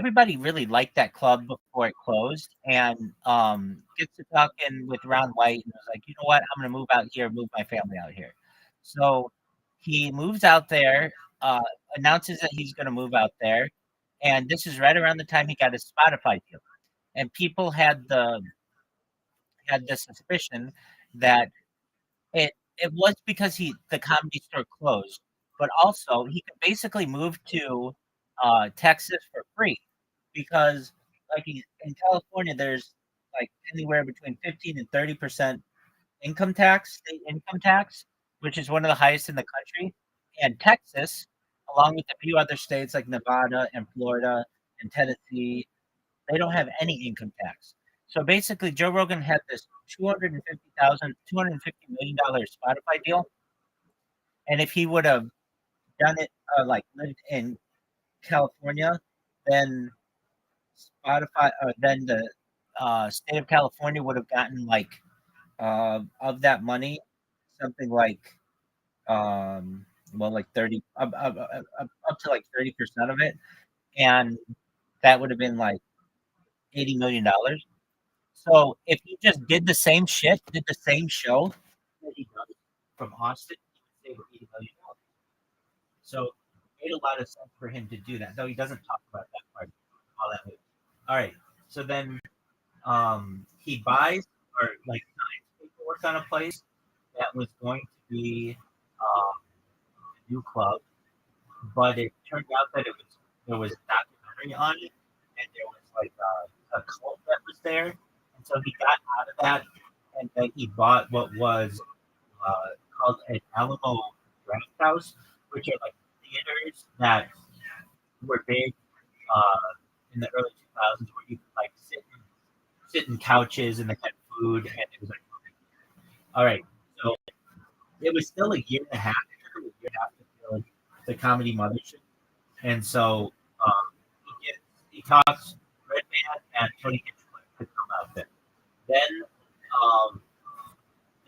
everybody really liked that club before it closed, and gets to talking with Ron White, and was like, you know what, I'm gonna move out here, move my family out here. So he moves out there, uh, announces that he's gonna move out there, and this is right around the time he got his Spotify deal, and people had the suspicion that it was because the Comedy Store closed, but also he could basically move to, Texas for free because, like, in California, there's, like, anywhere between 15 and 30% state income tax, which is one of the highest in the country, and Texas, along with a few other states like Nevada and Florida and Tennessee, they don't have any income tax. So basically, Joe Rogan had this $250 million Spotify deal, and if he would have done it, like lived in California, then then the state of California would have gotten like of that money, something like well, like 30 up to like 30% of it, and that would have been like $80 million. So if he just did the same shit, did the same show that he does from Austin, he would save $80 million. So it made a lot of sense for him to do that, though he doesn't talk about that part all that much. All right. So then he buys or like signs paperwork on a place that was going to be a new club, but it turned out that there was a documentary on it, and there was like a cult that was there, and so he got out of that, and then he bought what was called an Alamo Draft House, which are like theaters that were big in the early 2000s, where you could like sit in couches and they had food, and it was like, all right, so it was still a year and a half. It took him a year and a half to build the comedy mothership, and so he talks Red Man and Tony Hinchcliffe to come out there. Then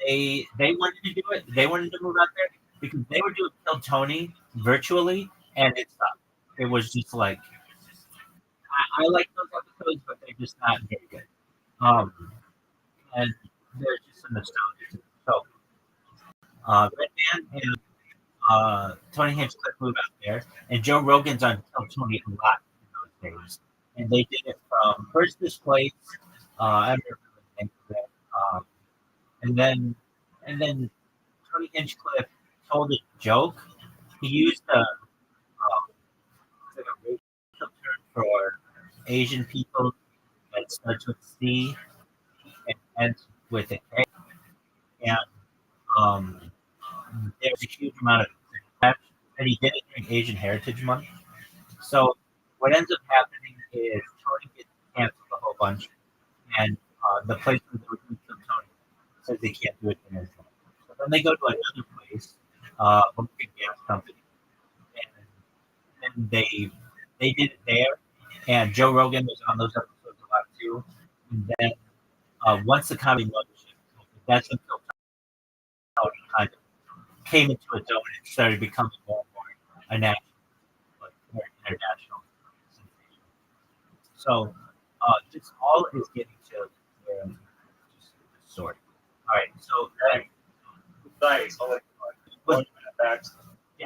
they wanted to do it. They wanted to move out there because they were doing Kill Tony virtually, and it sucked. It was just like I like those episodes, but they're just not very good. And there's just some nostalgia to it. So Red Man and Tony Hinchcliffe moved out there, and Joe Rogan's on Kill Tony a lot in those days. And they did it from first this place. I don't remember the name of it. And then Tony Hinchcliffe told a joke. He used like a racial term for Asian people that starts with C and ends with a K. And there was a huge amount of backlash, and he did it during Asian Heritage Month. So what ends up happening is Tony gets canceled a whole bunch, and the place where they were doing some Tony says they can't do it anymore. So then they go to another place, a big gas company, and then they did it there. And Joe Rogan was on those episodes a lot too. And then once the comedy mothership, that's when Phil Tony kind of came into its own and started becoming more and more a national, like more international sensation. So this all is getting to just the story. All right, so Nice.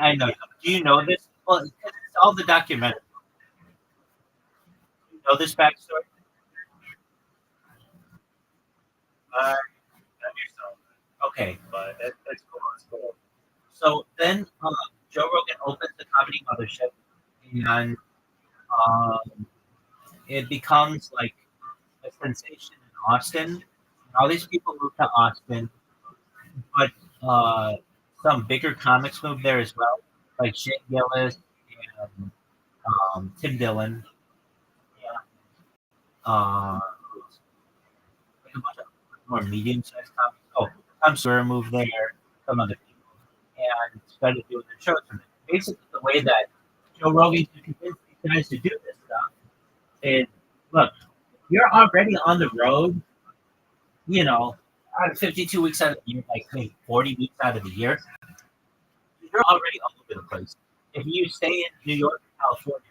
I know. Do you know this? Well, it's all the documentary. Do you know this backstory? Okay. But it's cool. It's cool. So then Joe Rogan opens the comedy mothership, and it becomes like a sensation in Austin. All these people move to Austin, but some bigger comics move there as well, like Shane Gillis and Tim Dillon. Uh, like a bunch of more medium-sized comics. Oh, Tom Sawyer moved there, some other people, and started doing their shows from there. Basically, the way that Joe Rogan can convince these guys to do this stuff is, look, you're already on the road, you know, out of 52 weeks out of the year, like maybe 40 weeks out of the year, you're already all over the place. If you stay in New York or California,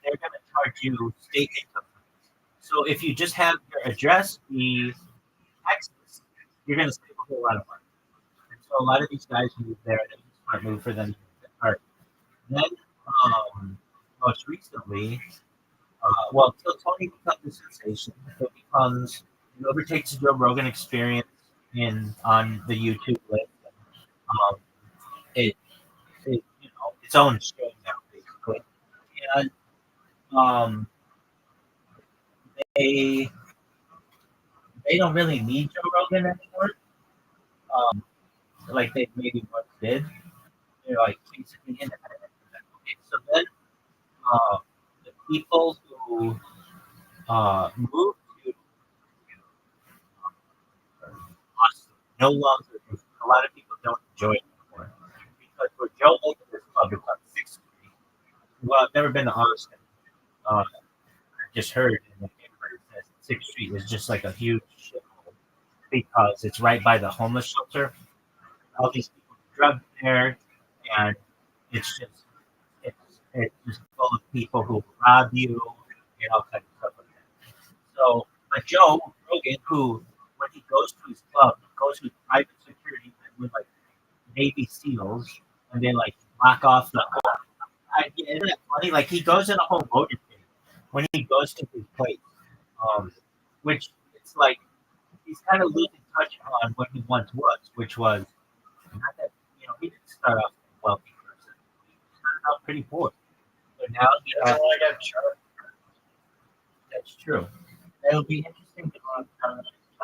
they're going to charge you state income tax. So if you just have your address be Texas, you're going to save a whole lot of money. And so a lot of these guys move there, and it's a smart move for them to start. Then, most recently, till Tony becomes a sensation, it becomes it overtakes the Joe Rogan Experience on the YouTube list. It its own show now basically, and they don't really need Joe Rogan anymore. Like they maybe once did. They're like basically independent. Okay, so then the people who moved to Austin no longer. A lot of people don't enjoy it anymore because where Joe opened this club is on 6th Street. Well, I've never been to Austin. I just heard in the paper that 6th Street is just like a huge shithole because it's right by the homeless shelter. All these people drugged there, and it's just full of people who rob you and all kinds of stuff like that. So, but Joe Rogan, who when he goes to his club, goes with private security with like Navy SEALs, and then like block off the whole. Isn't that funny? Like he goes in a whole motorcade when he goes to his place, which it's like he's kind of losing touch on what he once was, which was not that he didn't start off a wealthy person. He started out pretty poor. So now he That's all I got charged. That's true. It'll be interesting to go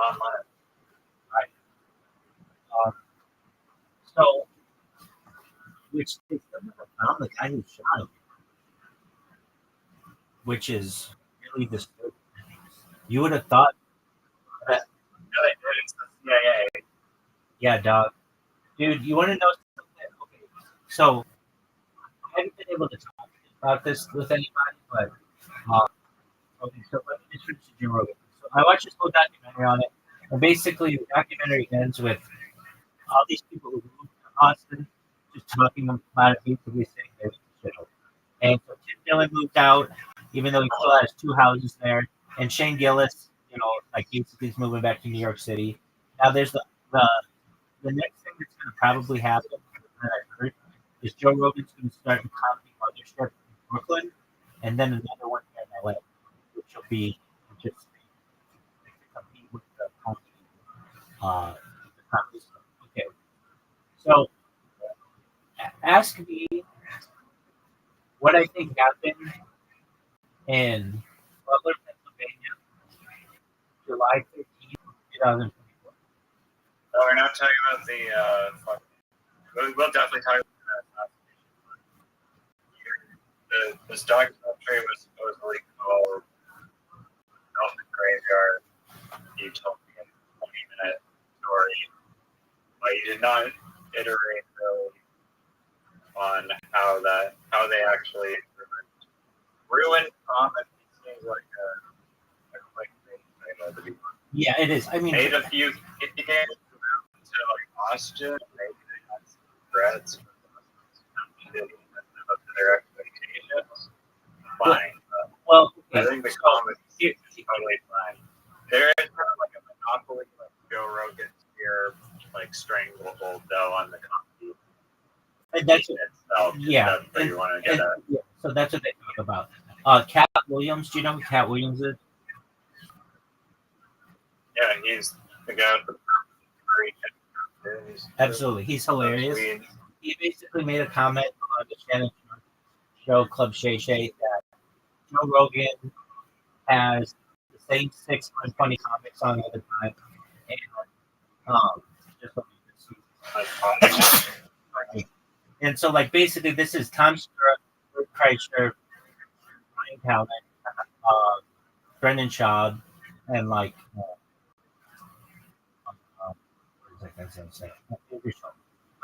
online. Right. So, which they still never found the guy who shot him, which is really disturbing. You would have thought that. No, they did. It's the CIA. Yeah, dog. Dude, you want to know something? Okay. So, I haven't been able to talk about this with anybody, but okay, so let me just finish the Joe Rogan. So I watched this whole documentary on it, and basically the documentary ends with all these people who moved to Austin just talking about it, basically saying they're shithole. And so Tim Dillon moved out, even though he still has 2 houses there. And Shane Gillis, like basically is moving back to New York City. Now there's the next thing that's going to probably happen that I heard is Joe Rogan's going to start a comedy mothership in Brooklyn, and then another one here in LA, which will be just to compete with the comedy stuff. Okay, so ask me what I think happened in Butler, Pennsylvania, July 13th, 2024. No, we're not talking about the. We'll definitely talk about that. This documentary was supposedly called Elfin Graveyard. You told me a 20-minute story, but you did not iterate really on how they actually ruined comedy. Seems like a clickbait title to be honest. Yeah, it is. I mean, Made a few indie games to like Austin. Maybe they had some regrets. Up to their expectations. Fine. Well, okay. I think the comedy is totally fine. There is kind of like a monopoly, like Joe Rogan's here, like stranglehold though on the comedy. And that's itself. Yeah. That's what you want to get at. Yeah. So that's what they talk about. Cat Williams. Do you know who Cat Williams is? Yeah, he's the guy with the Absolutely, he's hilarious. He basically made a comment on the Shannon Show Club Shay Shay that Joe Rogan has the same 6 unfunny comics on all the time, and just and so like basically this is Tom Stewart, Bert Kreischer, Ryan Calvin, Brendan Schaub, and like.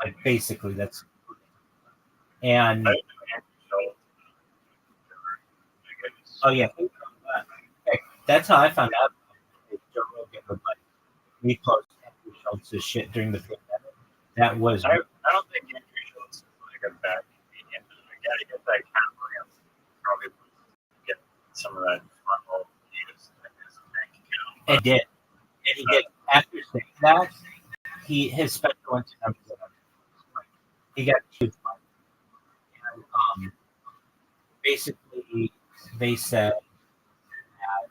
Like basically that's and oh yeah, that's how I found out Joe Rogan would like repost Andrew Schultz's shit during the pandemic. That was I don't think Andrew Schultz is like a bad comedian. I gotta get that kind of probably that funnel used in his bank account. It did. And he did. After saying that, his special went to number one. He got huge money. And basically, they said that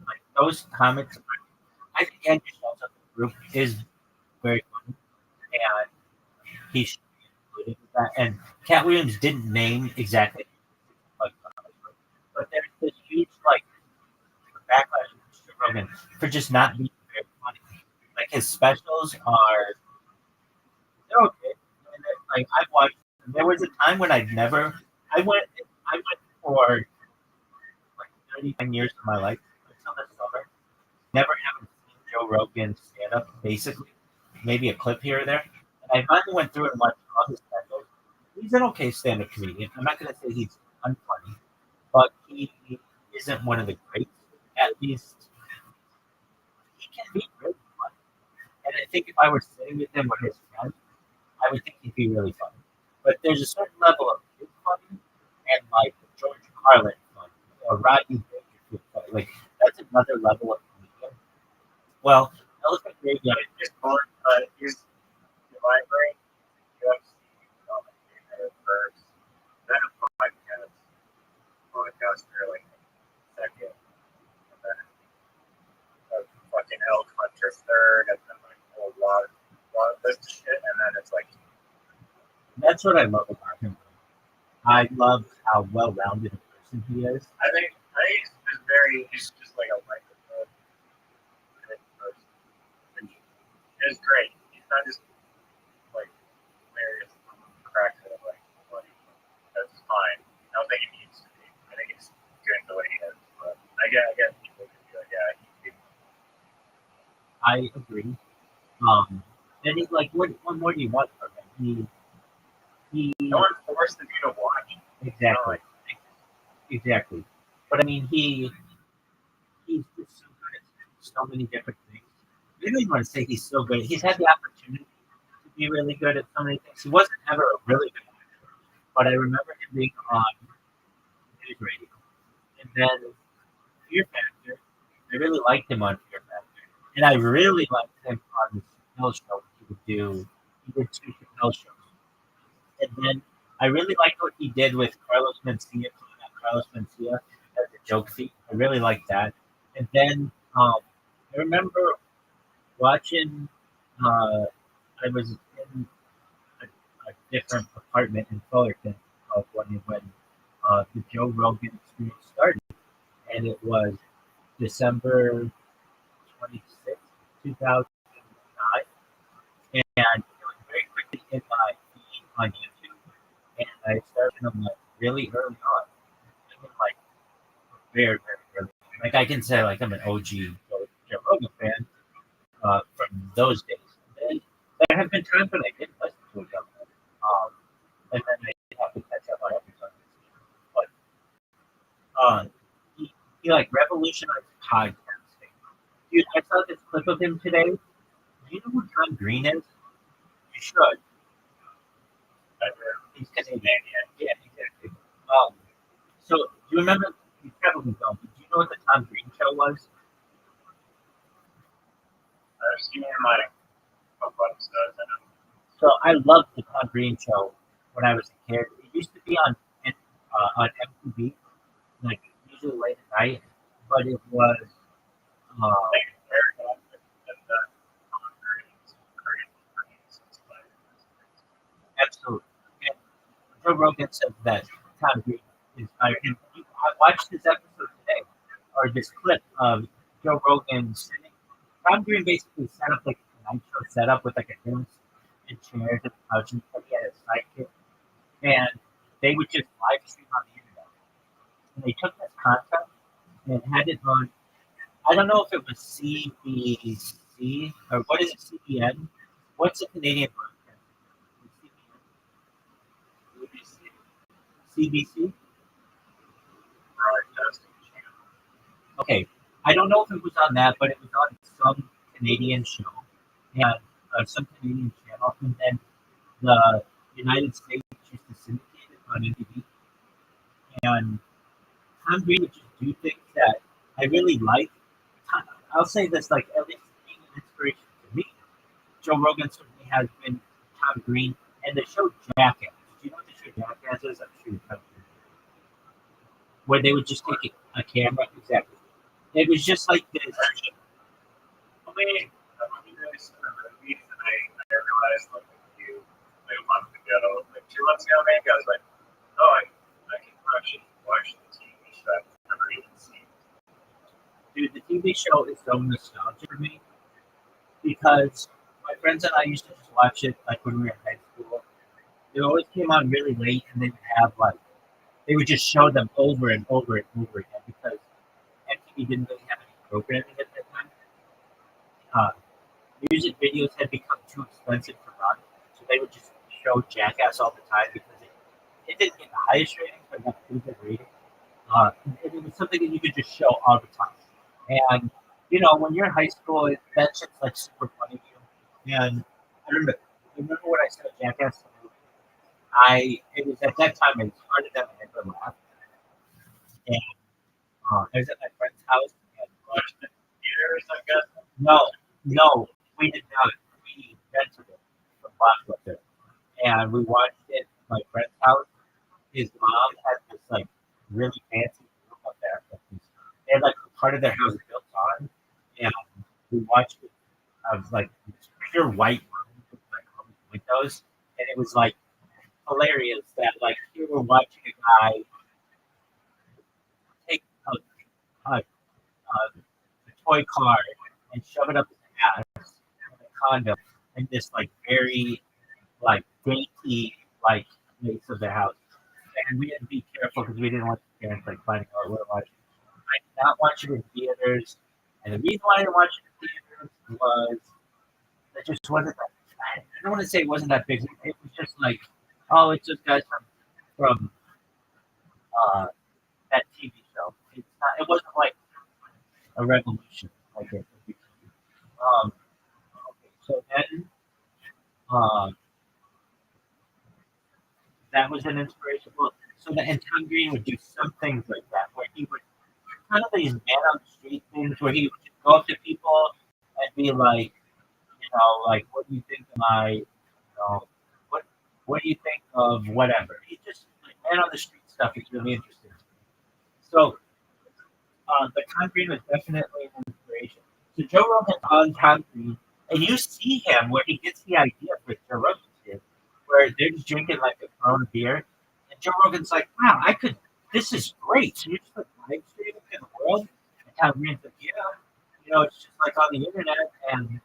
like those comics, I think Andrew Schultz of the group is very funny, and he should be included with that. And Cat Williams didn't name exactly like, but there's this huge like backlash against Joe Rogan for just not being very funny. Like his specials are, they're okay. And like I've watched them. There was a time when I went for like 39 years of my life until this summer, never having seen Joe Rogan stand up, basically, maybe a clip here or there. And I finally went through and watched all his specials. He's an okay stand up comedian. I'm not going to say he's unfunny, but he isn't one of the greats. At least he can be really funny. And I think if I were sitting with him or his friends, I would think he'd be really funny. But there's a certain level of his funny and like George Carlin funny or Rodney Dangerfield funny. Like that's another level of comedian. Well, Elephant Graveyard He's born, he's in my brain. UFC commentator first, then a podcaster like second, and then a fucking elk hunter third, and then like a whole lot of this shit, and then it's like that's what I love about him. I love how well-rounded a person he is. I think he's just like a microphone person. It's great. He's not just like hilarious cracks it like funny. That's fine. I don't think he needs to be. I think he's good the way he is. But I get people can be like, yeah, he's I agree. And he's like, what more do you want from him? no one forced him to watch. Exactly. Exactly. But I mean, he's just so good at so many different things. I don't even want to say he's so good. He's had the opportunity to be really good at so many things. He wasn't ever a really good actor, but I remember him being on news radio. And then Fear Factor, I really liked him on Fear Factor. And I really liked him on the Chappelle show. He did two Chappelle shows. And then I really liked what he did with Carlos Mencia as a joke thief. I really liked that. And then I remember watching. I was in a different apartment in Fullerton, California, when the Joe Rogan experience started, and it was December 26th, 2009, and it was very quickly in my feed on YouTube. And I started them like really early on. I mean, like very, very early. Like I can say like I'm an OG Joe Rogan fan from those days. And there have been times when I didn't listen to it, and then I have to catch up on episodes. But he like revolutionized podcasting. Dude, I saw this clip of him today. Do you know who Tom Green is? You should. He's Canadian. Yeah, exactly. So do you remember? You probably don't. But do you know what the Tom Green show was? I've seen him on a couple episodes. So I loved the Tom Green show when I was a kid. It used to be on MTV, like usually late at night, but it was absolutely. And Joe Rogan said that Tom Green inspired him. I watched this episode today, or this clip of Joe Rogan sitting. Tom Green basically set up like a night show setup with like a desk and chairs and couch, and he had a sidekick, and they would just live stream on the internet. And they took this concept and had it on. I don't know if it was CBC or what is it, CBN? What's the Canadian broadcast? CBC? Okay, I don't know if it was on that, but it was on some Canadian show and some Canadian channel, and then the United States used to syndicate it on MTV, and Tom Green would just do think that I really like. I'll say this, like at least being an inspiration to me, Joe Rogan certainly has been Tom Green, and the show Jackass. Do you know what the show Jackass is? I'm sure you've heard of it. Where they would just take a camera, exactly. It was just like this. Only movies, and I realized like a month ago, like 2 months ago, maybe I was like, oh, I can actually watch the TV show I've never even seen. Dude, the TV show is so nostalgic for me because my friends and I used to just watch it like when we were in high school. It always came on really late, and they would have like they would just show them over and over and over again because MTV didn't really have any programming at that time. Uh, Music videos had become too expensive to run, so they would just show Jackass all the time because it didn't get the highest ratings, but it got pretty good ratings. And it was something that you could just show all the time. And when you're in high school, that shit's like super funny to you. And I remember when I saw Jackass, it was at that time it was harder than I ever laughed. And I was at my friend's house. And Watched it in theaters, I guess. no, we did not. We rented it from Blockbuster, and we watched it at my friend's house. His mom had this like really fancy room up there. They had like part of their house built on, and we watched it. I was like this pure white room with like all these windows, and it was like hilarious that like you were watching a guy take a toy car and shove it up his ass in a condom in this like very like dainty like place of the house. And we had to be careful because we didn't want the parents like finding out what we're watching. I did not watch it in theaters, and the reason why I didn't watch it in theaters was it just wasn't that. I don't want to say it wasn't that big. It was just like, oh, it's just guys from uh, that TV show. It's not. It wasn't like a revolution like it. Okay, so then uh, that was an inspiration. Well, so that and Tom Green would do some things like that, where he would kind of these man on the street things, where he would just go up to people and be like, like, what do you think of what what do you think of whatever? He just like man on the street stuff is really interesting. So but Tom Green was definitely an inspiration. So Joe Rogan on Tom Green, and you see him where he gets the idea for Joe Rogan shit, where they're just drinking like a pound of beer, and Joe Rogan's like, "Wow, I could. This is great." So you're just like live streaming in the world, and Tom Green's like, "Yeah, it's just like on the internet." And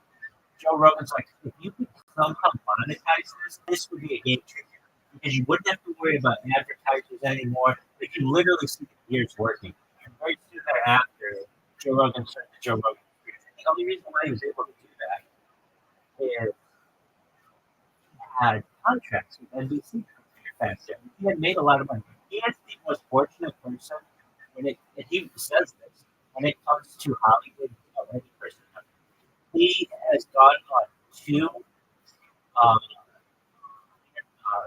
Joe Rogan's like, "If you could somehow monetize this would be a game changer because you wouldn't have to worry about advertisers anymore. Like you literally see the gears working." And very soon thereafter, Joe Rogan started the Joe Rogan Experience. And the only reason why he was able to do that is he had contracts with NBC. He had made a lot of money. He is the most fortunate person and he says this, when it comes to Hollywood of any person. He has gone on two, um,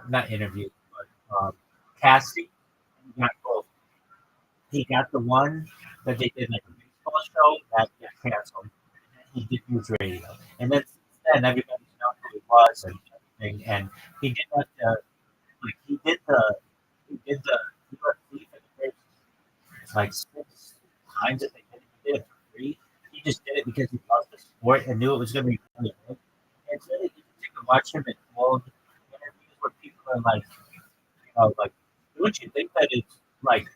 not interviews, but casting. He got both. He got the one that they did like a baseball show that got canceled. He did news radio, and then since then everybody's known who he was and everything. And he did that. He did the UFC for the first like 6 times that they did it. He did it for free. He just did it because he loved the sport and knew it was going to be really good. And it's really interesting to watch him in old interviews where people are like, don't you think that it's like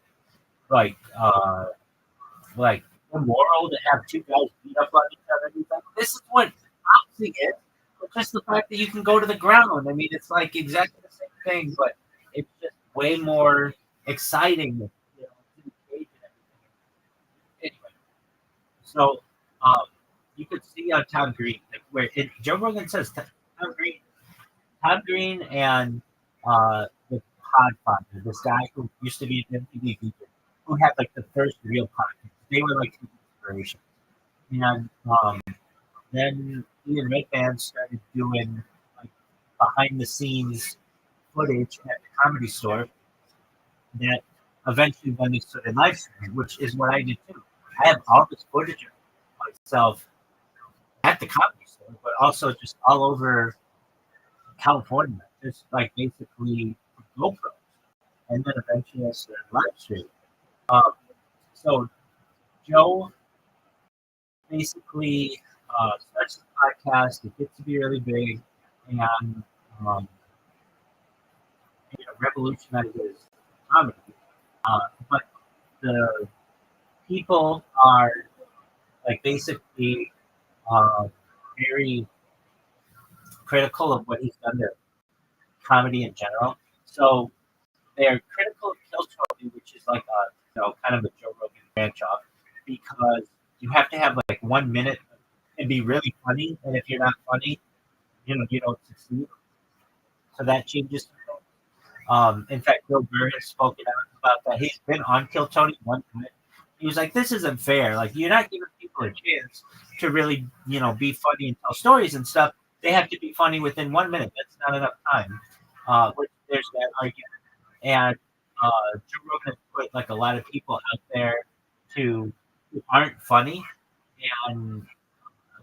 like immoral to have two guys beat up on each other? He's like, this is what boxing is. But just the fact that you can go to the ground. I mean, it's like exactly the same thing, but it's just way more exciting. To engage in everything. Anyway, so you could see on Tom Green, like where Joe Rogan says Tom Green and the Podfather, this guy who used to be an MTV feature, who had like the first real podcast. They were like inspiration. And then Ian Redman started doing like behind the scenes footage at the Comedy Store that eventually when they started live streaming, which is what I did too. I have all this footage of myself at the comedy store, but also just all over California, just like basically GoPros. And then eventually I started live streaming. Um, so Joe basically starts the podcast. It gets to be really big, and um, revolutionizes comedy. But the people are like basically uh, very critical of what he's done to comedy in general. So they're critical of Kill Trophy, which is like a kind of a Joe Rogan branch off, because you have to have like 1 minute and be really funny, and if you're not funny, you don't succeed. So that changes. In fact, Bill Burr has spoken out about that. He's been on Kill Tony one time. He was like, "This isn't fair. Like, you're not giving people a chance to really, be funny and tell stories and stuff. They have to be funny within 1 minute. That's not enough time." Which there's that argument, and Joe Rogan has put like a lot of people out there who aren't funny, and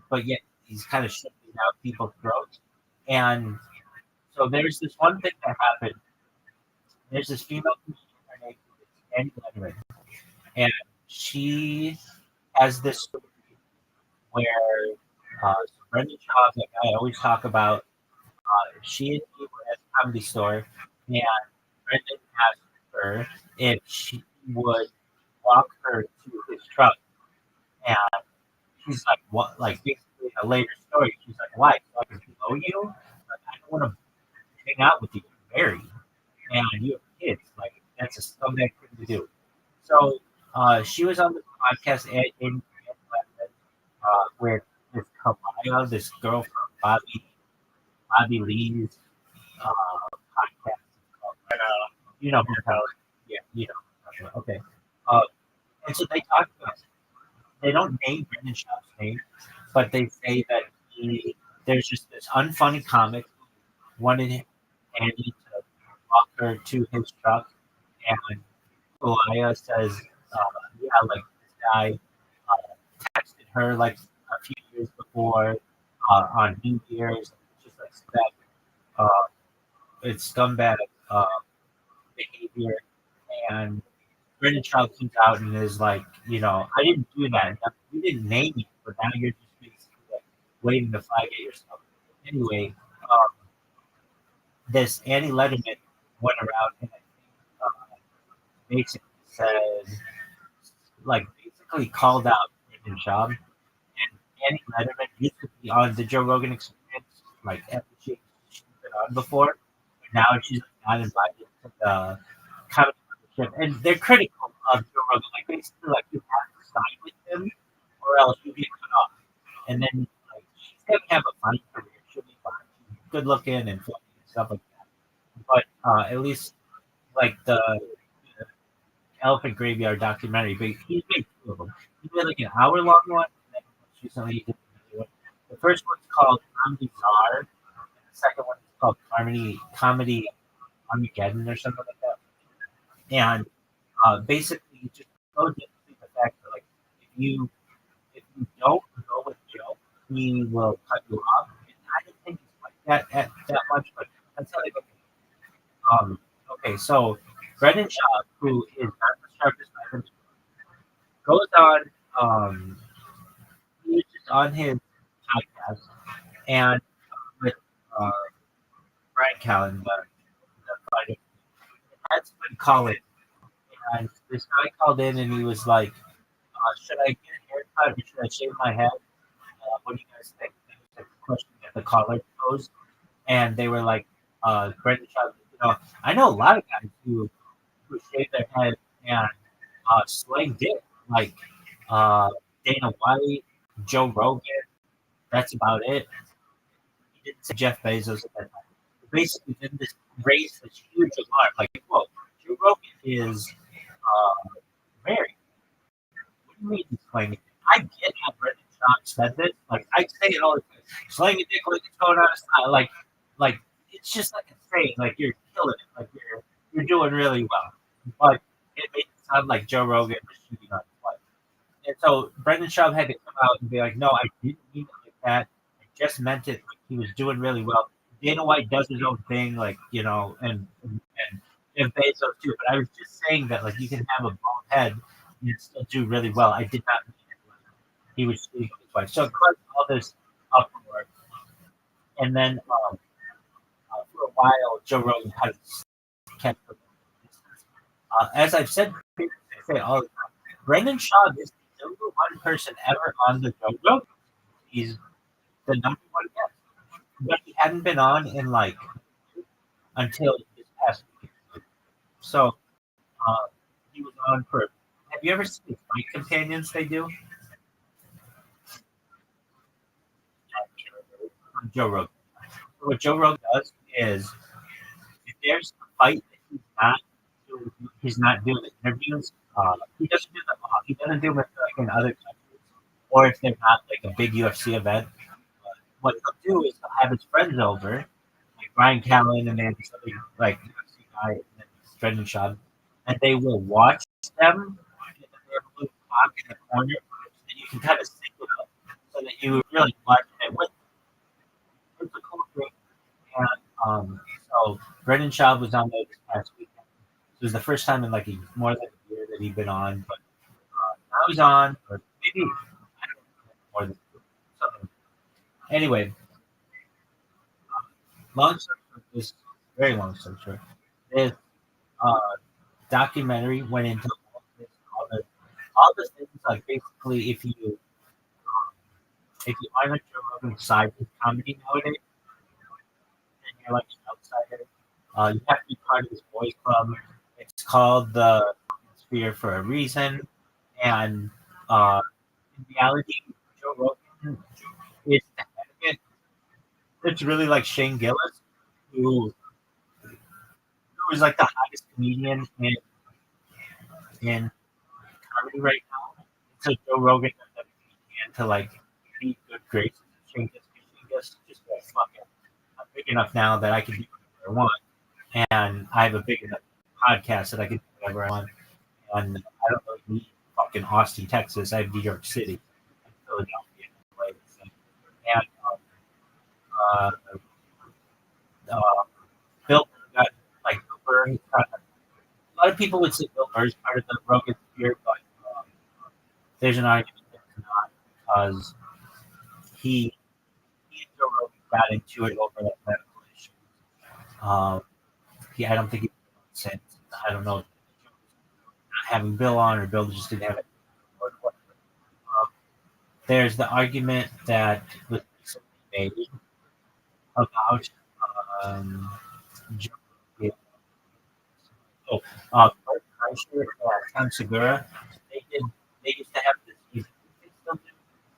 but yet he's kind of shoving out people's throats. And so there's this one thing that happened. There's this female comedian, her name is Annie Letterman, and she has this story where Brendan Shaw, that I always talk about, she and he were at a comedy store, and Brendan asked her if she would walk her to his truck, and she's like, "What?" Like basically in a later story, she's like, "Why? So I can below you? Like I don't want to hang out with you. You're married and you have kids. Like that's a scumbag thing to do." So she was on the podcast where with Kamaya, this girl from Bobby Lee's podcast. You know who I'm talking about. Yeah, you know. Okay. Uh, and so they talk about it. They don't name Brendan Schaub's name, but they say that there's just this unfunny comic who wanted Andy to walk her to his truck, and Kalaya says, yeah, like this guy texted her like a few years before on New Year's, just like that. Uh, it's scumbag behavior, and Brendan Schaub comes out and is like, I didn't do that. You didn't name me, but now you're just basically like waving the flag at yourself. Anyway, um, this Annie Letterman went around and basically said, like, basically called out Brendan Schaub. And Annie Letterman used to be on the Joe Rogan Experience, like every she's been on before. But now she's not invited to the comedy ship, and they're critical of Joe Rogan. Like basically, like you have to side with him, or else you get cut off. And then like she's gonna have a fine career. She'll be fine. She's good looking and funny and stuff like that. But at least like the Elephant Graveyard documentary, but he made two of them. He did like an hour-long one, and then most recently he did another one. The first one's called Comedy Czar, and the second one is called Comedy Armageddon or something like that. And basically, it just goes into the fact that like if you don't go with Joe, he will cut you off. And I didn't think it's like that much, but that's how they look at it. Okay, so Brendan Schaub, who is not the sharpest knife, goes on. He was just on his podcast, and with uh, Brian Callen, the fighter, had someone call in, and this guy called in, and he was like, "Should I get a haircut or should I shave my head? What do you guys think?" That was the question that the caller posed, and they were like, "Brendan Schaub, I know a lot of guys who shave their head and sling dick, like Dana White, Joe Rogan. That's about it." He didn't say Jeff Bezos at that time. Basically, then this raised this huge alarm. Like, whoa, Joe Rogan is married. What do you mean he's claiming? I get how Brendan Schaub said this. Like, I say it all the time. Slaying a dick like it's going out of style. Like it's just like a saying. Like you're killing it. Like you're doing really well. But it made it sound like Joe Rogan was cheating on his wife. And so Brendan Schaub had to come out and be like, "No, I didn't mean it like that. I just meant it. Like, he was doing really well. Dana White does his own thing, like and Jeff Bezos too. But I was just saying that like you can have a bald head and still do really well. I did not mean it like he was cheating on his wife. So it caused all this uproar. And then for a while, Joe Rogan kind of kept the distance. As I've said previously, I say all the time, Brendan Schaub is the number one person ever on the Joe Rogan. He's the number one guest, but he hadn't been on in like until this past week. So he was on for. Have you ever seen the Fight Companions they do on Joe Rogan? So what Joe Rogan does is if there's a fight that he's not doing the interviews. He doesn't do them. He doesn't do them like in other countries, or if they're not like a big UFC event. What he'll do is he'll have his friends over, like Brian Callen and then something like UFC guy and then Brendan Schaub, and they will watch them. And then they have a little clock in the corner, and you can kind of sync it up so that you really watch it with. It's a cool thing. And so Brendan Schaub was on there this past weekend. It was the first time in like more than a year that he'd been on, but I was on, or maybe I don't know, more than something. Anyway, long story short, this very long story short, this documentary went into all the things like basically if you aren't a Joe Rogan side of comedy nowadays, and you're like an outsider, you have to be part of this boys club. It's called the Sphere for a reason, and in reality, Joe Rogan is the head of it. It's really like Shane Gillis, who is like the hottest comedian in comedy right now. So Joe Rogan does everything he can to like be good graces of Shane Gillis. Just like fuck it. I'm big enough now that I can do whatever I want, and I have a big enough podcast that I can do whatever I want. And I don't really need fucking Austin, Texas. I have New York City, and Philadelphia, LA, and uh, uh, Bill got like Bill Burr. A lot of people would say Bill Burr is part of the Rogan Sphere, but there's an argument that it's not because he and Joe Rogan got into it over that medical issue. I don't think he's been on since. I don't know if not having Bill on or Bill just didn't have it. There's the argument that was recently made about Joe Rogan. Bert Kreischer and Tom Segura, they used to have this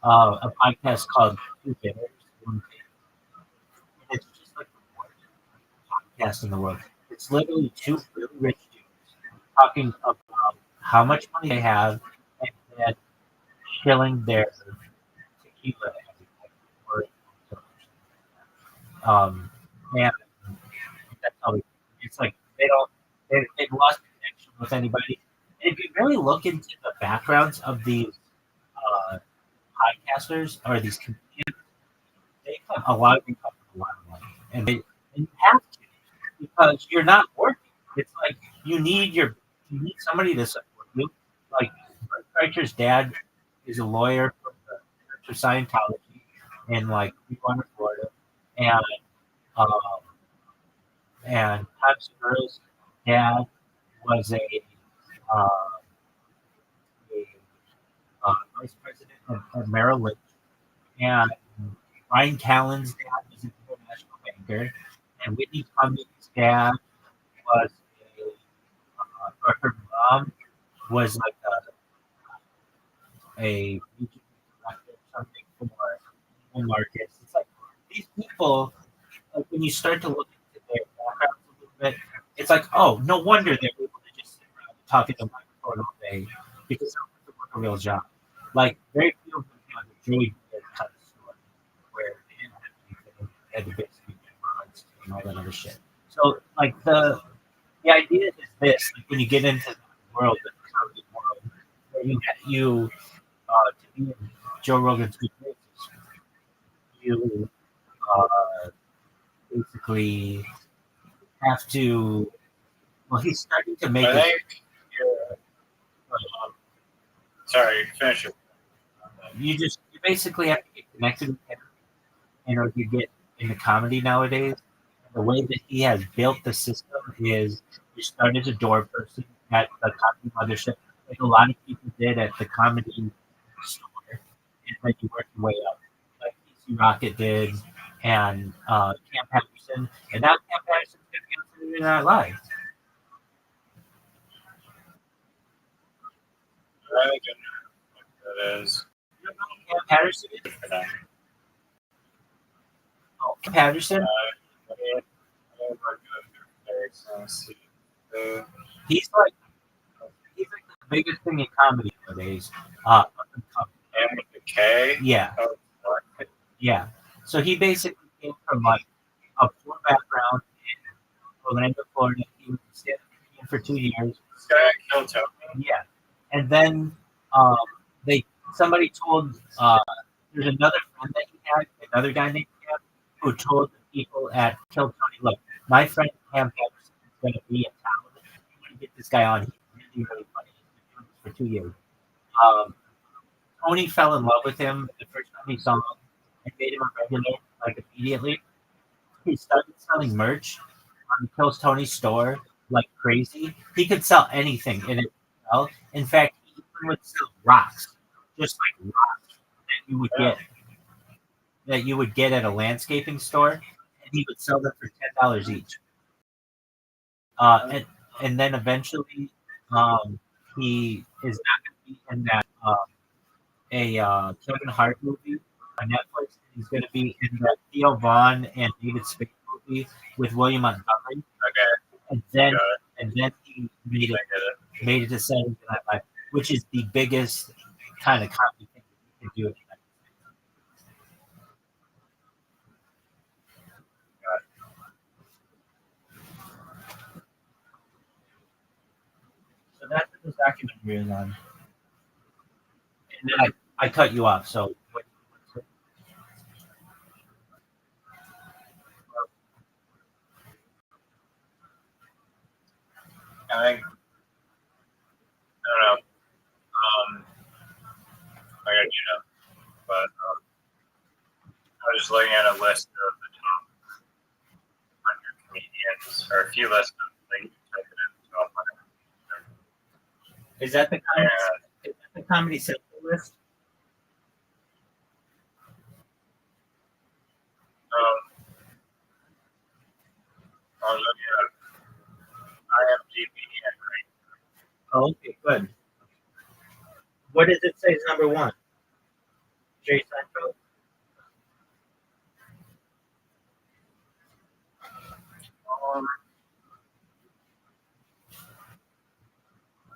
a podcast called Two Bitters, One Thing. And it's just like the worst podcast in the world. It's literally two really rich dudes talking about how much money they have and then shilling their tequila every and that's how it's like they've lost connection with anybody. And if you really look into the backgrounds of these podcasters or these comedians, they have a lot of them come from a lot of money, and you have to because you're not working. It's like you need somebody to support you. Like Bert Kreischer's dad is a lawyer for the Church of Scientology in like Clearwater, Florida, and um, and Tom Segura's dad was uh, a vice president of Merrill Lynch, and Ryan Callen's dad was an international banker, and Whitney Cummings' dad was or her mom was like a music director or something for markets. It's like these people, like when you start to look into their backgrounds a little bit, it's like, oh, no wonder they're able to just sit around and talk into a microphone all day because they don't have to work a real job. Like very few of them have a Joey kind of story where they didn't have anything, they had to basically get rides and all that other shit. So like the idea is this: like when you get into the world, the comedy world, where you to be in Joe Rogan's good graces, you basically have to. Well, he's starting to make I it. think. Yeah. Sorry, finish it. You basically have to get connected with him in order to get into comedy nowadays. The way that he has built the system is you start as a door person at the comedy mothership, like a lot of people did at the comedy store, and then you work your way up, like PC Rocket did, and Cam Patterson, and now Cam Patterson's going to be on Saturday Night Live. I don't know what that is. You don't know who Cam Patterson is? Oh, Cam Patterson? He's like the biggest thing in comedy nowadays. And with the K? Yeah. Oh, Yeah. So he basically came from like a poor background in Orlando, Florida. He was a stand-up comedian for 2 years. this guy killed Tony. Yeah. And then somebody told there's another friend that he had, another guy named Cam, who told the people at Kill Tony, look, my friend Cam Patterson is going to be in town. I'm going to get this guy on. He's really, really funny. He's been doing this for 2 years. Tony fell in love with him the first time he saw him and made him a regular, like immediately. He started selling merch on the Kills Tony store like crazy. He could sell anything in it. In fact, he even would sell rocks, just like rocks that you would get at a landscaping store, and he would sell them for $10 each. And then eventually, he is not going to be in that Kevin Hart movie on Netflix. He's going to be in that Theo Vaughn and David Spade movie with William Montgomery. Okay. And then he made it to Saturday Night Live, which is the biggest kind of comedy thing that you can do. So that's what this documentary is on. And then I cut you off, so what? I think, I don't know. I got but I was just looking at a list of the top 100 comedians, or a few lists of like type it in top 100. Is that the Comedy Central list? I was looking at IMDb and Oh, okay, good. What does it say is number one? Jay Seinfeld?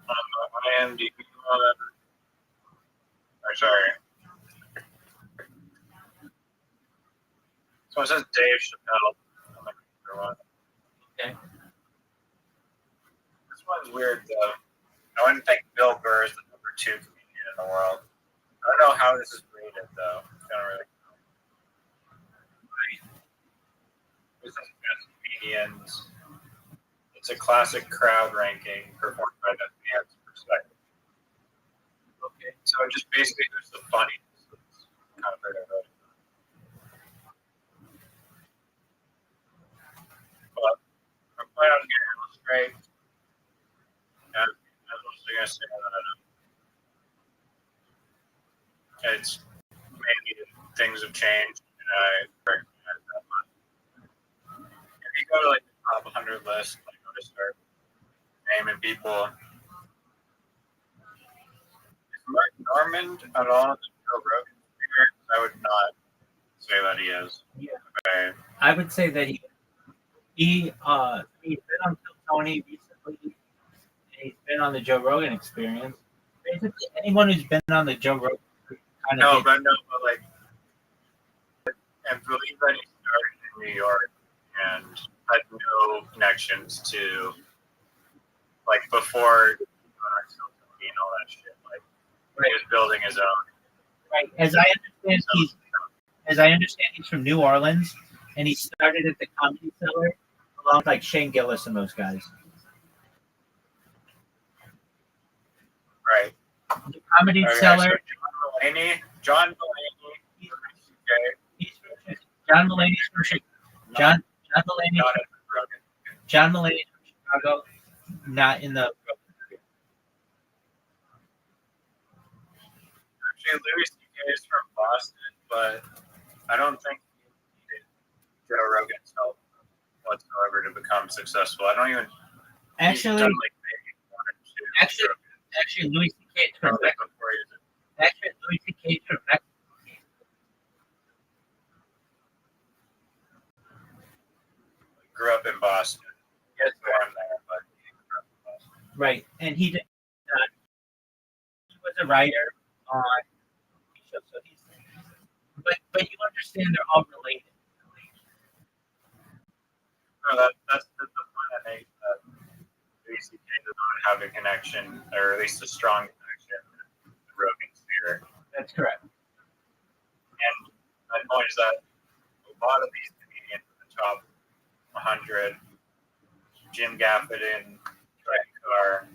on the IMDb one. Sorry. So it says Dave Chappelle on the one. Okay. This one's weird though. I wouldn't think Bill Burr is the number 2 comedian in the world. I don't know how this is rated though. I don't really know. This is best comedians. It's a classic crowd ranking performed by the fans' perspective. Okay, so it just basically who's the funniest. It's kind of hard to know. But I'm planning on getting illustrate. And I was also going to say that it's maybe things have changed, and I recognize that. But if you go to like the top 100 list, like go to start naming people. Is Mark Normand at all the Joe Rogan experience? I would not say that he is. Yeah. Okay. I would say that he's been on Kill Tony recently. He's been on the Joe Rogan Experience. Basically, anyone who's been on the Joe Rogan kind of but like, I believe that he started in New York and had no connections to, like, before Rothschild and all that shit. Like he was building his own. Right. As I understand, he's from New Orleans, and he started at the Comedy Cellar, along with like Shane Gillis and those guys. Right. The Comedy Okay, Cellar. so John Mulaney, John Mulaney's from Chicago. John Mulaney's from Chicago, not in the. Actually, Louis C.K. is from Boston, but I don't think he needed Joe Rogan's help whatsoever to become successful. I don't even. Actually, done, like, maybe one or two actually, Louis C.K. is from Mexico. Actually, Louis C.K. is from Mexico. Grew up in Boston. He was born there, but he grew up in Boston. Right, and he was a writer on. So he's, but you understand they're all related. No, that's the point I made. Louis C.K. does not have a connection, or at least a strong connection with the Rogan sphere. That's correct. And my point is that a lot of these comedians in the top 100, Jim Gaffigan, Trent Carr,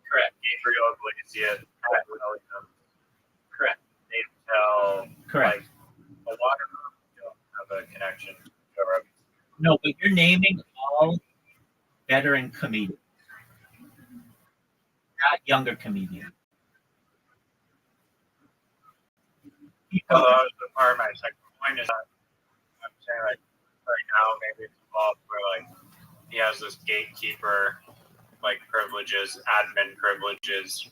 correct, Gabriel Iglesias, Pat Williams, Correct. Dave Tell, Correct. like a lot of them don't have a connection to Joe Rogan. No, but you're naming all veteran comedians, not younger comedians. Well, that was the part of my second point is that I'm saying, like, right now maybe it's involved where, like, he has this gatekeeper, like, privileges, admin privileges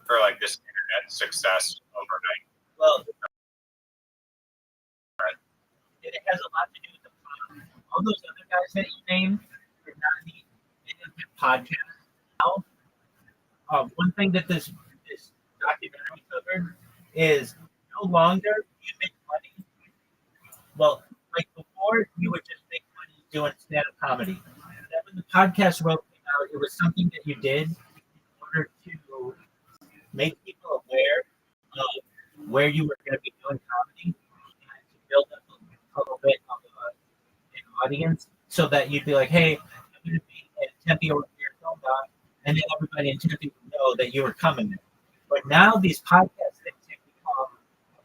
for, like, this internet success overnight. Well, it has a lot to do with the all those other guys that you named are not the podcast. Now, one thing that this documentary covered is no longer you make money. Well, like before, you would just make money doing stand-up comedy. And then when the podcast world came out, it was something that you did in order to make people aware of where you were going to be doing comedy and to build up a little bit of an audience so that you'd be like, hey, I'm going to be at Tempe or Film Doc, and then everybody in Tempe would know that you were coming there. But now these podcast things have become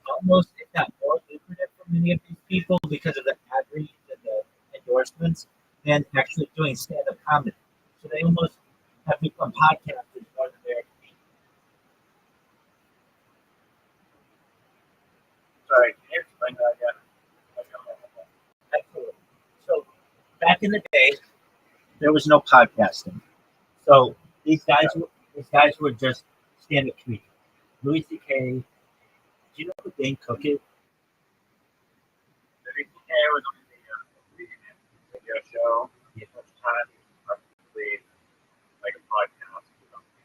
almost, if not more lucrative for many of these people because of the ad reads and the endorsements than actually doing stand-up comedy. So they almost have become podcasters more than they're comedians. Sorry, can you explain that again? Absolutely. So back in the day, there was no podcasting. So these guys were just stand-up comedians. Louis C.K. Do you know who Dane Cook is? Louis C.K. was on the radio show. At the time, he was probably like a podcast or something.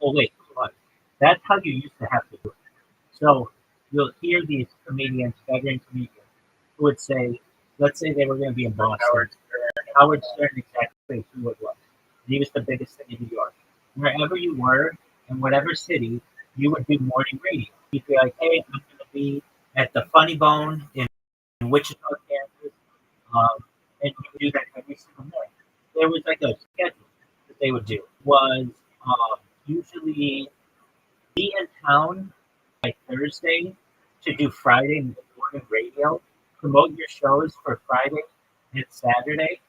Oh wait, hold on. That's how you used to have to do it. So you'll hear these comedians, veteran comedians, who would say, let's say they were going to be in Boston. Howard Stern, exactly who it was. He was the biggest thing in New York. Wherever you were, in whatever city, you would do morning radio. You'd be like, hey, I'm going to be at the Funny Bone in Wichita, Kansas. And you would do that every single morning. There was like a schedule that they would do. It was usually be in town by Thursday to do Friday morning radio, promote your shows for Friday and Saturday,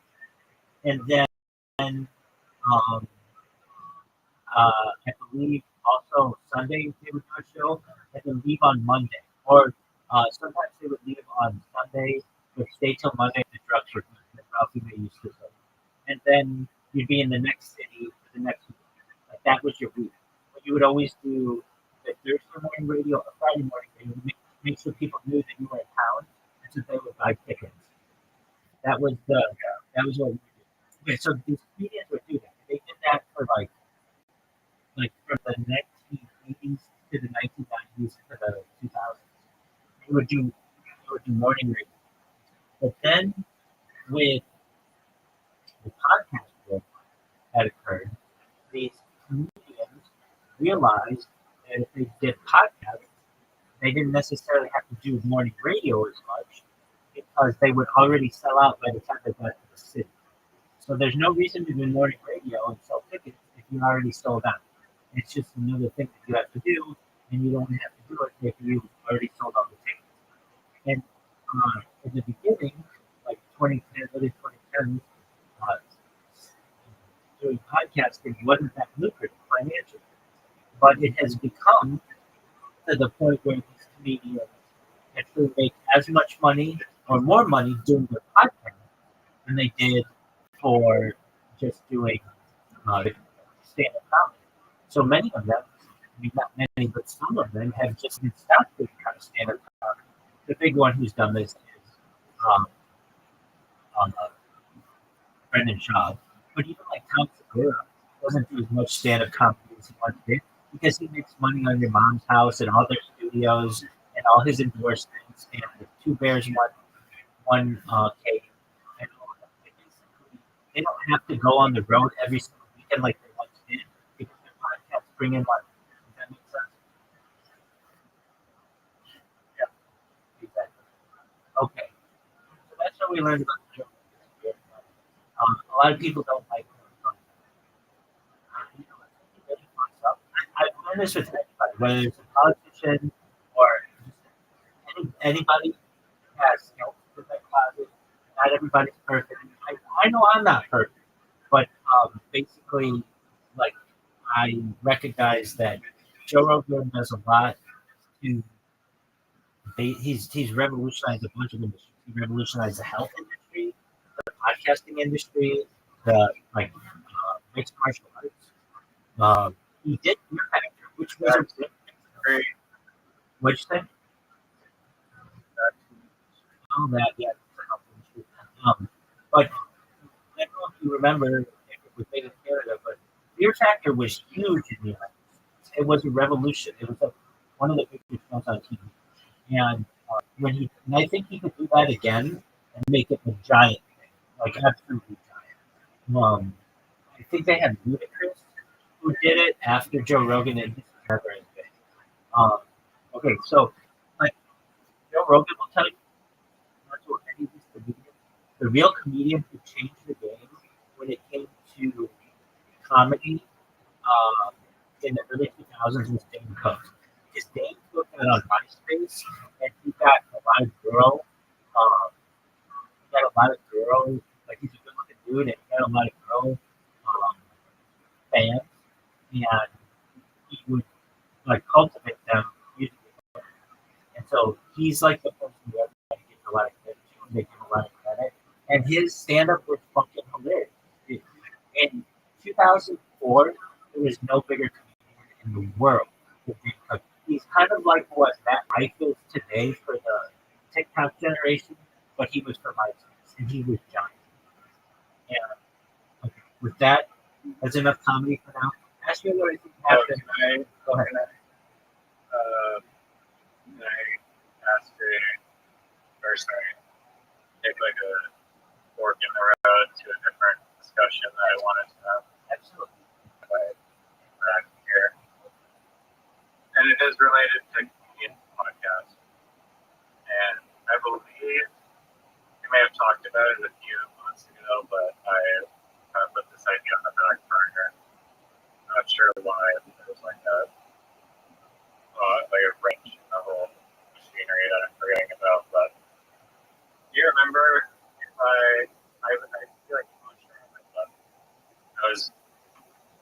and then I believe also Sunday they would do a show and then leave on Monday. Or sometimes they would leave on Sunday, but stay till Monday. The drugs were done. That's how they used to say. And then you'd be in the next city for the next week. Like that was your week. But you would always do the Thursday morning radio or Friday morning radio to make sure people knew that you were in town, and so they would buy tickets. That was what we did. Okay, so these comedians would do that. They did that for like from the 1980s to the 1990s to the 2000s. They would do morning radio. But then with the podcast boom that occurred, these comedians realized that if they did podcasts, they didn't necessarily have to do morning radio as much because they would already sell out by the time they got to the city. So there's no reason to do morning radio and sell tickets if you already sold out. It's just another thing that you have to do, and you don't have to do it if you already sold out the tickets. And in the beginning, like 2010, early 2010, uh, doing podcasting wasn't that lucrative financially, but it has become to the point where these comedians actually make as much money or more money doing their podcast than they did for just doing stand-up comedy. So many of them, I mean, not many, but some of them have just been stopped doing kind of stand-up comedy. The big one who's done this is um, Brendan Shaw. But even like Tom Segura doesn't do as much stand-up comedy as he once did because he makes money on your mom's house and all their studios and all his endorsements and the Two Bears one cake and all of that. They don't have to go on the road every single weekend like they once did because their podcasts bring in money. Does that make sense? Yeah, exactly. Okay, so that's how we learned about the joke. A lot of people don't like it. I've learned this with anybody, whether it's a politician or anybody who has in their closet. Not everybody's perfect. I know I'm not perfect, but basically, like I recognize that Joe Rogan does a lot to. He's revolutionized a bunch of industries. He revolutionized the health industry, the podcasting industry, the mixed martial arts. He did Fear Factor, which was a great. What'd you say? Oh, that yeah. But I don't know if you remember if it was made in Canada, but Fear Factor was huge in the United States. It was a revolution. It was one of the biggest shows on TV. And and I think he could do that again and make it a giant thing, like absolutely giant. I think they had Ludacris who did it after Joe Rogan and his never as big. Um, okay, so like Joe Rogan will tell you, not to any of these comedians, the real comedian who changed the game when it came to comedy in the early 2000s was Dane Cook. Because Dane Cook got on MySpace and he got a lot of girls, like he's a good looking dude and he got a lot of girl fans and he would like cultivate them musically. And so he's like the person who everybody gives a lot of credit to and they give a lot of credit. And his stand up was fucking hilarious. In 2004, there was no bigger comedian in the world than Dane Cook. He's kind of like what Matt Rife is today for the TikTok generation, but he was for MySpace, and he was giant. And okay, with that, that's enough comedy for now. Ask me what I think happened. Go ahead. Can I ask take like a fork in the road to a different discussion that I wanted to have? Absolutely. Right here. And it is related to comedian podcast. And I believe you may have talked about it a few months ago, but I kind of put this idea on the back burner. Not sure why it was like a wrench in the whole machinery that I'm forgetting about. But do you remember if I feel like I'm not sure, but I was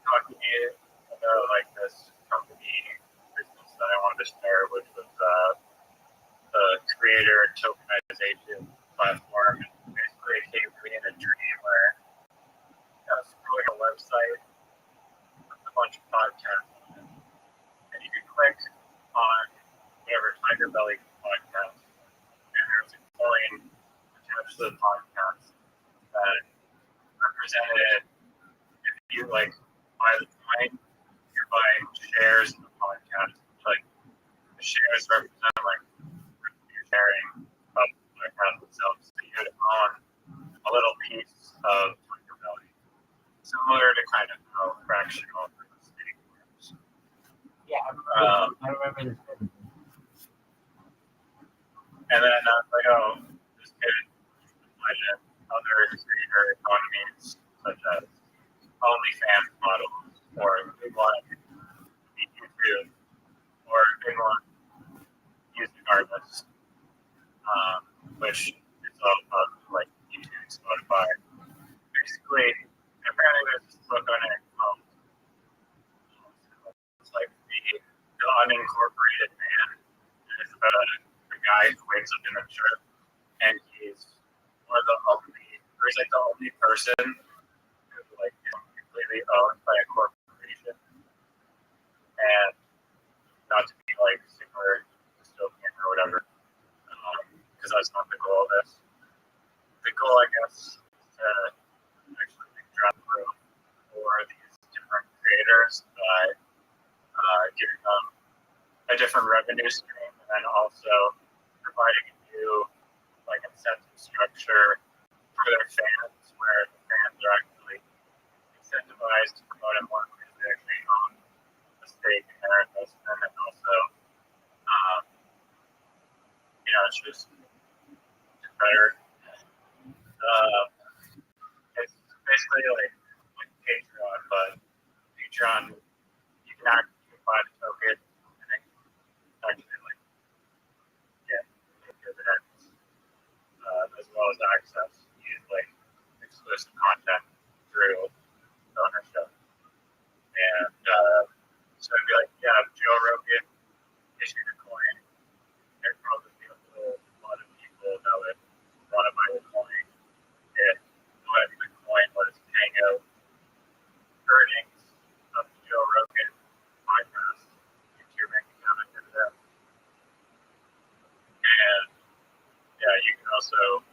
talking to you about like this company business that I wanted to start, which was the creator tokenization platform. And basically, it came to me in a dream where I was scrolling a website with a bunch of podcasts on it, and you could click on whatever Tiger Belly podcast, and there was a coin attached to the podcast that represented if you like buy the coin, you're buying shares in the podcast. Like the shares represent like you're sharing of the podcast itself, so you would own a little piece of Tiger Belly, similar to kind of how fractional real estate works. Yeah, I remember this. And then I was like, oh, this could apply to other creator economies, such as OnlyFans models, or big one YouTube, or big one music artists, which is all about like YouTube, Spotify. Basically, apparently there's this book on it called it's like the unincorporated man. And it's about a guy who wakes up in a church and he's one of the only, or he's like the only person who like is completely owned by a corporation. And not to be like super dystopian or whatever, because that's not the goal of this. The goal, I guess, is to actually drive growth for these different creators by giving them a different revenue stream, and then also providing a new like incentive structure for their fans, where the fans are actually incentivized to promote it more because they actually own a stake in their investment, and also, it's just better. It's basically like Patreon, but Patreon you can actually buy the token and then actually like get dividends, as well as access to use like exclusive content through ownership. And so it'd be like, yeah, Joe Rogan issued a coin. There'd probably be a lot of people that would want to buy the coin if the coin was paying out earnings of the Joe Rogan podcast into your bank account and dividend. And yeah, you can also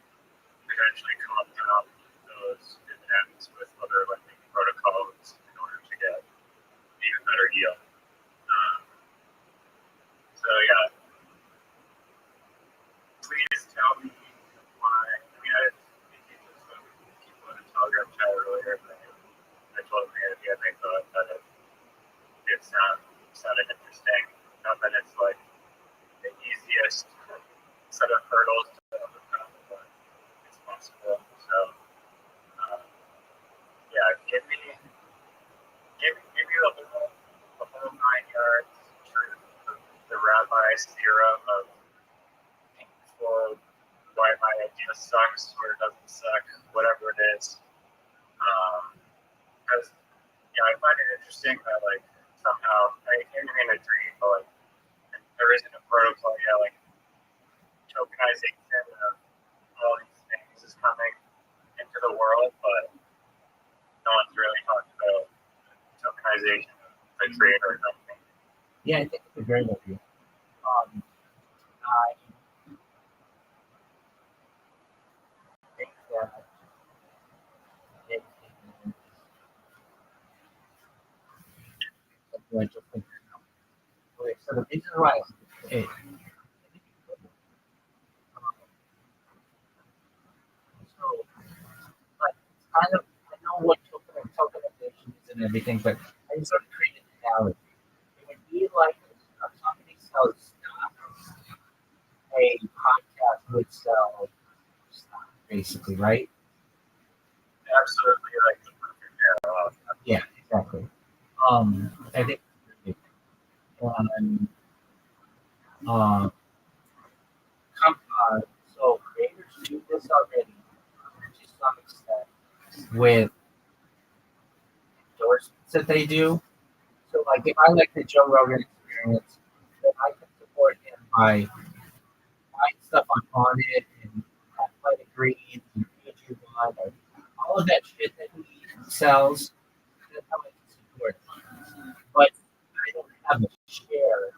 potentially compound those dividends with other lending protocols in order to get an even better deal. So yeah, please tell me why. I mean, I think just some people in the Telegram chat earlier, but I told them the other thing, thought that it sounded interesting. Not that it's like the easiest set of hurdles to overcome, but it's possible. So yeah, give me the whole 9 yards truth, the Rabbi's theorem of why my idea sucks or doesn't suck, whatever it is. Because I find it interesting that like somehow I can't even agree, but like there isn't a protocol yet, like tokenization of all these things is coming into the world, but no one's really talked about tokenization of the creator or something. Yeah, I think it's a great idea. I think that okay, so the reason why so like kind of I know what tokenization is and everything, but I just sort of created an analogy. It would be like a company sells stock, a podcast would sell stock, basically, right? Absolutely, like the perfect parallel. Yeah, exactly. I think on so creators do this already to some extent with endorsements that they do. So, like, if I like the Joe Rogan experience, then I can support him by buying stuff on it and Fight Agreed and YouTube on and all of that shit that he sells. That's how I can support him. But I don't have a share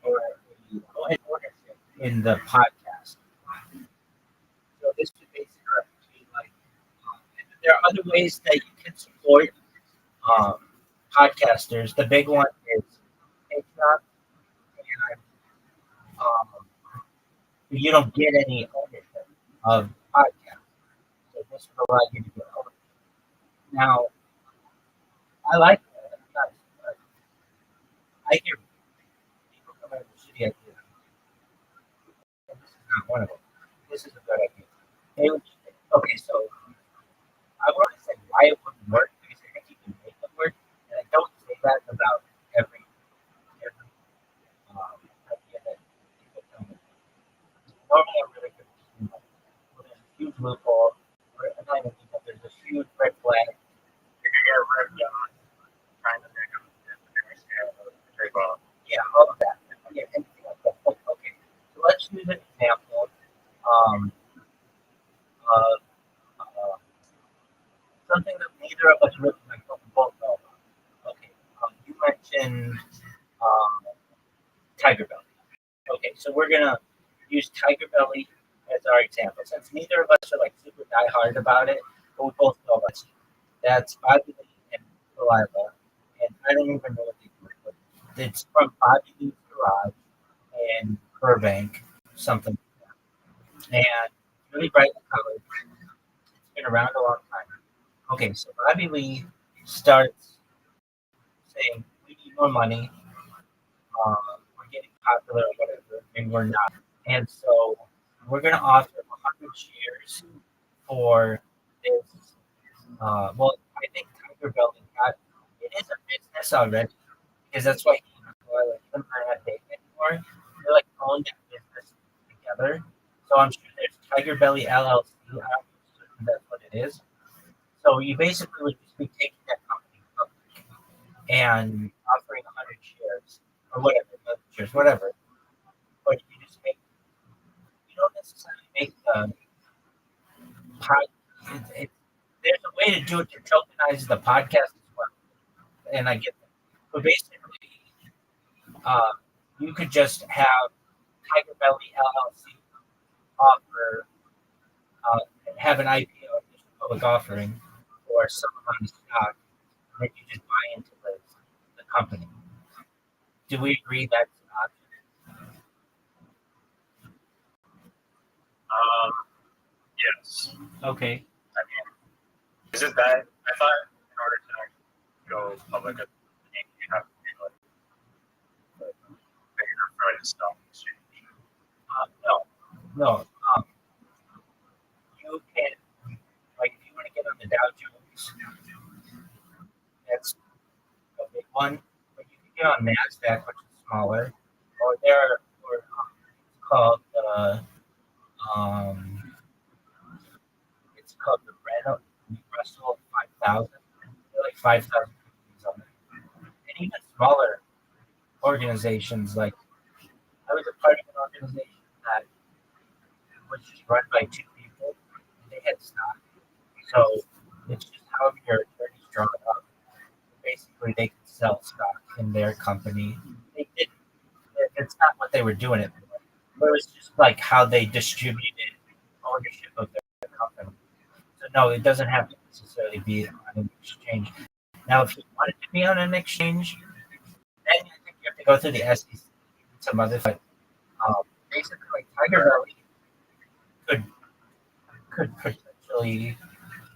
or an ownership in the podcast. So this would basically be like there are other ways that you can support podcasters. The big one is Patreon, and you don't get any ownership of podcasts. So this would allow you to get ownership. Now, I like that. I hear not one of them. This is a good idea. Okay, so I want to say why it wouldn't work because I think you can make it work, and I don't say that about every idea that people tell me. Normally, I'm really good at well, there's a huge loophole, or not even loophole, there's a huge red flag. You're gonna get ripped on trying to make them very well. Yeah, all of that. Yeah, anything like that. Okay, so let's use an example. Um, of something that neither of us really like, but we both know about. Okay, you mentioned Tiger Belly. Okay, so we're gonna use Tiger Belly as our example, since neither of us are like super diehard about it, but we both know about it. That's Bobby Lee and Saliva, and I don't even know what they do, but it's from Bobby Lee's Garage in Burbank, something like that. And really brightly colored. It's been around a long time. Okay, so Bobby Lee starts saying, "We need more money. We're getting popular or whatever, and we're not. And so we're going to offer 100 shares for this. Well, I think Tiger Belly got it is a business already because that's why him and I not dating anymore. They like own that business together. So I'm sure there's Tiger Belly LLC. I'm certain that's what it is. So you basically would just be taking that company public and offering 100 shares or whatever, shares, whatever. But you just make, you don't necessarily make the pod. There's a way to do it to tokenize the podcast as well, and I get that. But basically, uh, you could just have Tiger Belly LLC offer, have an IPO, just a public offering, or some amount of stock, and then you just buy into the company. Do we agree that's an option? Yes. Okay. I mean, is it that? I thought in order to go public, you have to be like big enough for like a stock exchange. No. You can, like, if you want to get on the Dow Jones, that's a big one. But you can get on NASDAQ, which is smaller, or it's called um, it's called the Russell 5000. There are like 5,000 companies on it, and even smaller organizations. Like I was a part of an organization that was just run by two people, and they had stock. So it's just how your attorneys draw it up. Basically, they could sell stock in their company. They didn't. It's not what they were doing it for. But it was just like how they distributed ownership of their company. So no, it doesn't have to necessarily be on an exchange. Now, if you want it to be on an exchange, then I think you have to go through the SEC and some other. But basically, like Tiger Belly could potentially,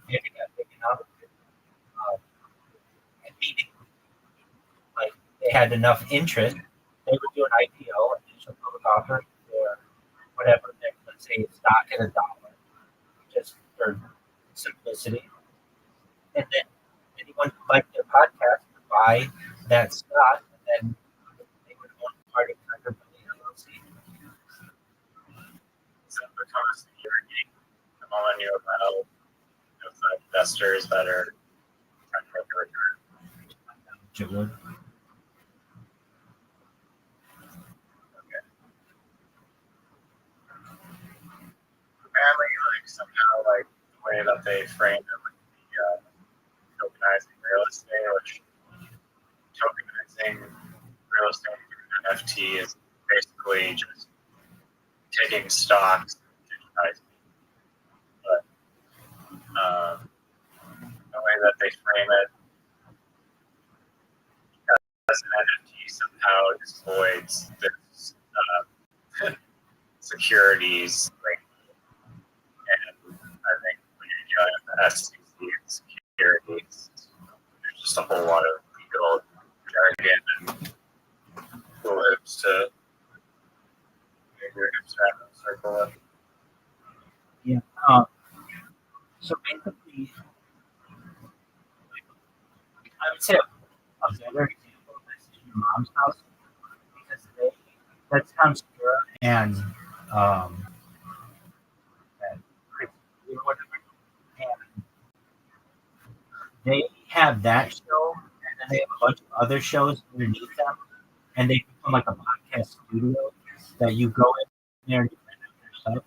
if it got big enough, and meeting like they had enough interest, they would do an IPO, initial public offering for whatever. Let's say stock at $1, just for simplicity, and then anyone who liked their podcast would buy that stock, and then they would own part of Tiger Belly LLC. So because you're getting the moment you allow investors that are trying to make a return. It would. Okay. Apparently, like somehow, like the way that they framed it with the tokenizing real estate, which tokenizing real estate through NFT is basically just taking stocks and digitizing. But the way that they frame it, as an NFT somehow just avoids this securities like, and I think when you're dealing with the SEC and securities, there's just a whole lot of legal jargon and hoops to your hips around the circle with. Yeah. So basically, I would say a better example of this is your mom's house because that's Tom Segura um, and Chris or whatever, and they have that show, and then they have a bunch of other shows underneath them, and they become like a podcast studio that you go in there and you rent out their stuff.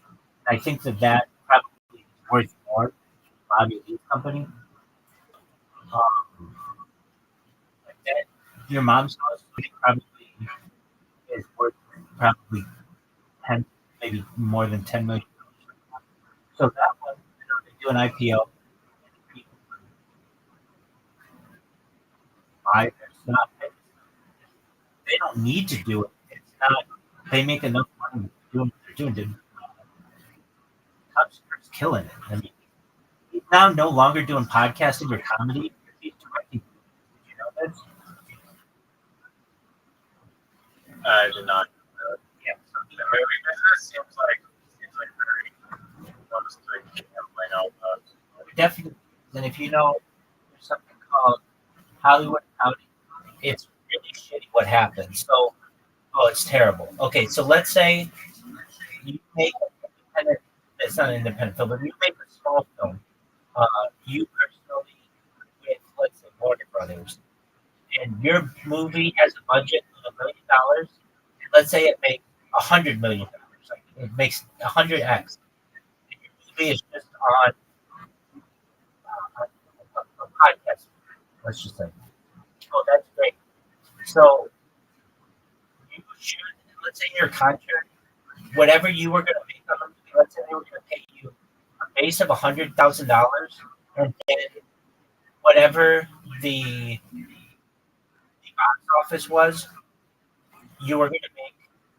And I think that probably is worth more than Bobby Lee's company. Um, like that, your mom's house probably is worth probably 10, maybe more than 10 million. So that one, they do an IPO, people buy their stuff. They don't need to do it. It's not. They make enough money doing what they're doing. Tom Segura's killing it. I mean, he's now no longer doing podcasting or comedy. He's directing. Did you know this? I did not. Yeah. The movie business seems like very close to gambling almost. Definitely. And if you know, there's something called Hollywood Accounting. It's really shitty what happens. So, it's terrible. Okay, so let's say you make an independent, it's not an independent film, but you make a small film. You personally with, let's say, Warner Brothers, and your movie has a budget of $1 million. Let's say it makes $100 million. Like it makes 100x. And your movie is just on a podcast. Let's just say, oh, that's great. So you should, let's say, in your contract, whatever you were going to make on the movie, let's say they were going to pay you a base of $100,000, and then whatever the box office was, you were going to make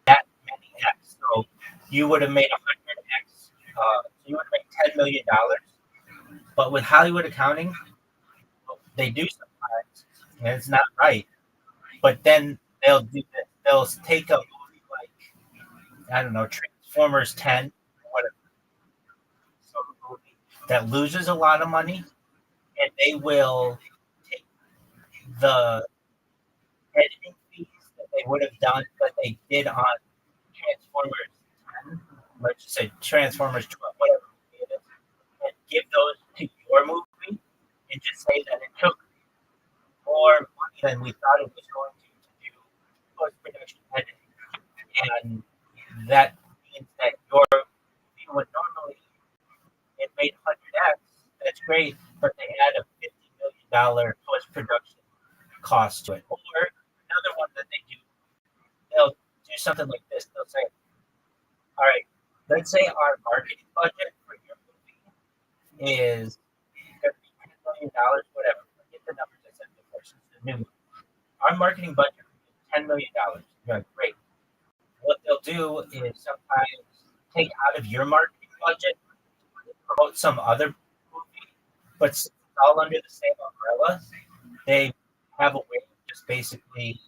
that many X. So you would have made 100X. So you would make $10 million. But with Hollywood accounting, they do sometimes, and it's not right. But then they'll do this. They'll take a movie like, I don't know, Transformers 10, whatever, some movie that loses a lot of money, and they will take the editing fees that they would have done that they did on Transformers 10, let's just say Transformers 12, whatever movie it is, and give those to your movie and just say that it took more money than we thought it was going to do post production editing. And that means that your movie would normally it made 100x. That's great, but they add a $50 million post production cost to it. Or another one that they do, they'll do something like this. They'll say, all right, let's say our marketing budget for your movie is going to be $10 million, whatever. Forget the numbers I said before. So it's a new one. Our marketing budget is $10 million. You're like, great. What they'll do is sometimes take out of your marketing budget, promote some other movie, but it's all under the same umbrella. They have a way of just basically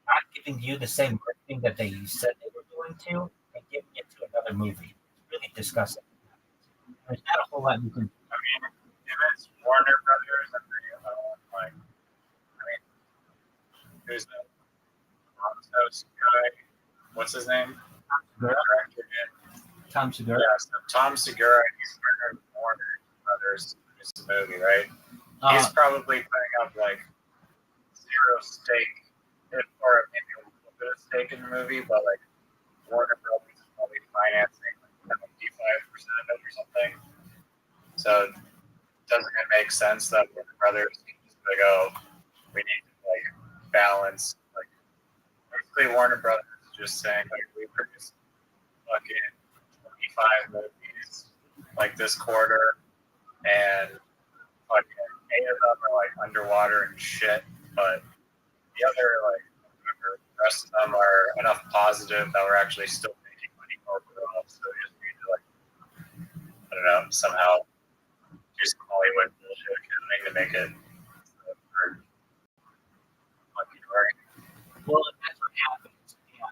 not giving you the same marketing that they said they were going to and giving it to another movie. It's really disgusting. There's not a whole lot you can. I mean, if it's Warner Brothers and they like, I mean, who's the host guy? What's his name? Segura? Director again. Tom Segura. Yeah, so Tom Segura, he's partnered with Warner Brothers to produce the movie, right? He's probably putting up like zero stake, or maybe a little bit of stake in the movie, but like Warner Brothers is probably financing like 75% of it or something. So doesn't it make sense that Warner Brothers can just like, oh, we need to like balance, like basically Warner Brothers is just saying like we produce fucking 25 movies like this quarter, and fucking 8 of them are like underwater and shit, but the other like the rest of them are enough positive that we're actually still making money overall. So we just need to like, I don't know, somehow do some Hollywood bullshit accounting to make it Well, that's what happens. Yeah.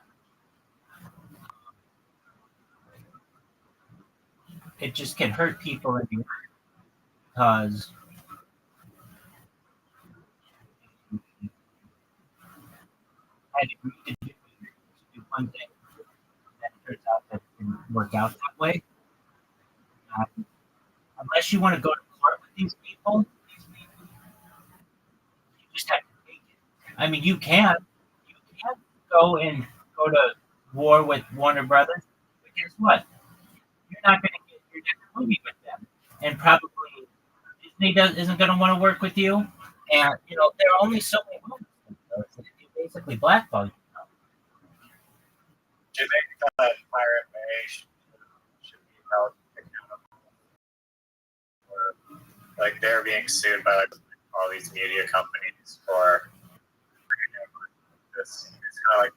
it just can hurt people in the end because I agreed to do one thing, and then it turns out that it didn't work out that way. Unless you want to go to court with these people, you just have to take it. I mean, you can go and go to war with Warner Brothers, but guess what? You're not going to get your next movie with them, and probably isn't going to want to work with you. And there are only so many movies. So you basically blackball you. Do you think that Pirate Bay should be held accountable? Or like they're being sued by like all these media companies for this? It's kind of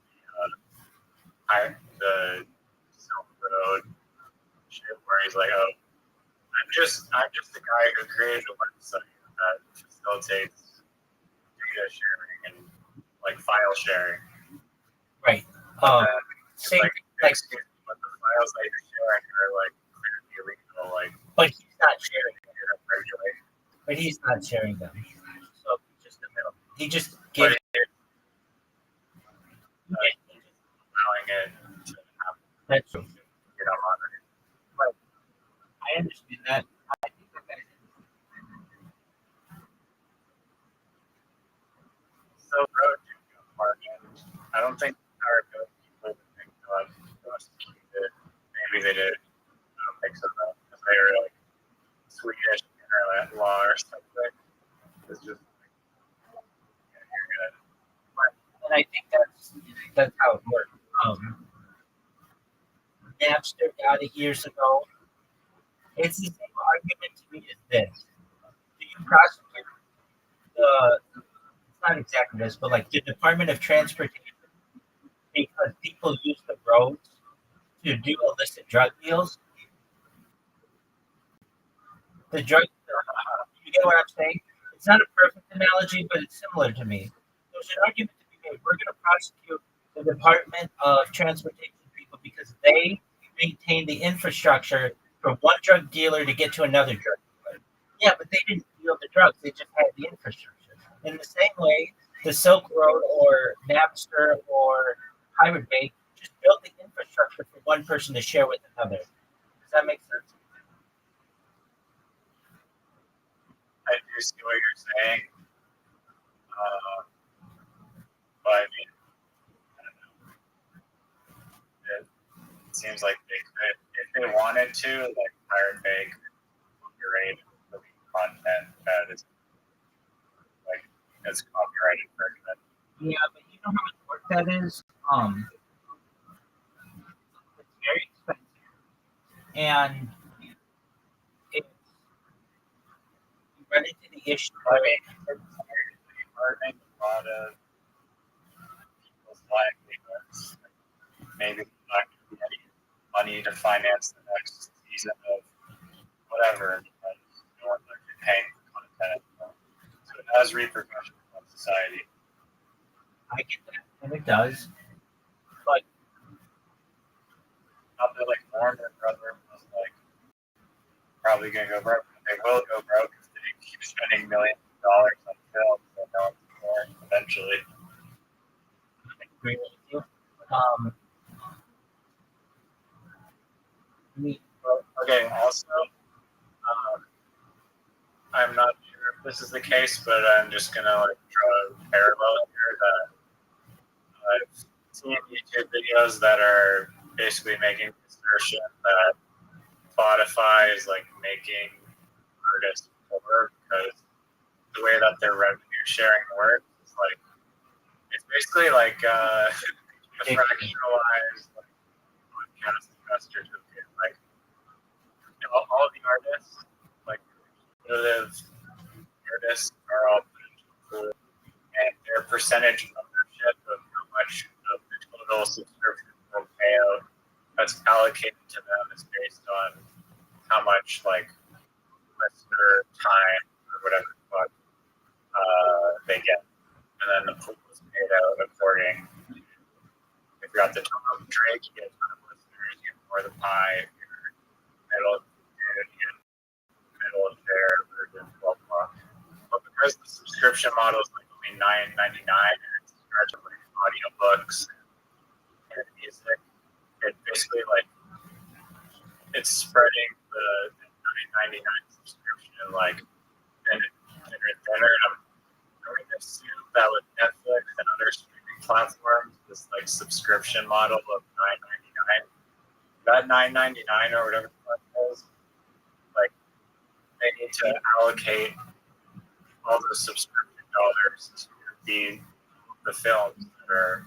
like the Silk Road shit where he's like, "Oh, I'm just the guy who created a website that facilitates data sharing and like file sharing." Right. Same, like, but the files that you're sharing are like clearly illegal. Like, but he's not sharing them. But he's not sharing them. So just the middle. He just gives. Allowing it to happen. That's true. On it. But I understand that. I think that so road I don't think our people think prosecuted. Maybe they did. I don't think so though. Because they were like Swedish internet law or something. It's just you're good. and I think that's how it works. Napster got it years ago. It's the same argument to me as this. Do you prosecute it's not exactly this, but like the Department of Transportation because people use the roads to do illicit drug deals? The drug, you get what I'm saying? It's not a perfect analogy, but it's similar to me. There's an argument to be made. We're going to prosecute the Department of Transportation people because they maintain the infrastructure for one drug dealer to get to another drug dealer. Yeah, but they didn't deal the drugs; they just had the infrastructure. In the same way, the Silk Road or Napster or Pirate Bay just built the infrastructure for one person to share with another. Does that make sense? I do see what you're saying. But I mean, I don't know. It seems like they could, if they wanted to, like Pirate Bay could curate the content that is like it's copyrighted version. Yeah, but you know how much work that is? It's very expensive. And it, you run into the issue. I mean, it's hurting a lot of people's livelihoods. Maybe not going to be any money to finance the next season of whatever because no one's actually paying for content anymore. So it has repercussions on society. I get that, and it does. But not that like Warner Brothers was like probably gonna go broke. They will go broke if they keep spending millions of dollars on film. So no one's boring eventually. I agree with you. Okay. Also, I'm not sure if this is the case, but I'm just gonna like draw a parallel here that I've seen YouTube videos that are basically making the assertion that Spotify is like making artists poor because the way that their revenue sharing works is like it's basically like a fractionalized like podcast investor token. Like all of the artists, like cumulative artists, are all potential and their percentage ownership of how much of the total subscription will pay out that's allocated to them is based on how much like listener time or whatever they get, and then the pool is paid out according. If you're at the top of Drake, you get a ton of listeners, you get more of the pie. If you're middle, because the subscription model is like only $9.99 and it's charged like audiobooks and music, it basically like it's spreading the $9.99 subscription like thinner and thinner. And I'm going to assume that with Netflix and other streaming platforms, this like subscription model of $9.99, that $9.99 or whatever the fuck it is, like they need to allocate all those subscription dollars to the films that are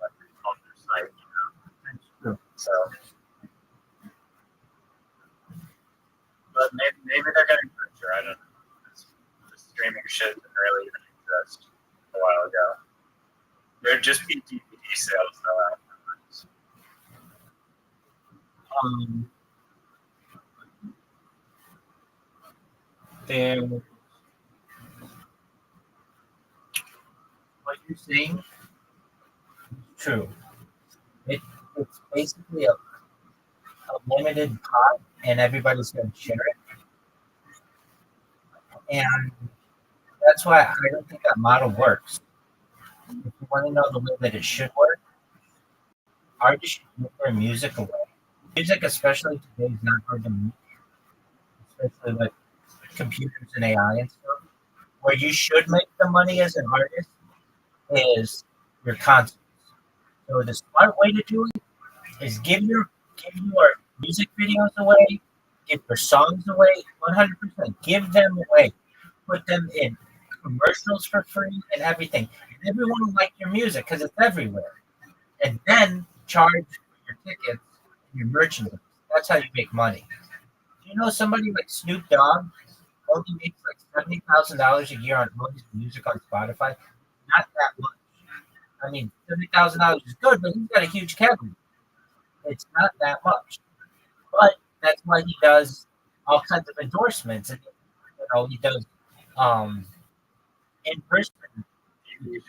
like on their site, you know. So, but maybe they're getting richer. I don't know. The streaming shit didn't really even exist a while ago. There'd just be DVD sales though afterwards. There, what you're saying is true. It's basically a limited pot, and everybody's going to share it. And that's why I don't think that model works. If you want to know the way that it should work, artists should give their music away. Music, especially today, is not hard to make, especially with computers and AI and stuff. Where you should make the money as an artist is your concerts. So the smart way to do it is give your music videos away, give your songs away, 100%. Give them away. Put them in commercials for free and everything. And everyone will like your music because it's everywhere. And then charge for your tickets and your merchandise. That's how you make money. You know, somebody like Snoop Dogg only makes like $70,000 a year on all his music on Spotify. Not that much. I mean, $70,000 is good, but he's got a huge catalog. It's not that much, but that's why he does all kinds of endorsements, and he does in person TV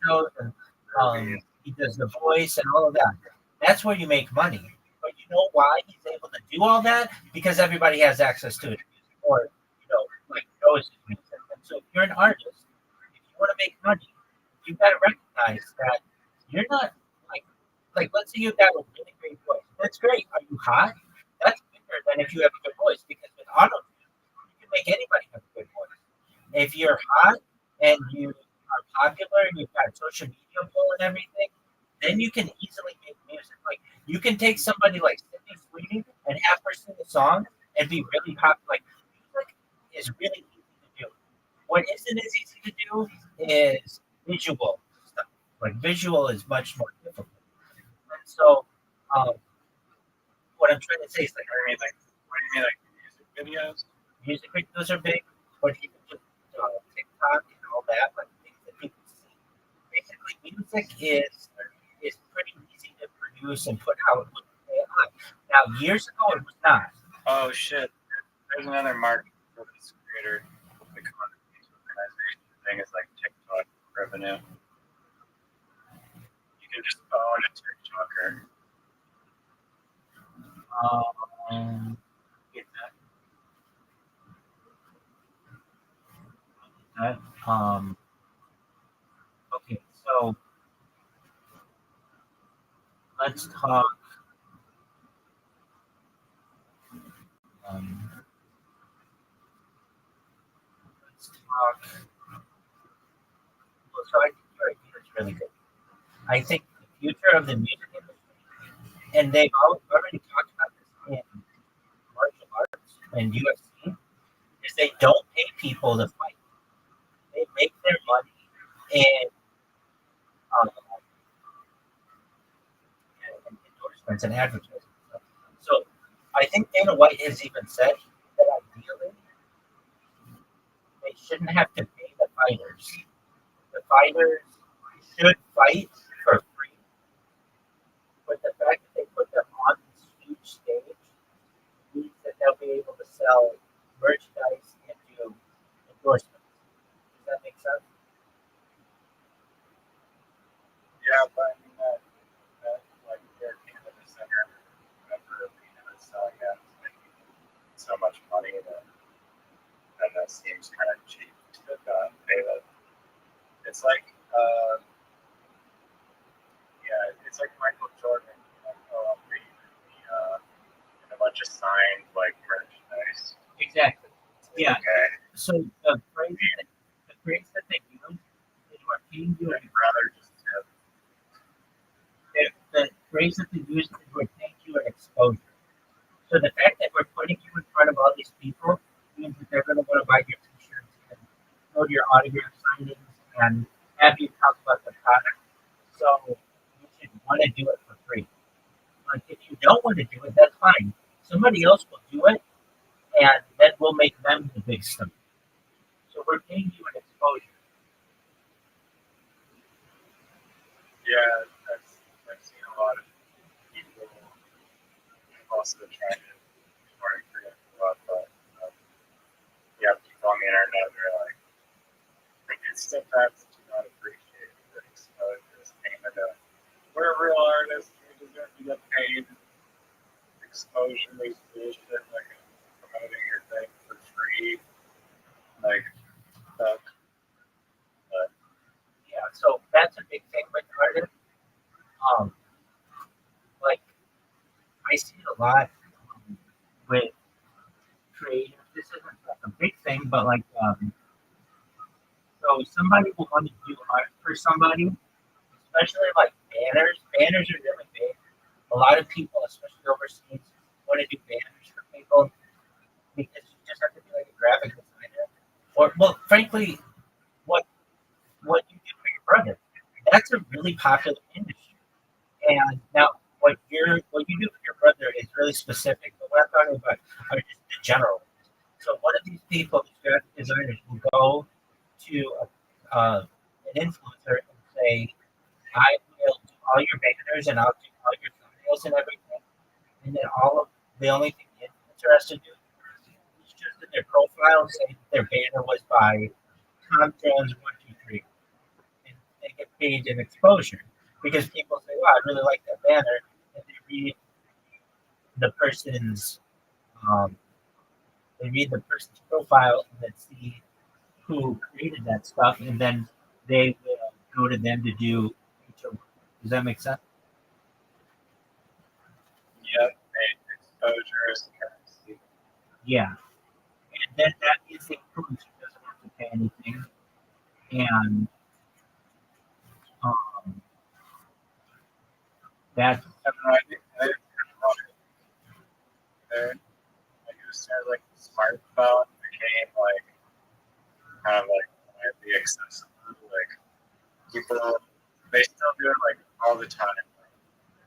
shows, and he does The Voice and all of that. That's where you make money. But you know why he's able to do all that? Because everybody has access to it, or like knows his music. And so, if you're an artist, if you want to make money, you got to recognize that you're not like let's say you've got a really great voice. That's great. Are you hot? That's bigger than if you have a good voice because with auto you can make anybody have a good voice. If you're hot and you are popular and you've got social media pull and everything, then you can easily make music. Like you can take somebody like Sydney Sweeney and have her sing a song and be really popular. Like music is really easy to do. What isn't as easy to do is visual stuff. Like visual is much more difficult. And so, what I'm trying to say is like, What do you mean, like music videos? Music videos are big, but even just TikTok and all that, like things that people see. Basically, music is pretty easy to produce and put out with AI. Now, years ago, it was not. Oh shit! There's another market for this creator economy organization thing. Is like TikTok revenue. You can just own a TikToker. Get that. Okay, so let's talk. Let's talk. Well, so I think your idea is really good. I think the future of the music industry, and they've already talked about this in martial arts and UFC, is they don't pay people to fight. They make their money in and endorsements and advertising. So I think Dana White has even said that ideally they shouldn't have to pay the fighters. The fighters should fight for free. But the fact that they put them on this huge stage means that they'll be able to sell merchandise and do endorsements. Does that make sense? Yeah, but I mean that like their Canada Center, whatever arena is selling that is making so much money that seems kind of cheap to the not just signed like merchandise. Exactly. Yeah. Okay. So the phrase that they use is we're paying you. I'd rather just have The phrase that they use is we're paying you an exposure. So the fact that we're putting you in front of all these people means that they're going to want to buy your t-shirts and go to your autograph signings and have you talk about the product. So you should want to do it for free. Like if you don't want to do it, that's fine. Somebody else will do it, and then we'll make them the big stuff. So we're paying you an exposure. yeah, I've seen a lot of people also trying to create a lot, but yeah, people on the internet are like, I can still perhaps do not appreciate the exposure as payment of we're real artists, we deserve to get paid. Exposure is bullshit, like promoting your thing for free. Like that. But Yeah, so that's a big thing with artists. Like I see it a lot with creative. This isn't like a big thing, but like so somebody will want to do art for somebody, especially like banners. Banners are really big. A lot of people, especially overseas, want to do banners for people because you just have to be like a graphic designer. Or well, frankly, what you do for your brother. That's a really popular industry. And now what you do for your brother is really specific, but what I'm talking about are just the general. So one of these people, these graphic designers, will go to an influencer and say, "I will do all your banners and I'll do all your thumbnails and everything." And then the only thing the influencer has to do is just in their profile say their banner was by Tom Jones 123, and they get paid in exposure because people say, "Wow, I really like that banner," and the person's um, they read the person's profile and then see who created that stuff, and then they will go to them to do HO. Does that make sense? yeah, exposure is currency. Yeah. And then that means the influencer doesn't have to pay anything. And um, that's I there. Like it was kind of like the smartphone became like kind of like widely accessible. Like people, they still do it like all the time. Like,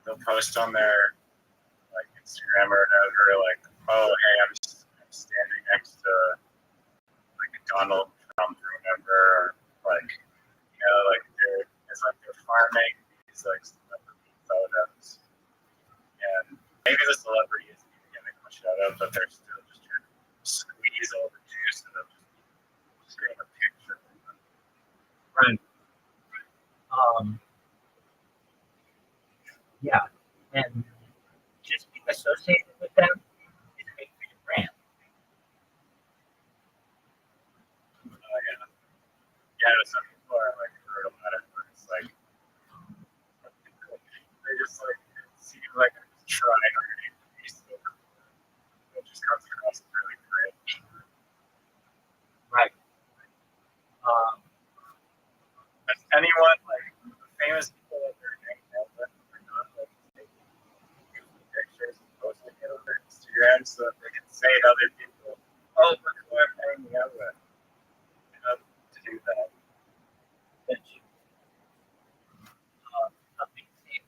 they'll post on their like Instagram or whatever, like, oh hey, I'm standing next to like Donald Trump or whatever. Like like it's like they're farming these like celebrity photos, and maybe the celebrity isn't even getting much shout out, but they're still just trying to squeeze all the juice and just getting a picture. right. Um, yeah. And just being associated with them is great for your brand. Yeah, yeah. Some people are like brutal at it, but it's like they just like seem like they're just trying underneath the piece of it just comes across as really cringe. Right. Um, Does anyone like the famous people that they're hanging out with are not like taking pictures and posting it on their Instagram so that they can say to other people, "Oh, look who I'm hanging out with." You know, to do that. that you, a big thing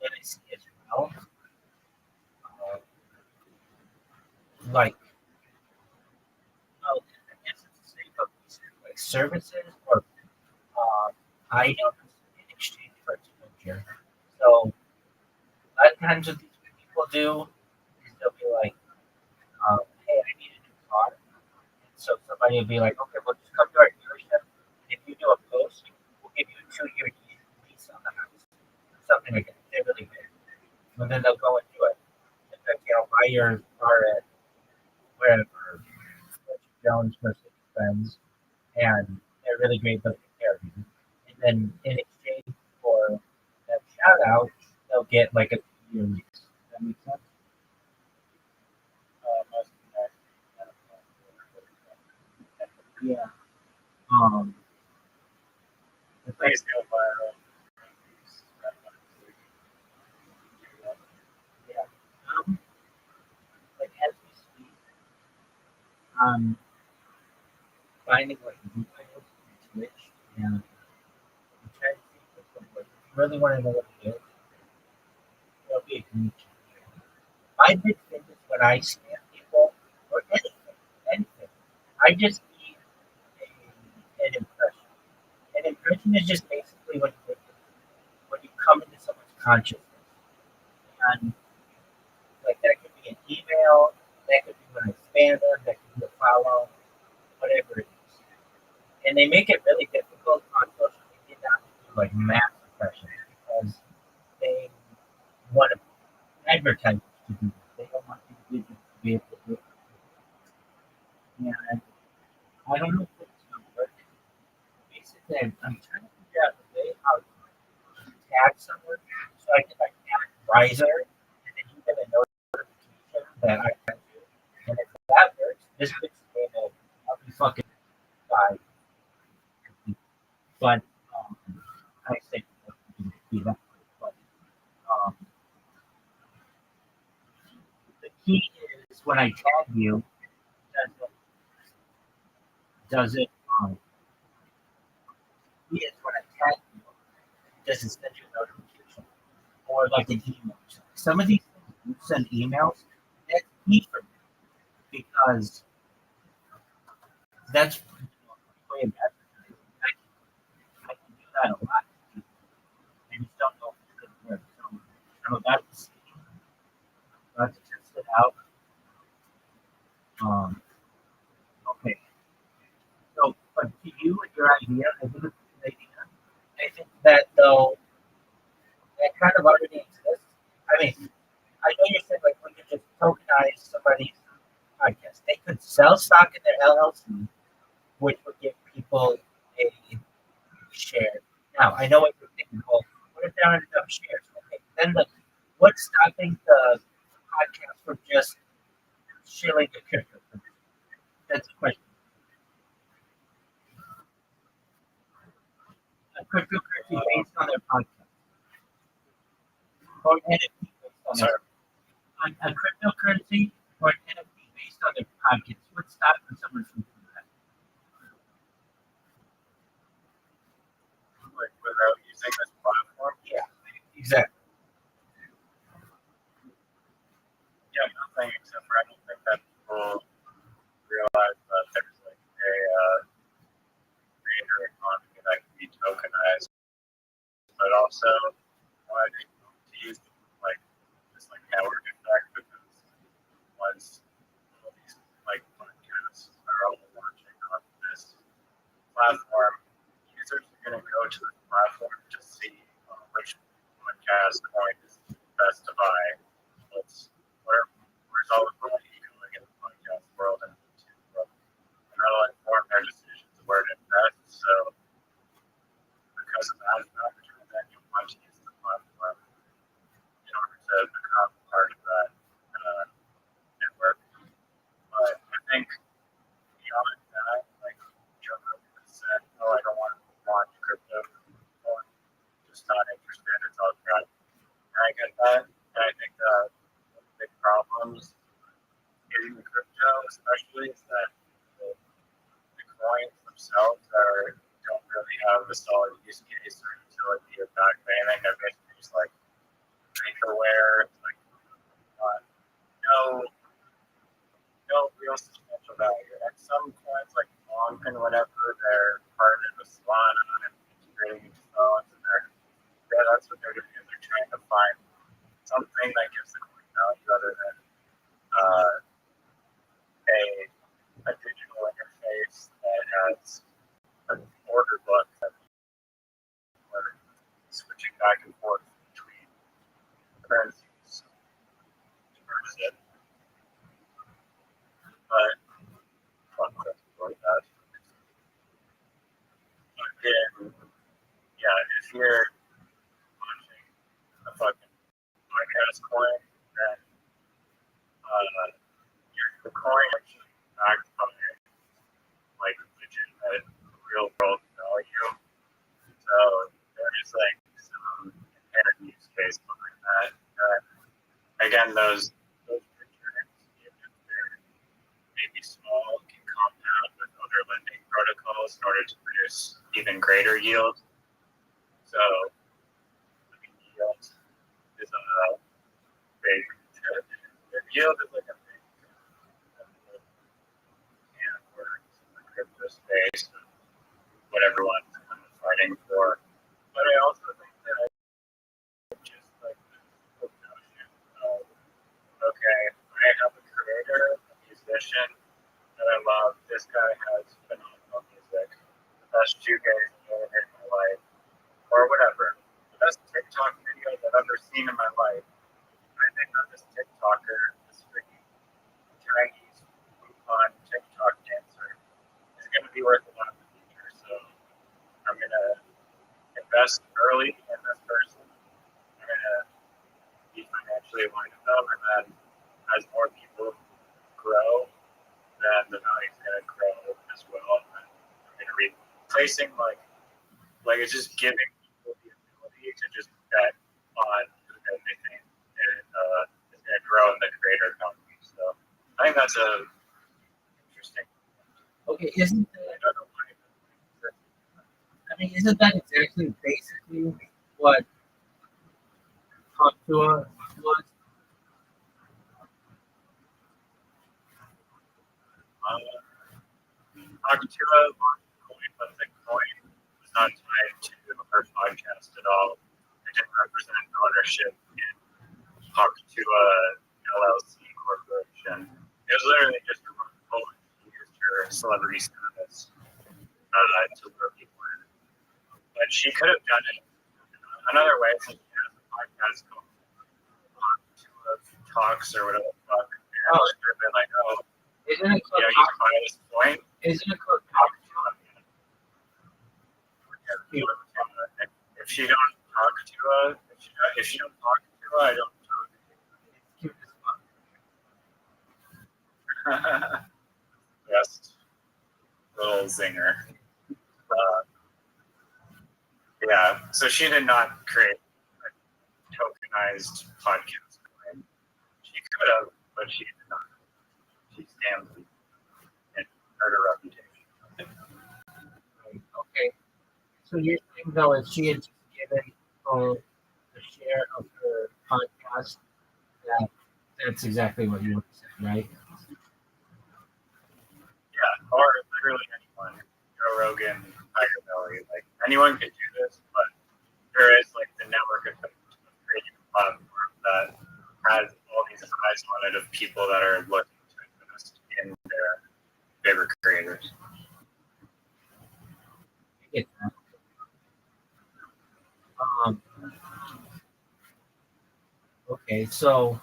that I see as well. Uh, like, I guess it's the same, but like services or items in exchange for exposure. So a lot of times what these people do is they'll be like, hey, I need a new car. And so somebody will be like, okay, well, just come to our dealership. If you do a post, we'll give you a 2-year lease on the house. Something like that. They're really big. And then they'll go and do it. In fact, buy your car at wherever, Jones, Mercedes Benz, and they're really great. They'll take care of you. And then in exchange for that shout out, they'll get like a 2-year lease. Does that make sense? Yeah. It's like, Please go viral. yeah. Like as we speak, I'm finding like new titles on Twitch, and I'm trying to see if it's like, if you really want to know what it is, it'll be a community. My big thing is when I scam people or anything, I just need an impression. An impression is just basically when you come into someone's consciousness, and like that could be an email, that could be when I spam them, that could be a follow, whatever it is. And they make it really difficult on social media now to do like mass impressions because they want to advertise to do that. They don't want you to be able to do it. And I don't know if it's going to work. Basically, I'm trying to figure out a way how to tag someone so I can like tag Riser and then you get a notification that I can do. And if that works, this bitch name I'll be fucking fine. But I think be that way. But um, the key is when I tag you, does it key is when I tag you, does it send you a notification or like an email? Some of these things you send emails, that's key for me because that's a way of advertising. I can do that a lot. I just don't know if it's going to work. So I'm about to see, about to test it out. Um, okay. So, but to you and your idea, I think it's a good idea. I think that though that kind of already exists. I mean, I know you said like we could just tokenize somebody's podcast. They could sell stock in their LLC, which would give people a share. Now, I know what you're thinking. Well, what if there aren't enough shares? Okay, then what's stopping the podcast from just shilling the crypto? That's the question. A cryptocurrency based on their podcast, or an NFT based on their a cryptocurrency or an NFT based on their podcast. What's stopping someone from doing that? Like without using this platform. Yeah, exactly. Yeah, nothing except for I don't think that people realize that there's like a creator economy that can be tokenized, but also I think to use like this like network effect because once all these like podcasts are all launching on this platform, users are going to go to the platform to see which podcast coin is best to buy. Where's all the money going in the podcast world and the YouTube world, and that'll inform their decisions of where to invest. So because of that factor, then you'll want to use the platform in order to become part of that network. But I think beyond that, like Joe Rogan said, oh, I don't want to launch crypto. I'm just not interested. It's all crap. And I get that. And I think one of the big problems in the crypto, especially, is that the coins themselves don't really have a solid use case or utility of back banning. They're basically just like vaporware. It's like no real substantial value. And some coins like Monk and whatever, they're partnered with Solana and integrating into phones, and that's what they're doing. They're trying to find something that gives the coin value other than a digital interface that has an order book that we're switching back and forth between currencies to purchase it. But that. Again, yeah, if you're launching a fucking podcast coin, then the coin actually backed by like legit real world value. So there's like some inherent use case behind that. Again, those returns, even if they're maybe small, can compound with other lending protocols in order to produce even greater yield. So yield is a big yield is like a big can work in the crypto space, what everyone's kind of fighting for. But I also think that just like the notion of, okay, I have a creator, a musician that I love. This guy has phenomenal music, the best shoegaze I've ever heard in my life, or whatever. The best TikTok video that I've ever seen in my life. I think that this TikToker, this freaking Chinese fun TikTok dancer, is going to be worth a lot in the future. So I'm going to invest early in this person. I'm going to be financially aligned with them, and then as more people grow, then the value is going to grow as well. And I'm going to be replacing like it's just giving people the ability to just bet on who they think is going to grow in the creator economy. So I think that's a interesting. Okay, isn't that exactly basically what Contour was? Aktua launched Coin, but the coin was not tied to her podcast at all. It didn't represent ownership in Aktua LLC Corporation. It was literally just a run forward. She used her celebrity status to lure people in. But she could have done it another way, since she has a podcast called Aktua Talks or whatever the fuck. And she could have been like, oh, Isn't it called you can buy this coin. Isn't it called If she don't talk to her, if she don't talk to her, I don't talk. Best little zinger. Yeah, so she did not create a tokenized podcast coin. She could have, but she did not. She scammed people and hurt her reputation. Okay. So you're saying though, if she had just given a share of her podcast, that's exactly what you would say, right? Yeah, or literally anyone. Joe Rogan, Tiger Belly, like anyone could do this, but there is like the network effect of creating a platform that has all these eyes on it of people that are looking to invest in their favorite creators. I get that. Okay, so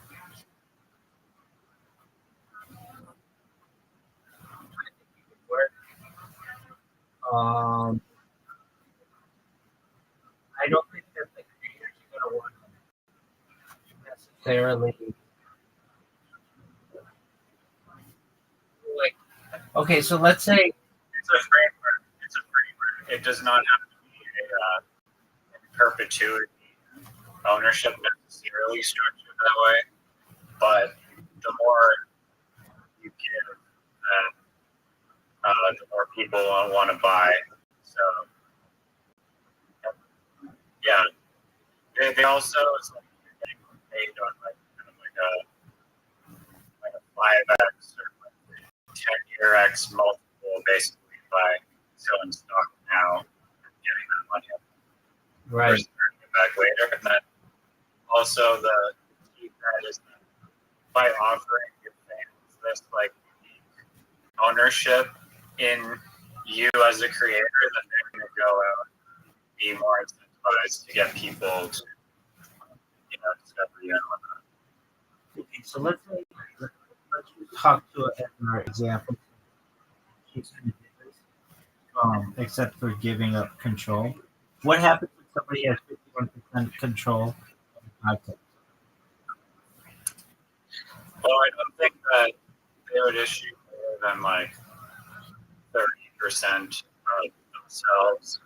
I don't think that the creators are going to want to necessarily like. Okay, so let's say it's a framework. It's a framework. It does not have to be a in perpetuity ownership necessarily structured that way. But the more you give, the more people want to buy. So yeah, they also it's like you're getting paid on like kind of like a 5x or like 10-year X multiple basically by selling stock now and getting that money up. right. Versus earning it back later. And then also the key that is that by offering your fans this like unique ownership in you as a creator, then they're going to go out and be more incentivized to get people to discover you and whatnot. Okay, so let's talk to it as our example. Except for giving up control. What happens when somebody has 51% control of the content? Well, I don't think that they would issue more than like 30% of the themselves.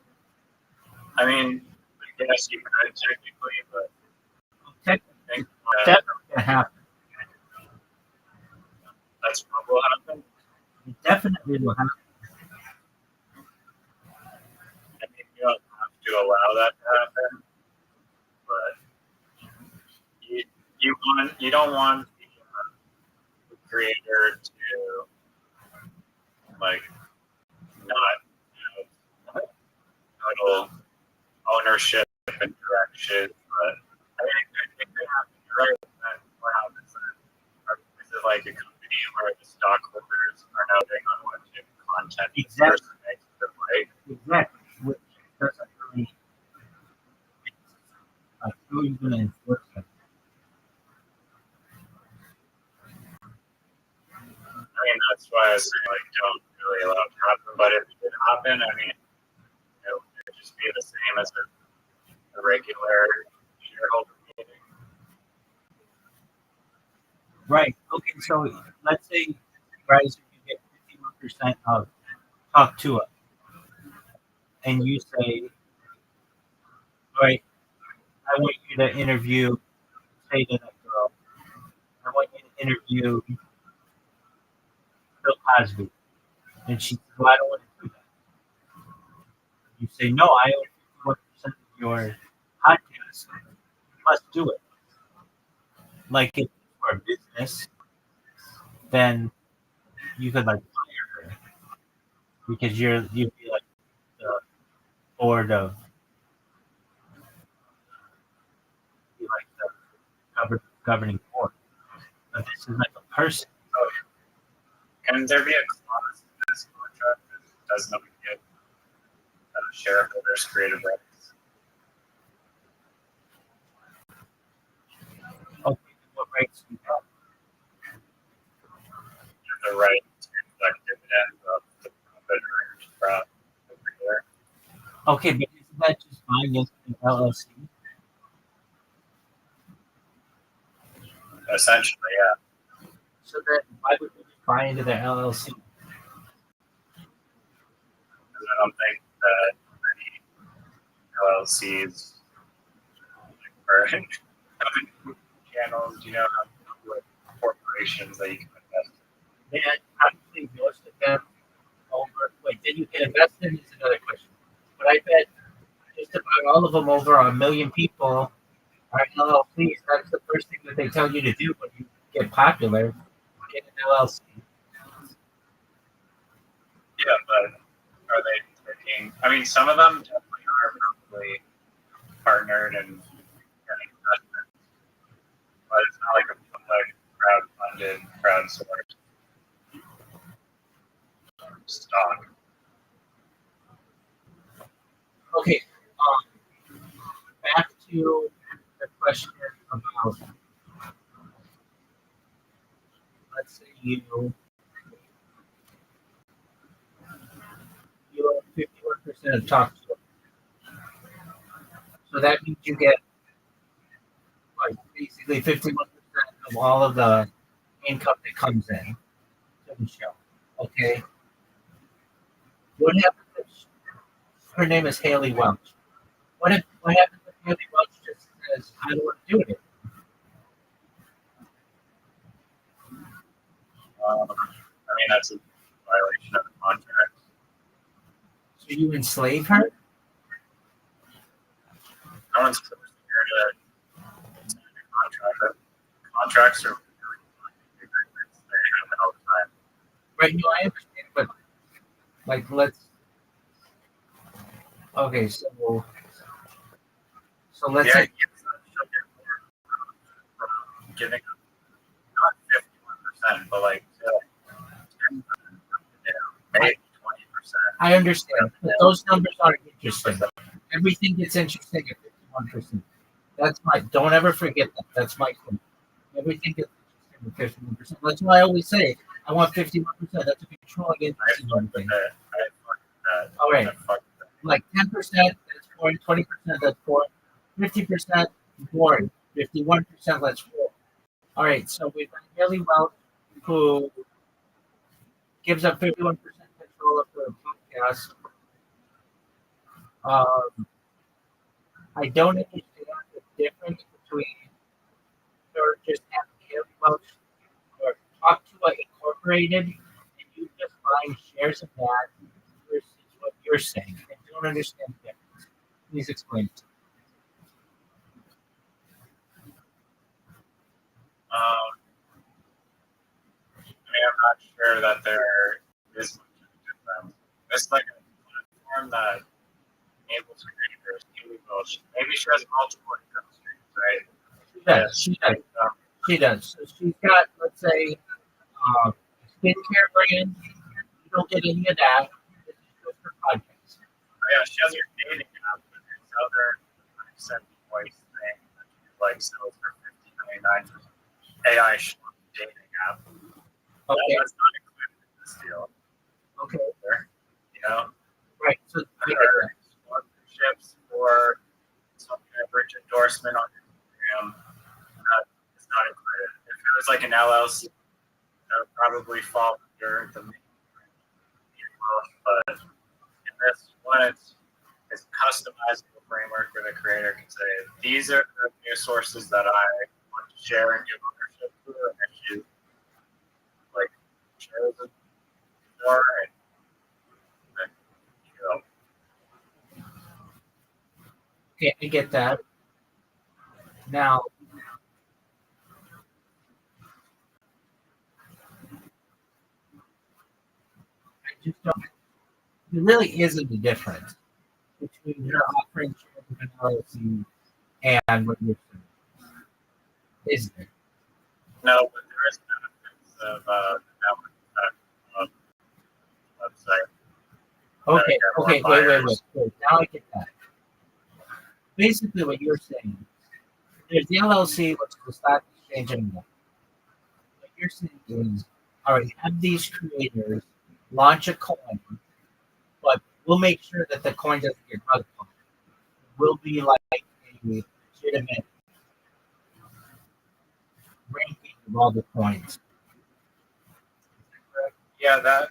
I mean, I guess you could technically, but I think That's gonna happen. that's what will happen. It definitely will happen. I mean, you don't have to allow that to happen, but you don't want the creator to like not have total ownership and direction. But I mean, it could happen. You're right. That what happens is like a company where the stockholders are now betting on what type of content the person makes their play. Exactly. Which doesn't really. Like, who are you going to enforce that? I mean, that's why I say like don't really allow it to happen. But if it did happen, I mean, it would just be the same as a regular shareholder meeting. Right. Okay. So let's say, guys, you get 51% of Talk to It, and you say, "All right, I want you to interview, say to that girl, I want you to interview Bill Cosby," and she says, "Well, I don't want to do that." You say, "No, I own 51% of your podcast. You must do it." Like if it's for a business, then you could like fire her because you'd be like the board of be like the governing board. But this is like a person. So, can there be a clause in this contract that does not give shareholders creative rights? Okay, what rights do you have? The right to collect dividends of the profit earned from every year. Okay, but isn't that just buying into an LLC? Essentially, yeah. So then why would we just buy into their LLC? Because I don't think that many LLCs or channels, have public corporations that you can invest in. Man, I think most of them over. Wait, did you get invested? Is another question. But I bet just about all of them over a million people are LLCs. That's the first thing that they tell you to do when you get popular. Get an LLC. Yeah, but are they taking? I mean, some of them definitely are probably partnered and getting investment, but it's not like a crowd-funded, crowdsourced stock. Okay. Back to the question about, let's say you own 51% of Talk Show. So that means you get like basically 51% of all of the income that comes in to the show. Okay. What happens if her name is Haley Welch? What happens if Haley Welch just says, I don't want to do it? I mean, that's a violation of the contract. So you enslave her? No one's supposed to sign a contract. Contracts are agreements. They happen all the time. Right, no, I understand, but like okay, so let's Yeah, say you get from giving up not 51%, but like 10%, maybe 20%. I understand, but those numbers aren't interesting. Everything gets interesting at 51%. That's my. Don't ever forget that. That's my point. Everything gets interesting at 51%. That's why I always say I want 51%. That's a controlling interest in everything. All right, like 10%, that's boring. 20%, that's boring. 50%, boring. 51%, that's boring. All right, so we've got Haley Welch, who gives up 51% control of the podcast. I don't understand the difference between or just have well, or talk to a incorporated and you just buying shares of that versus what you're saying. I don't understand the difference. Please explain it to me. I mean, I'm not sure that there is much of a difference. It's like a platform that enables creators to build. Maybe she has multiple income streams, right? She does. She does. So she's got, let's say, a skincare brand. You don't get any of that. This is just her podcast. Yeah, she has her dating app, but there's other send voice thing that she like sells for $50.99 AI dating app. Okay. That's not included in this deal. Okay. You know? Right. So there are sponsorships for some average endorsement on Instagram. That is not included. If it was like an LLC, that would probably fall under the main but in this one, it's customizable framework where the creator can say, these are the news sources that I want to share and give ownership to, and if you like share them more, and you know. Okay, I get that. Now, I just don't. There really isn't a difference between her offering shares of an LLC and what you're saying, is there? No, but there is benefits of network effect on the website. Okay, wait. Now I get that. Basically, what you're saying, there's the LLC, which is the stock exchange anymore. What you're saying is, all right, have these creators launch a coin, but we'll make sure that the coin doesn't get rug pulled. It will be like a legitimate ranking of all the coins. Yeah, that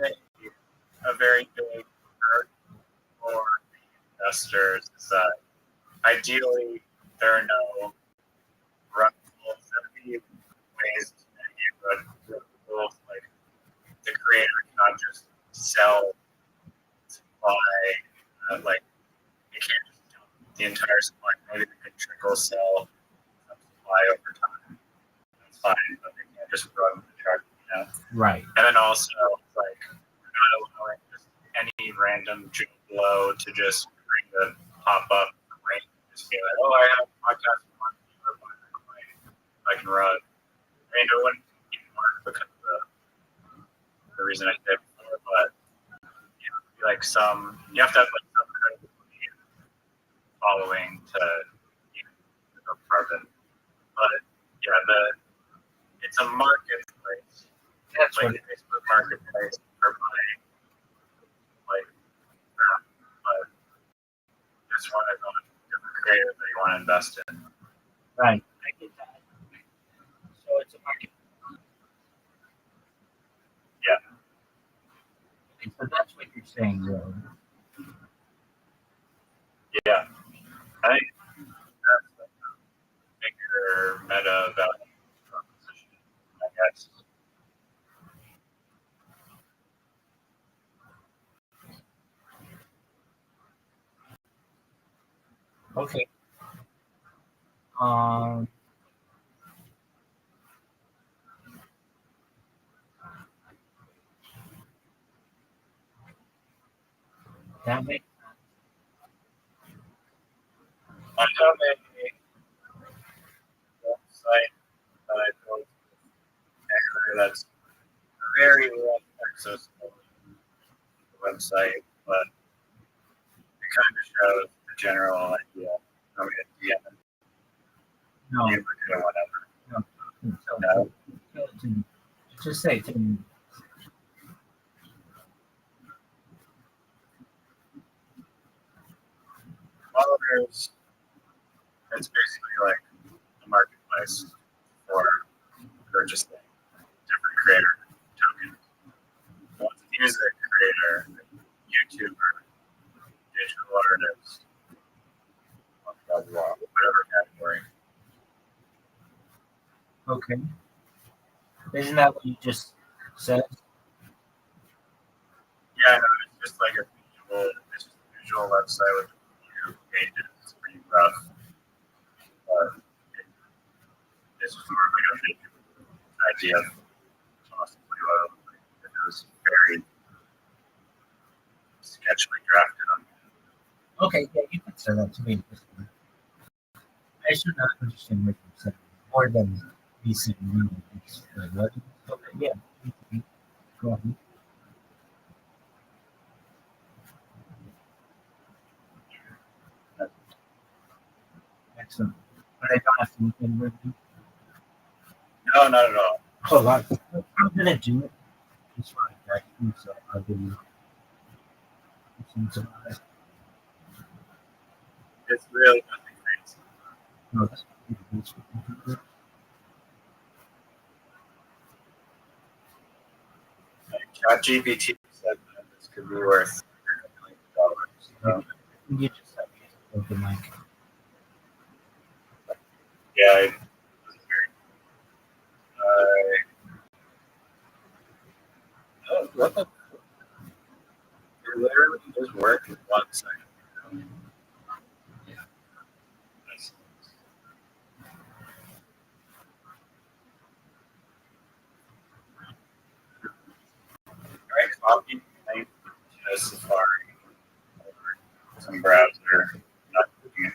is a very big hurt for the investors is that ideally there are no rug pulls. There would be ways to mitigate rug pulls, like the creator cannot just sell supply, like you can't just dump the entire supply. Maybe they could trickle sell some supply over time. That's fine, but they can't just run the truck, you know? Right. And then also, like, we're not allowing just any random Joe Blow to just bring the pop up and just be like, oh, I have a podcast with my I can run. I mean, it wouldn't even work because of the reason I said before, but you know, like you have to have like some credibility following to carbon. But yeah, it's a marketplace. That's like what a Facebook marketplace for buying like crap. But this one is on a different creator that you want to invest in. Right. I get that. So it's a market. Yeah. Okay, so that's what you're saying, really. Yeah. I think that's like a bigger meta value proposition, I guess. Okay. That makes I have a website that I built that's very rough accessible website, but it kind of shows the general idea. I mean, at the end, no. you could do whatever. No. Just say to me. Well, it's basically like a marketplace for purchasing different creator tokens. Once a music creator, YouTuber, artist, blah, blah, blah, whatever category. Okay. Isn't that what you just said? Yeah, no, it's just like it's just a visual website with a few pages. It's pretty rough. But it's sort of like a big idea of possibly what it looked like. It was very sketchily drafted on. Okay, yeah, you can say that to me. I should not understand what you said more than decent reading. It's like, what? Okay, yeah. Go ahead. Excellent. But I don't have to look anywhere. No, not at all. Oh, wow. I'm gonna do it. Just for a fact, so I'll give you some of it. It's really nothing fancy. No, that's pretty good. Like, ChatGPT said that this could be worth $1 million. So, You just have to open mic. yeah, it was weird. Oh, what the? You're literally just working 1 second. Yeah. Nice. All right, copy link to Safari or some browser. Not looking at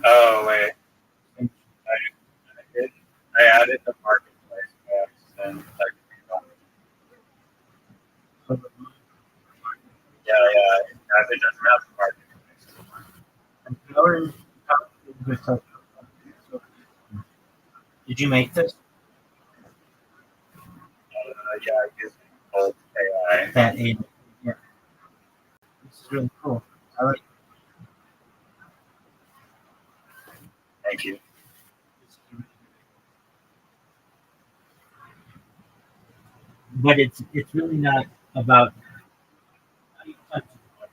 Oh wait, I added the marketplace by accident. Yeah, it doesn't have the marketplace. Did you make this? Yeah, I use old AI. That aid. Yeah. This is really cool. I like Thank you. but it's really not about how you touch it.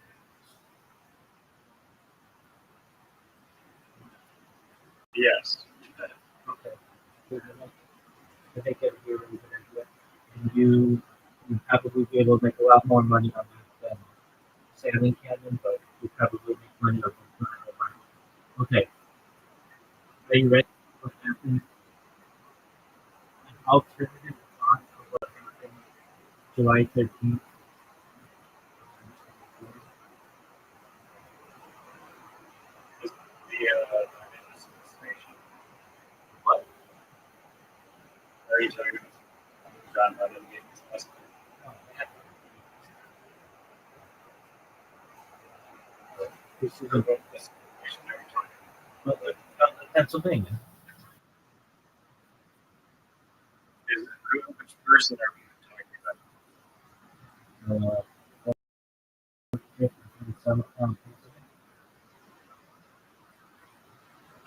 Yes. Okay. I think that would be a really good idea. And you probably be able to make a lot more money on that than sailing cabin, but you probably make money on the Okay. Are you ready? What happened? An alternative thought of what happened July 13th. The destination. What? Are you talking about John Lennon being dismissed? This is Or a what destination are you talking Pennsylvania. about? Which person are we talking about? Some,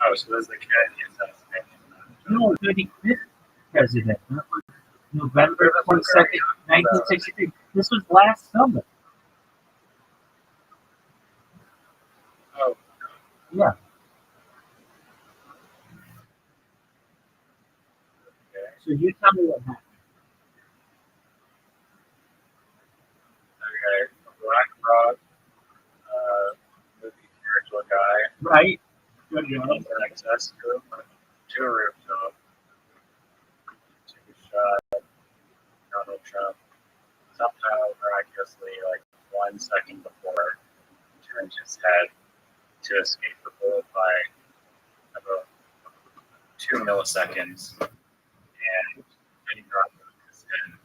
Oh, so there's the Kennedy assassination. no, 35th president. That was November 22nd, 1963. This was last summer. Oh, Yeah. okay. So you tell me what happened. Okay. Black Rock, movie commercial guy. Right? Good An job. access room, to a rooftop, to shot Donald Trump. Somehow, miraculously, like 1 second before, he turned his head to escape the bullet by about 2 milliseconds, and then he dropped his head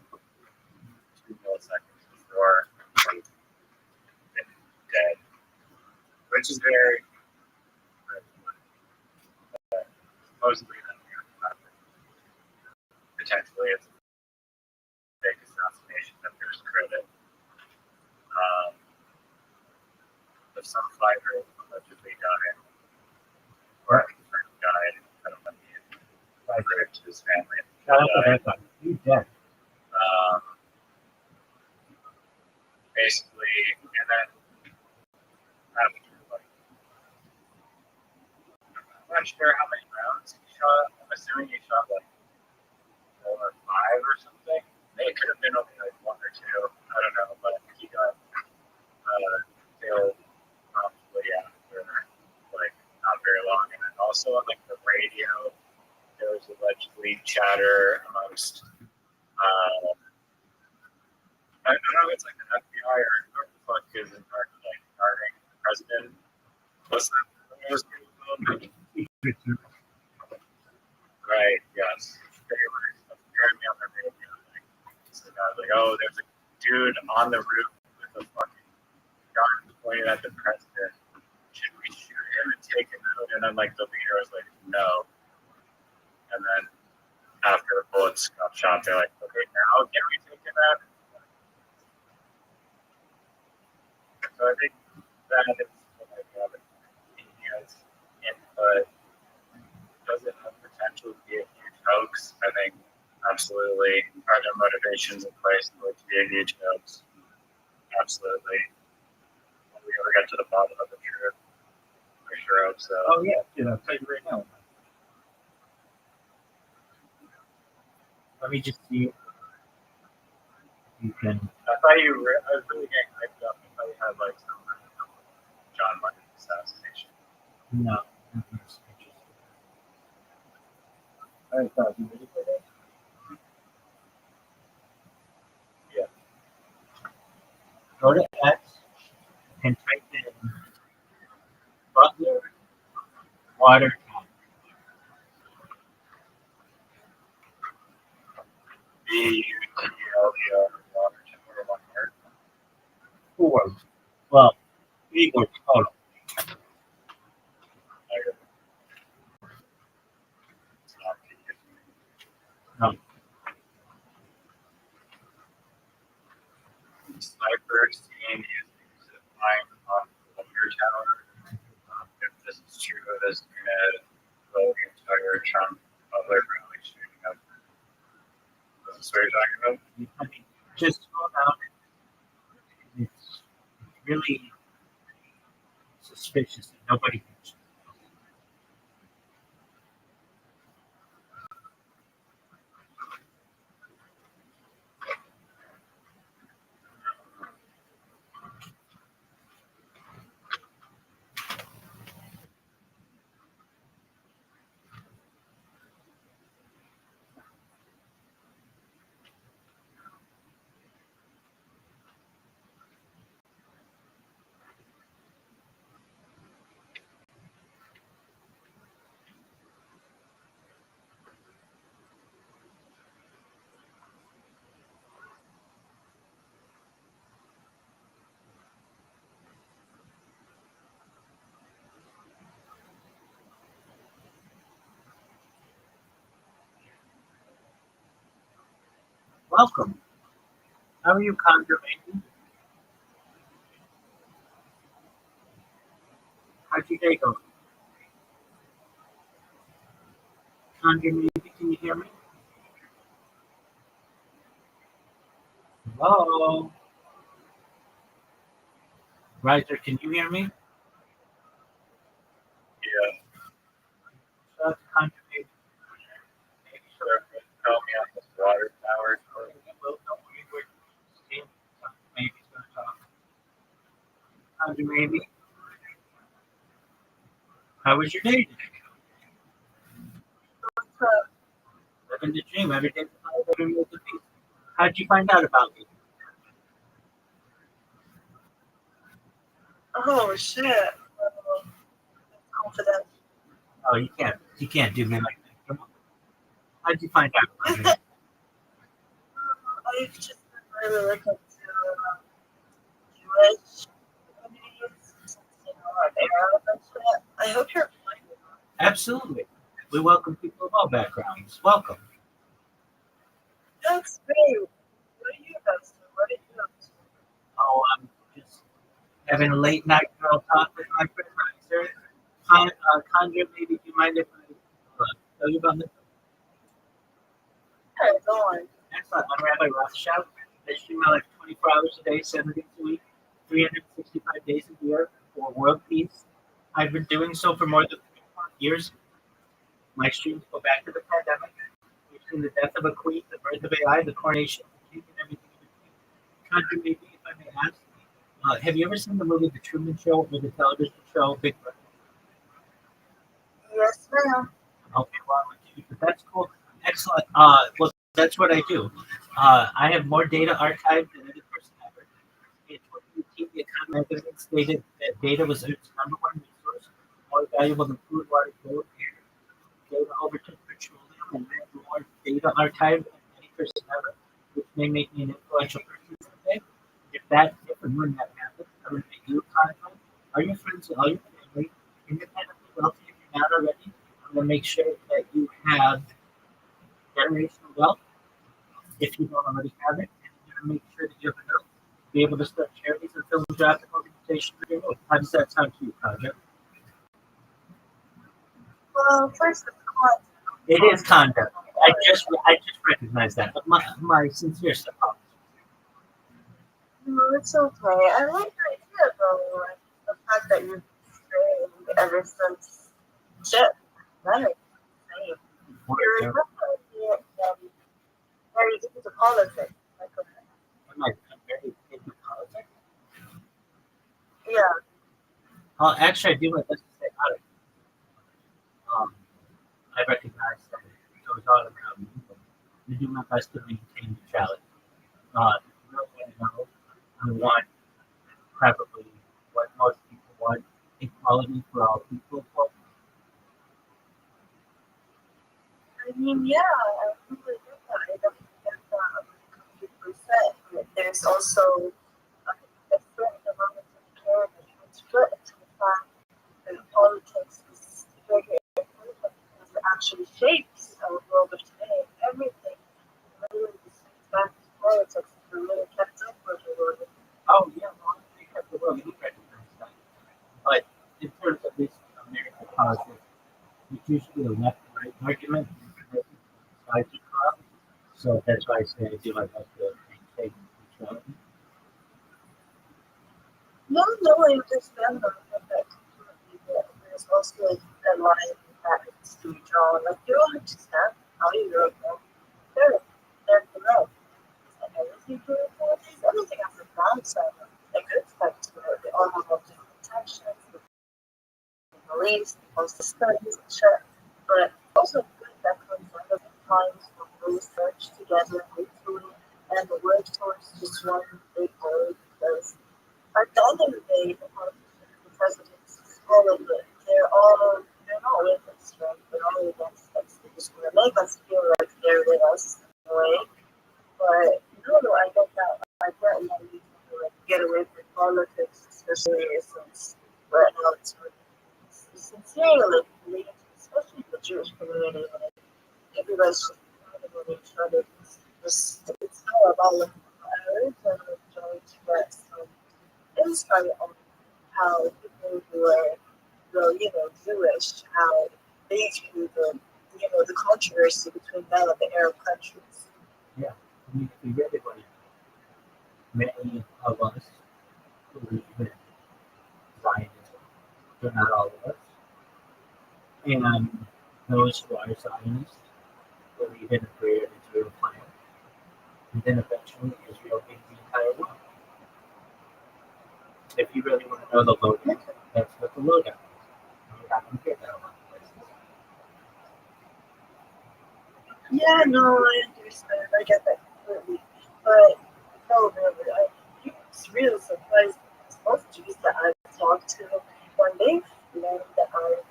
2 milliseconds before being dead, which is very supposedly potentially it's a fake assassination that there's credit of some fighter allegedly died or confirmed died. prayed to his family. Shout out to that guy. He's dead. Basically, and then after, like, I'm not sure how many rounds he shot. I'm assuming he shot like 4 or 5 or something. It could have been only like 1 or 2. I don't know, but he got killed promptly after, like, not very long. And then also on like the radio, there was allegedly chatter amongst I don't know if it's like the FBI or what the fuck is in charge of like guarding the president. What's that? Right, yes. They were apparently on the radio. So I was like, oh, there's a dude on the roof with a fucking gun pointed at the president. Should we shoot him and take him out? And then like the leader was like, no. And then after the bullets got shot, they're like, okay, now can we take him out? So I think that is like he has input. Does it have potential to be a huge hoax? I think absolutely. Are there motivations in place for it to be a huge hoax? Absolutely. When we ever get to the bottom of the truth, I sure hope so. Oh yeah, dude, I'll tell you right now. Let me just see. You can. I thought I was really getting hyped up. I thought you had like some kind of John Lennon assassination. No. I thought you ready for that. Yeah. Go to X and type in Butler water tower. BUTLER water tower 1 word. 4. Well, 3 words total. It's not confusing. No. Sniper seen using zip line on the water tower. If this is true, this could blow the entire Trump public rally shooting up. Is this what you're talking about? I mean, just go down. It's really suspicious that nobody can. Welcome. How are you, Conjuration? How's your day going? Conjure maybe, can you hear me? Hello? Riser, can you hear me? Yeah. So that's Conjure maybe. Sure. Tell me on this water tower. Well, don't worry, we're seeing maybe he's going to talk. Conjure maybe. How was your day today? Living the dream every day. Living with the peace. How'd you find out about me? Oh shit! Confident. Oh, you can't do me like that. Come on. How'd you find out about me? I've just been really looking to Jewish communities since I'm Arab and shit. I hope you're fine with that. Absolutely. We welcome people of all backgrounds. Welcome. That's great. What are you guys doing? What are you up to? Oh, I'm just having a late night girl talk with my friend Riser. Conjure, maybe do you mind if I tell you about this? Yeah, go on. Excellent. I'm Rabbi Rothschild. I stream out like 24 hours a day, 7 days a week, 365 days a year for world peace. I've been doing so for more than 3 years. My streams go back to the pandemic. We've seen the death of a queen, the birth of AI, the coronation of the king, and everything in between. Contra, maybe if I may ask, have you ever seen the movie The Truman Show or the television show Big Brother? Yes, ma'am. Okay, well, that's cool. Excellent. Well, that's what I do. I have more data archived than any person ever. In 2018, the Economy magazine stated that data was its number one resource, more valuable than food, water, gold, air. Data overtook petroleum and had more data archived than any person ever, which may make me an influential person someday. If and when that happens, I'm going to make you a content. Are your friends and all your family independently wealthy if you're not already? I'm going to make sure that you have generational wealth if you don't already have it. And I'm going to make sure that you have enough to be able to start charities and philanthropic organizations. How does that sound to you, Project? Well, first it's content. It is content. I just recognize that. But my sincere apologies. No, it's okay. I like the idea though, like the fact that you've trained ever since shit. That is insane. You're definitely very into politics. Like, I'm very into politics. yeah. Actually, I do my best to stay out of it. I recognize that it goes on around me, but I do my best to maintain neutrality. You really want to know, I want probably what most people want, equality for all people. I mean, yeah, I completely get that. I definitely get that 100%. But there's also a certain amount of care that you want to put into the fact that politics is very important because it actually shapes our world of today. Everything really just back to politics if we're really kept up with the world. Oh, yeah, well, I have the world, you recognize that. But in terms of this American politics, it's usually a left-right argument. Sides are corrupt. So that's why I say I do my best to maintain neutrality. No, I understand that completely, but there's also a line that needs to be drawn. Like, you don't understand how you really know. They're correct. And everything to politics, everything has a downside. A good side to it. They all have all different intentions, beliefs, also studies, and shit. But also good that comes out of times when research together, hopefully, and work towards just one big goal because at the end of the day, the politicians, the presidents, all of it, they're not with us, right? They're all against us. They just want to make us feel like they're with us in a way. But no, I get that. I get why you to like get away from politics, especially since right now it's sincerely believed, especially the Jewish community, like everybody's just depending on each other. It's all about looking for others and enjoying to rest. Insight on how people who are, well, Jewish, how they view the controversy between them and the Arab countries. Yeah, I mean, if you really want to, many of us believe in Zionism, but not all of us. And those who are Zionists believe in a greater Israel plan. And then eventually Israel being the entire world. If you really want to know the lowdown, that's what the lowdown is. You're not going to get that a lot of places. Yeah, no, I understand. I get that completely. But no, really, it's really surprising. Most Jews that I've talked to, when they learn that I'm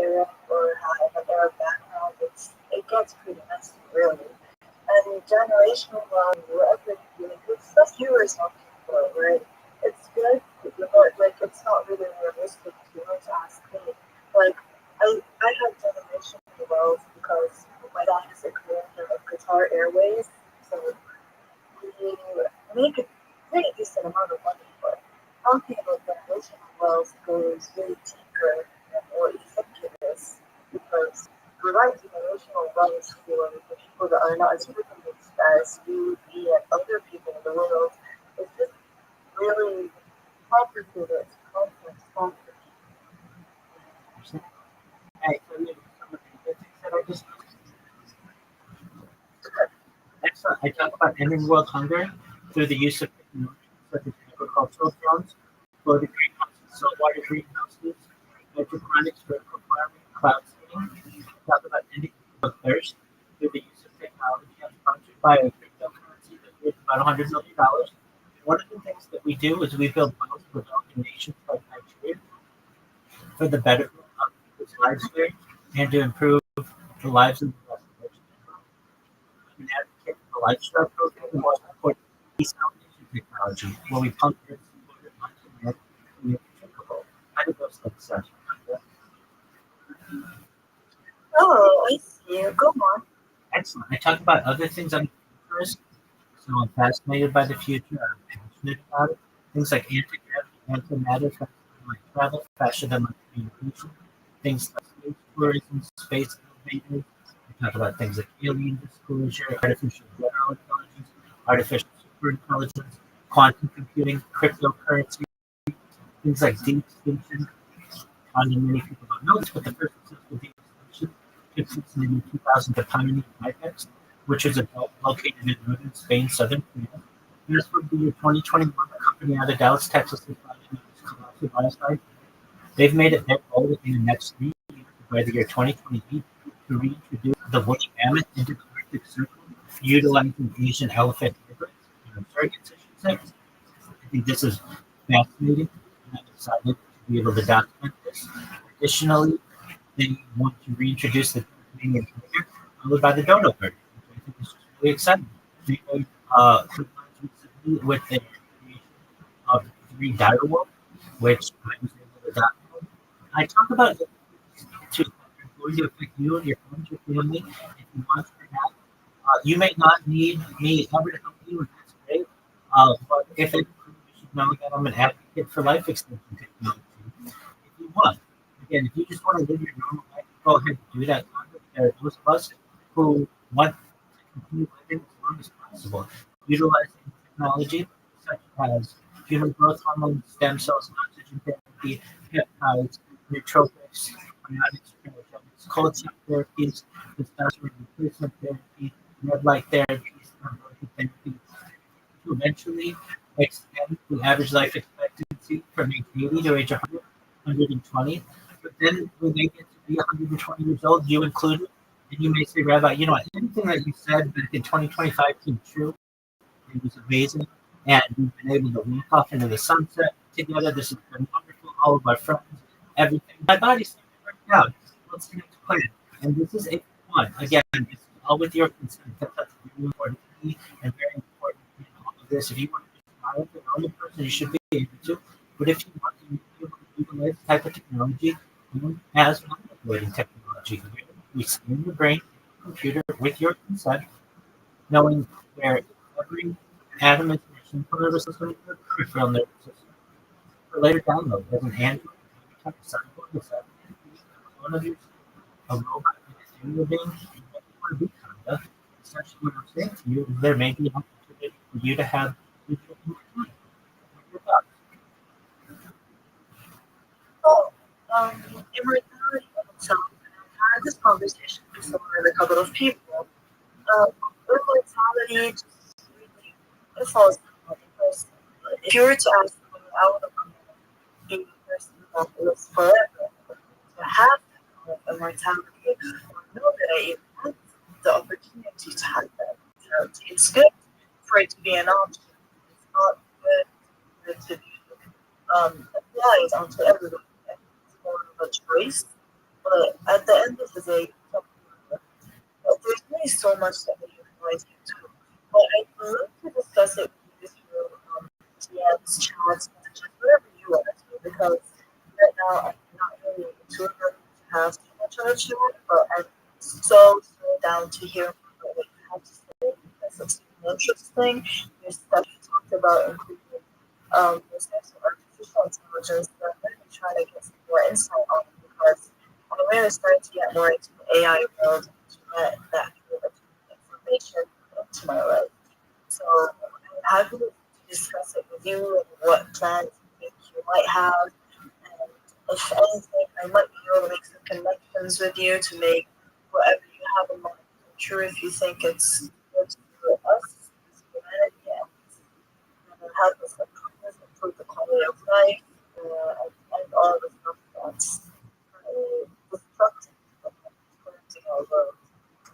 Arab or have an Arab background, it gets pretty messy, really. And generational wealth, whatever good stuff you were talking about, right? It's good, but like it's not really realistic to ask me. Like I have generational wealth because my dad is a commander of Qatar Airways, so we make a pretty decent amount of money. But talking about generational wealth goes really deeper than what you think it is, because without generational wealth, you are people that are not as privileged as you, me, and other people in the world. It's just really complicated, complex. Hey, so maybe some of the things that I just excellent. I talk about ending world hunger through the use of technology such as agricultural drones, floating greenhouses, saltwater greenhouses, hydroponics, vertical farming, cloud seeding. Talk about ending world thirst through the use of technology as sponsored by a cryptocurrency that's worth about $100 million. One of the things that we do is we build models for developing nations like Nigeria for the betterment of people's lives there and to improve the lives of the rest of the world. An advocate for the lifestyle program and more support desalination technology, where we pump air seawater onto land to make it drinkable. How do those things sound? Oh, I see. Go on. Excellent. I talk about other things I'm interested in, so I'm fascinated by the future. I'm passionate about it. Things like anti-gravity, antimatter, faster than light travel, faster than light communication. Things like space tourism, space elevators. I talk about things like alien disclosure, artificial general intelligence, artificial superintelligence, quantum computing, cryptocurrency, things like deep extinction. Many people don't know this, but the first successful deep extinction took place in the year 2000 to Pioneer IPEX, which is a belt located in northern Spain, southern France. And this would be year 2021. A company out of Dallas, Texas, is finding this colossal biocide. They've made it their goal within the next 3 years, by the year 2028, to reintroduce the woolly mammoth into the Arctic Circle, utilizing Asian elephant hybrids, surrogates, I should say. I think this is fascinating, and I'm excited to be able to document this. Additionally, they want to reintroduce the Canadian tiger, followed by the dodo bird, which I think is just really exciting. They made headlines recently with the creation of three dire wolf, which I was able to document. I talk about it to going to affect you and your friends, your family, if you want to have. You may not need me ever to help you, and that's great. But if it, you should know that I'm an advocate for life extension technology. If you want, again, if you just want to live your normal life, go ahead and do that. There are those of us who want to continue living as long as possible, utilizing technology such as human growth hormone, stem cells, oxygen therapy, peptides, nootropics, biotics, cryogenics, cold shock therapies, testosterone replacement therapy, med-like therapies, hormonal therapy, to eventually extend the average life expectancy from age 80 to age 100, 120. But then when they get to be 120 years old, you included, and you may say, Rabbi, you know what, anything that you said back in 2025 came true. It was amazing. And we've been able to walk off into the sunset together. This has been wonderful. All of our friends, everything. My body's worked out. Let's get to plan. And this is a one. Again, it's all with your consent. That's very important to me and very important in all of this. If you want to be smile with the normal person, you should be able to. But if you want to utilize this type of technology, as manipulating technology, we scan your brain, computer with your consent, knowing where every atom information from nervous system to the peripheral nervous system for later download as an Android, type of cyborg, a one of you, a robot, a human being, you want to be kind of. Essentially, what I'm saying to you is there may be an opportunity for you to have digital immortality. What are your thoughts? Well, immortality in itself, and I've had this conversation before with a couple of people. Immortality just really it falls down on the person. But if you were to ask me, I would be a person that lives forever. To have that kind of immortality, or know that I even have the opportunity to have that. It's good for it to be an option. It's not good for it to be applied onto everyone. It's more of a choice. But at the end of the day, there's really so much that we utilize it to. But I'd love to discuss it with you through DMs, chats, messages, whatever you want to, because right now I'm not really into it to have too much of a chat, but I'm so down to hear what you have to say because it's interesting. Your stuff you talked about including those types of artificial intelligence that I'm really trying to get some more insight on because I'm really starting to get more into the AI world that information into my life. So I'm happy to discuss it with you and what plans you think you might have. And if anything, I might be able to make some connections with you to make whatever you have in mind come true if you think it's good for us as humanity and help us improve the quality of life and all the stuff that's destructive to our world.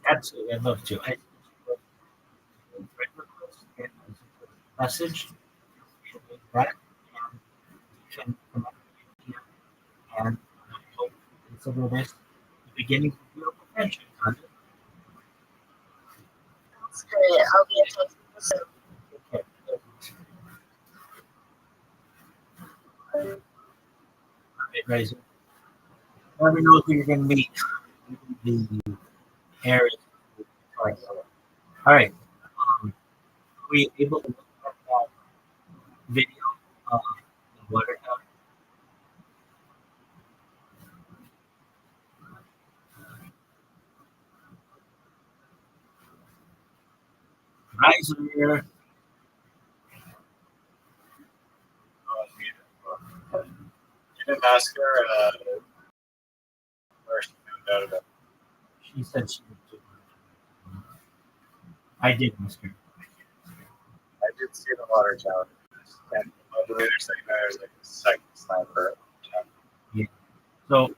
Absolutely, I'd love to. Message that and can connect with you and I hope you consider this the beginning of a beautiful friendship. That's great. I'll be in touch with you soon. Okay. All right, Razor. Never know who you're going to meet. The areas. All right. Were we able to look at that video of the water tower? Riser. You didn't ask her where she found out about it. She said she would do it. I did ask her. I did see the water tower. And I believe they're saying there's like a second sniper. Yeah. So,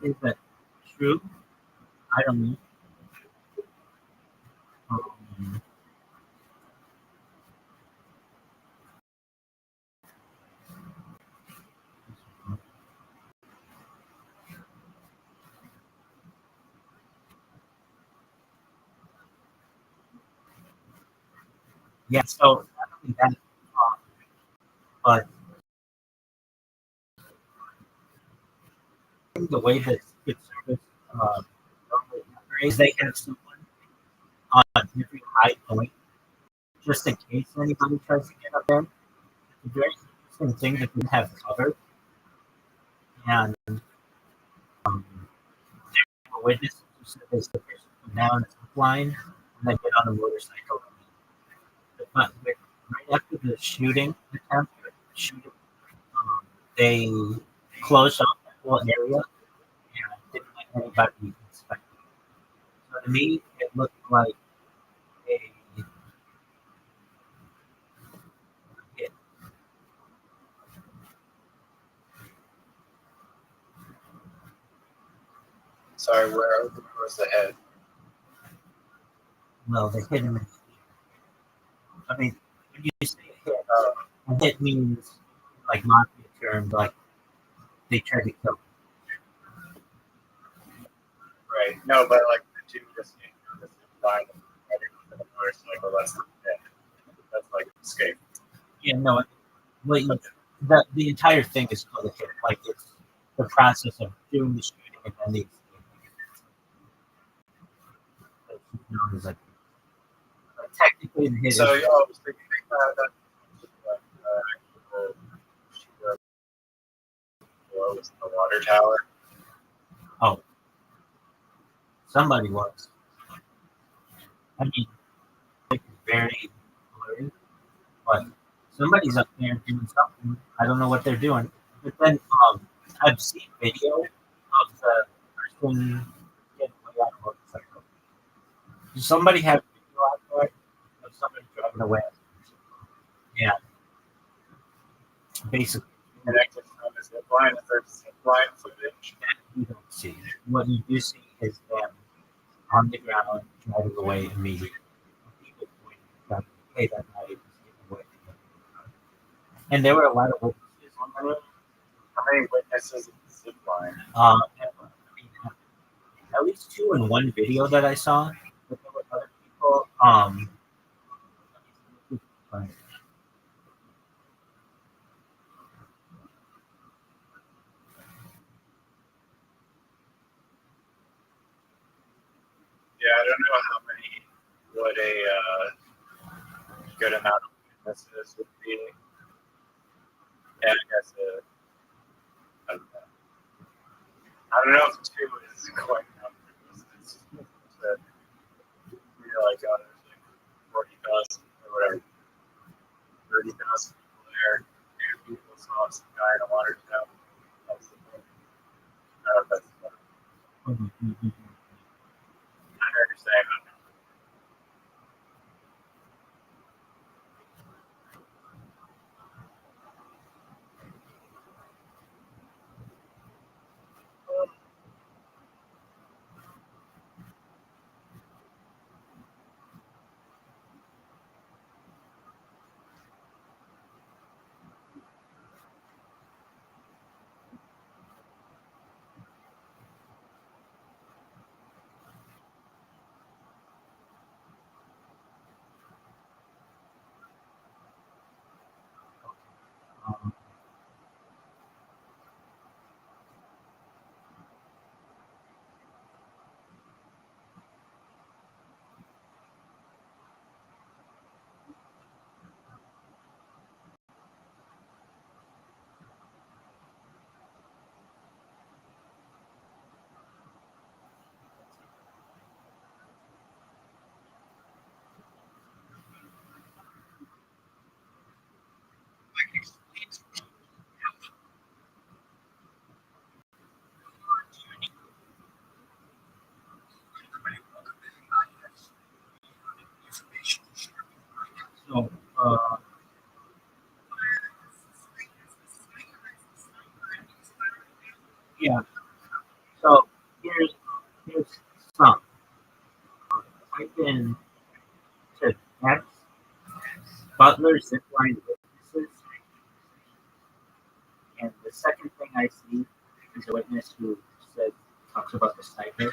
is that true? I don't know. Um, yeah, so not only that, but the way that Secret Service normally operates, they have someone on every high point just in case anybody tries to get up there. It's a very interesting thing that we have covered. And there were witnesses who said they see the person come down a zip line and then get on a motorcycle. But right after the shooting attempt, they closed off the whole area and didn't let anybody inspect it. So to me, it looked like a hit. Sorry, where was the head? Well, they hit him in. I mean, when you say hit, a hit means like mafia term, like they tried to kill him. Right. No, but like the two just flying the motorcycle. That's not dead. That's like escape. Yeah, no, the entire thing is called a hit. Like it's the process of doing the shooting and then the escape. It's known as like technically the hit So is. yeah, I was thinking that was the water tower. Oh, somebody was. I mean, it's very blurry, but somebody's up there doing something. I don't know what they're doing. But then I've seen video of the person getting away on a motorcycle. Does somebody have video out there of somebody driving away? Yeah, basically. Connected from the zip line, if there's zip line footage. That you don't see. What you do see is them on the ground driving away immediately. People pointing out, hey, that guy is getting away. And there were a lot of witnesses on the road. How many witnesses in the zip line? At least two in one video that I saw. But there were other people. Yeah, I don't know how many, what a good amount of witnesses would be. And I guess I don't know if two is quite enough witnesses to be like, there's 30,000 or whatever, 30,000 people there. 2 people saw some guy in a water tower. That's the thing. I don't know if that's what I understand. So, yeah. So here's some. Type in to X Butler zipline witnesses, and the second thing I see is a witness who says talks about the sniper.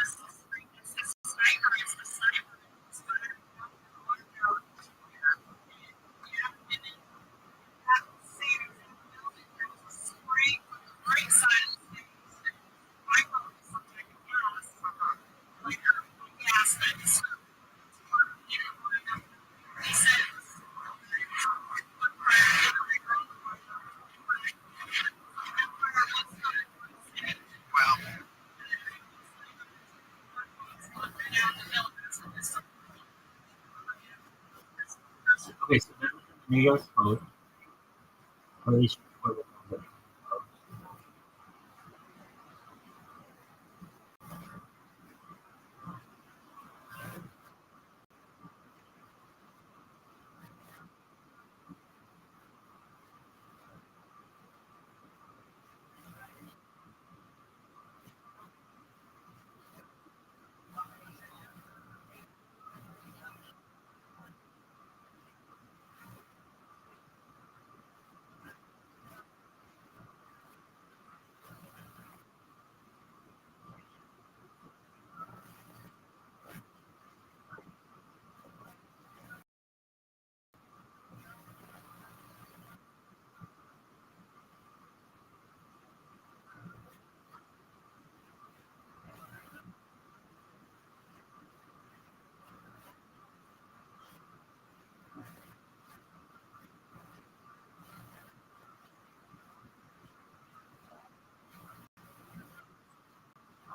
Okay, so this is New York Code, or at least for the number.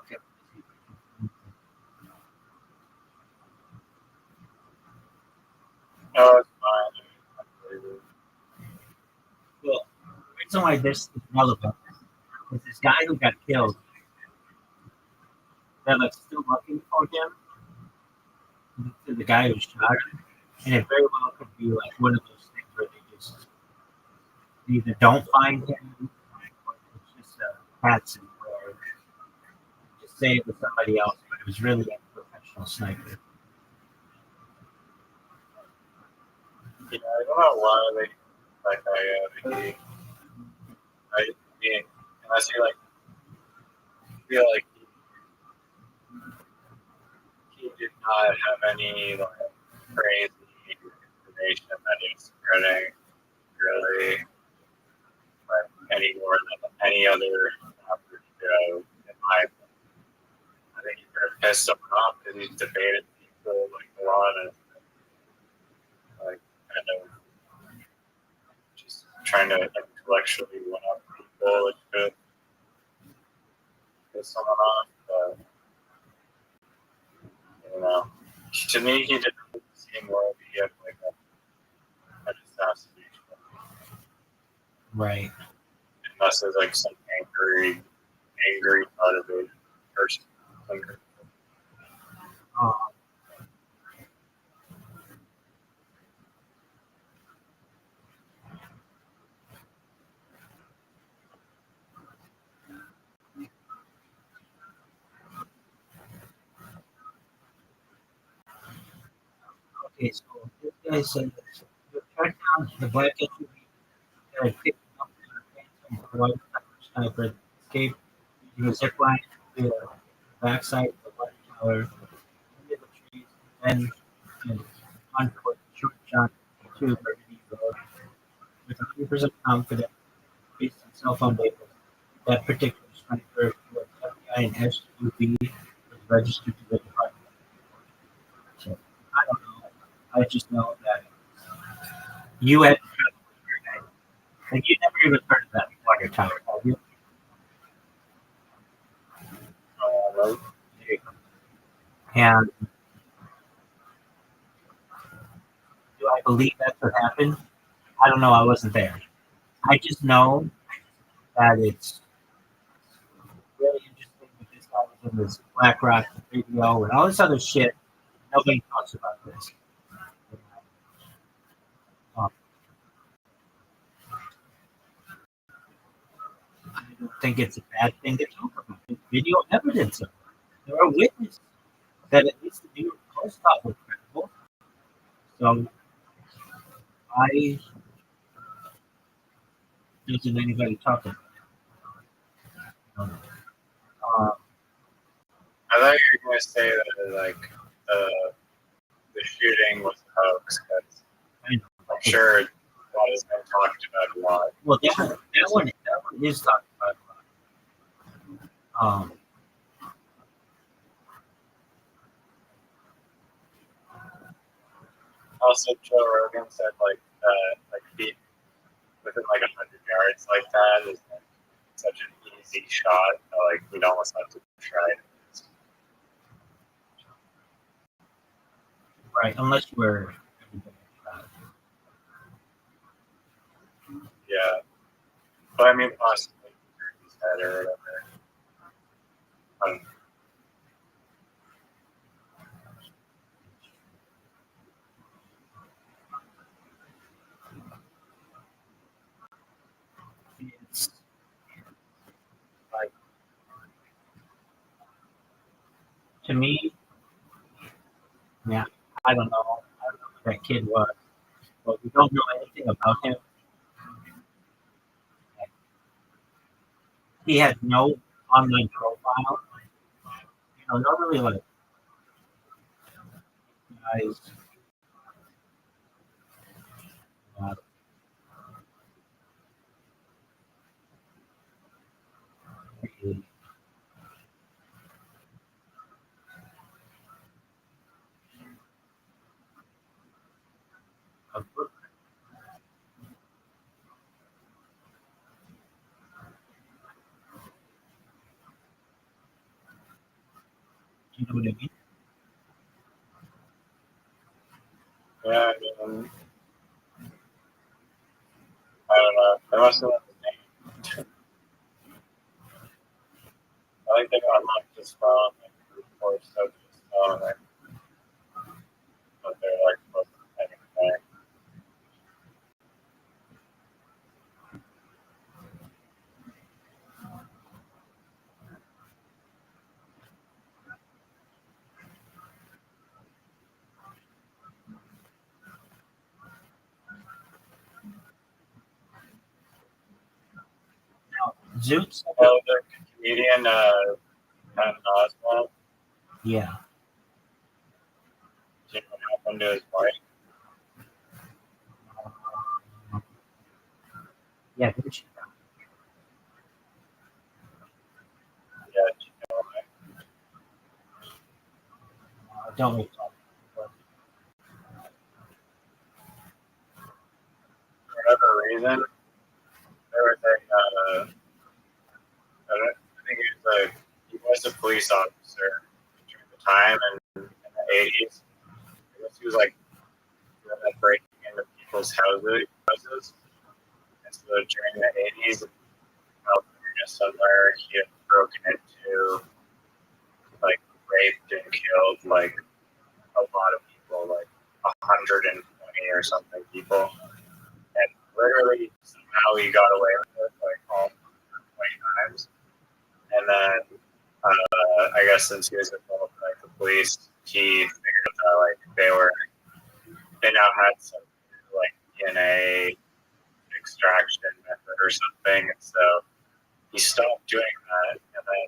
Okay. No, it's fine. Well, the reason why this is relevant is this guy who got killed. They're like still looking for him, to the guy who shot him, and it very well could be like one of those things where they just either don't find him, or it's just a Patson where just say it was somebody else, but it was really a professional sniper. Yeah, I don't know why they like I mean, unless you like feel like he did not have any like crazy information that he was spreading really like any more than any other average Joe in my opinion. I think he could have pissed someone off because he debated people like a lot and like kind of just trying to intellectually one up people which could piss someone off, but you know, to me he didn't seem worthy of like a assassination. Right. Unless there's like some angry, motivated person. Um, okay, so this guy said this. The track down the black SUV that had picked up in a phantom white sniper escaped using a zip line to the backside of the white tower into the trees and then onto a short shot to the road with 100% confidence based on cell phone data. That particular sniper was FBI and SUV was registered to the department. So I don't know. I just know that you had like you never even heard of that water tower, have you? Right? And do I believe that's what happened? I don't know. I wasn't there. I just know that it's really interesting that this guy was in this BlackRock video and all this other shit. Nobody talks about this. Um, I don't think it's a bad thing to talk about. It's video evidence of it. There are witnesses that at least the New York Post thought were credible. So why doesn't anybody talk about it? I thought you were going to say that like the shooting was a hoax, because I'm sure that has been talked about a lot. Well, that one is talked about a lot. Also, Joe Rogan said like beat within like 100 yards like that is like such an easy shot that like we'd almost have to try it. Right, unless you were. Yeah, but I mean possibly his head or whatever. It's like to me, yeah. I don't know. I don't know who that kid was, but we don't know anything about him. He had no online profile. You know, not really like guys. Uh, really, a book. You know what I mean? Yeah, I mean, I don't know. They must have his name. I think they got unlocked his phone and reports of his phone, but they're like supposed to take it back. Now, Zoots. Oh, the comedian Patton Oswalt, Yeah. you know what happened to his wife? Yeah, didn't she? Yeah, you know, Don't we talk? for whatever reason, there was I think he was a police officer during the time in the 80s. I guess he was like breaking into people's houses. And so during the 80s, California somewhere, he had broken into, like, raped and killed, like, a lot of people, like 120 or something people. And literally, somehow he got away with it, like, all 20 times. And then, I guess since he was involved in, like, the police, he figured out that, like, they now had some, like, DNA extraction method or something. And so he stopped doing that. And then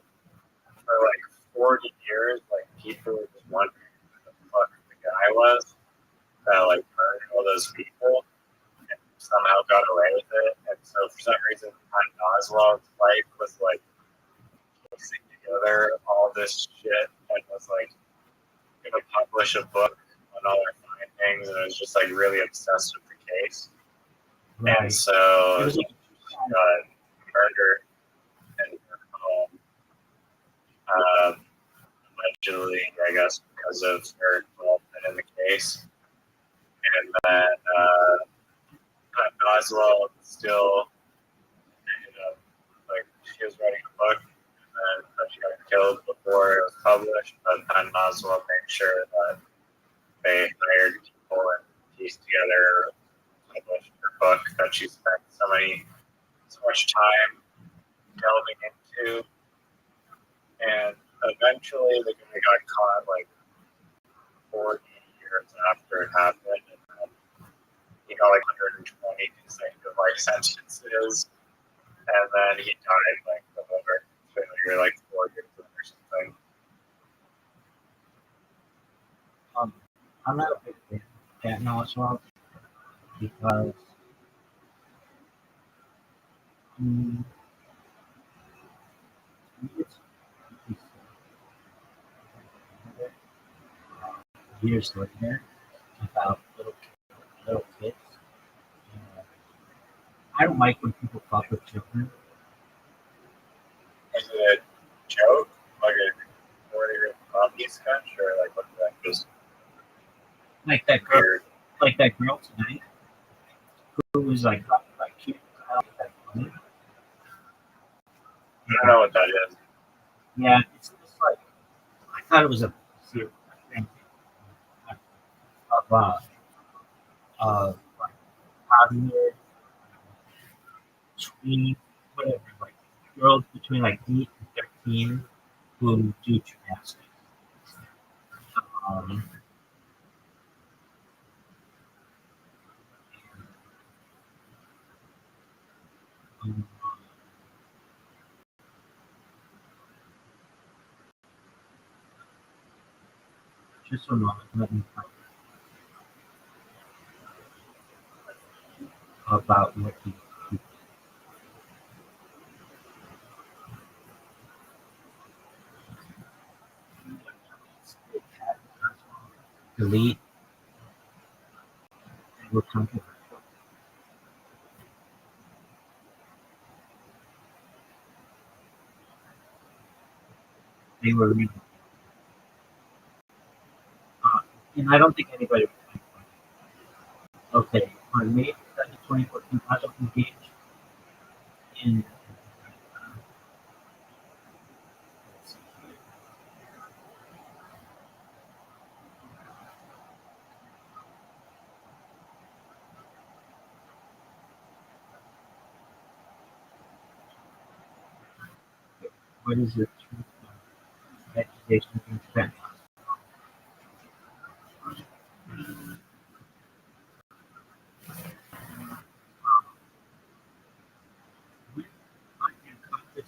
for, like, 40 years, like, people were just wondering who the fuck the guy was that, like, murdered all those people and somehow got away with it. And so for some reason, Patton Oswalt's wife was, like, piecing together all this shit and was, like, going to publish a book on all their findings, and was just, like, really obsessed with the case. Right. And so she got murdered in her home, allegedly, I guess, because of her involvement in the case. And then Patton Oswalt still ended up, like, she was writing a book, and then she got killed before it was published. But Patton Oswalt made sure that they hired people and pieced together, published her book that she spent so much time delving into. And eventually the guy got caught, like, 40 years after it happened, and then he got, like, 120 consecutive life sentences, and then he died, like, of liver failure, like, 4 years ago or something. I'm not a big fan of Patton Oswalt because years later about little kids. I don't like when people fuck with children. Is it a joke? Like a 40-year comedy sketch? Or, like, what's that? Just Like that girl, weird? like that girl tonight who was like cute. I don't think that's funny. I don't know what that is. Yeah, it's just like I thought it was a serious thing of like popular between whatever, like girls between like 8 and 13 who do gymnastics. Um, just a moment, let me find out about what he delete and we're controversial. They were real. And I don't think anybody would think about it. Okay, on May 2nd, 2014, I was engaged in what is the truth of accusation against Patton? When I can cut this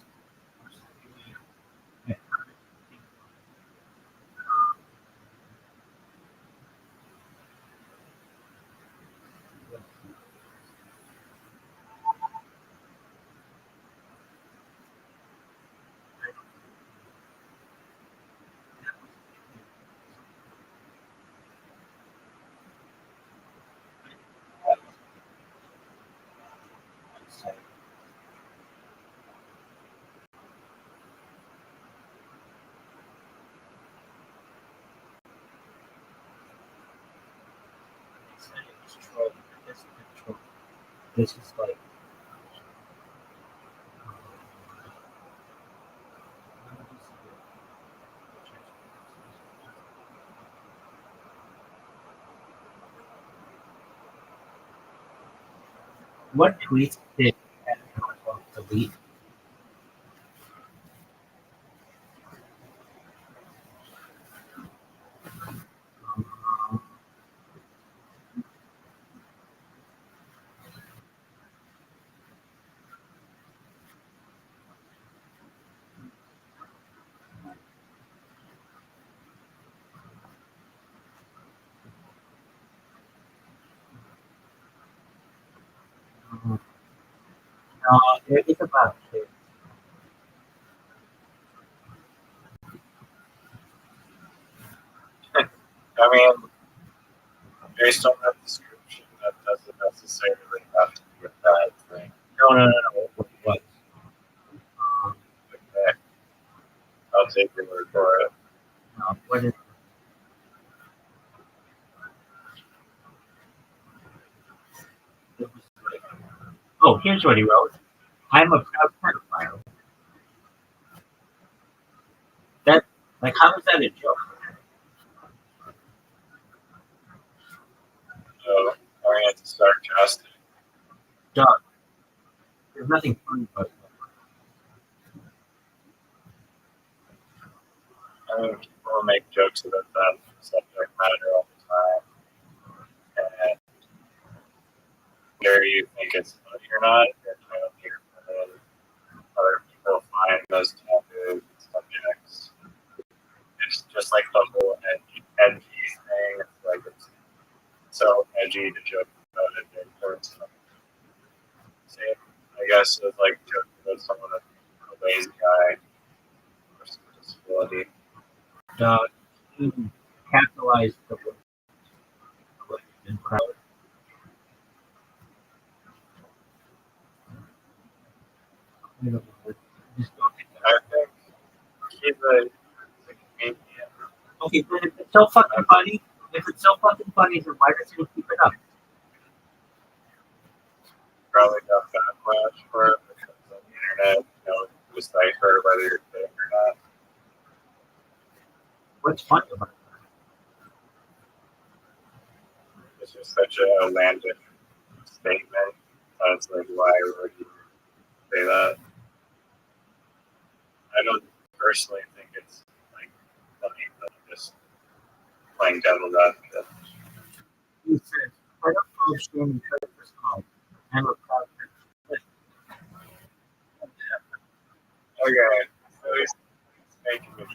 This is like what tweets did delete? It's about kids. I mean, based on that description, that doesn't necessarily have to be a bad thing. No. What? Okay. I'll take your word for it. No, what is? Oh, here's what he wrote. I'm a proud pedophile. That, like, how is that a joke? So, I mean, it's sarcastic. Dog. There's nothing funny about that. I mean, people make jokes about that subject matter all the time. And whether you think it's funny or not, you're kind of here for other people find those taboo subjects. It's just like the whole edgy thing. It's like it's so edgy to joke about it in terms of same. I guess it's like joking about someone that's a lazy guy or some disability. Dog. You capitalized the word and proud. I don't know. Just don't think that. I think he's a comedian. Okay, but if it's so fucking funny, then why does he keep it up? Probably got backlash for it because on the internet, decipher whether you're fake or not. What's funny about that? It's just such a outlandish statement. That's like, why would you say that? I don't personally think it's like funny, but just playing devil's advocate. He says, I don't understand credit for small. I'm a proud person. Okay, so he's making it.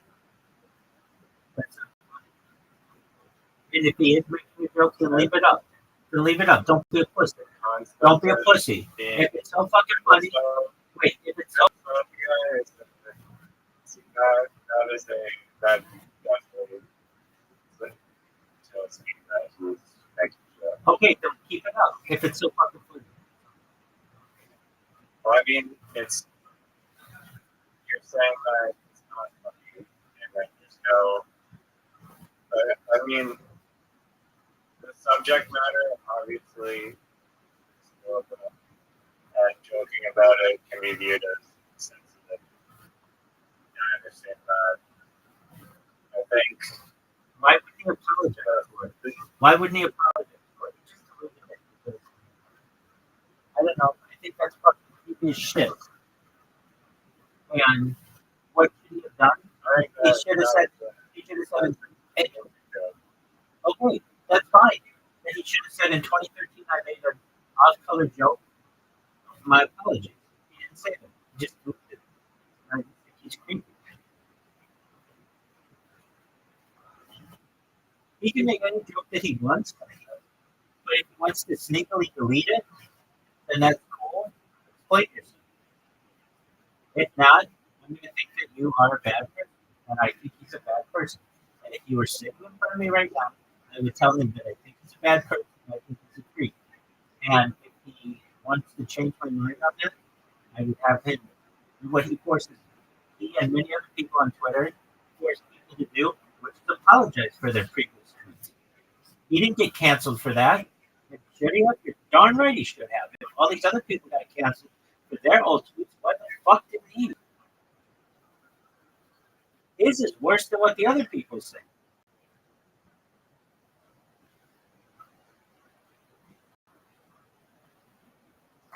And if he is making a joke, then leave it up. Don't be a pussy. Don't be a pussy. If it's so fucking funny, wait, if it's so that is that definitely tells me that he's making a joke. okay, then keep it up. If it's so fucking funny. Well, I mean, it's you're saying that it's not funny, and then there's no. I mean, the subject matter obviously is a little bit, and joking about it can be viewed as sensitive. I understand that. I think. Why wouldn't he apologize for it? Why wouldn't he apologize for it? Just deleted it because, I don't know. I think that's fucking creepy as shit. And what should he have done? I think He should have said, hey, okay, that's fine. Then he should have said in 2013 I made an off-color joke. My apologies. He didn't say that. He just moved it. I think he's creepy. He can make any joke that he wants, but if he wants to sneakily delete it, then that's cool. Explain yourself. If not, I'm going to think that you are a bad person, and I think he's a bad person. And if you were sitting in front of me right now, I would tell him that I think he's a bad person, and I think he's a creep. And if he wants to change my mind on this, I would have him do what he forces. He and many other people on Twitter force people to do, which is apologize for their previous tweets. He didn't get canceled for that. It Should he have? You're darn right he should have. If all these other people got canceled for their old tweets, what the fuck did he do? His is worse than what the other people say.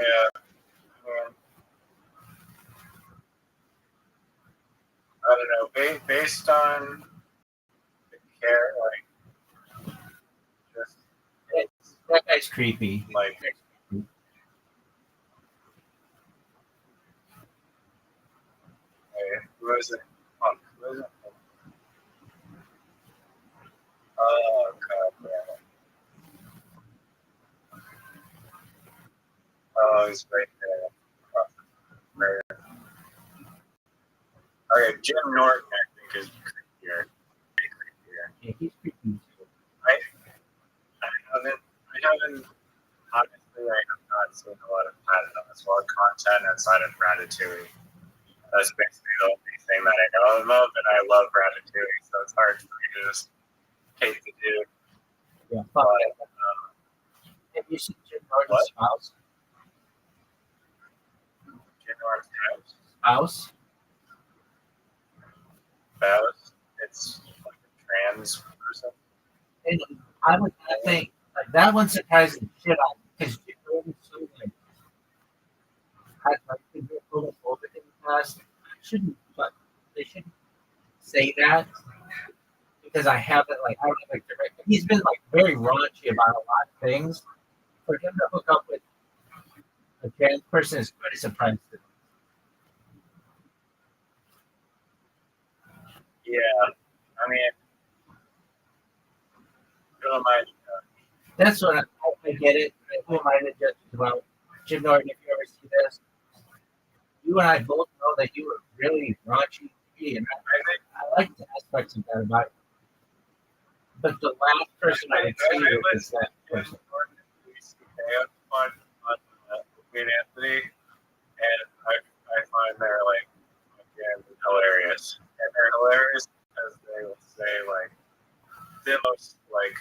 Yeah. I don't know. Based on the care, like, just That guy's creepy. like, who is it? Who is it? Oh, God, man. Oh, he's right there. Okay, Jim Norton, I think, is creepier. Yeah, he's creepy too. I haven't, honestly, I have not seen a lot of Patton Oswalt content outside of Ratatouille. That's basically the only thing that I know him of, and I love Ratatouille, so it's hard for me to just hate the dude. Yeah, fuck that. Have you seen Jim Norton's spouse? Jim Norton's Spouse? spouse, it's like a trans person. And I would think like that one surprised the shit out because Jim Norton's so like had like been homophobic in the past. But they shouldn't say that because I haven't like I don't have like direct. He's been like very raunchy about a lot of things. For him to hook up with a trans person is quite a surprise to me. Yeah, I mean, who am I? That's what I get it. Who am I to judge about Jim Norton? If you ever see this, you and I both know that you were really raunchy, and I like the aspects of that about it. But the last person I would see was that person. On Queen Anthony, and I find they're like again hilarious, and they're hilarious because they will say like the most like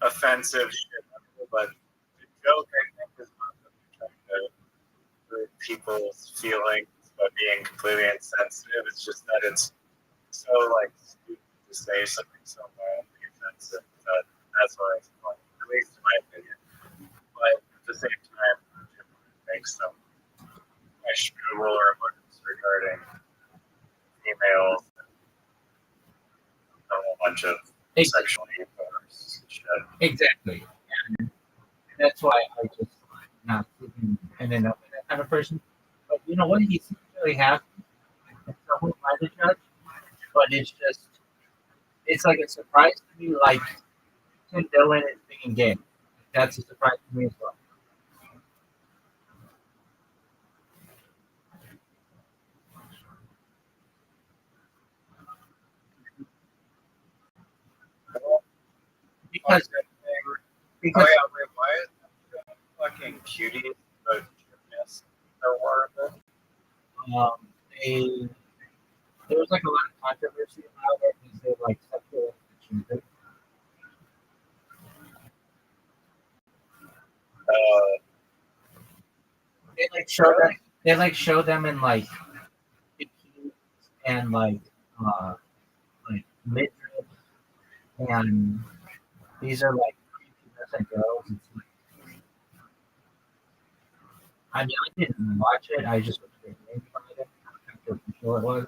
offensive shit ever, but the joke I think is not that they're trying to hurt people's feelings by being completely insensitive. It's just that it's so like stupid to say something so wildly offensive that that's why it's funny, at least in my opinion. But at the same time, Jim makes some questionable remarks regarding females and a whole bunch of sexual humors and shit. Exactly. And that's why I just not ended up with that kind of person. But you know what? He seems really happy. And so who am I to judge? But it's like a surprise to me, like Tim Dillon is being gay. That's a surprise to me as well. Because Oh yeah, wait, why is fucking cuties the gymnast so horrible? there was like a lot of controversy about it because they like sexual attention. They like show them in like bikinis and like midriff and these are like prepubescent girls. It's like, I mean, I didn't watch it. I just was getting by it. I'm not sure it was.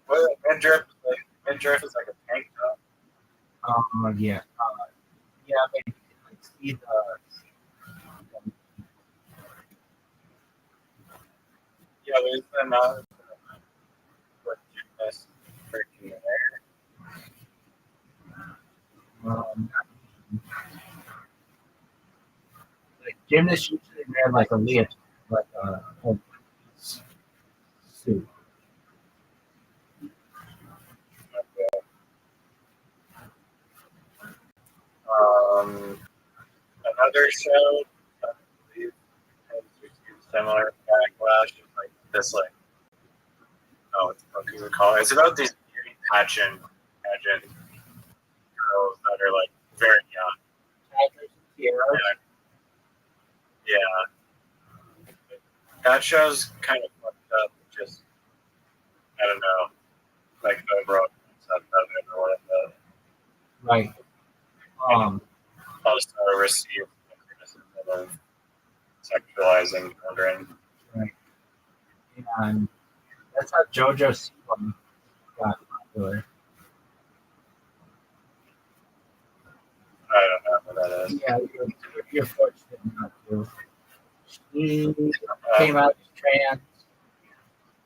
Well, midriff is like a tank top. Yeah. Yeah, but you can like see Yeah, but is that not what gymnast freaking there? like gymnasts usually wear like a leotard, like a suit. Another show, I believe, has received similar backlash. she's like this like what the fuck is it called? It's about these beauty pageant girls that are like very young. Yeah. That show's kind of fucked up. Just I don't know, like the overall concept of it or whatever. Right. Also received criticism of sexualizing children. Right. And that's how JoJo Siwa got popular. I don't know what that is. Yeah, you're fortunate not to. She came out as trans,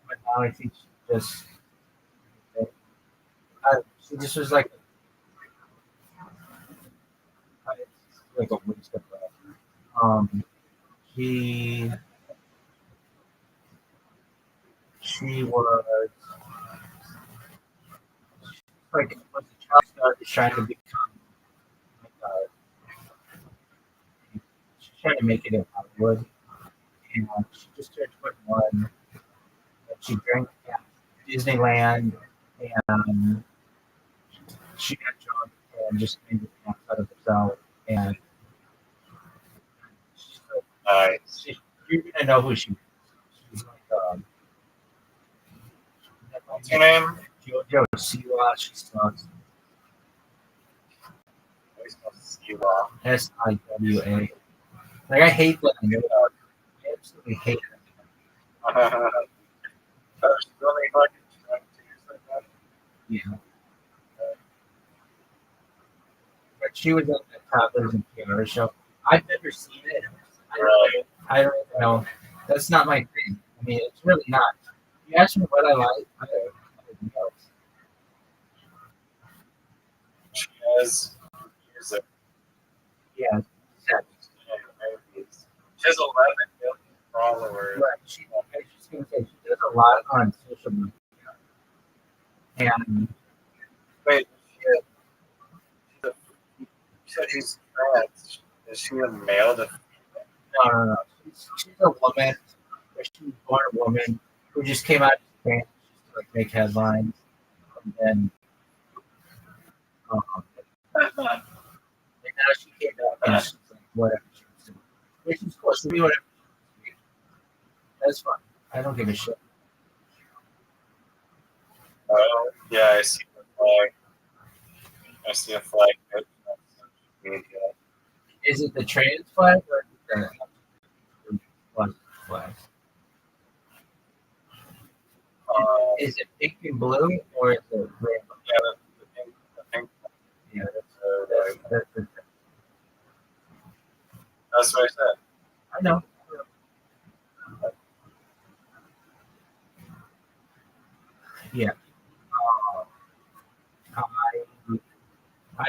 but now I think she just was like a waste of breath. She was like when the child started trying to become she's trying to make it in Hollywood, and she just turned 21. And she drank at Disneyland, and she got drunk and just made the ass out of herself. And she's like, you're gonna know who she is. She's like, what's her name? JoJo Siwa. She sucks. Siwa. SIWA. Like I hate that. I absolutely hate it. Yeah. But she was on the Toddlers and Kiara show. I've never seen it. I don't even know. That's not my thing. I mean, it's really not. You ask me what I like, I don't know. She has music. Yeah. Exactly. She has 11 million followers. Right. I was just going to say, she does a lot on social media. And wait, you said she's trans. Is she a male? No. She's a woman. She was born a woman who just came out as trans to like make headlines. And then and now she came out and she's like, whatever she was doing. Which is cool. She do whatever she wants. That's fine. I don't give a shit. Oh, yeah, I see the flag. I see a flag. Is it the trans flag or the flag? Is it pink and blue or is it red? Yeah, the pink. Yeah, that's That's what I said. I know. Yeah. I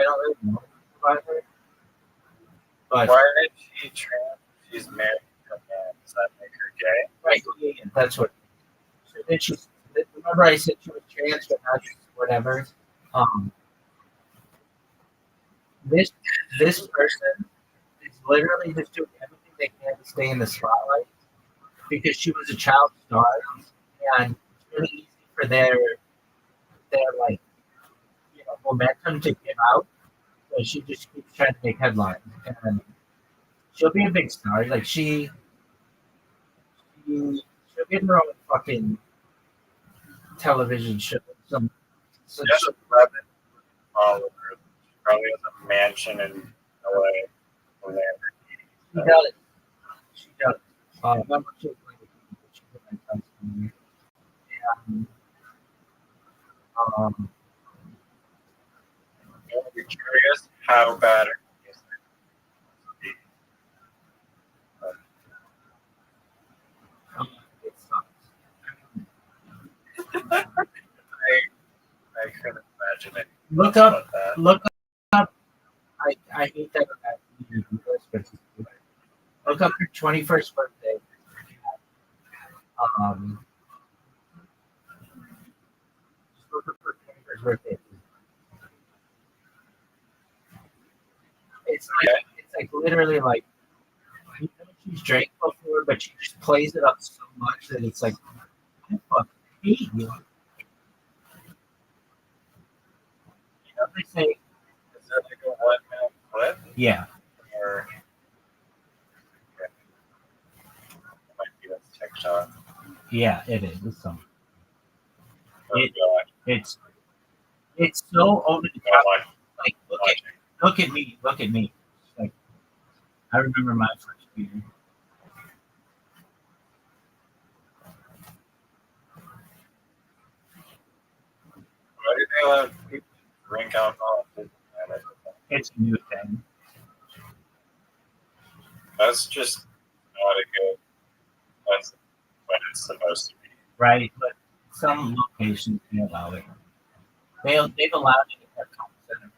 don't really know about her. But why is she trans? She's married to a man. Does that make her gay? Right. Yeah, that's what. So then remember I said she was trans, but now she's whatever. This person is literally just doing everything they can to stay in the spotlight because she was a child star, and it's really easy for their like momentum to give out. So she just keeps trying to make headlines, and she'll be a big star. Like she'll get her own fucking television show. She has 11 followers. She probably has a mansion in LA. She does. She does. I'm not sure if she's a fantastic. I'd be curious how bad her is. It sucks. I couldn't imagine it. Look up. I hate that you do this, but look up her 21st birthday. Just look up her 21st birthday. It's like literally like she's drank before, but she just plays it up so much that it's like, I fucking hate you. You know, they say, Is there like a 1 minute clip? yeah, Or might be that's TikTok. yeah, it is. It's some. Oh, It- God. It's so over the Oh, top. my- Like, watching. look at me. Like, I remember my first year. Why do they let people drink alcohol? It's a new thing, That's just not a good. That's what it's supposed to be. right? But some locations they allow it. They've allowed it at Comp Center.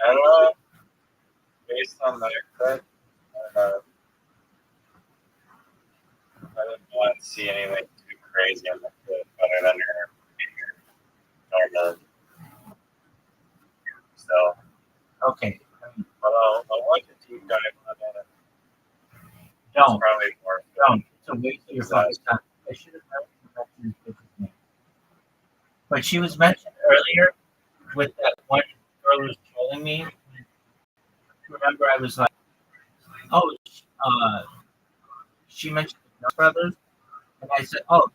I don't know. Based on the clip, I didn't want to see anything too crazy in the clip other than her being normal. So, Okay, but I'll watch a deep dive on it. It's don't. probably more. It's a waste of your fucking time. I should have mentioned this bitch's name. But she was mentioned earlier with that one girl who was trolling me. Remember, I was like, oh, she mentioned the Jonas Brothers, and I said, oh,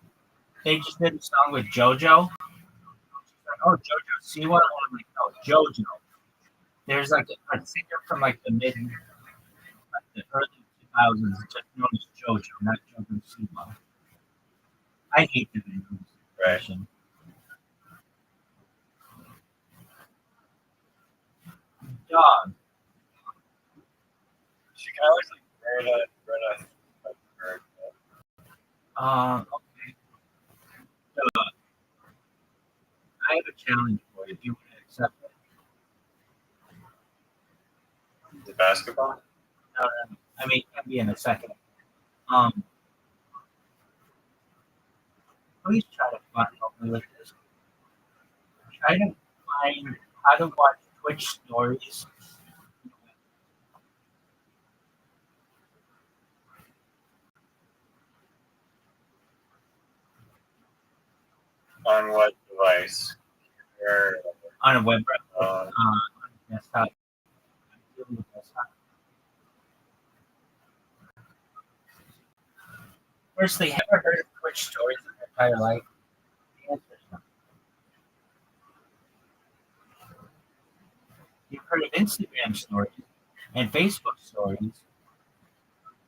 they just did a song with JoJo. She's like, oh, JoJo Siwa. I'm like, no, JoJo. There's like a singer from like the the early 2000s, just known as JoJo, not JoJo Siwa. I hate the Right. version. Dog. She kind of looks like Greta Thunberg. Okay. So, I have a challenge for you. Do you want to accept it? The basketball? No. I mean, it can be in a second. Please try to help me with this. Try to find how to watch Twitch stories. On what device? Or, On a web browser, uh, on a desktop. Firstly, have you ever heard of Twitch stories in your entire life? The answer is no. You've heard of Instagram stories and Facebook stories.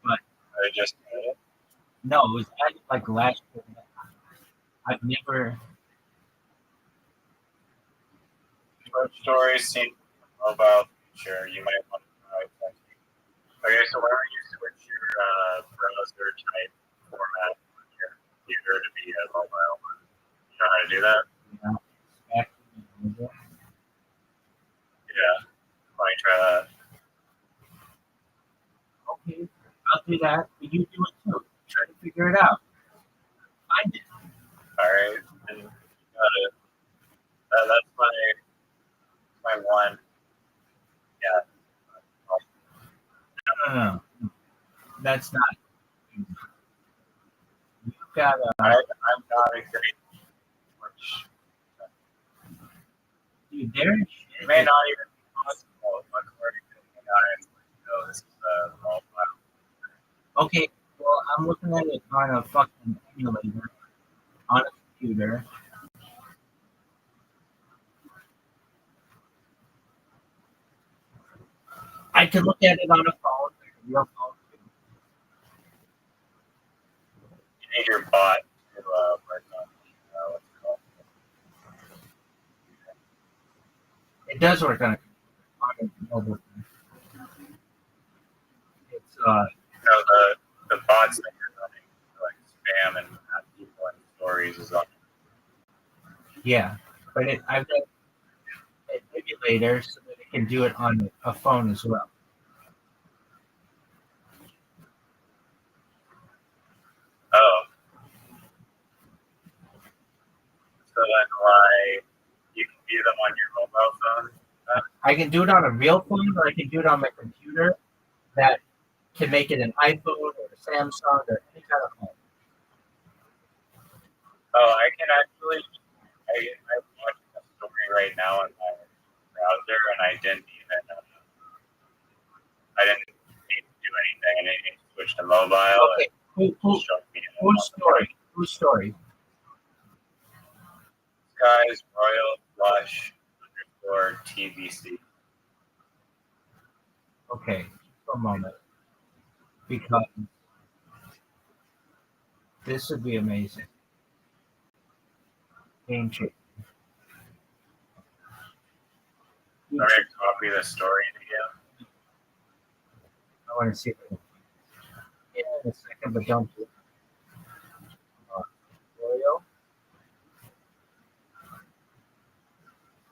I just No, it was added like last year. I've never. short stories seem about sure you might want to try something. Okay, so why don't you switch your browser type format on your computer to be a mobile one? You know how to do that? Yeah. Why don't you try that? Okay, I'll do that. But you do it too. Try to figure it out. Find it. Alright. And you got it. That's my one. Yeah. No. That's not. You've got I'm not a great Twitch. dude, there is It shit. may not even be possible according to the guys. No, this is a mobile. Okay, well, I'm looking at it on a fucking emulator on a computer. I could look at it on a phone, like a real phone. You need your bot to work on what's it called? It does work on a mobile phone. It's No, the bots that you're running for like spam and at people and stories is on. yeah, but I've got an emulator so that it can do it on a phone as well. explain why you can view them on your mobile phone? I can do it on a real phone, or I can do it on my computer. That can make it an iPhone or a Samsung or any kind of phone. Oh, I can actually. I'm watching a story right now on my browser, and I didn't need to do anything, and it switched to mobile. Okay, And showed me whose story? Whose story? Guys, Royal Flush _ TBC. Okay, for a moment, because this would be amazing. Game changer. I'm going to copy the story to you. I want to see if I can. Yeah, in a second, but don't do it. Royal.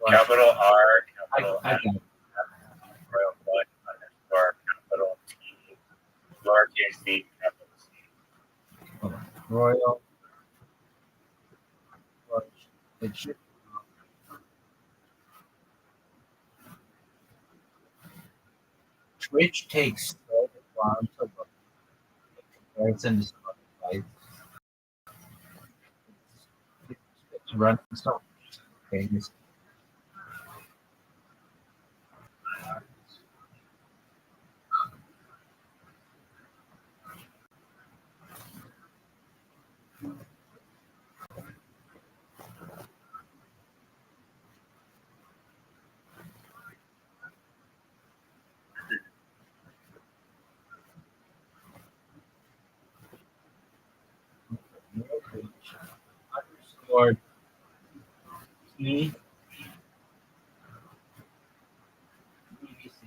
Capital R, capital I N, got it. Royal Flush _ capital T, lowercase d, capital C. Hold on. Royal. It should. Twitch takes so long to look in comparison to some other sites. It's running so okay. Underscore T BBC.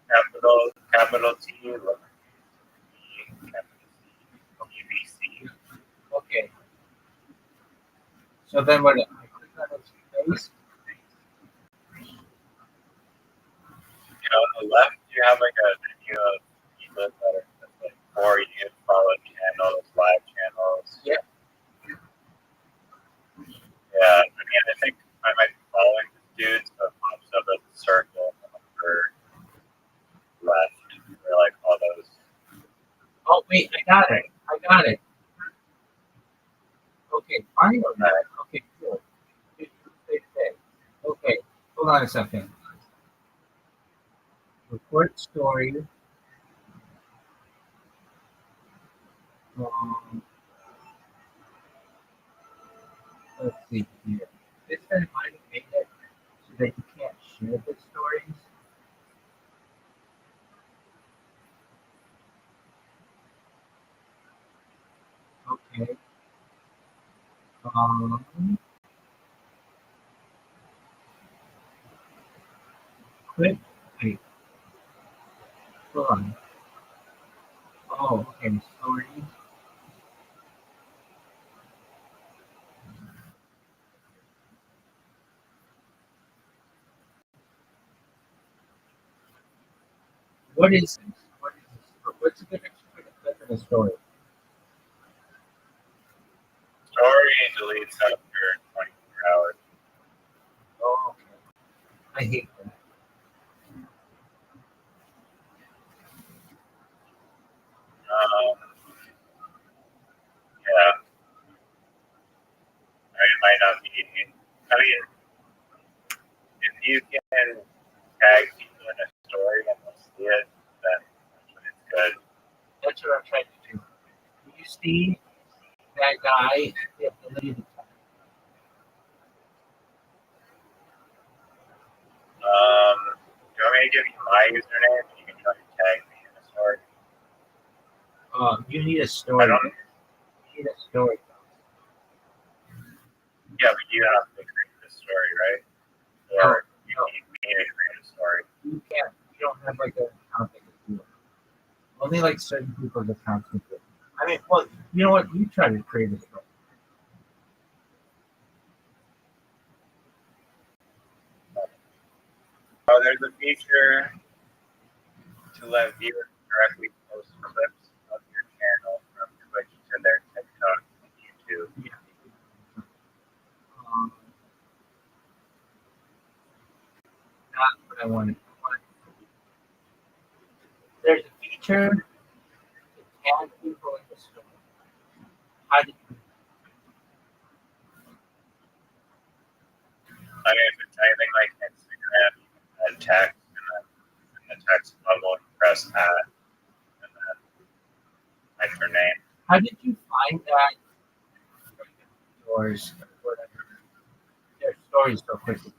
Capital T, lowercase d, capital C, UBC. Okay. So then what? I click on his face. On the left, you have like a menu of people that are just like, or you can follow channels, live channels. Yeah. Yeah, I mean, I think I might be following this dude, so it pops up as a circle on the upper left, or like all those. Oh wait, I got it. Okay, finally. Okay, cool. Okay, hold on a second. Report story. Let's see here. This time I made it so that you can't share the stories. Okay. Quick. Wait. Hold on. Oh, okay. Stories. What is this? What is this? What's a good clip in a story? Story deletes after 24 hours. Oh, okay. I hate that. Yeah. It might not be. I mean, if you can tag people in a story and they'll see it, then that's when it's good. That's what I'm trying to do. Do you see that guy? The ability to Do you want me to give you my username and you can try to tag me in a story? you need a story. You need a story. Yeah, but you have to create the story, right? Or you need me to create a story. You can't. You don't have like an account that can do it. Only like certain people's accounts can do it. I mean, well, you know what? You try to create a story. Oh, there's a feature to let viewers directly post clips of your channel from Twitch to their TikTok and YouTube. Yeah. I want. There's a feature to tag people in the store. How did you? I mean, if it's anything like Instagram, you can add text, and then in the text bubble, you press add, and then type your name. How did you find that? Stores or whatever. Their stories so quickly.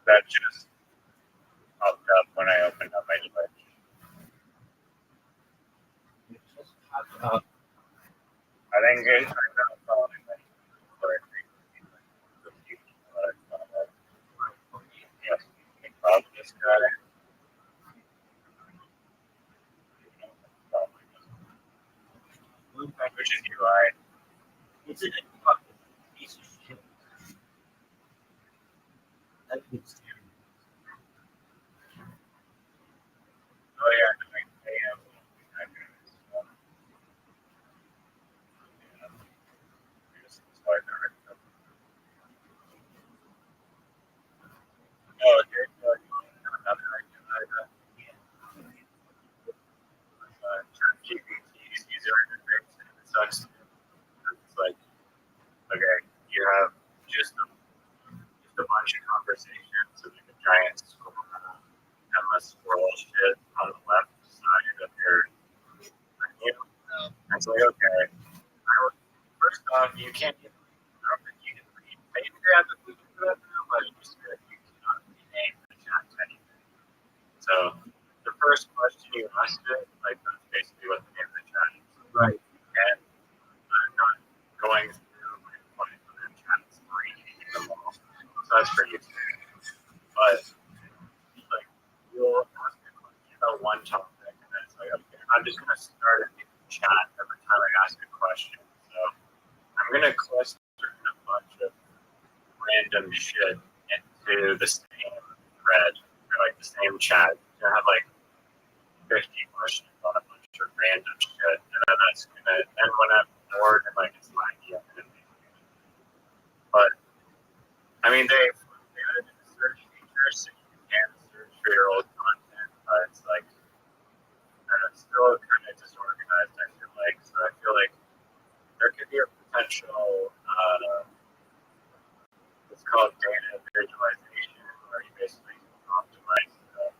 That just popped up when I opened up my Twitch. It just popped up. I think I'm not following many people very frequently, like the few people that I follow. Yes, you follow this guy. Which is UI. It's a fucking piece of shit. That gets scary. Oh yeah, doing AM. Oh, okay. Another idea. GPT's user interface sucks. It's like, okay, you have just a bunch of conversations and like a giant scroll, endless scroll shit on the left side of your menu. And it's like, okay, first off, you can't even, I don't think you can read. Maybe you have the feature for that now, but you cannot rename the chat to anything. So the first question you ask it, like that's basically what the name of the chat is. Right. And I'm not going through my 500 chats and reading them all. So that's pretty exciting. But like you'll ask a question about one topic and then it's like, okay, I'm just gonna start a new chat every time I ask a question. So I'm gonna cluster a bunch of random shit into the same thread or like the same chat. I have like 50 questions on a bunch of random shit, and then that's gonna. And when I'm bored and like it's laggy, I'm gonna make it. But I mean, they added a search feature, so you can search for your old content, but it's like it's still kind of disorganized. I feel like so. I feel like there could be a potential. It's called data visualization, where you basically optimize the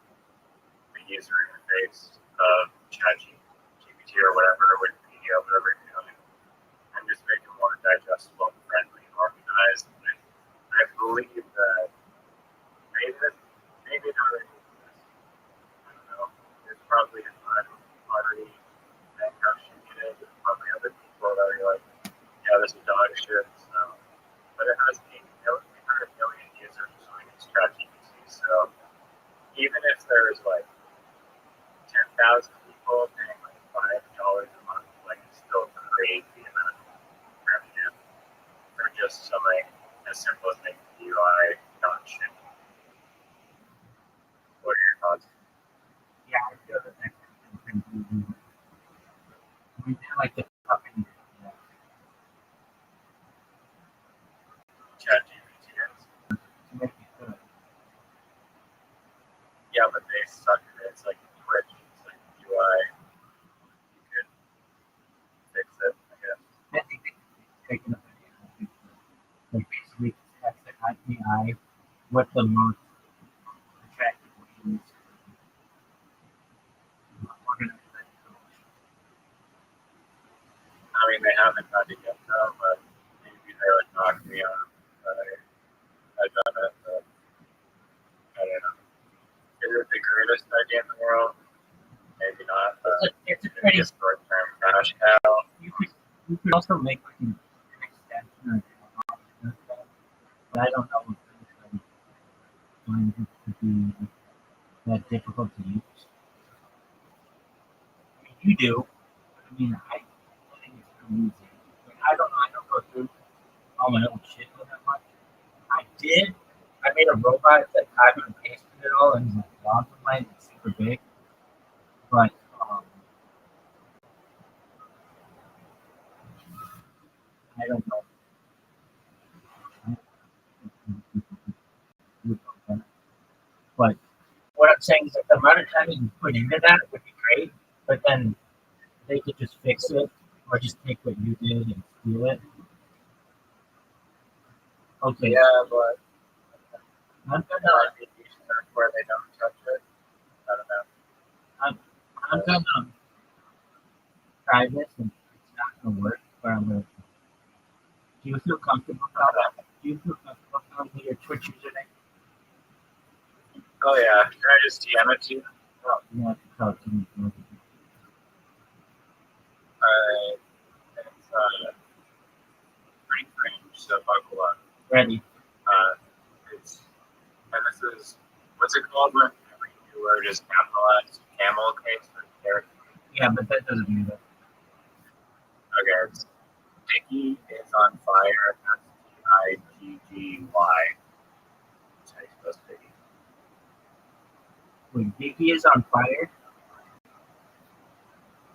user interface of ChatGPT or whatever, Wikipedia, whatever you're doing, and just make it more digestible, friendly, and organized. And I believe that maybe not already exists. I don't know. There's probably an already think how shitty it is. There's probably other people that are like, yeah, this is dog shit. So, but it has 800 million users using its ChatGPT. So even if there's like 10,000 people paying like $5 a month, like it's still crazy amount of revenue for just something as simple as making the UI not shit. What are your thoughts? Yeah, I feel that that's we did like the fucking ChatGPT is. to make it good. Yeah, but they suck at it. It's like Twitch. It's like UI. You could fix it, I guess. I think they taking up an like basically text the AI what the most attractive ways to organize that information. I mean, they haven't done it yet, though, but maybe they would knock me off. I've done it, but I don't know. Is it the greatest idea in the world? Maybe not. It's a Maybe pretty. a short-term cash cow. You could also make like an extension of that, but I don't know if it's going to be that difficult to use. I mean, you do. I mean, I think it's pretty easy. Like, I don't know. I don't go through all my own shit with that much. I did. I made a robot that copied and pasted it all, and it's like long for mine. It's super big, but I don't know. saying is that the amount of time you put into that would be great, but then they could just fix it or just take what you did and steal it. Okay. Yeah, but I'm there gonna might be uses where they don't touch it. I don't know. I'm gonna try this and it's not gonna work, but I'm gonna. Do you feel comfortable about that? Do you feel comfortable telling me your Twitch username? Oh yeah, can I just DM it to you? Oh, you have to tell it to me. Alright, it's pretty cringe, so buckle up. Ready. It's and this is what's it called when every new word is capitalized? Camel case or character? Yeah, but that doesn't mean that. Okay, it's Dicky is on fire. Stigggy. That's how you spell Sticky. Wait, Diggy is on fire?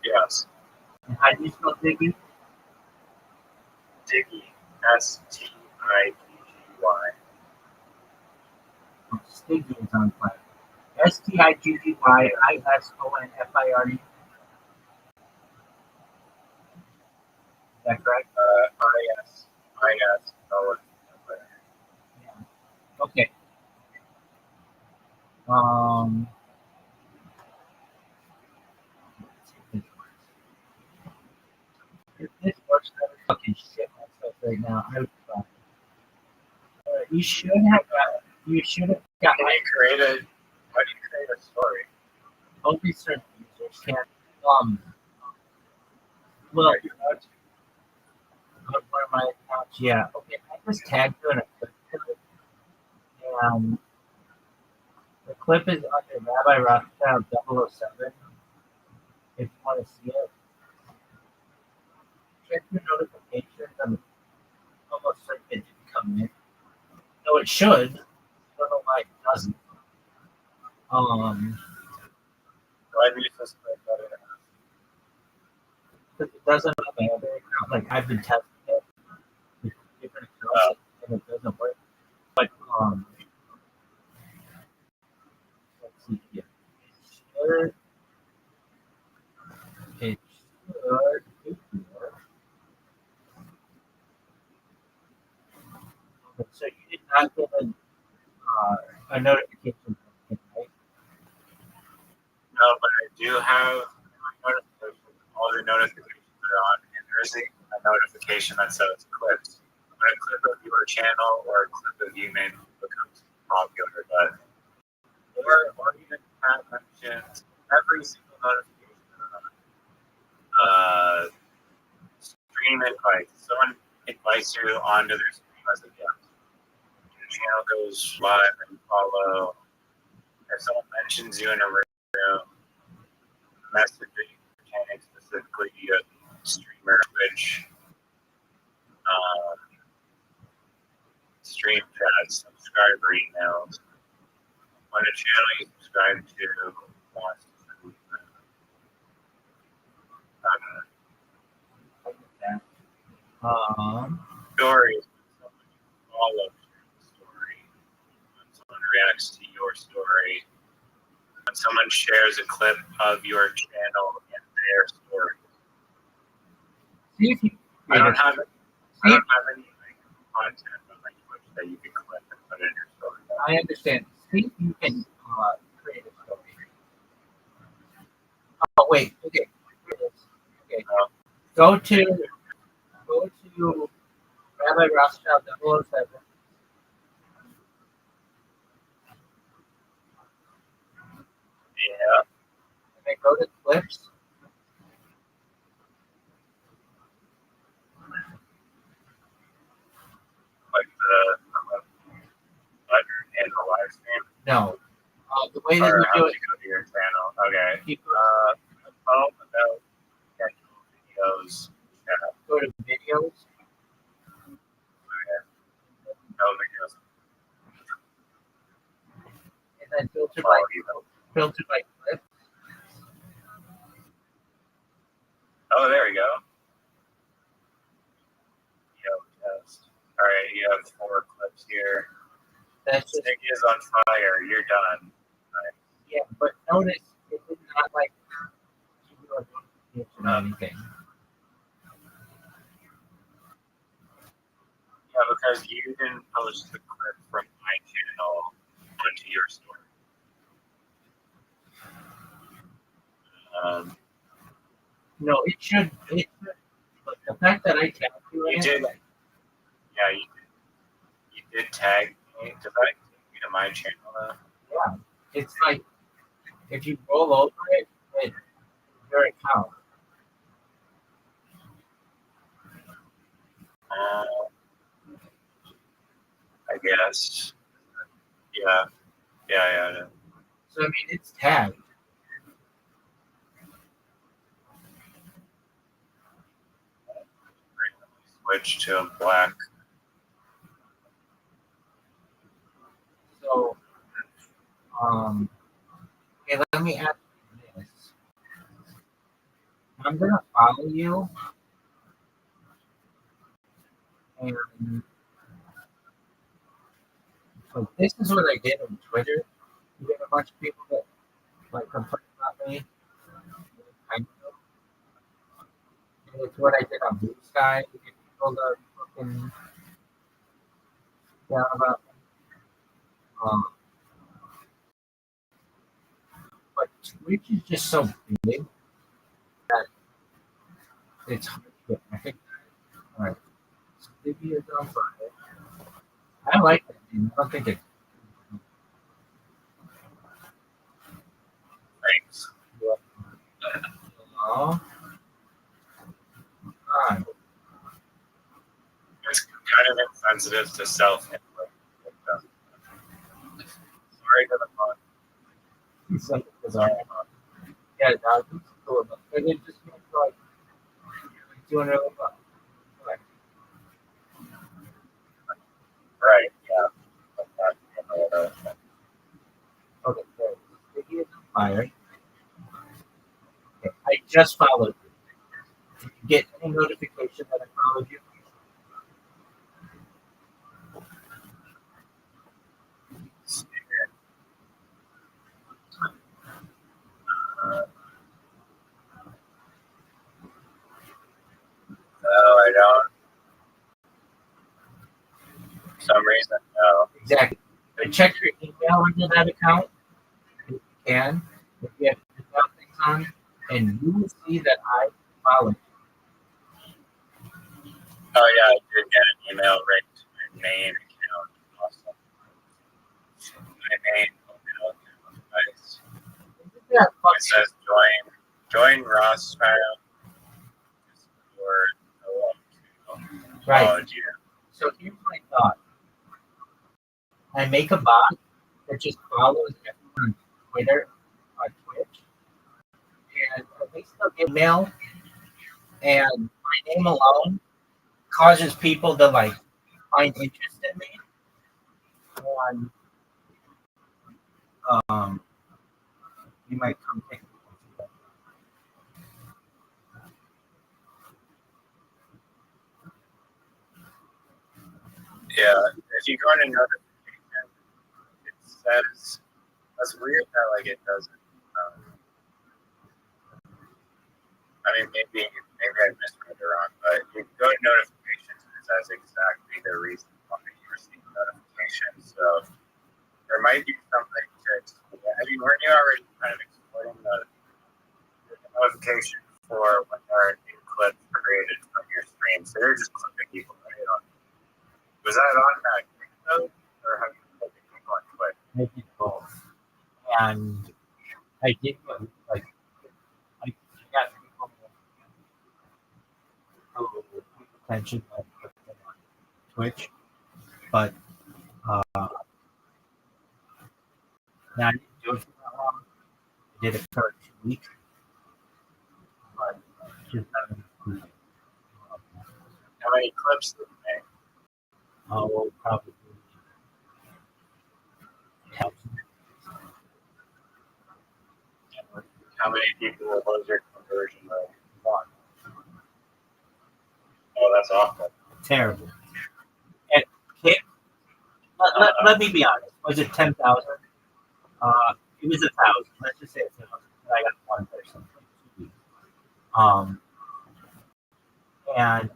Yes, And how do you spell Diggy? Diggy. Stigggy. Oh, Stiggy is on fire. STIGGYISONFIRE. Is that correct? IS. Oh, Yeah. Okay. If this works, I would fucking shit myself right now. I would cry. You should have got. You should have got. How do you create a story? Only certain users can. Well, Are you allowed to? one of my accounts. Yeah. Okay. I just tagged you in a clip, and the clip is under Rabbi Rothschild 007. If you want to see it, check your notifications. I'm almost certain it didn't come in. No, it should. I don't know why it doesn't. Why do you suspect that it has? Because it doesn't on my other account. Like I've been testing it with different accounts, and it doesn't work. But let's see here. It should. Okay, so you did not get a notification from him, right? No, but I do have my notifications. All the notifications are on, and there's a notification that says clips. When a clip of your channel or a clip of you maybe becomes popular, but or even have mentions every single notification. Stream invites. Someone invites you onto their stream as a guest. Your channel goes live and you follow. If someone mentions you in a room, messaging pertaining specifically to a streamer, Twitch, stream chats, subscriber emails. When a channel you subscribe to wants to send stories, when someone you follow shares a story, when someone reacts to your story, when someone shares a clip of your channel in their story. See if you. I don't have any like, content on my Twitch that you can clip and put in your story. I understand. See if you can create a story. Oh wait. Okay. Okay. Go to Rabbi Rothschild 007. Yeah. And then go to clips. Like the button in the live stream. No. The way that Or you how do to it. go to your channel. Okay. Keep About scheduled videos. Yeah. go to videos. No videos. And then filter by clip. Oh, there we go. Video test. All right, you have 4 clips here. That's just Stick is on fire. You're done. Right. Yeah, but notice it did not like give you a notification or anything. Yeah, because you didn't post the clip from my channel onto your story. No, it should. But the fact that I tagged you in You it, did. like, Yeah, you did tag me. Did I tag you to my channel though? yeah, it's like if you roll over it, it's your account. I guess. Yeah. Yeah. So I mean, it's tagged. Switch to a black. So, okay, let me ask you this. I'm gonna follow you, and like this is what I did on Twitter. You get a bunch of people that like complain about me. And it's what I did on Blue Sky. You get people that are fucking down about me. But Twitch is just so big that it's hard to get recognised. All right, so maybe it's on Friday. I like that game. I don't think it's. Thanks. Oh, God. It's kind of insensitive to self-input. Sorry to the fun. It's like bizarre. Yeah, dog. It's cool. But it just means like doing really well. Like, Right. Yeah. okay, so Sticky is on fire. Okay, I just followed you. Did you get any notification that I followed you? No, I don't. For some reason, no. Exactly. So check your email into that account if you can. If you have email things on, and you will see that I followed you. Oh yeah, I did get an email right to my main account. Awesome. My main email account. Nice. Isn't that It fucking says join Rothschild. right? Oh, dear. So here's my thought. I make a bot that just follows everyone on Twitter, on Twitch, and at least they'll get mail, and my name alone causes people to like find interest in me. And you might come take me. Yeah, if you go into notification, it says that's weird that like it doesn't. I mean, maybe I misread it wrong, but you go to notifications and it says exactly the reason why you received notifications. So there might be something to explain. I mean, weren't you already kind of exploring the notification for when there are new clips created from your stream? So you're just clipping people right on. Was that automatic though, or have you clipped people on Twitch? I did both, and I did like I got people who paid attention like on Twitch, but now I didn't do it for that long. I did it for 2 weeks, but just How many clips did you make? probably help. How many people was your conversion rate? 1. Oh, that's awful. Terrible. And let me be honest. Was it 10,000? It was 1,000. Let's just say it's 1,000. I got one person for 2 weeks. And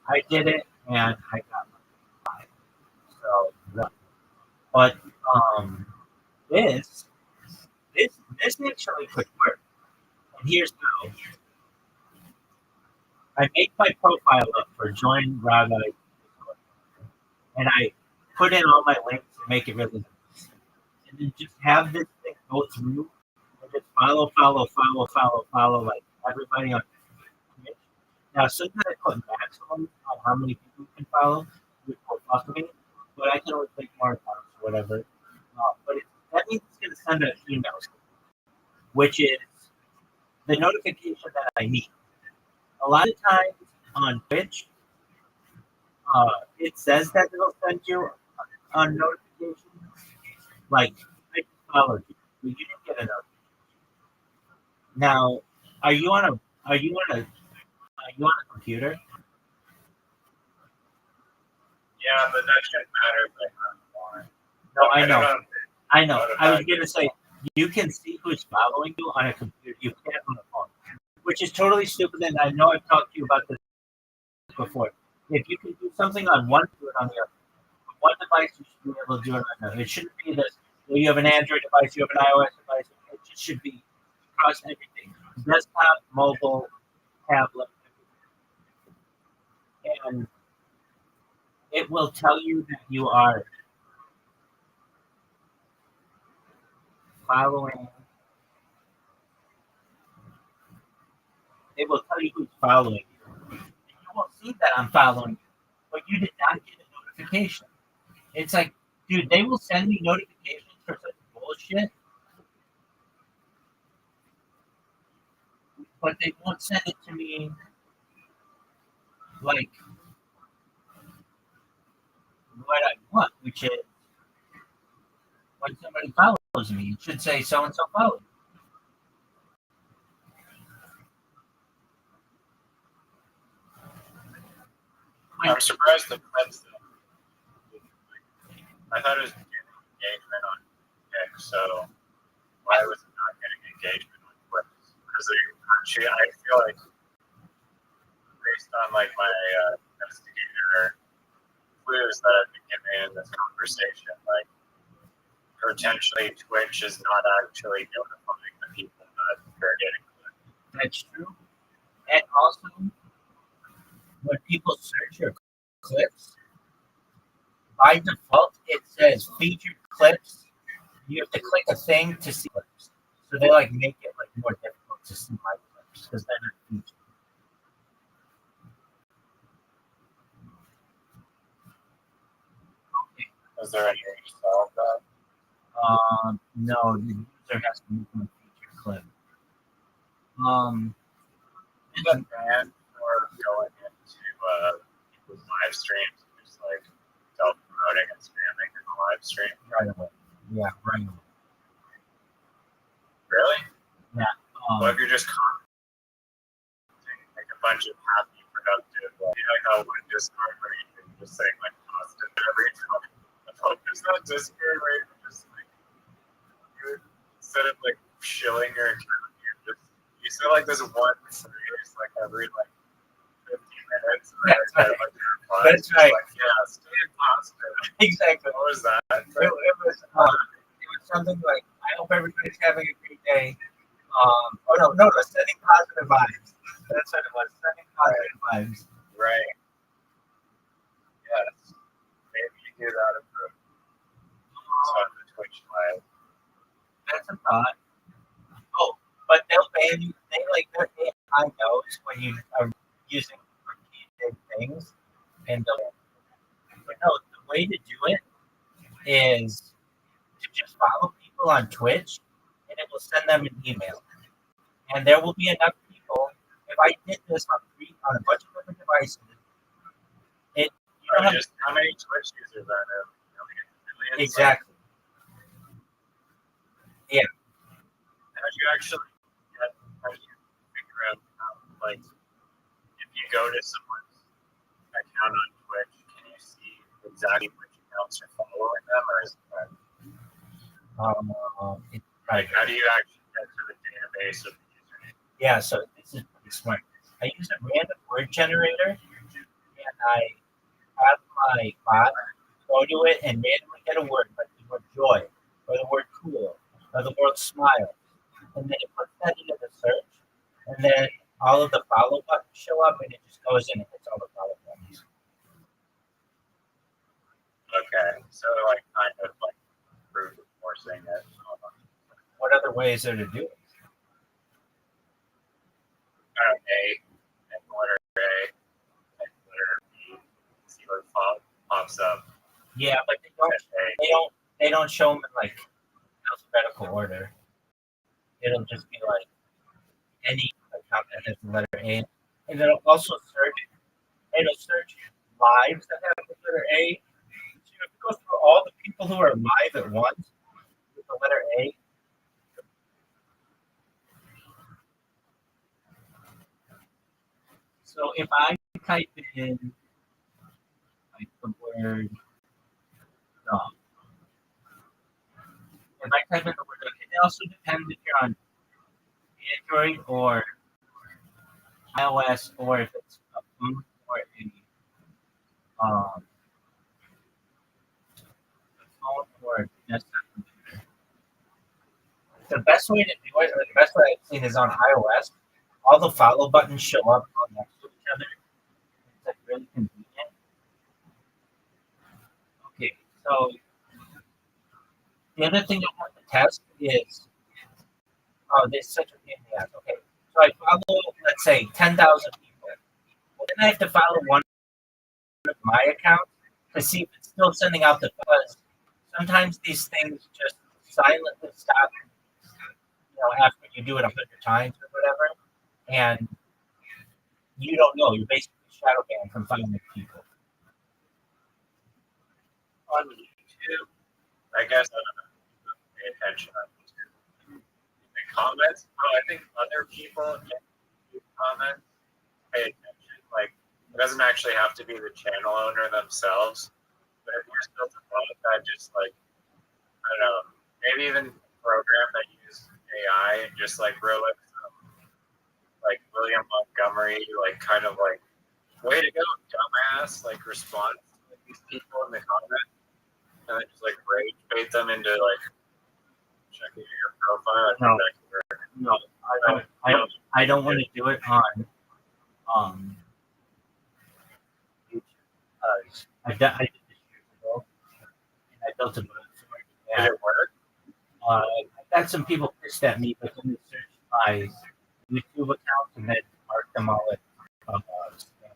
I did it, and I got like 5. So, but this actually could work. And here's how. I make my profile up for join Rabbi, and I put in all my links and make it really nice. And then just have this thing go through and just follow like everybody on Twitch. Now, sometimes I put maximum on how many people you can follow, which will fuck me, but I can always make more accounts or whatever. But that means it's going to send an email, which is the notification that I need. A lot of times on Twitch, it says that it'll send you a notification. Like, I followed you, but you didn't get a notification. Now, are you on a computer? Yeah, but that shouldn't matter if I have one. No, I know. I know. What I was about going to say, you can see who's following you on a computer. You can't on a phone, which is totally stupid. And I know I've talked to you about this before. If you can do something on one, do it on the other. One device, you should be able to do it on another. It shouldn't be this. You have an Android device, you have an iOS device. It just should be across everything: desktop, mobile, tablet, and it will tell you that you are following. It will tell you who's following you. And you won't see that I'm following you, but you did not get a notification. It's like, dude, they will send me notifications for such bullshit, but they won't send it to me like what I want, which is when somebody follows me, it should say so and so followed. I'm surprised the clips. I thought it was getting engagement on X, so why was it not getting engagement on clips? Because actually, I feel like based on like my investigator clues that I've been given in this conversation, like potentially Twitch is not actually notifying the people that they're getting clipped. That's true. And also, when people search your clips, by default, it says featured clips. You have to click a thing to see clips. So they like make it like more difficult to see my clips because they're not featured. Okay. Is there any way to solve that? No, the user has to make one featured clip. Is that banned for going into people's live streams and just like self-promoting and spamming in the live stream? Right away. Yeah, right away. Really? Yeah. What if you're just commenting like a bunch of happy, productive, you know, like how one Discord where you can just say like positive every time. There's no Discord where you can just like, you, instead of like shilling your account, you say like this one phrase like every like 15 minutes. And That's right. like, replies, That's right. Like, yeah, stay positive. Exactly. What was that? It was something like, I hope everybody's having a great day. Sending positive vibes. That's what it was. Sending positive vibes. Right. Yes. Maybe you do that approach. On the Twitch live. That's a thought. Oh, but they'll ban you. Their AI knows when you are using repeated things, and but no, the way to do it is to just follow people on Twitch, and it will send them an email. And there will be enough people. If I did this on a bunch of different devices, How many Twitch users are there? Millions? Exactly. Yeah. How do you figure out like if you go to someone's account on Twitch, can you see exactly which accounts are following them, or is it It's Like, private. how do you actually get to the database of the username? Yeah, so this is pretty smart. I use a random word generator, and I have my bot go to it and randomly get a word like the word joy, or the word cool, or the word smile, and then it puts that into the search, and then all of the follow buttons show up, and it just goes in and hits all the follow buttons. Okay, so like kind of like brute forcing it. What other ways are to do it? A and letter A and letter B. See what pops up. Yeah, but A. they don't show them in like alphabetical order. It'll just be like any account that has the letter A, and it'll also search. It'll search lives that have the letter A. So you have to go through all the people who are live at once with the letter A. So if I type in like the word dog, if I type in the word dog, it also depends if you're on Android or iOS, or if it's a phone or a phone or a desktop computer. The best way to do it, or the best way I've seen, is on iOS. All the follow buttons show up all next to each other. It's like really convenient. Okay, so the other thing I want to test is, oh, this is such a pain in the ass. Okay, so I follow, let's say, 10,000 people. Well, then I have to follow one of my accounts to see if it's still sending out the buzz. Sometimes these things just silently stop, after you do it 100 times or whatever, and you don't know. You're basically shadow banned from 500 people. On YouTube, I guess I don't know. Pay attention on YouTube. The comments, I think other people in YouTube comments pay attention. Like, it doesn't actually have to be the channel owner themselves, but if you're still to follow that, just like, I don't know, maybe even program that use AI and just like wrote like William Montgomery, like kind of like, way to go, dumbass, like response to like, these people in the comments, and then just like rage bait them into like checking your profile. No, I don't want to do it on YouTube. I did this years ago, and I built a book for it. Did it work? I got some people pissed at me, but then they searched my YouTube account and then marked them all as spam.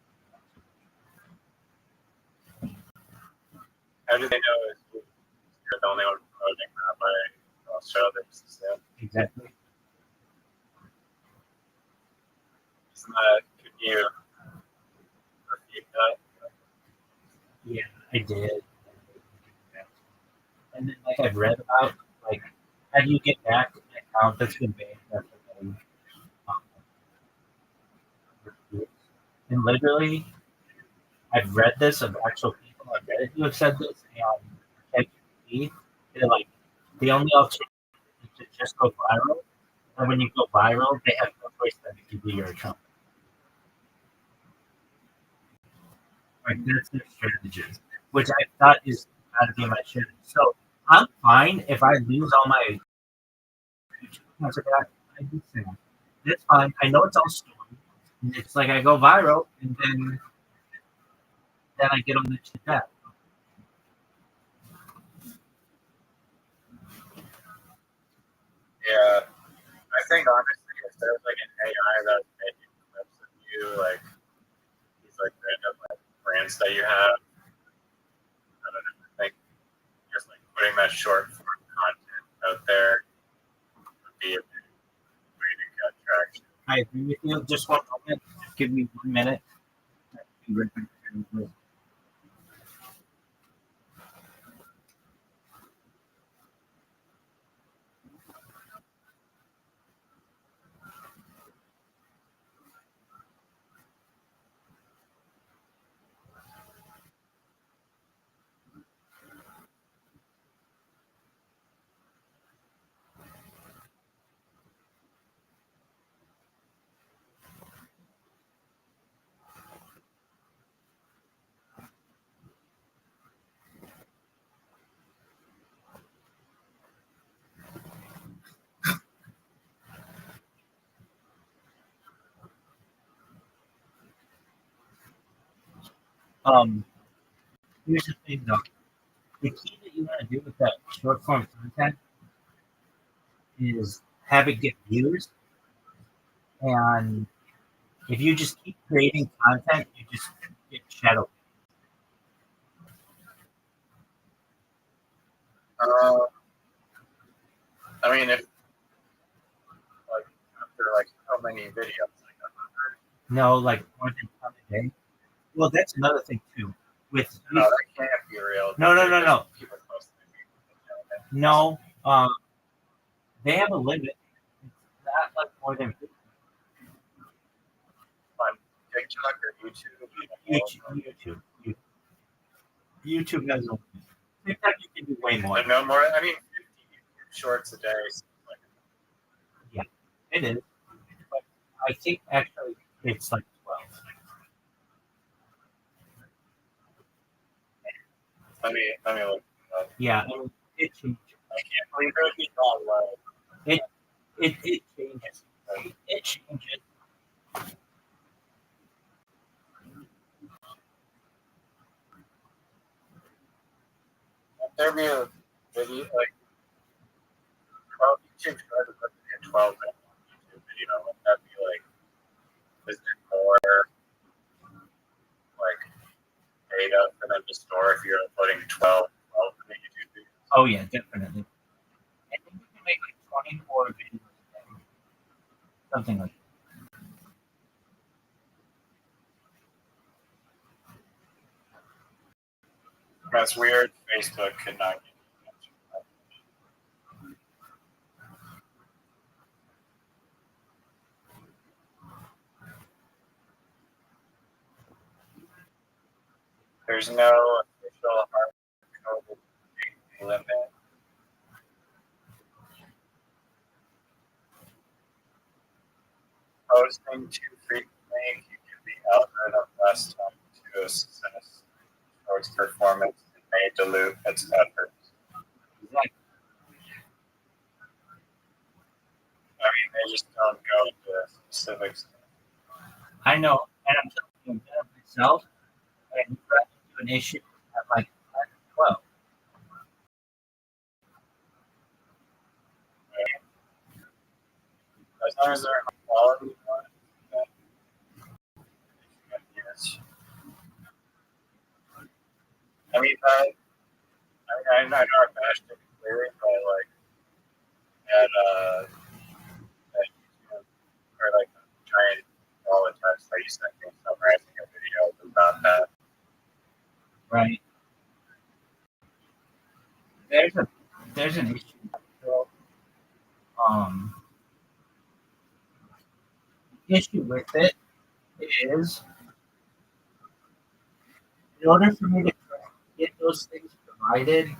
How do they know if you're the only one promoting that by Rothschild? Exactly. Isn't that, could you repeat that? Yeah, I did. And then, like I've read about, like, how do you get back to an account that's been banned after getting reviews? And literally, I've read this of actual people on Reddit who have said this, and ChatGPT, they're like, the only alternative is to just go viral. And when you go viral, they have no choice than to give you your account. Like, that's their strategy, which I thought is got to be my strategy. So I'm fine if I lose all my YouTube accounts like that. I do say that's fine. I know it's all stolen. It's like I go viral, and then I get on the shit back. Yeah, I think honestly, if there's like an AI that's making clips of you, like these like random like brands that you have, I don't know, I think just like putting that short form content out there would be a big way to get traction. I agree with you. Just one moment. Just give me 1 minute. Here's the thing, though. The key that you want to do with that short form content is have it get views. And if you just keep creating content, you just get shadow. I mean, if like after like how many videos? Like 100? No, like more than 10 a day. Well, that's another thing too. With No, that can't be real. No. People posting it. No, they have a limit. It's not like more than 50. On TikTok or YouTube. YouTube has a limit. TikTok you can do way more. But no more. I mean, 50 shorts a day. Like, yeah, it is. But I think actually it's like 12. Let me look. Yeah, it changes. I can't believe it would be that low. It changes. It changes. Would there be a video like 12 YouTube tried to put a 12-minute YouTube video? Would that be like, is it more like data for them to store if you're uploading 12-minute YouTube videos? Oh yeah, definitely. I think we can make like 24 videos a day. Something like that. That's weird. Facebook could not get the answer. There's no official hard code limit. Posting too frequently can give the algorithm less time to assess its performance and may dilute its efforts. Exactly. I mean, they just don't go into specifics. I know, and I'm telling you, I'm doing it myself, and run into an issue at like 12. As long as they're high quality, then yes. I mean, I know I bashed it clearly, but like at or like trying all the text that you sent me summarizing a video was not that. Right. There's an issue. Um, the issue with it is, in order for me to get those things provided,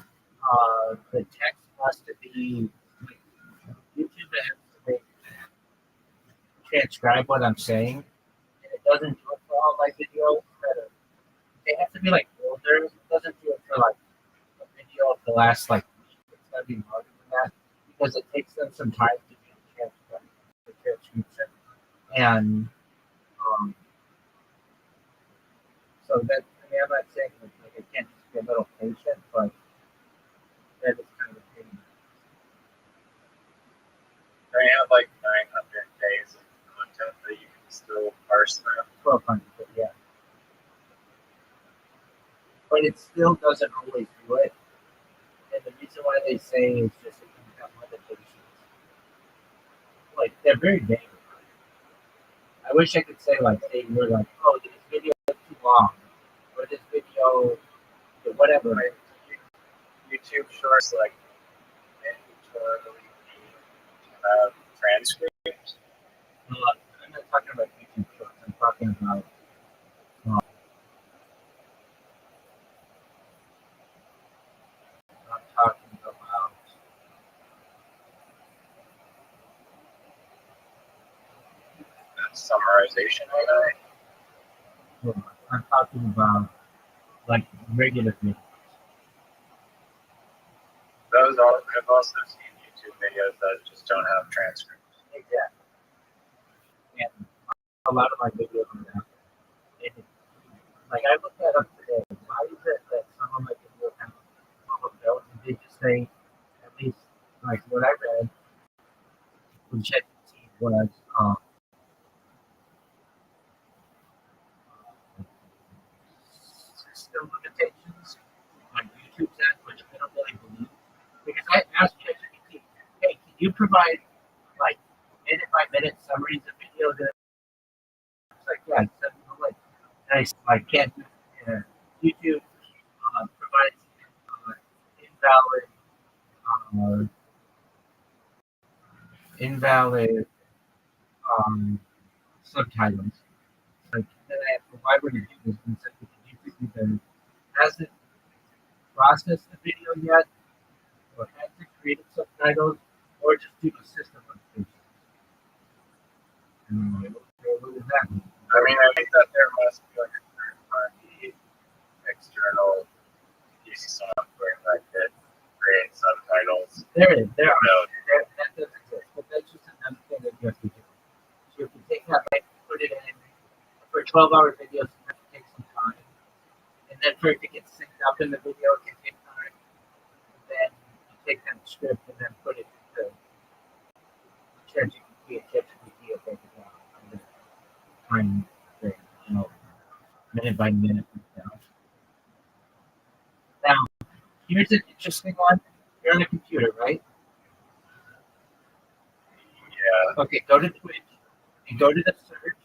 the text has to be YouTube has to make, transcribe what I'm saying, and it doesn't do it for all my videos. They have to be like older. It doesn't do it for like a video of the last like week. It's gotta be longer than that because it takes them some time to do the transcription. And so that, I mean, I'm not saying like I can't just be a little patient, but that is kind of a thing. They have like 900 days of content that you can still parse through. 1,200, but yeah. But it still doesn't always do it. And the reason why they say is just that you have limitations. Like, they're very vague. I wish I could say, like, they were like, oh, this video is too long. Or this video, whatever. Like, YouTube Shorts, like, mandatorily need to have transcripts. I'm not talking about YouTube Shorts. I'm talking about Summarization of it. I'm talking about like regular videos. Those are, I've also seen YouTube videos that just don't have transcripts. Exactly. And a lot of my videos are that. Like I looked that up today. Why is it that some of my videos have overbuilt? And they just say, at least like what I read from ChatGPT was system limitations on YouTube says, which I don't really believe. Because I asked ChatGPT, hey, can you provide like minute by minute summaries of videos? And it's like, yeah, send me the link. And I said, I can't do it. YouTube provides invalid subtitles. Like, then I asked, well, why would it do this? And said, because YouTube either hasn't processed the video yet, or hasn't created subtitles, or just due to system limitations. And I'm like, okay, what does that mean? I mean, I think that there must be like a third party external piece of software that could create subtitles. There is, there are. So, That does exist, but that's just another thing that you have to do. So if you take that link, put it in for 12-hour videos, it has to take some time. And then for it to get synced up in the video, it can take time. And then you take that script and then put it into ChatGPT, and ChatGPT will take it down on the time thing, minute by minute breakdown. Now, here's an interesting one. You're on a computer, right? yeah. Okay, go to Twitch and go to the search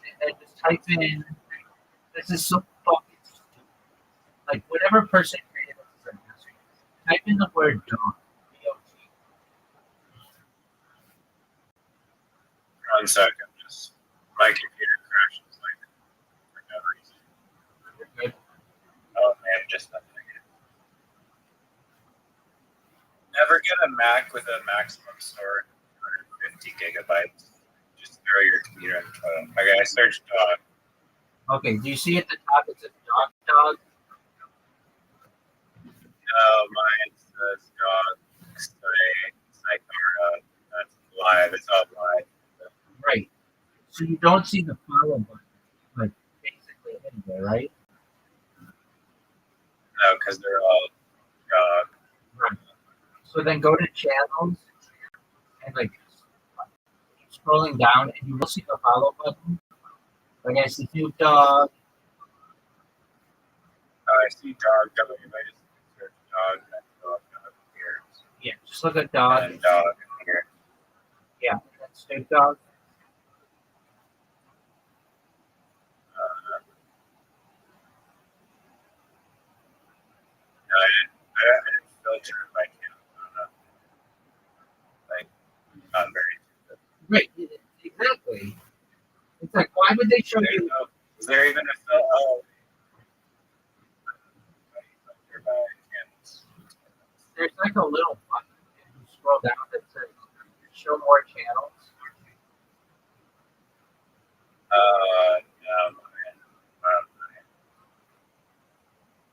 and then just type in. This is so fucking stupid. Like whatever person created this is a master. Type in the word dog. D-O-G. 1 second. Just my computer crashes like for no reason. You're good. Oh man, just nothing. Never get a Mac with a maximum storage of 150 gigabytes. Just throw your computer in the toilet. Okay, I searched dog. Okay, do you see at the top it says dog? No, mine says dog. Psychara. That's live. It's all live. Right. So you don't see the follow button, like basically anywhere, right? No, because they're all dog. Right. So then go to channels and like keep scrolling down and you will see the follow button. Like I see Snoop Dogg. I see dog. If I just search dog, then dog here. Yeah, just look at dog. And dog in here. Yeah, that's Snoop Dogg. I didn't filter my camera. Like, not very good. Right, exactly. It's like, why would they show you? Is there even a film? Oh. There's like a little button if you scroll down that says show more channels. No,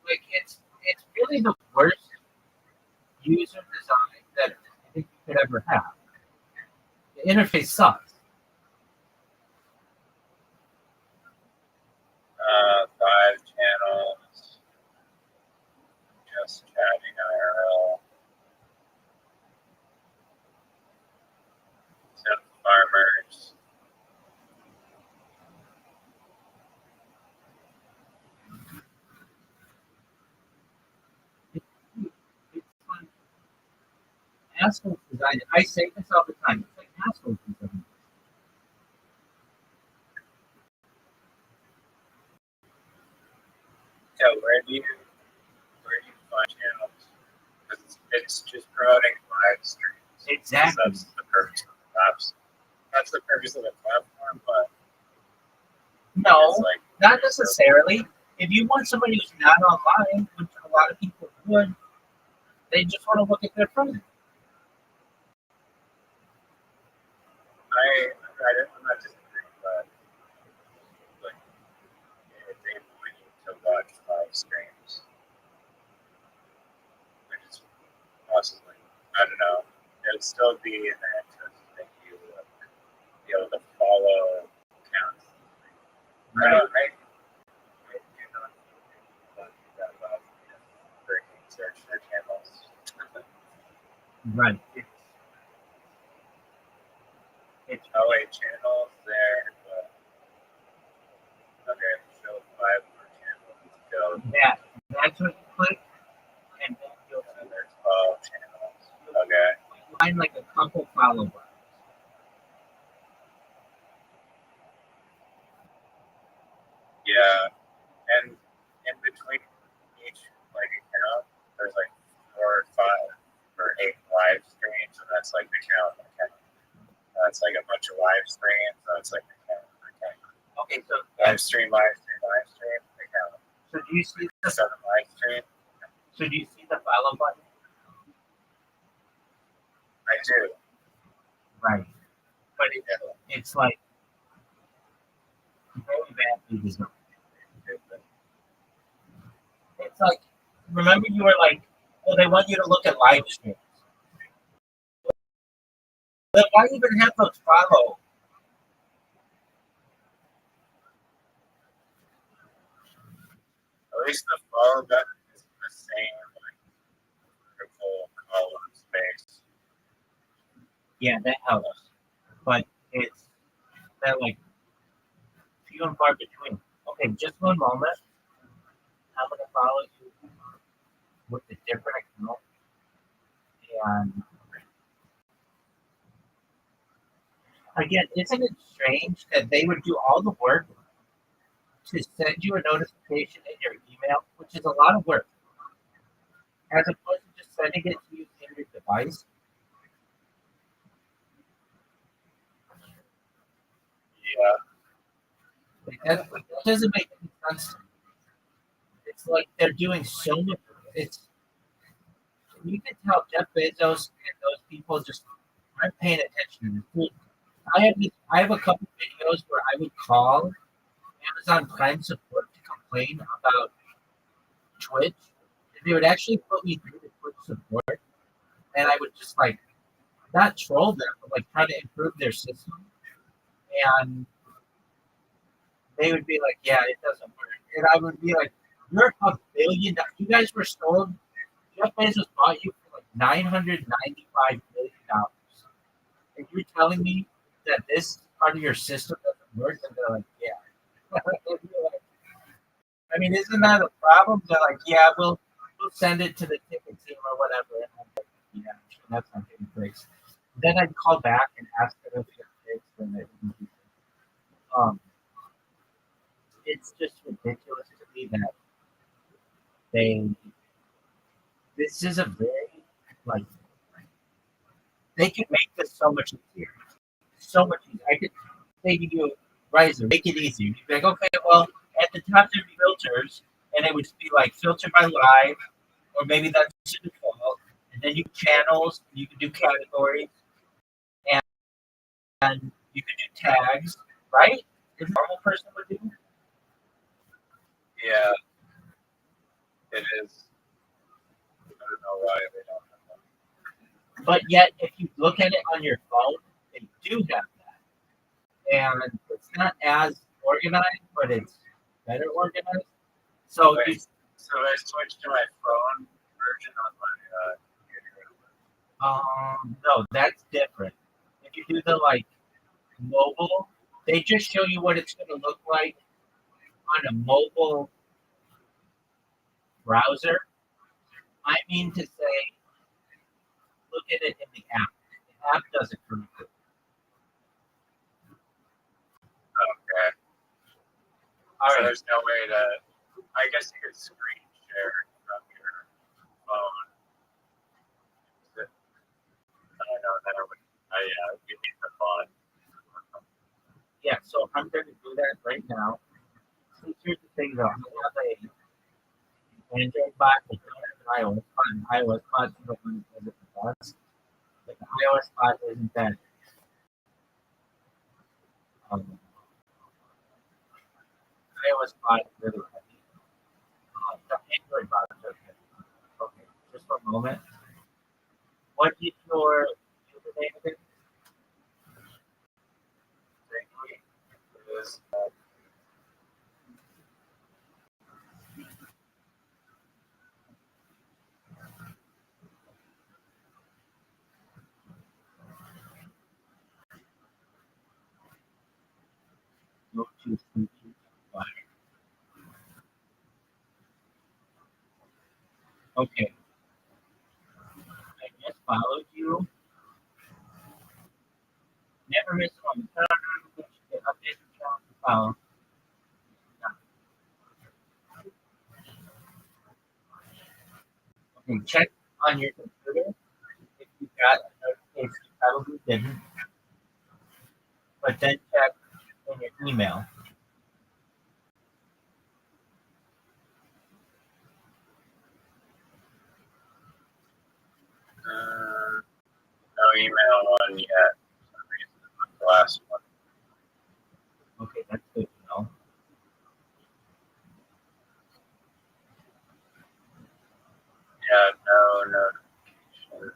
Like it's really the worst user design that I think you could ever have. The interface sucks. 5 channels. Just chatting IRL. 7 farmers. It's like asshole design. I say this all the time. It's like asshole design. Yeah, where do you find channels? Because it's just promoting live streams. Exactly. That's the purpose of the apps. That's the purpose of the platform, but No, it's like not necessarily. If you want somebody who's not online, which a lot of people would, they just want to look at their friends. I'm not disagreeing, but like they want you to watch live streams, which is possibly, I don't know, it would still be in their interest that you be able to follow accounts. Right. Right? Right. It's no 8 channels there, but okay, show 5 more channels. Go. That's what you click, and then you'll And there's 12 channels. Okay. find like a couple follow buttons. Yeah. And in between each like account, there's like 4 or 5 or 8 live streams, and that's like the count. That's like a bunch of live streams. So it's like the count. Okay, so Live stream, the count. So do you see the 7 live stream. So do you see the follow button? I do. Right. But it's like very badly designed. It's like, remember you were like, well, they want you to look at live streams. But why even have those follow? At least the follow button is the same like vertical column space. Yeah, that helps. But it's that like few and far between. Okay, just one moment. I'm gonna follow you with a different account. And again, isn't it strange that they would do all the work to send you a notification in your email, which is a lot of work, as opposed to just sending it to you in your device? Yeah. Like that doesn't make any sense. It's like they're doing so much. It's You can tell Jeff Bezos and those people just aren't paying attention to the food. I have a couple videos where I would call Amazon Prime support to complain about Twitch. And they would actually put me through the Twitch support, and I would just like not troll them, but like try to improve their system. And they would be like, "Yeah, it doesn't work," and I would be like, "You're $1 billion. You guys were sold. Jeff Bezos bought you for like $995 million, and you're telling me that this part of your system doesn't work?" And they're like, "Yeah." I mean, isn't that a problem? They're like, "Yeah, we'll send it to the ticket team or whatever." And I'm like, "Yeah, sure, that's not getting fixed." Then I'd call back and ask them if it fixed, and they wouldn't do it. It's just ridiculous to me that they. This is a very like they could make this so much easier, so much easier. I could say to you, Riser, make it easier. You'd be like, okay, well, at the top there'd be filters, and it would be like filter by live, or maybe that's the default, and then you channels, you can do categories, and, and you can do tags, right? As a normal person would do. Yeah. It is. I don't know why they don't have that. But yet, if you look at it on your phone, they do have that. And it's not as organized, but it's better organized. So, Wait, so I switched to my phone version on my computer. no, that's different. If you do the like mobile, they just show you what it's going to look like on a mobile browser. I mean to say, look at it in the app. The app does it for you. Okay. All So right. there's no way to. I guess you could screen share from your phone. I don't know that I would. We need the phone. Yeah, so I'm going to do that right now. So here's the thing, though. I have a Android bot, but don't have an iOS bot. An iOS bot is what one does it with us. But the iOS bot isn't that. iOS bot is really heavy. The Android bot is okay. Okay, just for a moment. What is your username again? It is. to see fire. Okay, I just followed you. Never miss one. Turn on notifications. Get updates and channels to follow. Okay, check on your computer if you got a notification. You probably didn't, but then check in your email. No email on yet. For some reason, it was the last one. Okay, that's good to know. Yeah, no notification.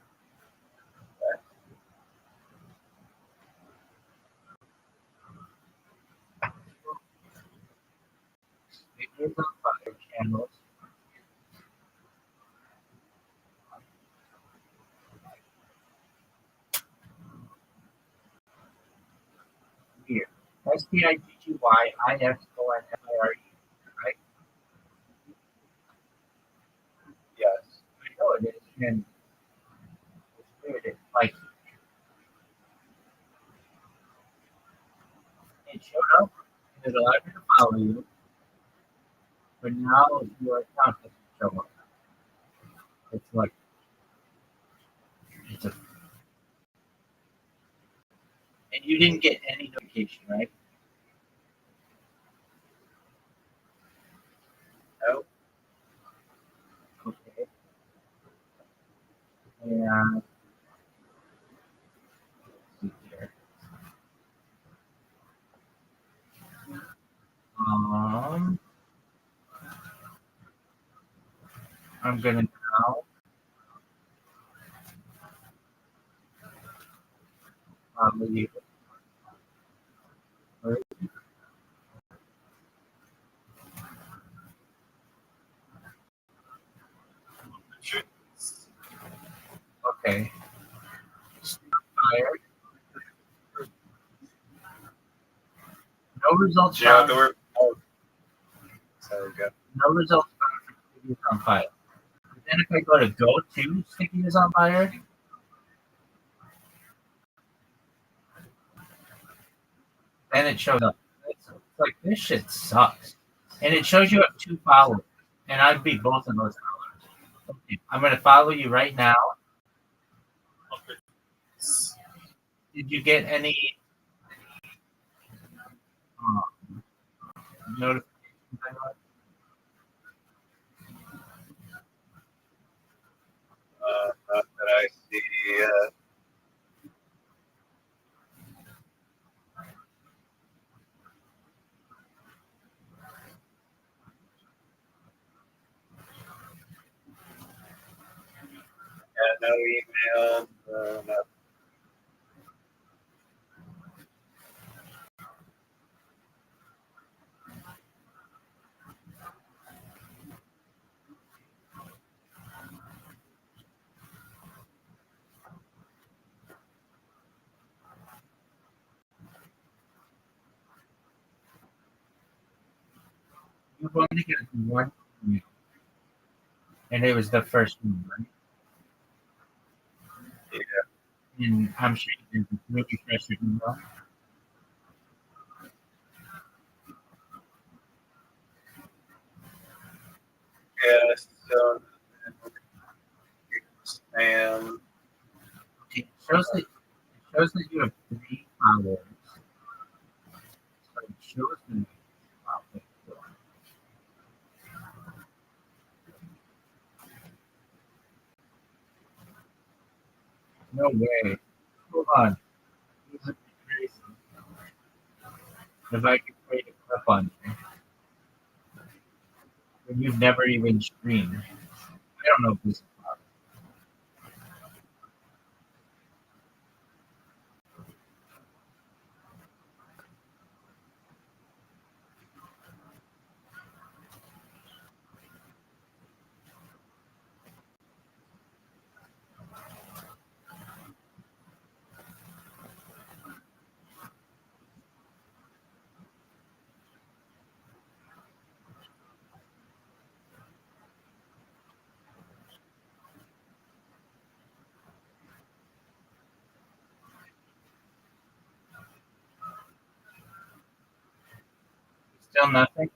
It is on fire channels. Here. STIGGYISONFIRE, right? Yes. I know it is. And it's weird. It's like it showed up and it allowed me to follow you, but now your account doesn't show up. It's like it's a and you didn't get any notification, right? Nope. Okay. And let's see here. I'm gonna now leave it. Okay. Fire. No results Yeah, found. the word. Oh. There we go. No results found for Sticky is on fire. But then if I go to Sticky is on fire, then it shows up. It's like this shit sucks. And it shows you have 2 followers. And I'd be both of those followers. Okay. I'm gonna follow you right now. Did you get any notifications? Not that I see yet. Yeah, no email. No. You've only got one email. And it was the first one, right? Yeah. And I'm sure you can refresh your email. Yeah, so spam. It shows that you have 3 followers. So it shows me. No way. Hold on. This is crazy. If I could create a clip on you, and you've never even streamed. I don't know if this is possible. Still nothing.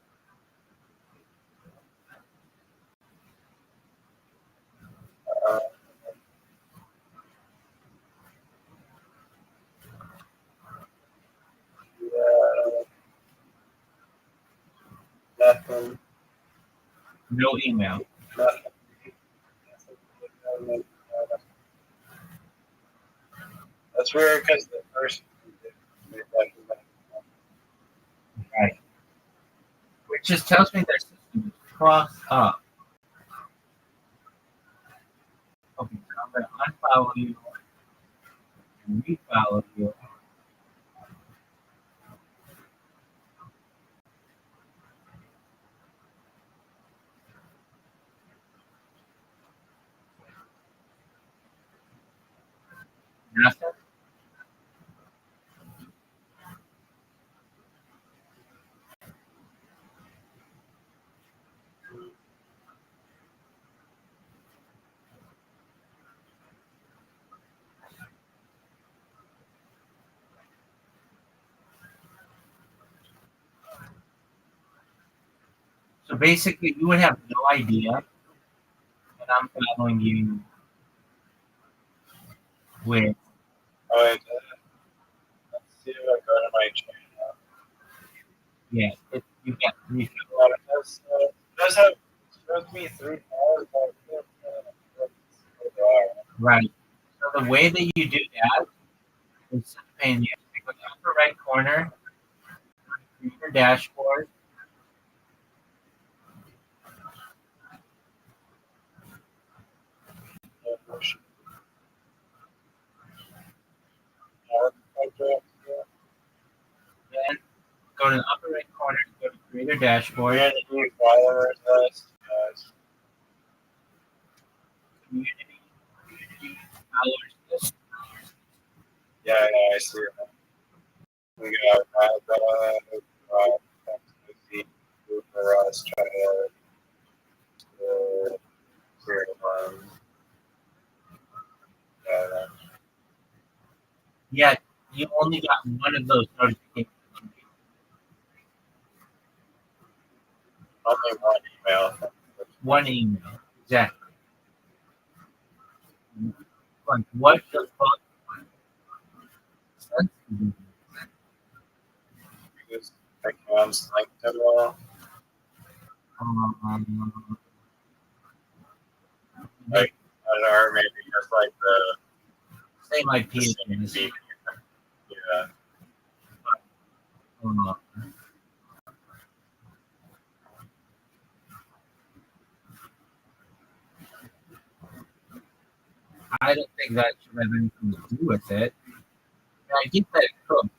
Uh, yeah, nothing. No email. Nothing. That's weird because the first Right. Which just tells me their system is crossed up. Okay, so I'm going to unfollow you and refollow you. Nothing. So basically, you would have no idea that I'm following you with. Oh, wait, let's see if I go to my channel. Yeah, you get refill. It does have shows me 3 hours. Right. So the way that you do that is pain in the ass. Click on the upper right corner, your dashboard. Then go to the upper right corner, go to creator dashboard, Followers list. community followers list. Yeah, I see it. We got Rothschild. Yeah, Yeah, you only got one of those notifications. only one email. One email. Exactly. Like, what the fuck? Sense to do Because accounts linked to all. Like, I don't know, or maybe just like same IP the address. yeah. Uh, I don't think that should have anything to do with it. I get that it could.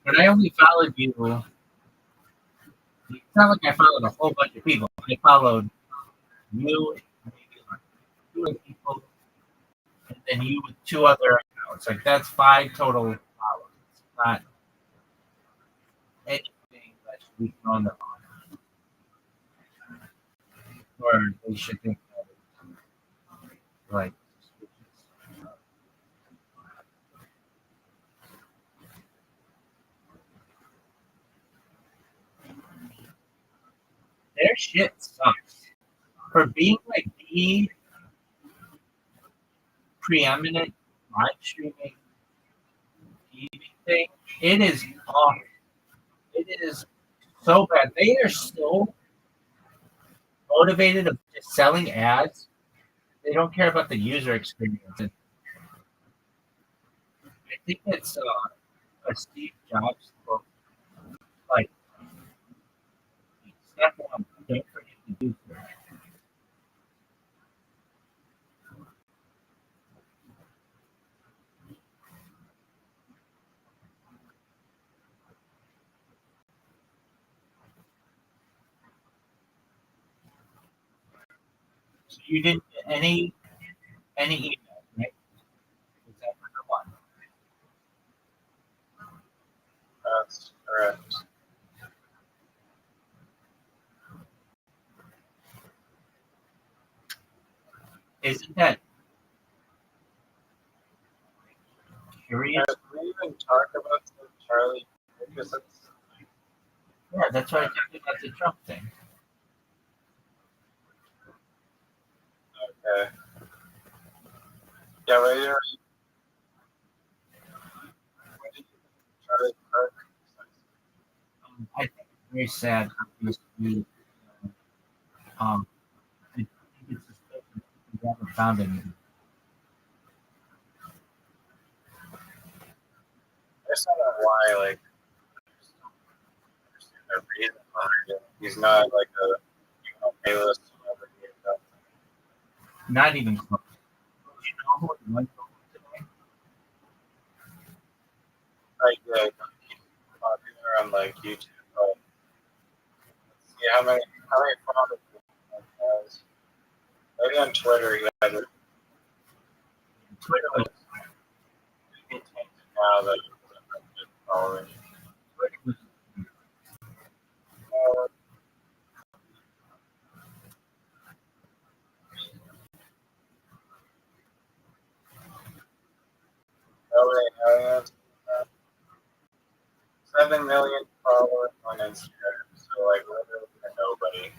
But I only followed you. It's not like I followed a whole bunch of people. I followed you, maybe like 2 other people, and then you with 2 other accounts. Like, that's 5 total followers. It's not anything that should be thrown on. Or they should think that it's like their shit sucks. For being like the preeminent live streaming TV thing, it is awful. It is so bad. They are so motivated of just selling ads. They don't care about the user experience. And I think it's a Steve Jobs quote. Like, step one, don't forget the user. So you didn't get any email, right? Except for the one. That's correct. Isn't that curious? Have we even talked about the Charlie? Because that's why I talked about the Trump thing. Okay. Yeah, but you're Charlie Kirk. I think it's very sad. Obviously, I think it's suspicious we haven't found anything. I just don't know why, like, the reason behind it. He's not like a A-list celebrity or something. Not even close. You know who it was today? Like, yeah, he's popular on like YouTube. But let's see how many followers he has. Maybe on Twitter he had it. Twitter was He changed it now that he doesn't have good followers. Twitter was I have 7 million followers on Instagram, so like literally nobody.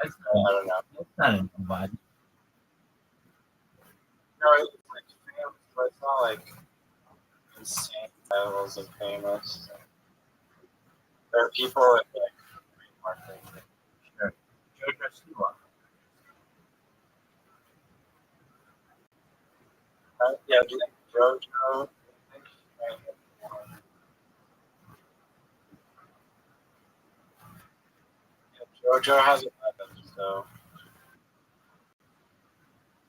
that's I not don't know. that's not a nobody. No, it's like famous, but it's not like insane levels of famous. There are people with like marketing. Sure. Jojo Siwa. Yeah, do you think JoJo? JoJo has 11, so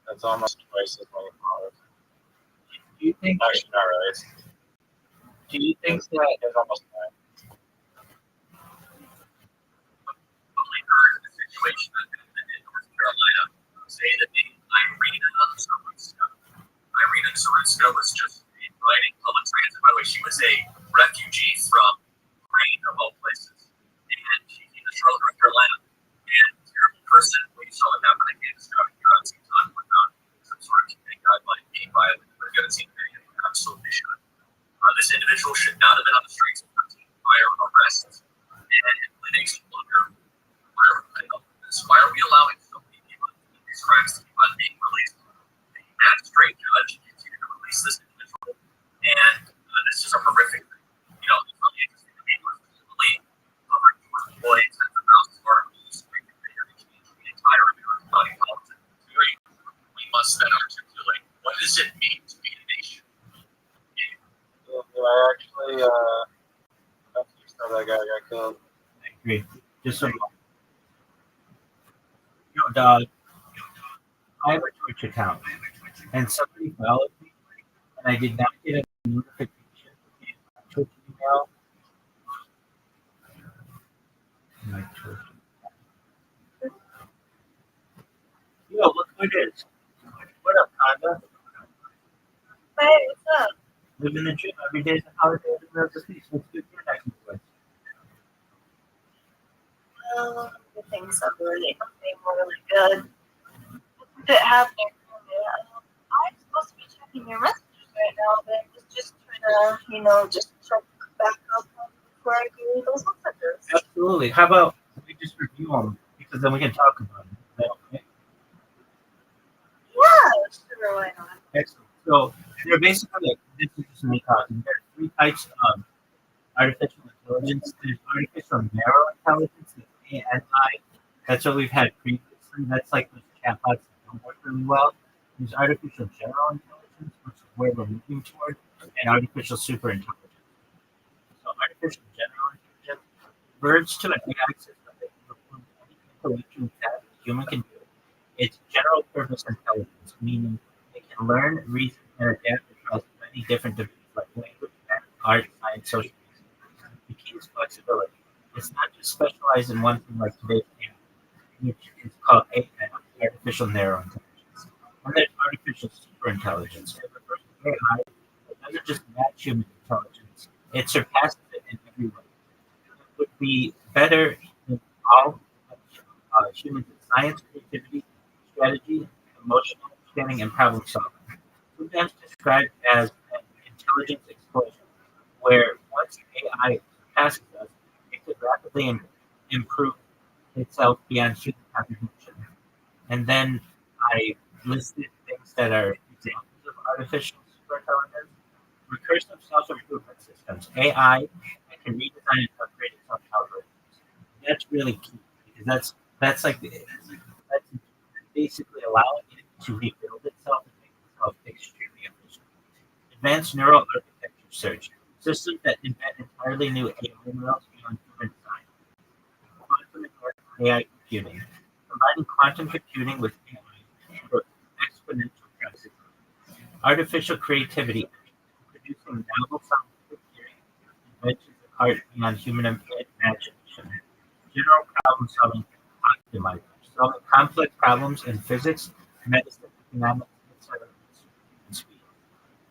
that's almost twice as many followers. Do you think Actually, not really. do you think that It's almost 9. Situation in North Carolina say that Irina Sorinska was just riding public transit. By the way, she was a refugee from Ukraine, of all places. And she came to Charlotte, North Carolina. And a terrible person, we saw it happen again, just got some time without some sort of community guideline being violated. But if you haven't seen the video, you absolutely should. This individual should not have been on the streets of 14 prior arrests. And it makes you wonder, why are we allowing so many people these crimes to keep on being released? The magistrate judge continued to release this individual, and this is a horrific thing. You know, it's really interesting to me was presumably employees and thousands of articles to change the entire American body politic. We must then articulate what does it mean to be a nation? I actually, after you saw that guy got killed. I agree. Just so yo, dog. I have a Twitch account, and somebody followed me, and I did not get a notification in my Twitch email. My Twitch. Yo, look who it is. What up, Conda? Hey, what's up? Live in the gym every day is a holiday. That's the feast. What's good for next week? The things are really really good. What's a bit happening for me? I'm supposed to be checking your messages right now, but I was just trying to, just check back up before I do those messages. Absolutely. How about we just review them because then we can talk about them. Is that okay? Yeah, sure, why not? Excellent. So they're basically like this is just me talking. There are 3 types of artificial intelligence. There's artificial narrow intelligence, that's AI. That's what we've had previously. That's like those chatbots that don't work really well. There's artificial general intelligence, which is where we're moving toward, and artificial super intelligence. So artificial general intelligence verge to an AI system that can perform any intellectual task a human can do. It's general purpose intelligence, meaning it can learn, reason, and adapt across many different domains like language, math, art, science, social media. The key is flexibility. It's not just specialized in one thing like today's AI, which is called AI, artificial narrow intelligence. And there's artificial super intelligence. It refers to AI that doesn't just match human intelligence, it surpasses it in every way. It would be better in all humans in science, creativity, strategy, emotional understanding, and problem solving. Sometimes described as an intelligence explosion, where once AI passes us, it could rapidly improve itself beyond human comprehension. And then I listed things that are examples of artificial superintelligence, recursive self-improvement systems, AI that can redesign and upgrade its own algorithms. That's really key because that's like that's basically allowing it to rebuild itself and make itself extremely efficient. Advanced neural architecture search systems that invent entirely new AI models beyond human design. Quantum AI computing, combining quantum computing with AI for exponential processing. Artificial creativity, producing novel scientific theory, inventions of art beyond human imagination. General problem solving optimizer, solving complex problems in physics, medicine, economics, etc. and speed.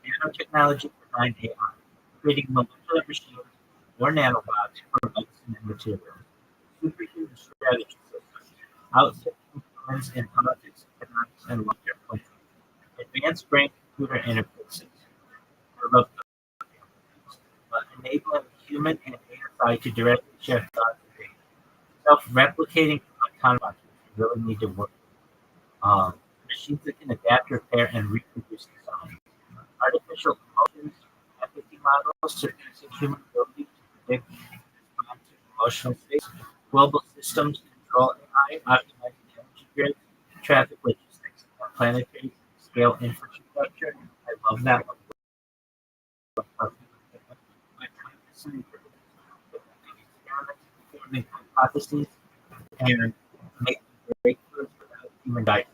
Nanotechnology designed AI, creating molecular machines or nanobots for medicine and materials. Superhuman strategy systems, outsifting humans in politics, economics, and long-term planning. Advanced brain-computer interfaces. I love enabling human and AI to directly share thoughts and data. Self-replicating autonomous really need to work. Machines that can adapt, repair, and reproduce design. Artificial emotions, empathy models surpassing human ability to predict and respond to emotional states. Global systems control AI, optimizing energy grids, traffic logistics, and planetary scale infrastructure. I love that one. Forming hypotheses and making breakthroughs without human guidance.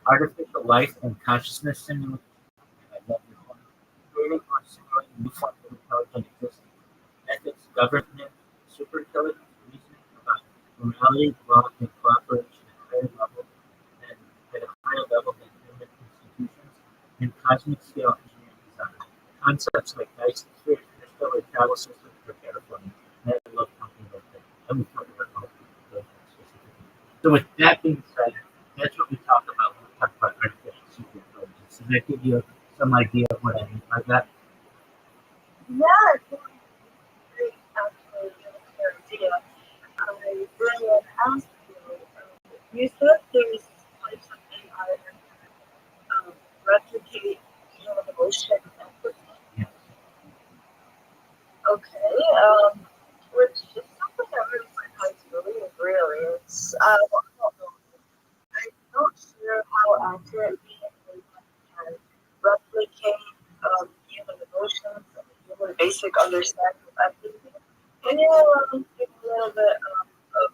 Artificial life and consciousness simulation. I love this one. Creating or simulating new forms of intelligent existence. Ethics, governance, superintelligence, reasoning about morality, law, and cooperation at a higher level than human institutions, and cosmic scale engineering design. Concepts like Dyson spheres, interstellar travel systems, or terraforming. And I love talking about that. Let me talk about all those specifically. So with that being said, that's what we talk about when we talk about artificial superintelligence. Does that give you some idea of what I mean by that? Yeah, I think it's great, actually, really clear idea. I really want to ask you said there's types of AI that replicate human emotion and empathy. Yes. Okay, which is something that really surprised me, really. It's, I don't know. I'm not sure how accurately they can replicate human emotions and human basic understanding of empathy. Can you give a little bit of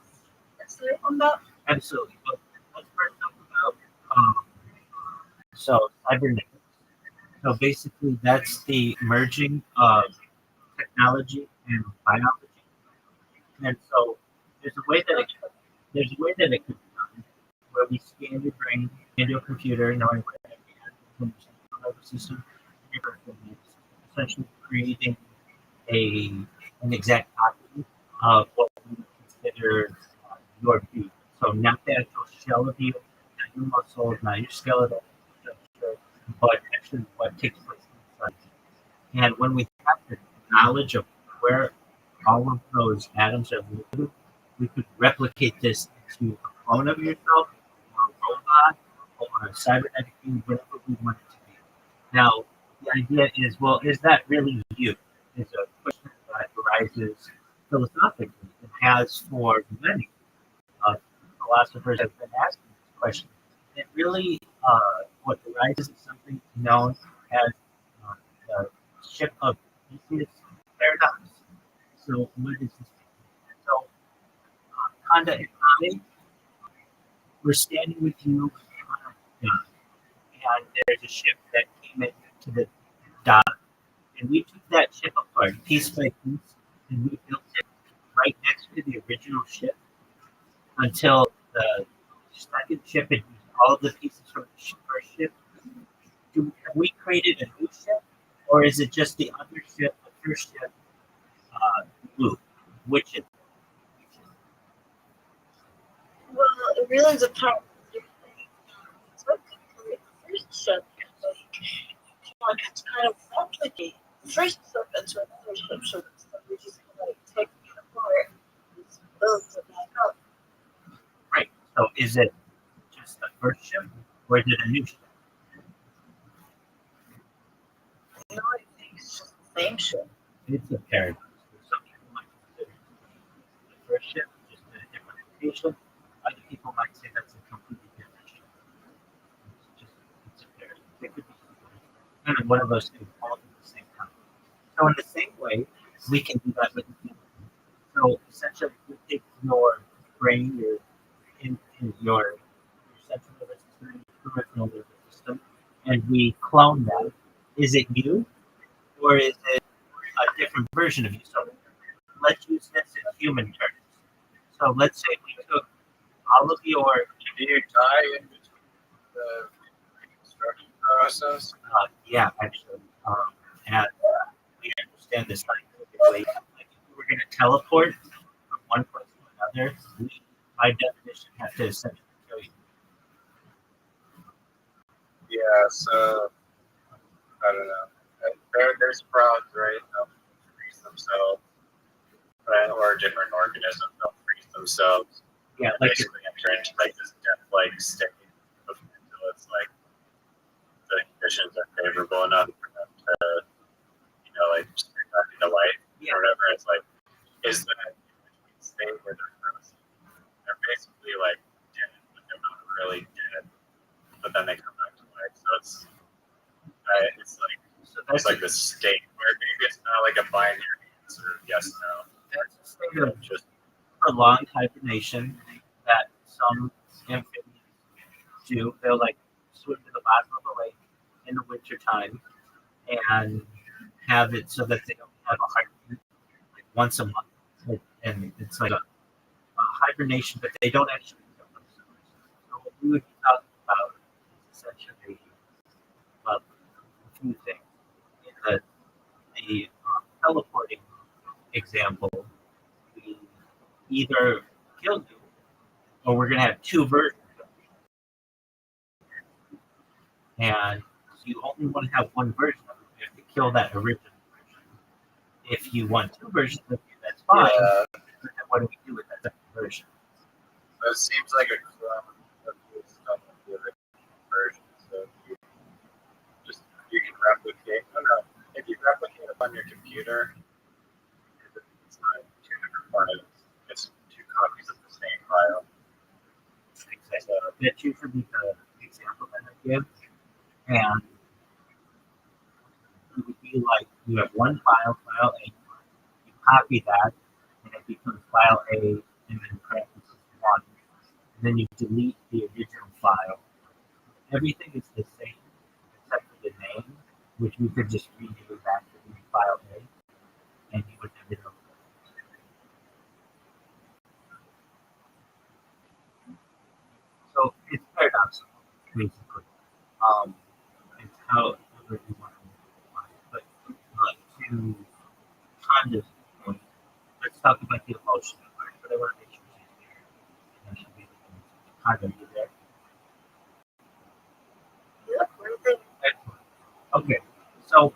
insight on that? Absolutely. Well, let's first talk about so cybernetics. So basically, that's the merging of technology and biology. And so there's a way that it could be done, where we scan your brain into a computer, knowing what every atom is in the nervous system, and your brain is essentially creating an exact copy of what we would consider your being. So not the actual shell of you, not your muscles, not your skeletal structure, but actually what takes place inside you. And when we have the knowledge of where all of those atoms are located, we could replicate this into a clone of yourself, or a robot, or a cybernetic being, whatever we want it to be. Now, the idea is, well, is that really you? Is a question that arises philosophically and has for many philosophers have been asking this question. It really, what arises is something known as the ship of Theseus paradox. So, what is this? So, Honda and I, we're standing with you on a dock, and there's a ship that came into the dock, and we took that ship apart piece by piece, and we built it right next to the original ship until the second ship had used all of the pieces from the first ship. Have we created a new ship, or is it just the other ship, the first ship, blue? Which is Well, it really depends. It's what could create the first ship. Like, it's kind of replicate free stuff into another scripture. So we're just gonna like take it apart and just build it back up. Right. So is it just the first shift, or is it a new shift? You know, I think it's just the same shit. It's a paradox. Some people might consider it the first shift, just in a different location. Other people might say that's a completely different shift. It's a paradox. It could be kind of one of those things all at the same time. So in the same way, we can do that with the human. So essentially, we take your brain, in your central nervous system, your peripheral nervous system, and we clone that. Is it you, or is it a different version of you? So let's use this in human terms. So let's say we took all of your, Do you die in between the reconstruction process? yeah, actually, and we understand this scientifically. Like if we were going to teleport from one place to another, we, by definition, have to essentially kill you. Yeah, so I don't know. There's frogs, right? They'll freeze themselves, right? Or different organisms, they'll freeze themselves. Yeah, And like basically enter into like this death-like state until it's like the conditions are favorable enough for them to, like spring back into life or whatever. It's like, is that in-between state where they're frozen? They're basically like dead, but they're not really dead. But then they come back to life. So it's like it's like this state where maybe it's not like a binary answer, yes, no. that's a state of Just prolonged hibernation that some amphibians do. They'll like swim to the bottom of the lake in the wintertime and have it so that they don't have a heartbeat like once a month. And it's like a hibernation, but they don't actually kill themselves. So what we would be talking about is essentially a few things. In the teleporting example, we either kill you or we're going to have two versions of you. And you only want to have one version of you. You have to kill that original version. If you want two versions of you, that's fine. yeah, But then what do we do with that second version? it seems like a clone of some of the other versions. So you can replicate. I don't know. If you replicate upon your computer, it's not two different files. It's two copies of the same file. Exactly. That's usually the example that I give. And it would be like you have one file, file A, you copy that, and it becomes file A, and then parentheses 1. And then you delete the original file. Everything is the same except for the name, which we could just rename back to be file A, and you would never know. So it's paradoxical, basically. It's however you want to define it. But to Honda's point, let's talk about the emotional part. But I want to make sure she's there. And she'll be Honda, you there? Yep, we're there. Excellent. Okay, so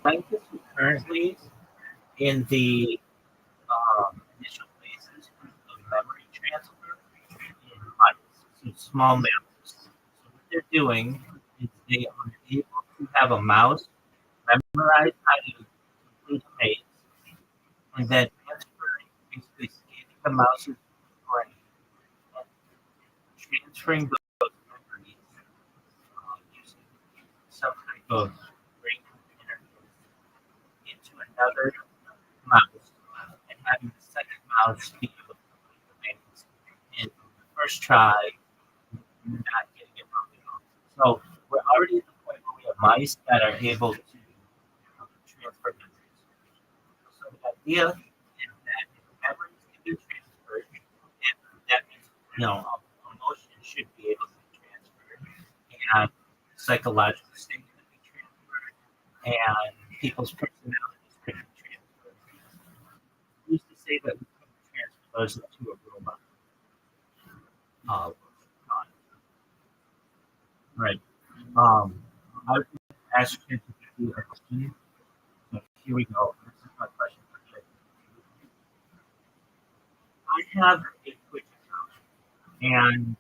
scientists who currently in the initial phases of memory transfer in mice, so small mammals. So what they're doing is they are able to have a mouse memorize how to complete a maze, and then transferring, basically scanning the mouse's brain and transferring those memories using some type of brain interface into another mouse, and having the second mouse be able to complete the maze in the first try, not getting it wrong at all. So we're already at the point where we have mice that are able to transfer memories. So the idea is that if memories can be transferred, and that means emotion should be able to be transferred, and psychological state can be transferred, and people's personalities can be transferred. Who's to say that we couldn't transfer those into a robot? Right. I would ask you to do a question. we go. This is my question for you. I have a Twitch account, and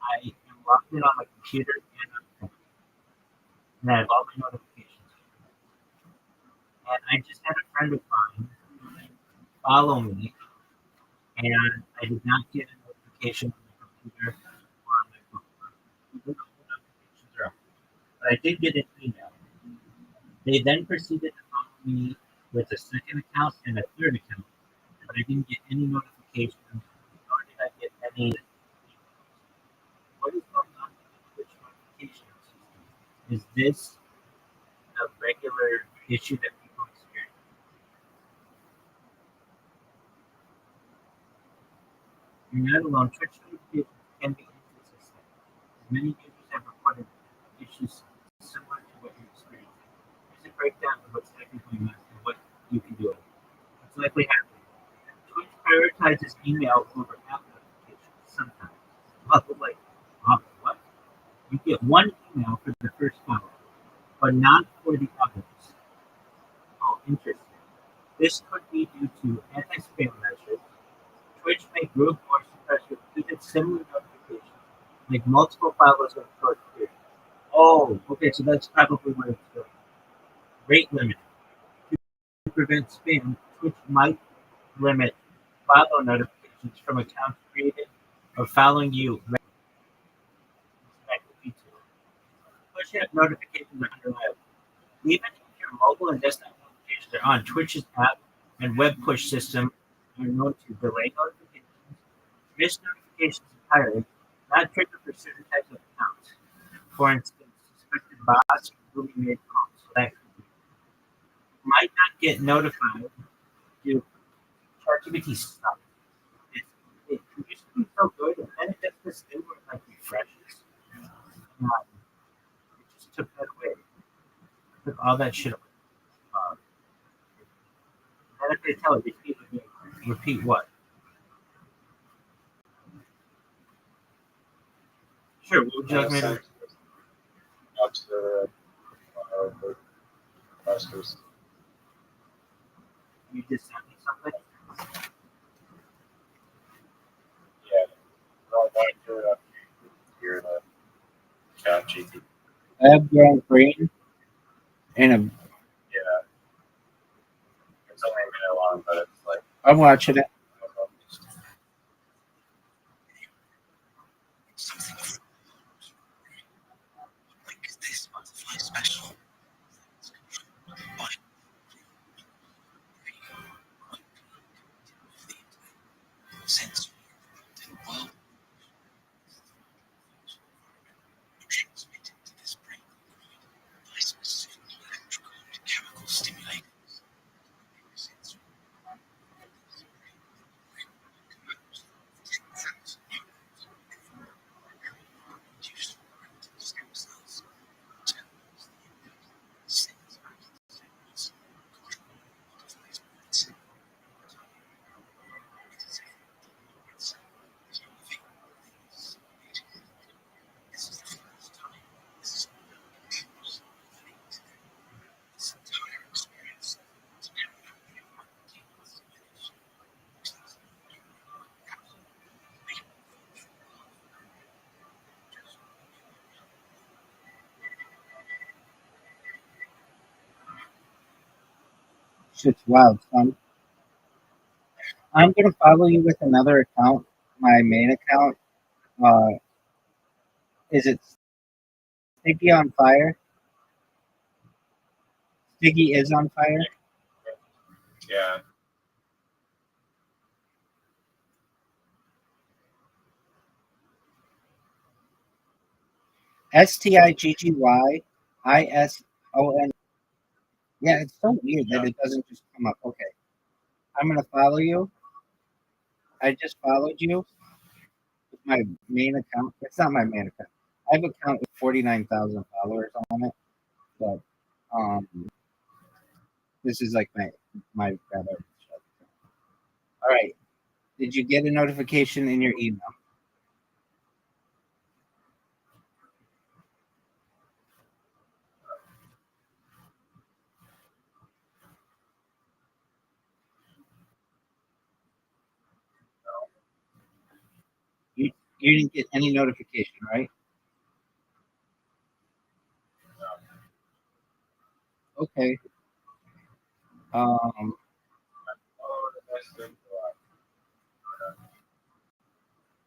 I am logged in on my computer and on the phone, and I have all my notifications. And I just had a friend of mine follow me, and I did not get a notification on my computer or on my phone. The notifications are on. But I did get an email. They then proceeded to follow me with a second account and a third account, but I didn't get any notifications, nor did I get any. What is going on with the Twitch notification system? Is this a regular issue that people experience? You're not alone. Twitch notifications can be inconsistent. Many users have reported issues similar to what you're experiencing. Here's a breakdown of what's technically missed and what you can do. What's likely happening. Twitch prioritizes email over app notifications sometimes. Well, like, what? You get one email for the first follow, but not for the others. Oh, interesting. This could be due to anti-spam measures. Twitch may group or suppress repeated similar notifications, like multiple follows in a short period. Oh, okay, so that's probably what it's doing. Rate limit. To prevent spam, Twitch might limit follow notifications from accounts created or following you. Push notifications are unreliable. Even if your mobile and desktop notifications are on, Twitch's app and web push system are known to delay notifications, miss notifications entirely, not trigger for certain types of accounts. For instance, suspected bots will be made calls. So that might not get notified due to ChatGPT stuff. It used to be so good, and then it does this thing where it like refreshes. It just took that away. Took all that shit away. And if they tell it, repeat what? Sure, what would you like me to do? Out to the masters. You just sent me something? Yeah. Well, I do it up here, the chat GPT. I have ground green and Yeah. It's only a minute long, but it's like. I'm watching it. Shit's wild, son. I'm gonna follow you with another account, my main account. Is it Sticky on fire? Sticky is on fire. Yeah. STIGGYISON. Yeah, it's so weird that it doesn't just come up. Okay, I'm gonna follow you. I just followed you with my main account. It's not my main account. I have an account with 49,000 followers on it, but this is like my brother. All right. Did you get a notification in your email? You didn't get any notification, right? Okay. Oh, that's good.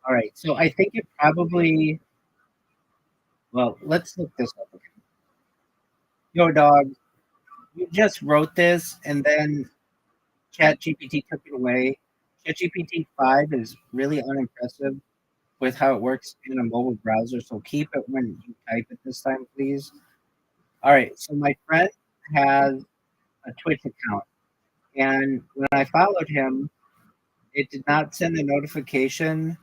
All right. So I think it probably. Well, let's look this up again. Yo, dog, you just wrote this, and then ChatGPT took it away. ChatGPT 5 is really unimpressive with how it works in a mobile browser. So keep it when you type it this time, please. All right. So my friend has a Twitch account, and when I followed him, it did not send a notification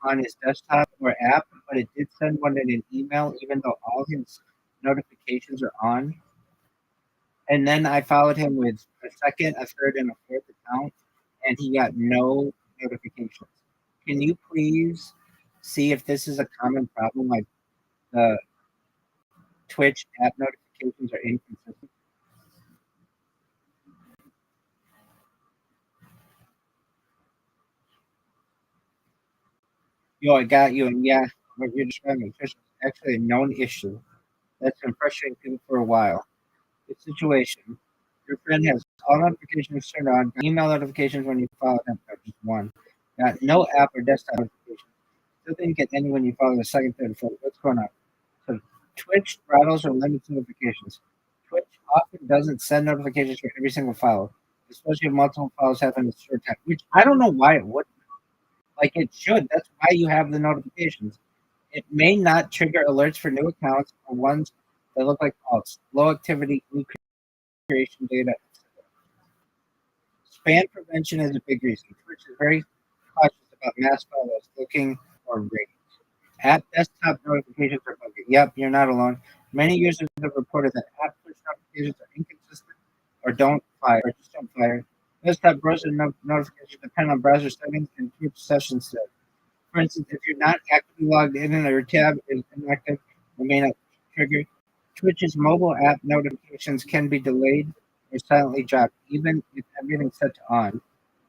on his desktop or app, but it did send one in an email, even though all his notifications are on. And then I followed him with a second, a third, and a fourth account, and he got no notifications. Can you please see if this is a common problem? Like the Twitch app notifications are inconsistent. Yo, I got you, and yeah, what you're describing is actually a known issue that's been frustrating people for a while. The situation: your friend has all notifications turned on, email notifications when you follow them, but just one. Got no app or desktop notifications. Still didn't get any when you follow the second, third, fourth. What's going on? So Twitch throttles or limits notifications. Twitch often doesn't send notifications for every single follow, especially if multiple follows happen in a short time. Which I don't know why it would. Like it should. That's why you have the notifications. It may not trigger alerts for new accounts or ones that look like alts, low activity, new creation data. Spam prevention is a big reason. Twitch is very cautious about mass follows, looking for ratings. App desktop notifications are buggy. Yep, you're not alone. Many users have reported that app push notifications are inconsistent or don't fire, or just don't fire. Desktop browser notifications depend on browser settings and Twitch session set. For instance, if you're not actively logged in and your tab is inactive, it may not trigger. Twitch's mobile app notifications can be delayed or silently dropped, even if everything's set to on.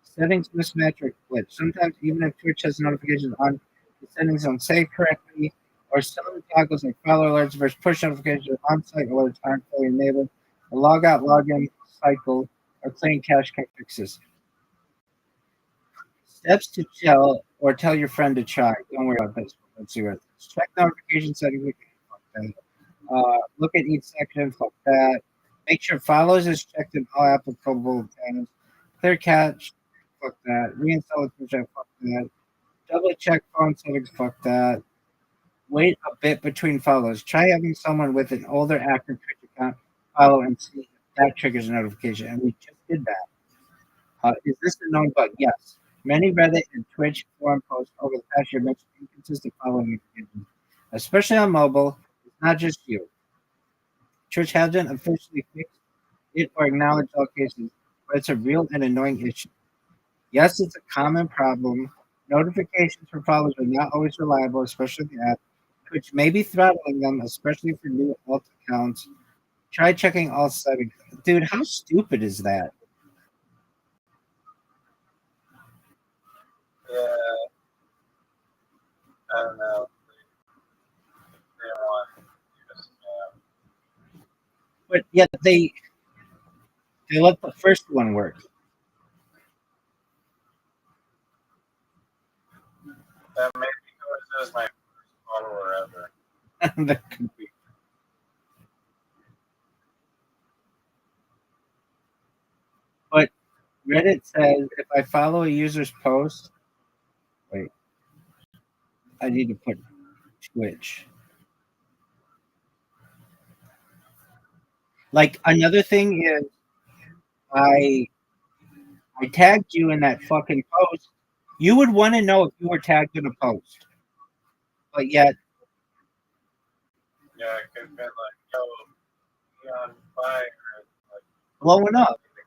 Settings mismatch or glitch. Sometimes, even if Twitch has notifications on, the settings don't save correctly, or some toggles like follow alerts versus push notifications or on-site alerts aren't fully enabled. The log out, login cycle, or clean cache can fix this. Steps to tell your friend to try. Don't worry about this. Let's see what it is. Check notification settings. Look at each section. Fuck that. Make sure follows is checked in all applicable channels. Clear cache. Fuck that. Reinstall the project. Fuck that. Double check phone settings. Fuck that. Wait a bit between follows. Try having someone with an older active Twitch account follow and see if that triggers a notification. And we just did that. Is this a known bug? Yes. Many Reddit and Twitch forum posts over the past year mention inconsistent following notifications, especially on mobile. It's not just you. Twitch hasn't officially fixed it or acknowledged all cases, but it's a real and annoying issue. Yes, it's a common problem. Notifications for followers are not always reliable, especially the app. Twitch may be throttling them, especially for new alt accounts. Try checking all settings. Dude, how stupid is that? Yeah, I don't know. They don't want to spam. But yet they let the first one work. That maybe because it was my first follower ever. That could be. But Reddit says if I follow a user's post, wait, I need to put Twitch. Like another thing is I tagged you in that fucking post. You would want to know if you were tagged in a post. But yet Yeah, it could have been like, yo, be on fire. Like, blowing up. they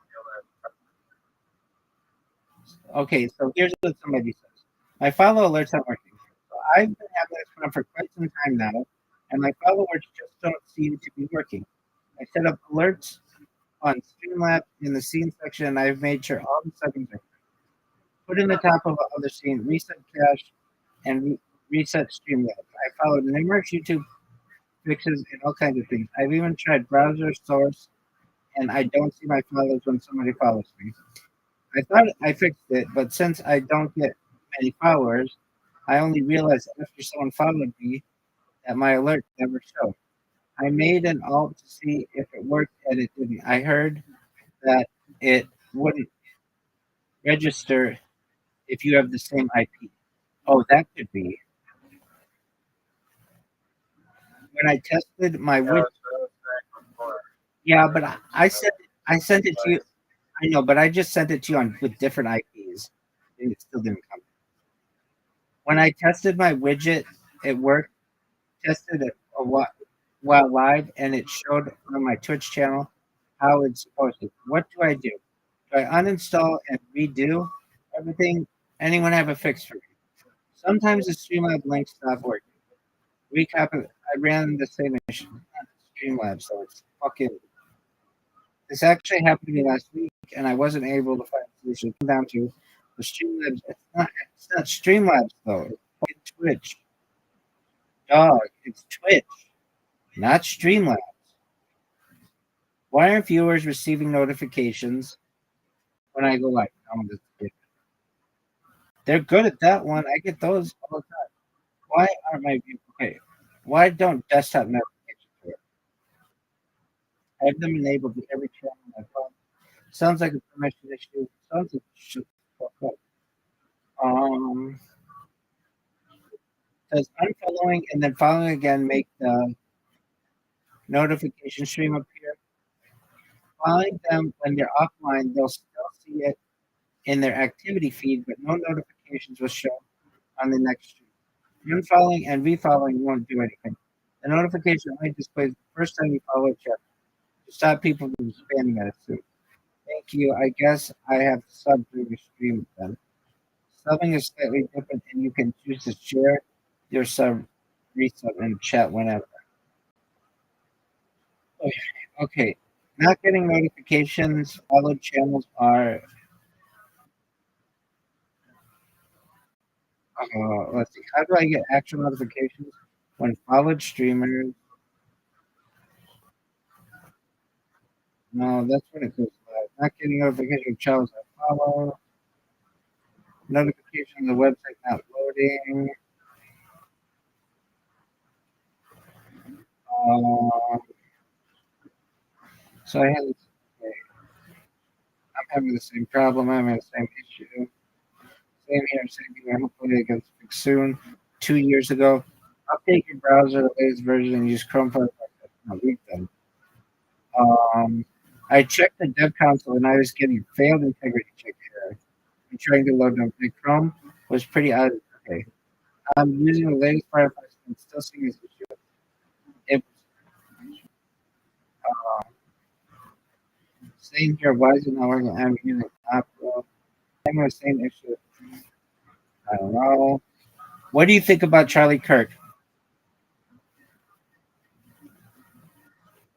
kill Okay, so here's what somebody says. My follow alerts aren't working. So I've been having this problem for quite some time now, and my follow alerts just don't seem to be working. I set up alerts on Streamlabs in the scene section, and I've made sure all the settings are put in the top of the other scene, reset cache, and reset Streamlabs. I followed numerous YouTube fixes and all kinds of things. I've even tried browser source, and I don't see my followers when somebody follows me. I thought I fixed it, but since I don't get many followers, I only realized after someone followed me that my alert never showed. I made an alt to see if it worked, and it didn't. I heard that it wouldn't register if you have the same IP. Oh, that could be. When I tested my That widget, was what I was saying before. yeah, but I sent it to you. I know, but I just sent it to you on with different IPs, and it still didn't come. When I tested my widget, it worked. Tested it while live, and it showed on my Twitch channel how it's supposed to. What do? Do I uninstall and redo everything? Anyone have a fix for me? Sometimes the Streamlabs links stop working. Recap it. I ran the same issue. Streamlabs, so it's fucking. This actually happened to me last week, and I wasn't able to find a solution. It came down to the Streamlabs. It's not Streamlabs though. It's fucking Twitch. Dog, it's Twitch, not Streamlabs. Why aren't viewers receiving notifications when I go live? They're good at that one. I get those all the time. Why aren't my viewers okay? Why don't desktop notifications work? I have them enabled with every channel on my phone. Sounds like a permission issue. Sounds like shut the fuck up. Does unfollowing and then following again make the notification stream appear? Following them when they're offline, they'll still see it in their activity feed, but no notifications will show on the next stream. Unfollowing and refollowing won't do anything. The notification only displays the first time you follow a check to stop people from spamming at it. Thank you. I guess I have subbed through the stream then. Subbing is slightly different, and you can choose to share your sub, resub, and chat whenever. Okay. Not getting notifications. Followed channels are. Let's see. How do I get actual notifications when followed streamers? No, that's when it goes live. Not getting notifications of channels I follow. Notification on the website not loading. So I have. Okay. I'm having the same problem. I'm having the same issue. Same here. Same here. Hopefully it gets fixed soon. 2 years ago. Update your browser the latest version and use Chrome for read them. I checked the dev console and I was getting failed integrity check error. I'm trying to load up the Chrome was pretty out. Okay. I'm using the latest Firefox and still seeing this issue. It same here. Why is it not working? I'm using Apple. I'm the same issue. I don't know. What do you think about Charlie Kirk?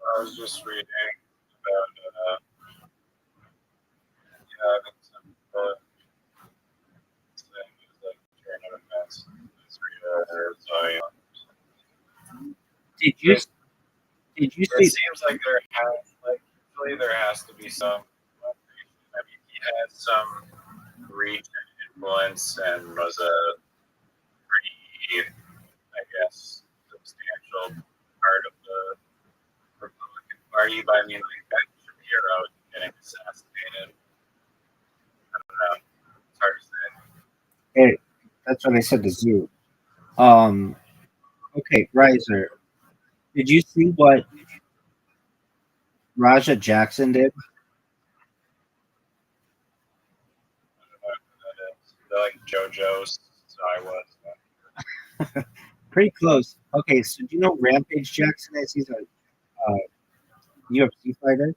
I was just reading about having some things like turn of events. Did you It see? seems like usually there has to be some. I mean, he had some reach and influence and was a pretty, I guess, substantial part of the Republican Party. But I mean, like Ben Shapiro getting assassinated. I don't know. It's hard to say. Hey, that's what I said to Zoo. Okay, Riser. Did you see what Raja Jackson did? They're like JoJo's, so I was. Pretty close. Okay, so do you know Rampage Jackson is? He's a UFC fighter.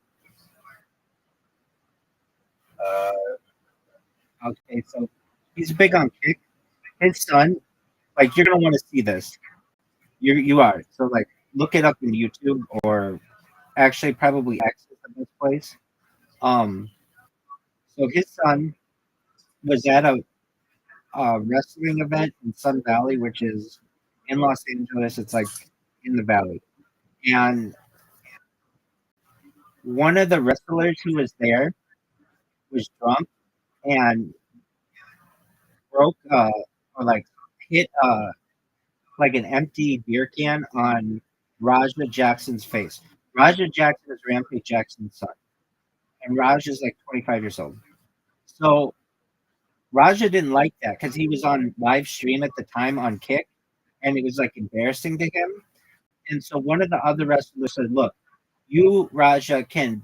Okay, so he's big on kick. His son, like you're gonna want to see this. You are. So like look it up in YouTube or actually probably X is the best place. So his son was at a wrestling event in Sun Valley, which is in Los Angeles. It's like in the valley. And one of the wrestlers who was there was drunk and broke or like hit like an empty beer can on Raja Jackson's face. Raja Jackson is Rampage Jackson's son, and Raj is like 25 years old. So Raja didn't like that because he was on live stream at the time on Kick, and it was like embarrassing to him. And so one of the other wrestlers said, "Look, you Raja can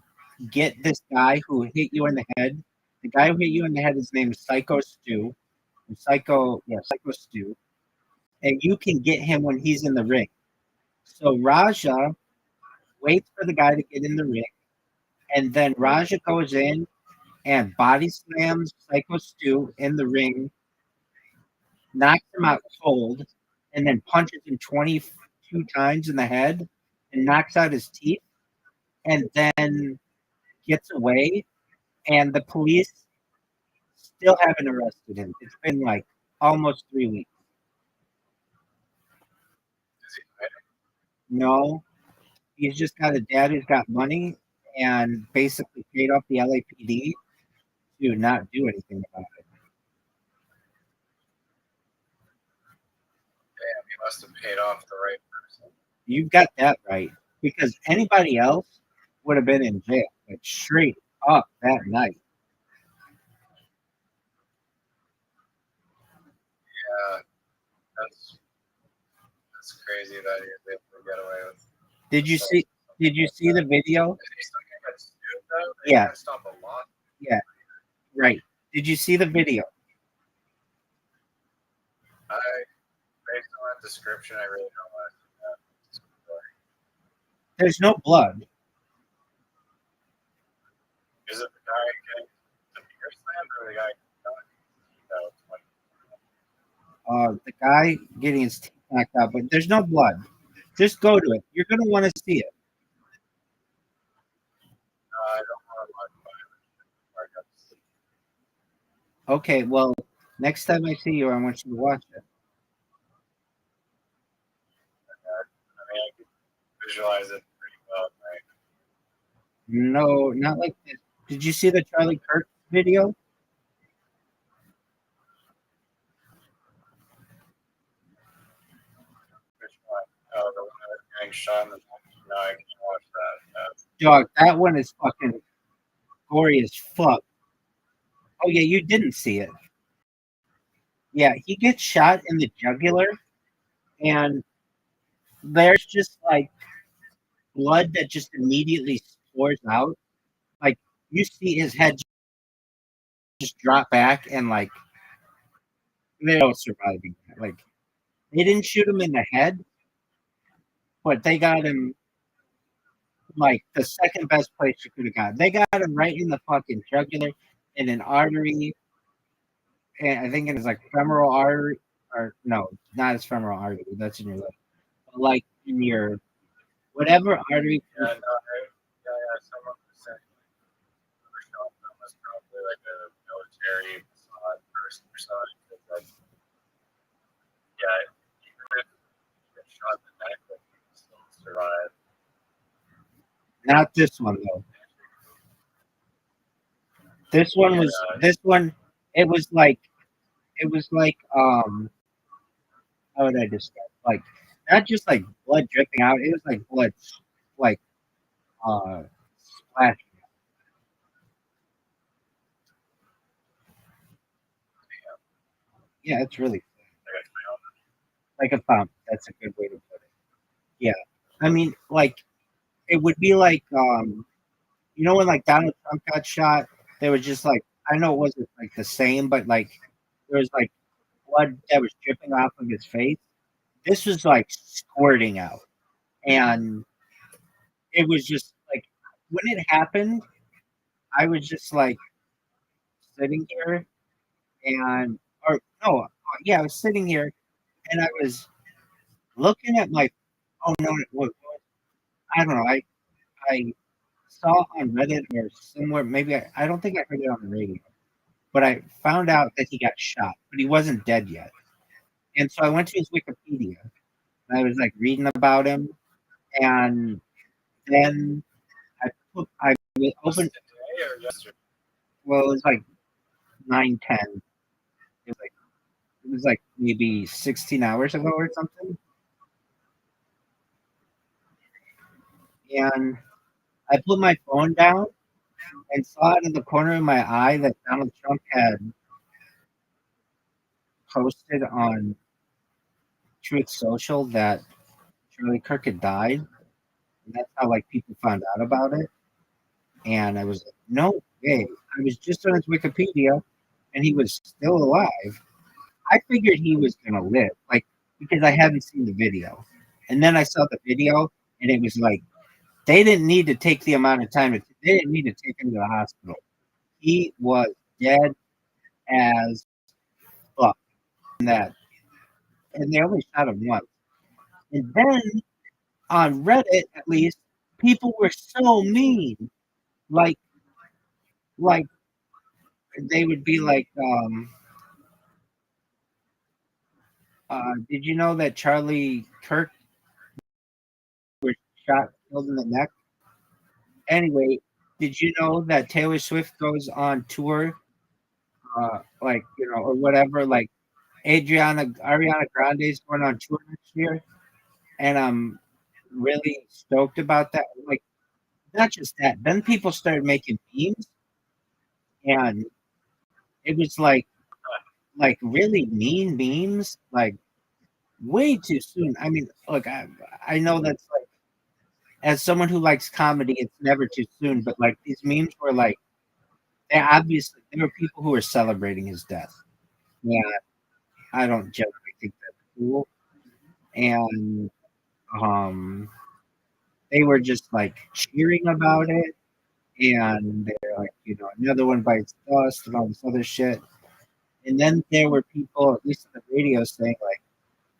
get this guy who hit you in the head. The guy who hit you in the head, his name is Psycho Stu. Psycho Stu. And you can get him when he's in the ring." So Raja waits for the guy to get in the ring, and then Raja goes in and body slams Psycho Stu in the ring, knocks him out cold, and then punches him 22 times in the head and knocks out his teeth, and then gets away. And the police still haven't arrested him. It's been like almost 3 weeks. Is he fighting? No, he's just got a dad who's got money and basically paid off the LAPD to not do anything about it. Damn, he must have paid off the right person. You've got that right. Because anybody else would have been in jail, like straight up that night. Yeah, that's crazy that he was able to get away with. Did you see the video? Is he still gonna get sued though? Yeah. Gotta stop a lot. Yeah. Right. Did you see the video? Based on that description, I really don't want to see that story. There's no blood. Is it the guy getting the beer slammed or the guy The guy getting his teeth knocked out, but there's no blood. Just go to it. You're gonna want to see it. I don't want to watch violence. Okay, well, next time I see you, I want you to watch it. I mean, I can visualize it pretty well, right? No, not like this. Did you see the Charlie Kirk video? Which one? Oh, the one that was getting shot in the neck. No, I can't watch that. Dog, that one is fucking gory as fuck. Oh yeah, you didn't see it. Yeah, he gets shot in the jugular, and there's just like blood that just immediately pours out. Like you see his head just drop back, and like they're all surviving. Like they didn't shoot him in the head, but they got him like the second best place you could have got. They got him right in the fucking jugular, in an artery, and I think it is like femoral artery, or no, not his femoral artery. That's in your leg, but like in your whatever artery. Yeah, someone was saying that was probably like a military Mossad person or something. Like, yeah, even if you get shot in the neck, like, you can still survive. Not this one though. This one was it was like how would I describe it? Like not just like blood dripping out, it was like blood like splashing. Yeah, it's really like a fountain. That's a good way to put it. Yeah. I mean like it would be like you know when like Donald Trump got shot, they were just like I know it wasn't like the same, but like there was like blood that was dripping off of his face. This was like squirting out. And it was just like when it happened, I was just like sitting here and or no, yeah, I was sitting here and I was looking at my oh no, I don't know, I saw on Reddit or somewhere, maybe I don't think I heard it on the radio, but I found out that he got shot, but he wasn't dead yet. And so I went to his Wikipedia and I was like reading about him, and then I opened. Today or yesterday? Well, it was like 9:10. It was like maybe 16 hours ago or something. And I put my phone down and saw it in the corner of my eye that Donald Trump had posted on Truth Social that Charlie Kirk had died. And that's how like people found out about it. And I was like, no way. I was just on his Wikipedia and he was still alive. I figured he was gonna live, like because I hadn't seen the video. And then I saw the video and it was like they didn't need to take the amount of time. They didn't need to take him to the hospital. He was dead as fuck. And that, and they only shot him once. And then on Reddit, at least, people were so mean. Like they would be like, did you know that Charlie Kirk was shot, killed in the neck? Anyway, did you know that Taylor Swift goes on tour, or whatever, like Ariana Grande's going on tour next year, and I'm really stoked about that. Like, not just that, then people started making memes, and it was like really mean memes, like way too soon. I mean, look, I know that's like, as someone who likes comedy, it's never too soon, but like these memes were like, there were people who were celebrating his death. Yeah, I don't generally think that's cool. And they were just like cheering about it, and they're like, another one bites dust and all this other shit. And then there were people, at least on the radio, saying like,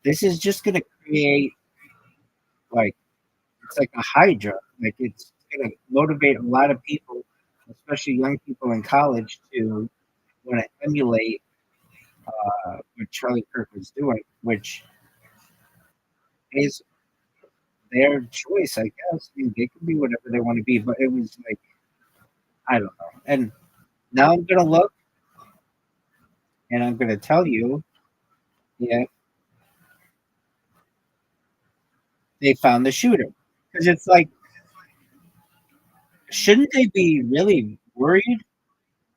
this is just gonna create like, it's like a hydra. Like, it's gonna motivate a lot of people, especially young people in college, to want to emulate what Charlie Kirk was doing, which is their choice, I guess. I mean, they can be whatever they want to be, but it was like, I don't know. And now I'm gonna look, and I'm gonna tell you, yeah, they found the shooter, because it's like, shouldn't they be really worried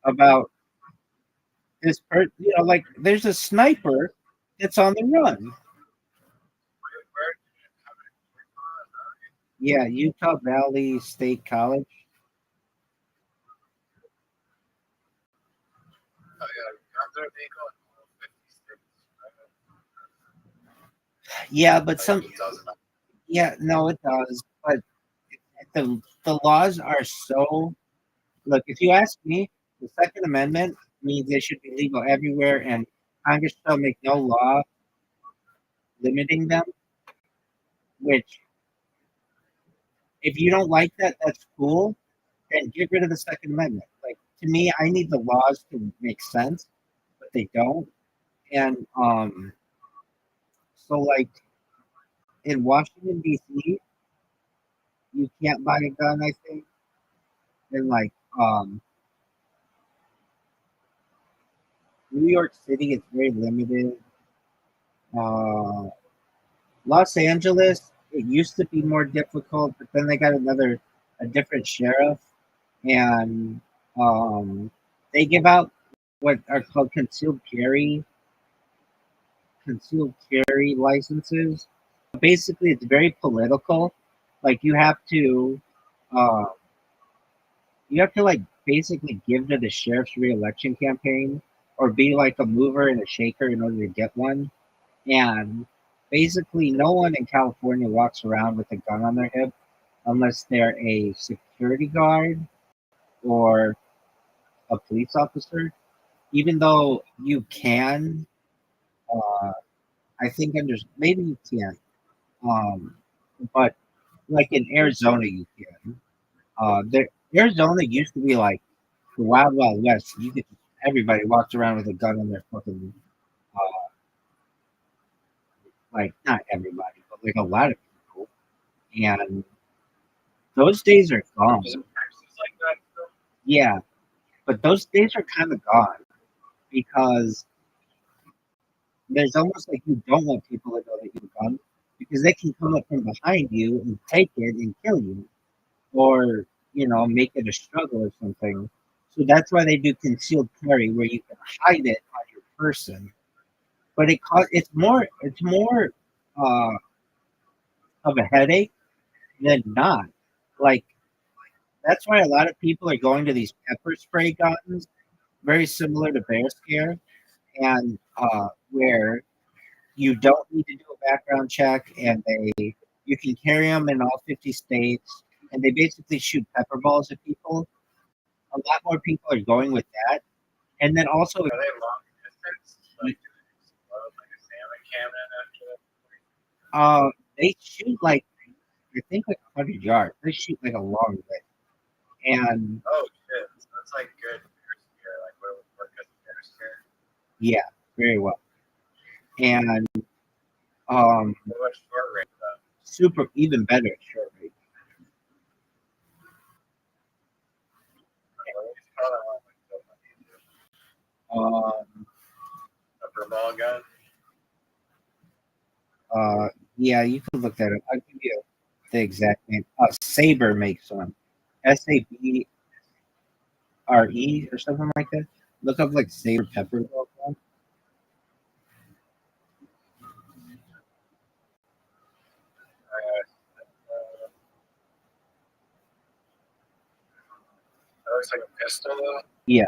about this person? Like, there's a sniper that's on the run. Yeah, Utah Valley State College. Oh, yeah. They go in all 50 states. Yeah, but some. It doesn't. Yeah, no, it does. But the laws are so. Look, if you ask me, the Second Amendment means they should be legal everywhere, and Congress shall make no law limiting them. Which, if you don't like that, that's cool. Then get rid of the Second Amendment. Like, to me, I need the laws to make sense, but they don't. And so like in Washington D.C., you can't buy a gun, I think. And like New York City, it's very limited. Los Angeles, it used to be more difficult, but then they got a different sheriff, and they give out what are called concealed carry licenses. Basically, it's very political. Like, uh, you have to like basically give to the sheriff's reelection campaign, or be like a mover and a shaker in order to get one. And basically, no one in California walks around with a gun on their hip unless they're a security guard or a police officer. Even though you can, I think maybe you can, but like in Arizona, you can. Arizona used to be like the Wild Wild West. You could everybody walks around with a gun in their fucking like not everybody, but like a lot of people. And those days are gone. Is it Texas like that? Still? Yeah, but those days are kind of gone because there's almost like you don't want people to know that you're a gun because they can come up from behind you and take it and kill you, or make it a struggle or something. So that's why they do concealed carry, where you can hide it on your person. But it's more uh, of a headache than not. Like that's why a lot of people are going to these pepper spray guns, very similar to bear scare, and where you don't need to do a background check, and you can carry them in all 50 states, and they basically shoot pepper balls at people. A lot more people are going with that, and then also Are they long distance? Like, do they explode like a salmon cannon after that? they shoot like I think like 100 yards. They shoot like a long way, and Oh shit! So that's like good bear scare, like what it would work as a bear scare. yeah, very well. And What about short range though? super even better at short range. What do you call that one? Like Um, a Vermont gun? yeah, you can look that up. I'll give you the exact name. Saber makes one. SABRE or something like that. Look up like Saber pepper. That looks like a pistol though. Yeah.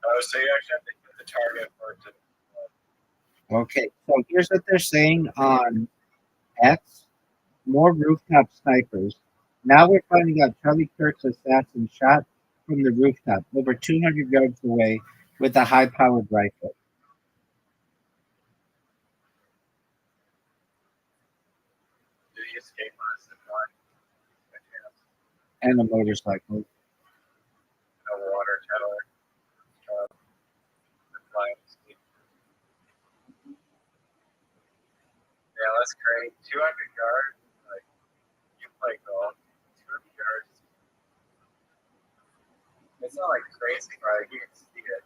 Oh, so you actually have to hit the target for it to. Okay. So here's what they're saying on X. More rooftop snipers. Now we're finding out Charlie Kirk's assassin shot from the rooftop over 200 yards away with a high-powered rifle Did he escape on a zip line? and a motorcycle. No water tower. Yeah, that's great. 200 yards. Like, you play golf. 200 yards. It's not like crazy, right? You can see it.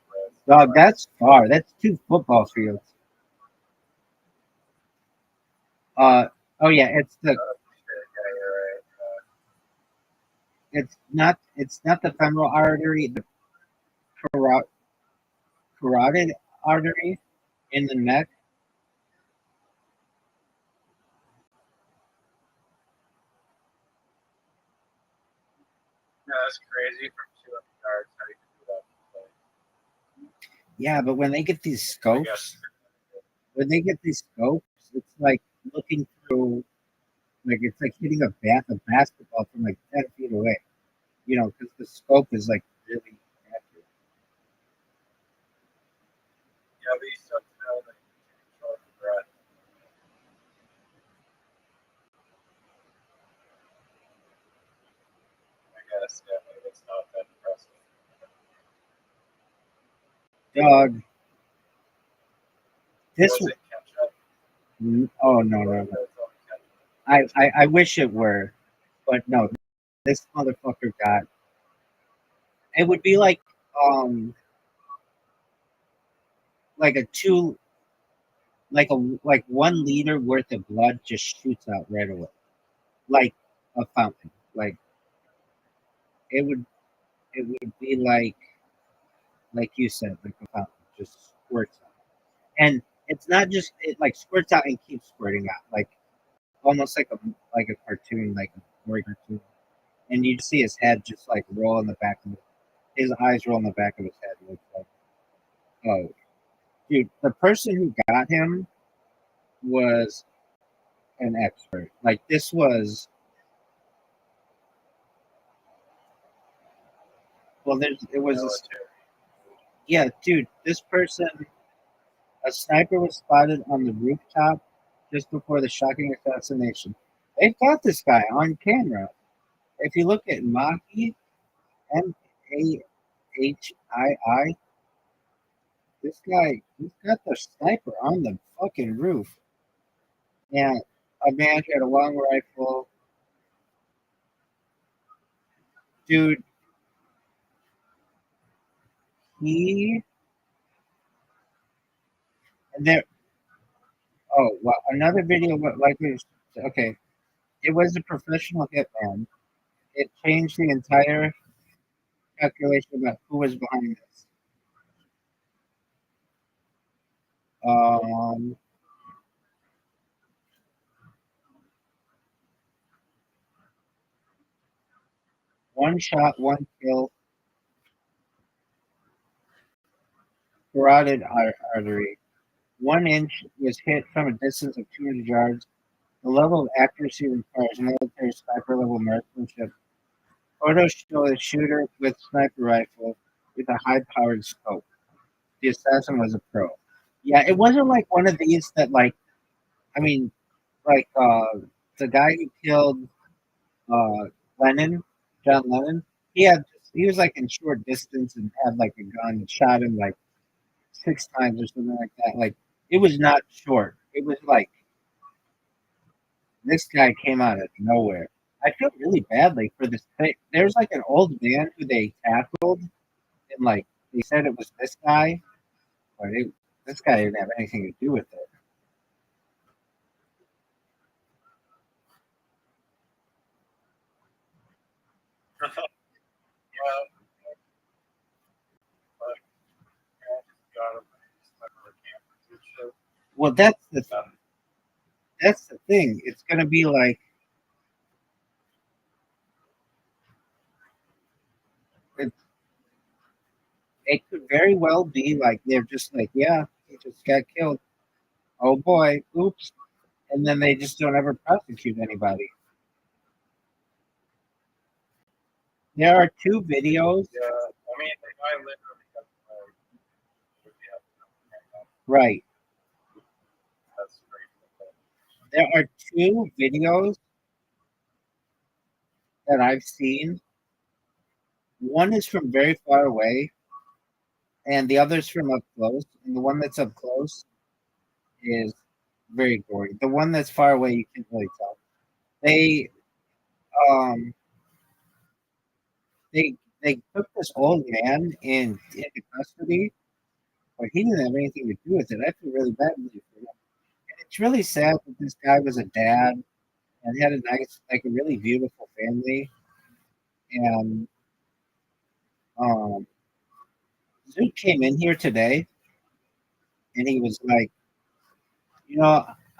Dog, that's far. That's 2 football fields. Oh yeah, it's the. Yeah, you're right. It's not the femoral artery, the carotid artery in the neck. No, that's crazy from 200 yards. How you can do that? Yeah, but when they get these I scopes, guess. it's like looking through, like it's like hitting a basketball from like 10 feet away. Because the scope is like really accurate. Yeah, but you still know that you can control your breath. I guess, yeah, maybe it's not that impressive. Dog, this. Was it catch up? Oh no. I wish it were, but no. This motherfucker got. It would be um like a two like 1 liter worth of blood just shoots out right away, like a fountain. Like it would be like you said, like a fountain just squirts out, and it's not just it like squirts out and keeps squirting out, like almost like a cartoon, like a story cartoon, and you just see his head just like roll in the back of his eyes roll in the back of his head, and it's like, oh, dude, the person who got him was an expert. Like this was well, it was Military. Yeah, dude, this person, a sniper was spotted on the rooftop just before the shocking assassination. They've got this guy on camera. If you look at Mahi, Mahii, this guy, he's got the sniper on the fucking roof. And a man who had a long rifle. Dude, he, and there, oh, well, another video, like, okay, it was a professional hitman. It changed the entire calculation about who was behind this. Um, one shot, one kill, carotid artery. 1 inch was hit from a distance of 200 yards. The level of accuracy requires military sniper level marksmanship. Photos show a shooter with sniper rifle with a high powered scope. The assassin was a pro. Yeah, it wasn't like one of these that I mean, like the guy who killed Lennon, John Lennon. He was like in short distance and had like a gun and shot him like 6 times or something like that. Like it was not short. It was like this guy came out of nowhere. I feel really badly for this. There's like an old man who they tackled, and like they said it was this guy, but this guy didn't have anything to do with it. Well, that's the thing. It's gonna be like it, it could very well be like they're just like, yeah, he just got killed. Oh boy, oops, and then they just don't ever prosecute anybody. There are two videos. Yeah, I mean, the guy literally got Right. that's crazy. There are two videos that I've seen. One is from very far away, and the other's from up close. And the one that's up close is very gory. The one that's far away, you can't really tell. They um they took this old man into custody, but he didn't have anything to do with it. I feel really badly for him. And it's really sad that this guy was a dad and had a nice, like a really beautiful family. And Zoot came in here today, and he was like,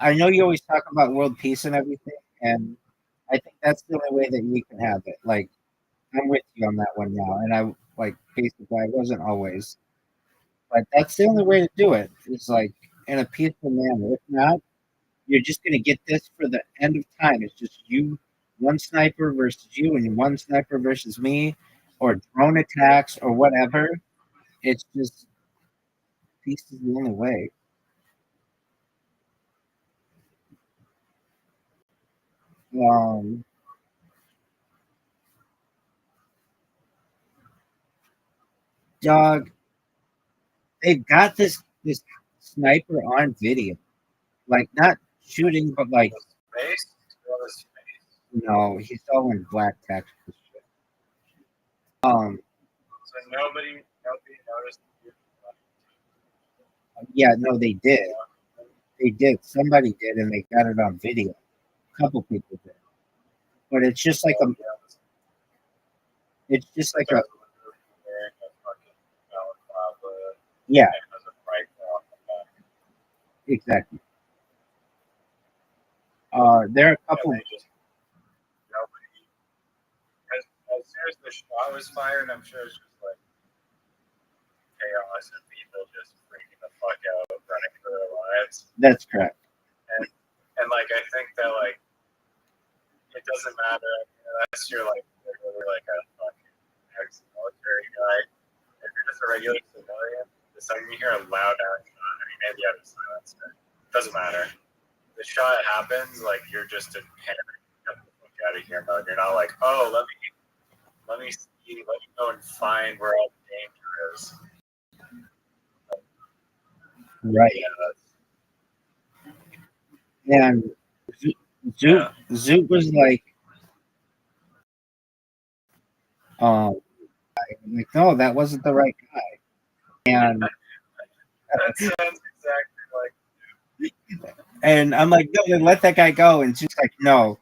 I know you always talk about world peace and everything, and I think that's the only way that we can have it. Like, I'm with you on that one now, and I like basically I wasn't always, but that's the only way to do it. It's like in a peaceful manner. If not, you're just gonna get this for the end of time. It's just you, one sniper versus you, and one sniper versus me, or drone attacks or whatever. It's just peace is the only way. Um, Dog, they've got this sniper on video, like not shooting, but like Space? What is space? he's all in black tactical shit. So nobody noticed you. Yeah, no, they did. They did. Somebody did, and they got it on video. A couple people did, but it's just like it's just like a, yeah, exactly. There are a couple. Nobody. As soon as the shot was fired, I'm sure it's just like chaos and people just freaking the fuck out, running for their lives. That's correct. And like I think that like it doesn't matter unless you're like literally like a fucking ex-military guy. If you're just a regular civilian, second you hear a loud ass shot, I mean, maybe you have to silence it. Doesn't matter. The shot happens, like you're just in panic, get the fuck out of here mode. You're not like, oh, let me see, let me go and find where all the danger is. Right. Yeah, And Zoot was like, like, no, that wasn't the right guy. And that sounds exactly like. and I'm like, no, then let that guy go. And she's like, no.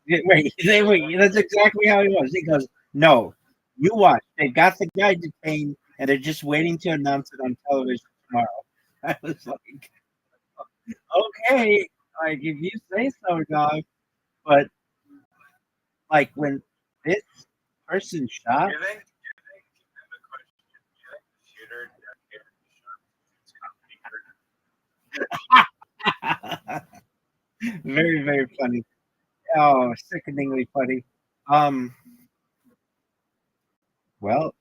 Wait, that's exactly how he was. He goes, no, you watch. They got the guy detained, and they're just waiting to announce it on television tomorrow. I was like, okay, like if you say so, dog. But like when this person shot, Do you think the question, do you think the shooter very, very funny. Oh, sickeningly funny. Well,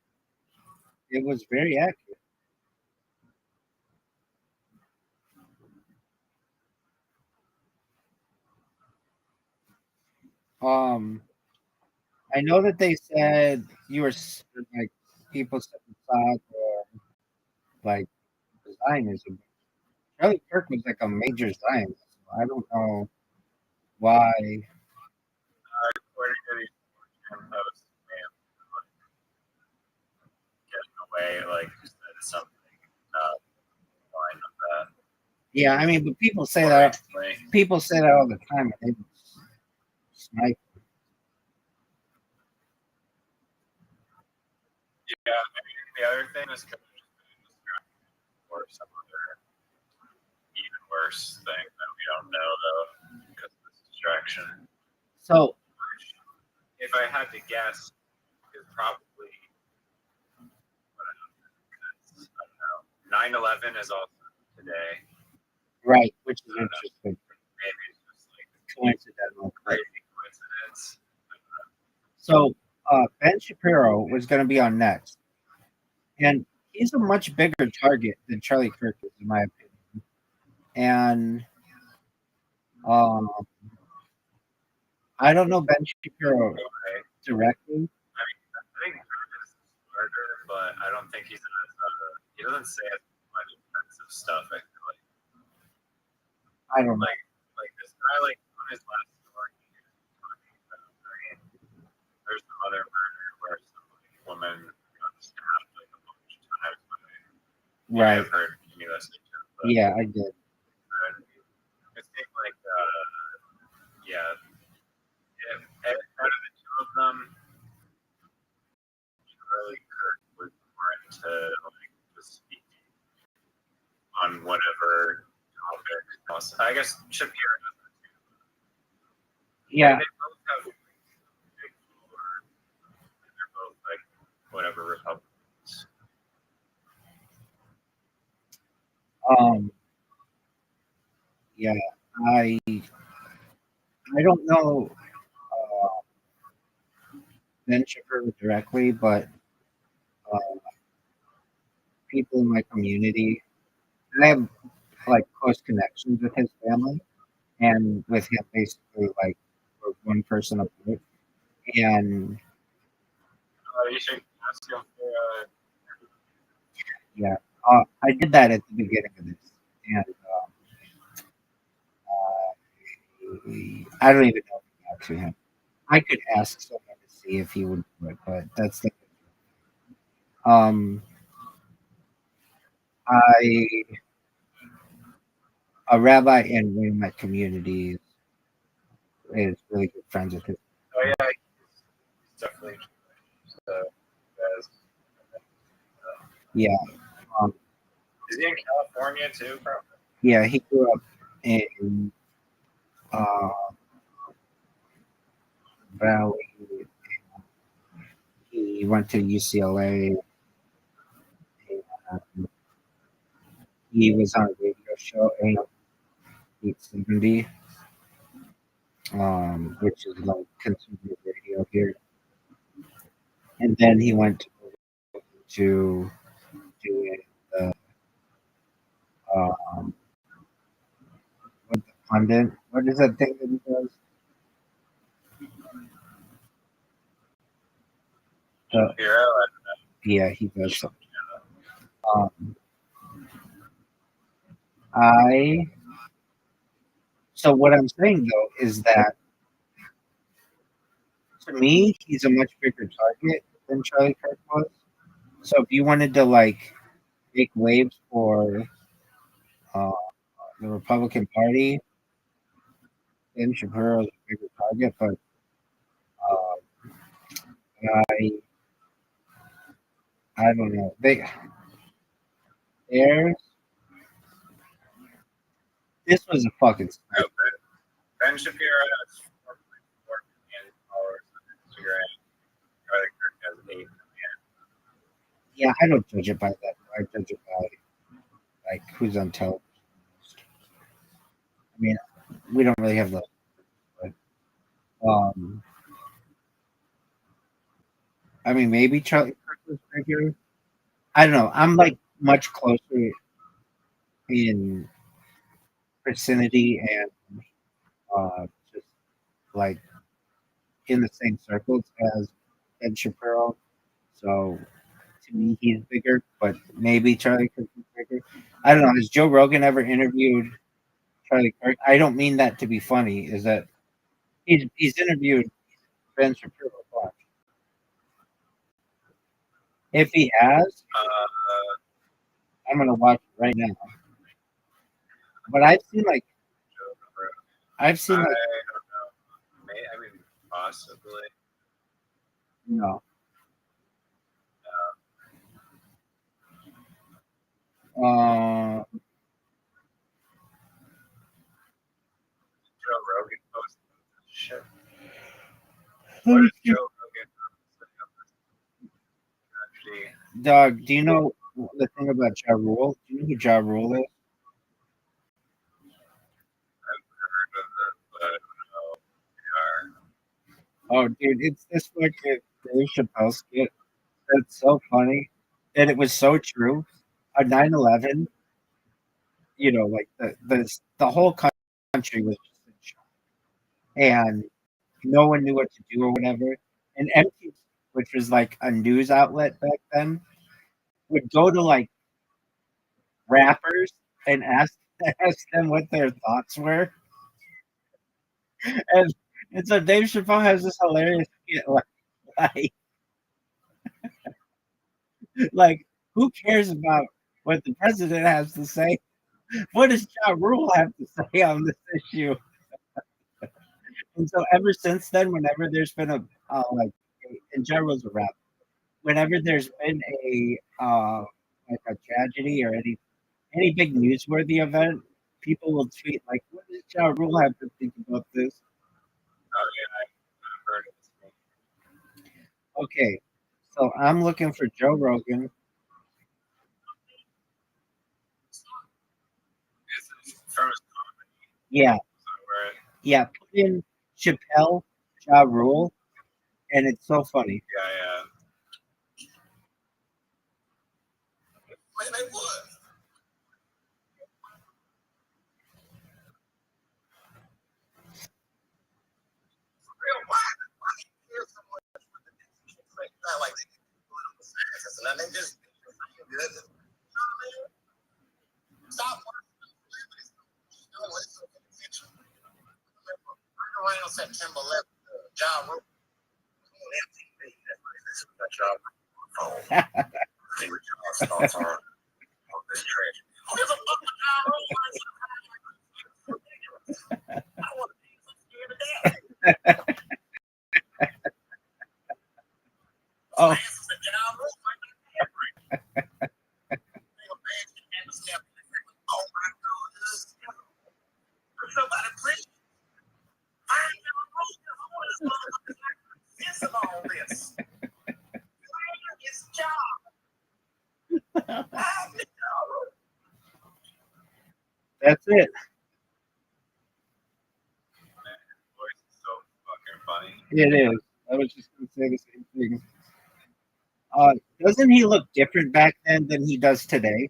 it was very accurate. I know that they said you were like people said or like Zionism. Charlie Kirk was like a major Zionist. So I don't know why. according to these posts, may have getting away, like said something line of that. Yeah, I mean, but people say that. Recently. People say that all the time. And they snipe. Yeah, maybe the other thing is could have just been distracted or some other even worse thing that we don't know though because of this distraction. So If I had to guess, is probably I don't know. 9/11 is also today. right, which is interesting. Maybe it's just like Coincidental. crazy coincidence. So Ben Shapiro was going to be on next, and he's a much bigger target than Charlie Kirk is, in my opinion. And I don't know Ben Shapiro Okay. directly. I think Kirk is smarter, but I don't think he's as he doesn't say as much offensive stuff. I feel like. I don't know. Like this guy, like on his last story, he was talking about. I mean, there's some other murder where some woman got stabbed like a bunch of times. Right. I've heard you listening to it. But Yeah, I did. it seemed like, yeah, out of the two of them, Charlie Kirk was more into like just speaking on whatever topic. I guess Shapiro does that too. Yeah. They both have big followers, and they're both like whatever Republicans. Yeah, I don't know Ben Shapiro directly, but people in my community, I have like close connections with his family, and with him basically like we're one person apart. And You should ask him for. yeah, I did that at the beginning of this, and I don't even know if I got to him. I could ask someone to see if he would do it, but that's the a rabbi in one of my communities is really good friends with his. Oh yeah, he's definitely. Yeah. Is he in California too? Probably. Yeah, he grew up in Valley. He went to UCLA. And he was on a radio show, 870, which is like conservative radio here. And then he went to do it pundit. What is that thing that he does? Shapiro, I don't know. Yeah, he does something. So what I'm saying though is that to me, he's a much bigger target than Charlie Kirk was. So if you wanted to like make waves for uh, the Republican Party, Ben Shapiro is a bigger target. But I I don't know. There's this was a fucking No, Ben Shapiro has 4.4 million followers on Instagram. Charlie Kirk has 8 million. yeah. I don't judge it by that. I judge it by like who's on television. I mean, we don't really have those. But, I mean, maybe Charlie Kirk was bigger. I don't know. I'm like much closer in vicinity and just like in the same circles as Ben Shapiro. So to me, he's bigger, but maybe Charlie Kirk is bigger. I don't know. Has Joe Rogan ever interviewed Charlie Kirk? I don't mean that to be funny. Is that he's interviewed Ben Shapiro? Watch. If he has, I'm gonna watch it right now. But I've seen like I don't know. I mean, possibly. no. Joe Rogan posted shit. What is Joe Rogan actually? Doug, do you know the thing about Ja Rule? Do you know who Ja Rule is? I've heard of it, but I don't know who they are. Oh, dude, it's this fucking Dave Chappelle skit. That's so funny. And it was so true. On 9/11, you know, like the whole country was just in shock. And no one knew what to do or whatever. And MTV, which was like a news outlet back then, would go to like rappers and ask them what their thoughts were. And and so Dave Chappelle has this hilarious skit like like who cares about what the president has to say? What does Ja Rule have to say on this issue? And so ever since then, whenever there's been like, and Ja Rule's a rapper, whenever there's been a like a tragedy or any big newsworthy event, people will tweet like, "What does Ja Rule have to think about this?" Oh yeah, I've heard of this. Okay, so I'm looking for Joe Rogan. It's from his comedy. Yeah, So where yeah. Put in Chappelle, Ja Rule, and it's so funny. yeah. Man, they would. Real, why do you care so much with the Dixie Chicks? Like, not like they can do it on the science, and they just good. You know what I mean? Stop watching the celebrities. Don't listen to the attention. Right around September 11th, John Rule on MTV. That's what it is. Got John Rule on the phone. See what John's thoughts are on this tragedy. Who gives a fuck with John Rule? I want to be so scared to death. Oh. Oh my God. Somebody please. I ain't never wrote this. I want this motherfucker to sense of all this. It's a job. That's it. Man, his voice is so fucking funny. It is. I was just going to say the same thing. Doesn't he look different back then than he does today?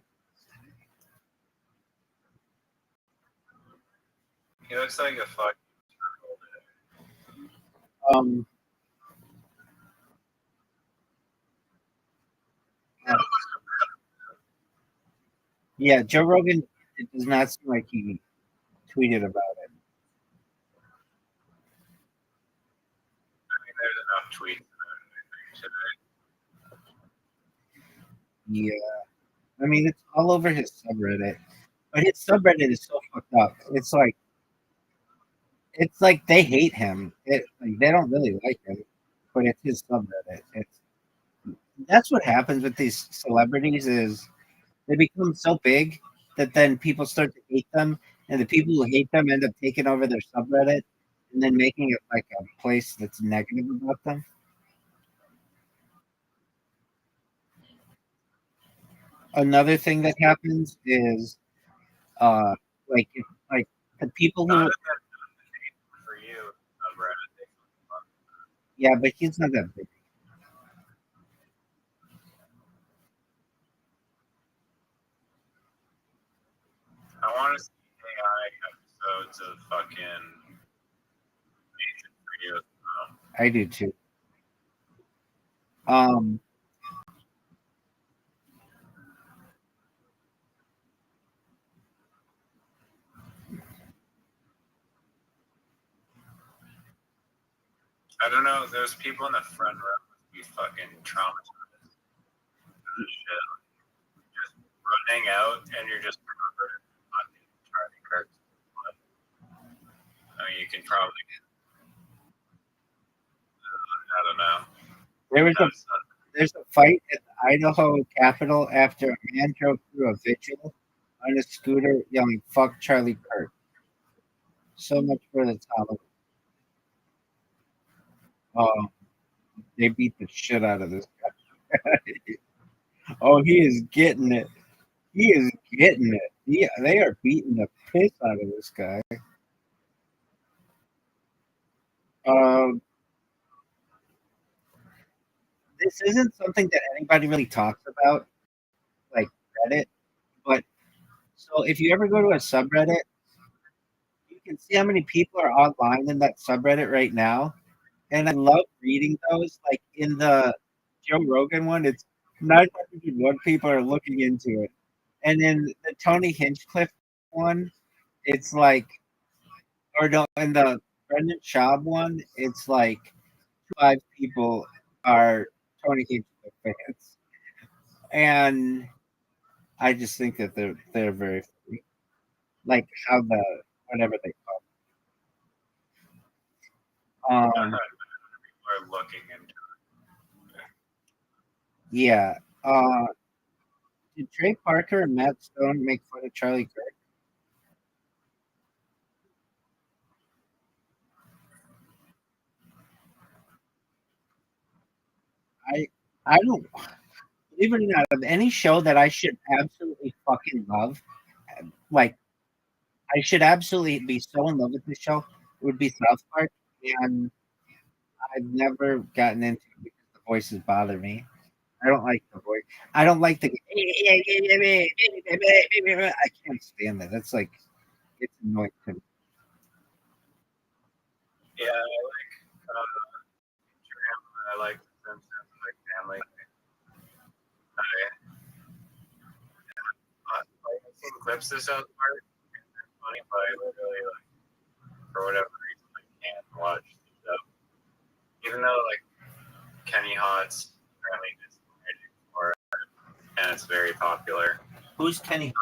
He looks like a fucking turtle, dude. Yeah, Joe Rogan. It does not seem like he tweeted about it. I mean, there's enough tweets about it today. Yeah, I mean it's all over his subreddit, but his subreddit is so fucked up. It's like they hate him. Like, they don't really like him, but it's his subreddit. That's what happens with these celebrities is they become so big that then people start to hate them, and the people who hate them end up taking over their subreddit and then making it like a place that's negative about them. Another thing that happens is like like the people who Not for you, Reddit. yeah, but he's not that big. I want to see AI episodes of fucking Nathan for you. I do too. I don't know. Those people in the front row must be fucking traumatized. Shit. Just running out and you're just covered in fucking Charlie Kirk's blood. I mean, you can probably. I don't know. There's a fight at the Idaho Capitol after a man drove through a vigil on a scooter yelling "Fuck Charlie Kirk." So much for the top. Oh, they beat the shit out of this guy. Oh, he is getting it. He is getting it. They are beating the piss out of this guy. Um, this isn't something that anybody really talks about, like Reddit. But so if you ever go to a subreddit, you can see how many people are online in that subreddit right now. And I love reading those. Like in the Joe Rogan one, it's 901 people are looking into it. And in the Tony Hinchcliffe one, it's like, or no, in the Brendan Schaub one, it's like 5 people are Tony Hinchcliffe fans. And I just think that they're very funny. Like how whatever they call. People are looking into it. Yeah. Did Trey Parker and Matt Stone make fun of Charlie Kirk? I don't believe it or not, of any show that I should absolutely fucking love, like I should absolutely be so in love with this show, it would be South Park. And I've never gotten into it because the voices bother me. I don't like the voice. I don't like the I can't stand that. That's like it's annoying to me. Yeah, I like The Simpsons, I like Family. I've seen clips of South Park. They're funny, but I literally, like, for whatever reason, I can't watch the show. Even though, like, Kenny Hotz apparently did some writing for it, and it's very popular. Who's Kenny?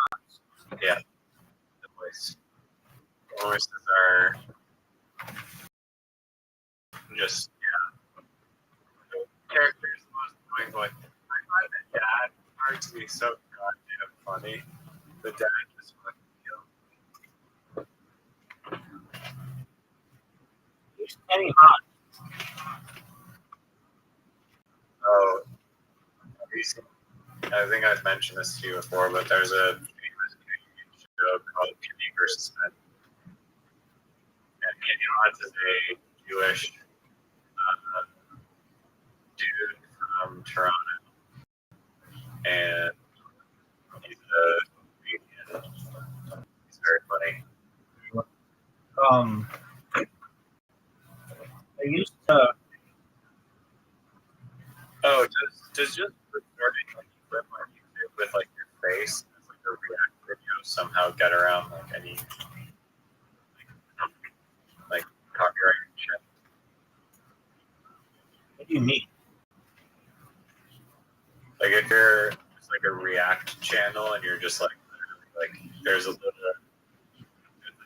Yeah, the voices are just, yeah. The character is the most annoying, but I find the dad part to be so goddamn funny. The dad just fucking kills. Who's Kenny Hot? Oh, I think I've mentioned this to you before, but there's a famous Canadian show called Kenny versus Men. And Kenny Hotz is a Jewish dude from Toronto. And he's a comedian. He's very funny. I used to. Oh, does just recording like you clip on YouTube with like your face as like a React video somehow get around like any like copyright shit? What do you mean? Like if you're just like a React channel and you're just like there's a little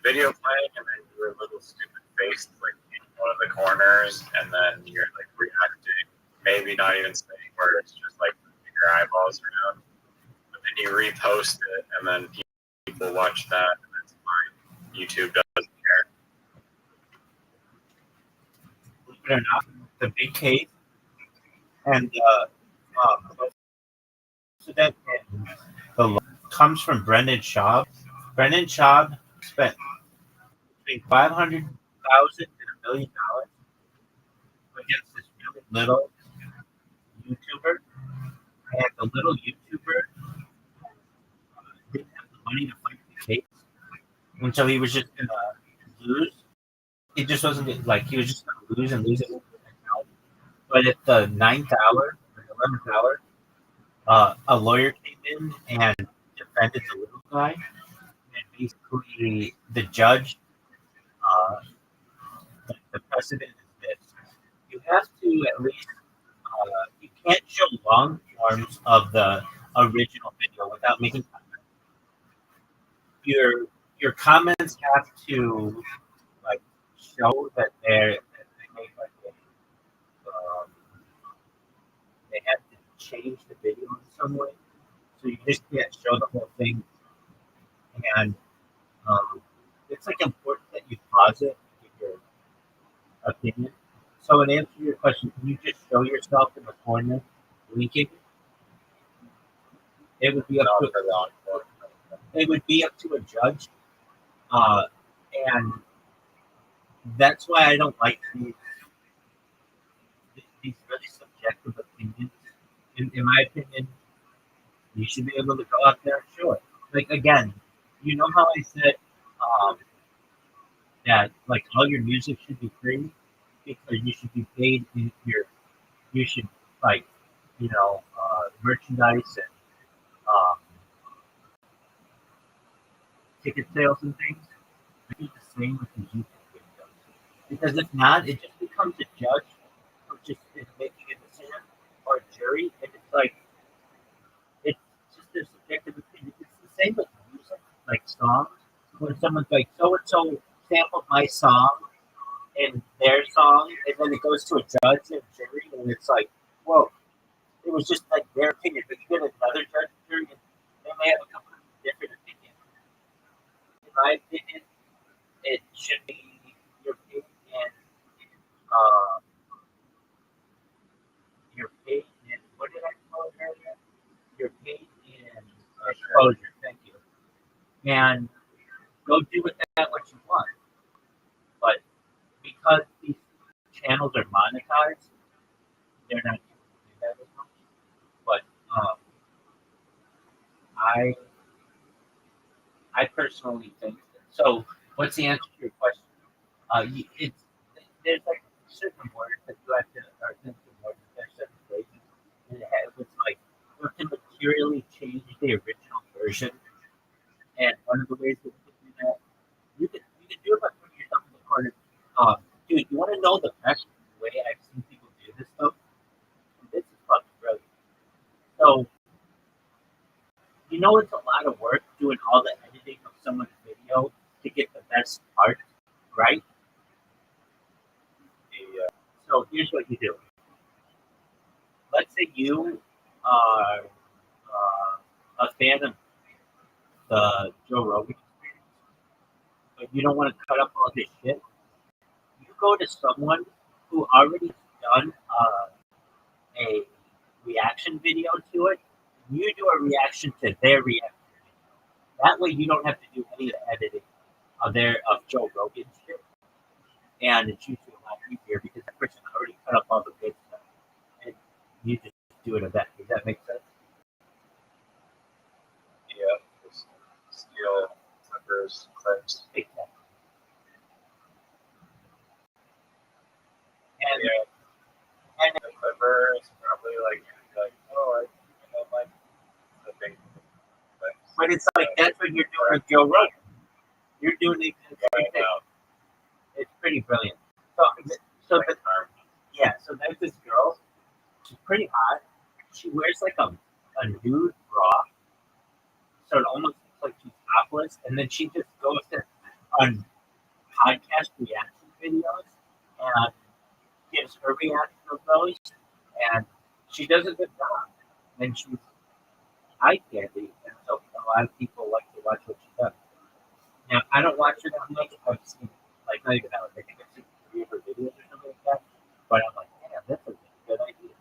video playing and then your little stupid face like in one of the corners and then you're like reacting, maybe not even saying words, just like moving your eyeballs around. But then you repost it and then people watch that and that's fine. YouTube doesn't care. Believe it or not, the big case and president and the law comes from Brendan Schaub. Brendan Schaub spent between $500,000 and $1 million against this really little YouTuber, and the little YouTuber didn't have the money to fight the case, and so he was just gonna lose. He just wasn't like he was just gonna lose and lose it. But at the 9th hour, or 11th hour, a lawyer came in and defended the little guy, and basically the judge, the precedent is this: you have to at least you can't show long forms of the original video without making comments. Your comments have to like show that they make like they have to change the video in some way. So you just can't show the whole thing, and it's like important that you pause it to give your opinion. So in answer to your question, can you just show yourself in the corner blinking? It would be up to it would be up to a judge, and that's why I don't like these really subjective opinions. In my opinion, you should be able to go out there and show it. Like again, you know how I said that like all your music should be free because you should be paid in your you should like merchandise and um, ticket sales and things. I do the same with the YouTube videos because if not, it just becomes a judge who just is making a decision or a jury, and it's like it's just a subjective opinion. It's the same with music, like songs. When someone's like, so and so sampled my song in their song, and then it goes to a judge and jury, and it's like, whoa, it was just like their opinion, but you get another judge and jury, and they may have a completely different opinion. In my opinion, it should be your paid and uh, your paid and what did I call it earlier? Your paid and exposure. Thank you. And go do with that what you want. But because these channels are monetized, they're not able to do that as much. But I personally think that. So. What's the answer to your question? It's there's like certain words that you have to, or certain words, there's certain phrases, and it's like you have to materially change the original version. And one of the ways that you can do that, you can do it by putting yourself in the corner. Dude, you want to know the best way I've seen people do this stuff? This is fucking brilliant. So, it's a lot of work doing all the editing of someone's video to get the best part, right? Yeah. So here's what you do. Let's say you are a fan of the Joe Rogan experience, but you don't want to cut up all this shit. You go to someone who already done a reaction video to it. You do a reaction to their reaction video. That way, you don't have to do any of the editing of Joe Rogan's shit, and it's usually a lot easier because that person already cut up all the good stuff, and you just do it of that. Does that make sense? Yeah, steal clippers, clips. Exactly. yeah. and The Clipper is probably like, oh, I don't like the big things. but it's like that's what you're doing with Joe Rogan. You're doing the exact same thing. It's pretty brilliant. So yeah, so there's this girl. She's pretty hot. She wears like a nude bra, so it almost looks like she's topless. And then she just goes to on podcast reaction videos and gives her reaction of those. And she does a good job. And she's eye candy, and so a lot of people like to watch what she does. Now, I don't watch her that much. I've seen like not even that much. I think I've seen 3 of her videos or something like that. But I'm like, damn, that's a really good idea.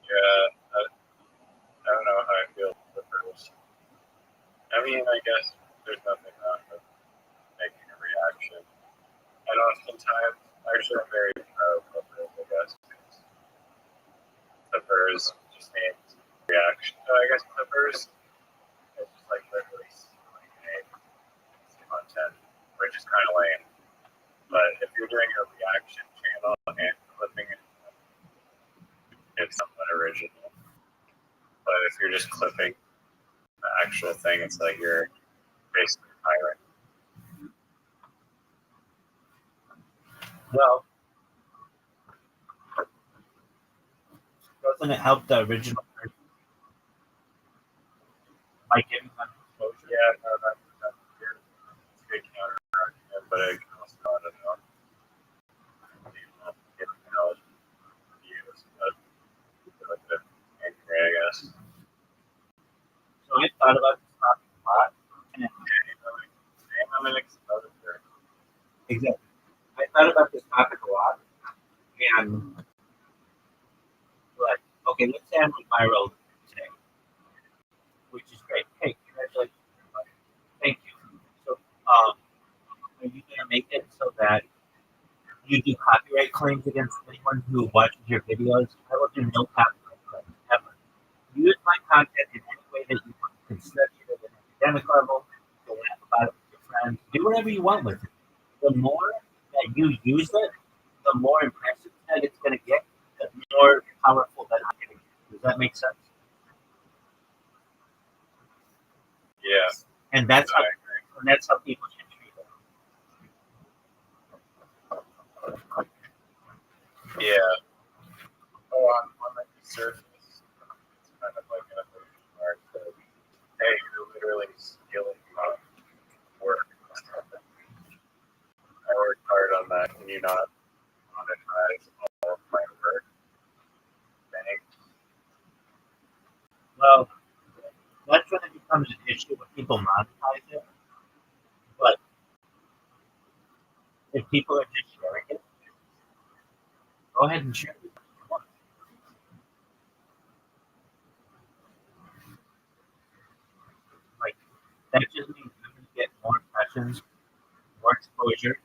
Yeah, I don't know how I feel with Clippers. I mean, I guess there's nothing wrong with making a reaction. And oftentimes, actually, I'm very pro Clippers, I guess. Clippers just means reaction. So I guess Clippers is just like literally stealing content, which is kind of lame. But if you're doing a reaction channel and clipping it, it's somewhat original. But if you're just clipping the actual thing, it's like you're basically hiring. Well, doesn't it help the original person by giving them exposure? Yeah, no, that's good. It's a good counter argument, but I can also, I don't know, get knowledge views, but like the angry, I guess. So I thought about this topic a lot. And I'm an exposure. exactly. I thought about this topic a lot. And like, okay, let's say I'm viral today, which is great. Hey, congratulations, everybody. Thank you. So, are you going to make it so that you do copyright claims against anyone who watches your videos? I will do no copyright claims ever. Use my content in any way that you want. You can study it at an academic level, go laugh about it with your friends, do whatever you want with it. The more that you use it, the more impressive that it's going to get, the more powerful that I'm going to get. Does that make sense? Yeah, And that's how I agree. and that's how people should treat it. Yeah. Oh, on the surface, it's kind of like an illusion where it says, hey, you're literally stealing my work. I worked hard on that. Can you not monetize all of my work? Thanks. Well, that's when it becomes an issue when people monetize it. But if people are just sharing it, go ahead and share it. Like that just means you're going to get more impressions, more exposure,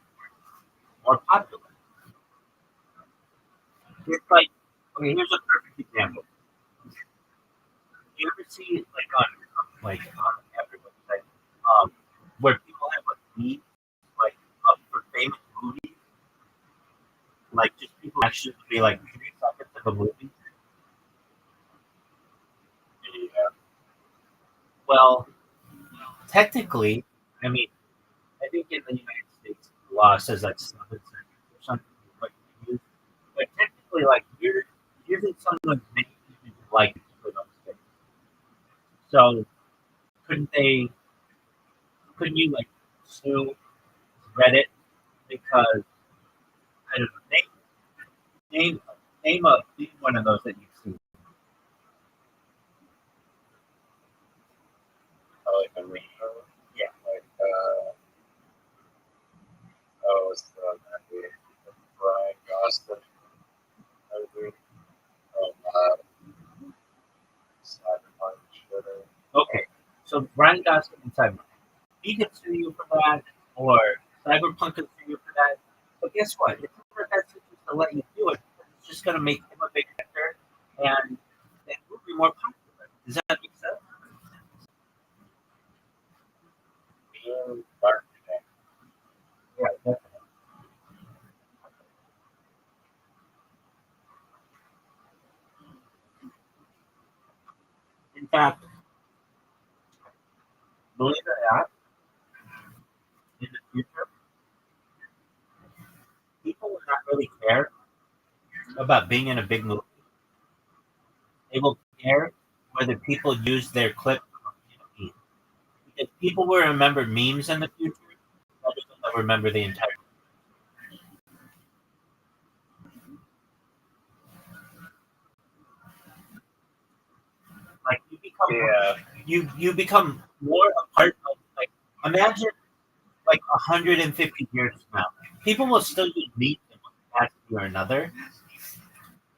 more popular. It's like, okay, here's a perfect example. You ever see like on every website, where people have like memes like up for famous movies, like just people actually be like 3 seconds of a movie. Yeah. Well, technically, I mean, I think in the United States, the law says like 7 seconds or something, like you use. But technically, like you're using someone's name like for those things. So couldn't you like sue Reddit because I don't know, name one of those that you've seen. Probably the meme. Yeah. Like, oh, what's the one that we Brian Gosling? Cyberpunk Twitter. Okay, so Brian Gosling and Cyberpunk. He could sue you for that, or Cyberpunk could sue you for that. But guess what? It's never best interest to let you do it. It's just going to make him a big actor, and it will be more popular. Does that make sense? fact, believe it or not, in the future, people will not really care about being in a big movie. They will care whether people use their clip in a meme. Because people will remember memes in the future, rather than they'll remember the entire. Like you become more a part of, like, imagine like 150 years from now, people will still use memes in one capacity or another.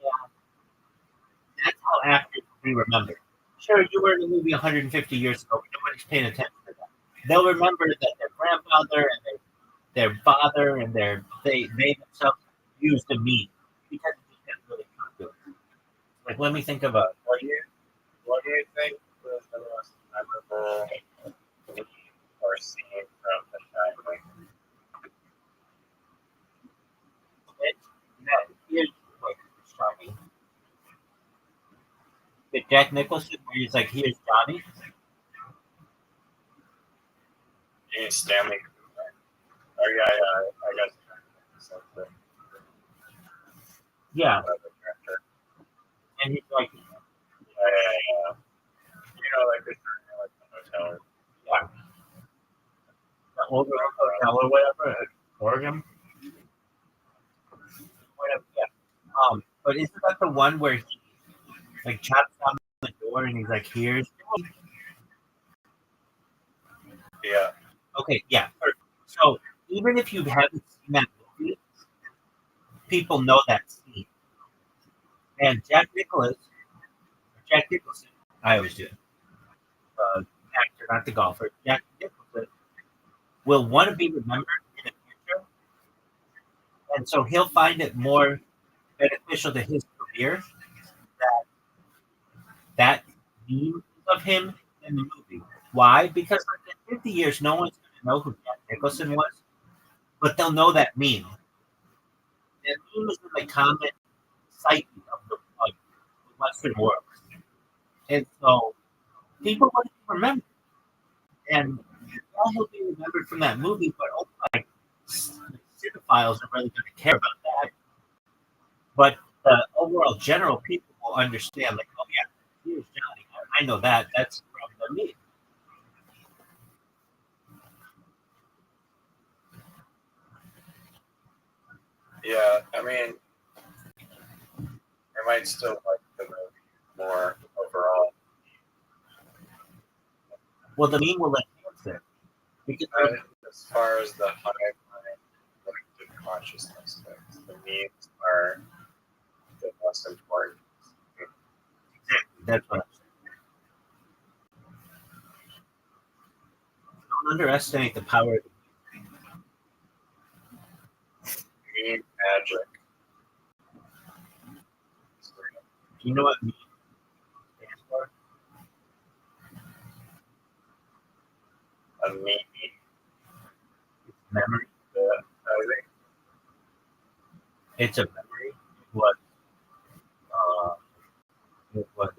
Yeah, that's how actors will be remembered. Sure, you were in a movie 150 years ago, but nobody's paying attention to that. They'll remember that their grandfather and their father and they themselves used a meme because it just got really popular. Like, let me think of a. What do you think was the most memorable meme or scene from The Shining? Here's like Johnny. The Jack Nicholson where he's like, "Here's Johnny." Stanley Cooper. Oh yeah, I guess something. Yeah, and he's like, Yeah. You know, like this like the hotel. yeah, the older hotel or whatever, Oregon. Whatever, yeah. But isn't that the one where he like chops down the door and he's like, "Here's." Yeah. Okay, yeah. So even if you haven't seen that movie, people know that scene. And Jack Nicholson, I always do it. Actor, not the golfer. Jack Nicholson will want to be remembered in the future, and so he'll find it more beneficial to his career that meme of him in the movie. Why? Because like in 50 years, no one's going to know who Jack Nicholson was, but they'll know that meme. That meme is in the common psyche of the Western world, and so people want to remember. And yeah, he'll be remembered from that movie, but like cinephiles are really going to care about that. But the overall general people will understand, like, oh yeah, here's Johnny. I know that. That's from the meme. Yeah, I mean, I might still like the movie more overall. Well, the meme will enhance it. Because As far as the hive mind collective consciousness things, the memes are the most important. exactly, that's what I'm saying. Don't underestimate the power of the Meme magic. Do you know what meme stands for? A meme. It's memory. I think It's a memory. It was. It was.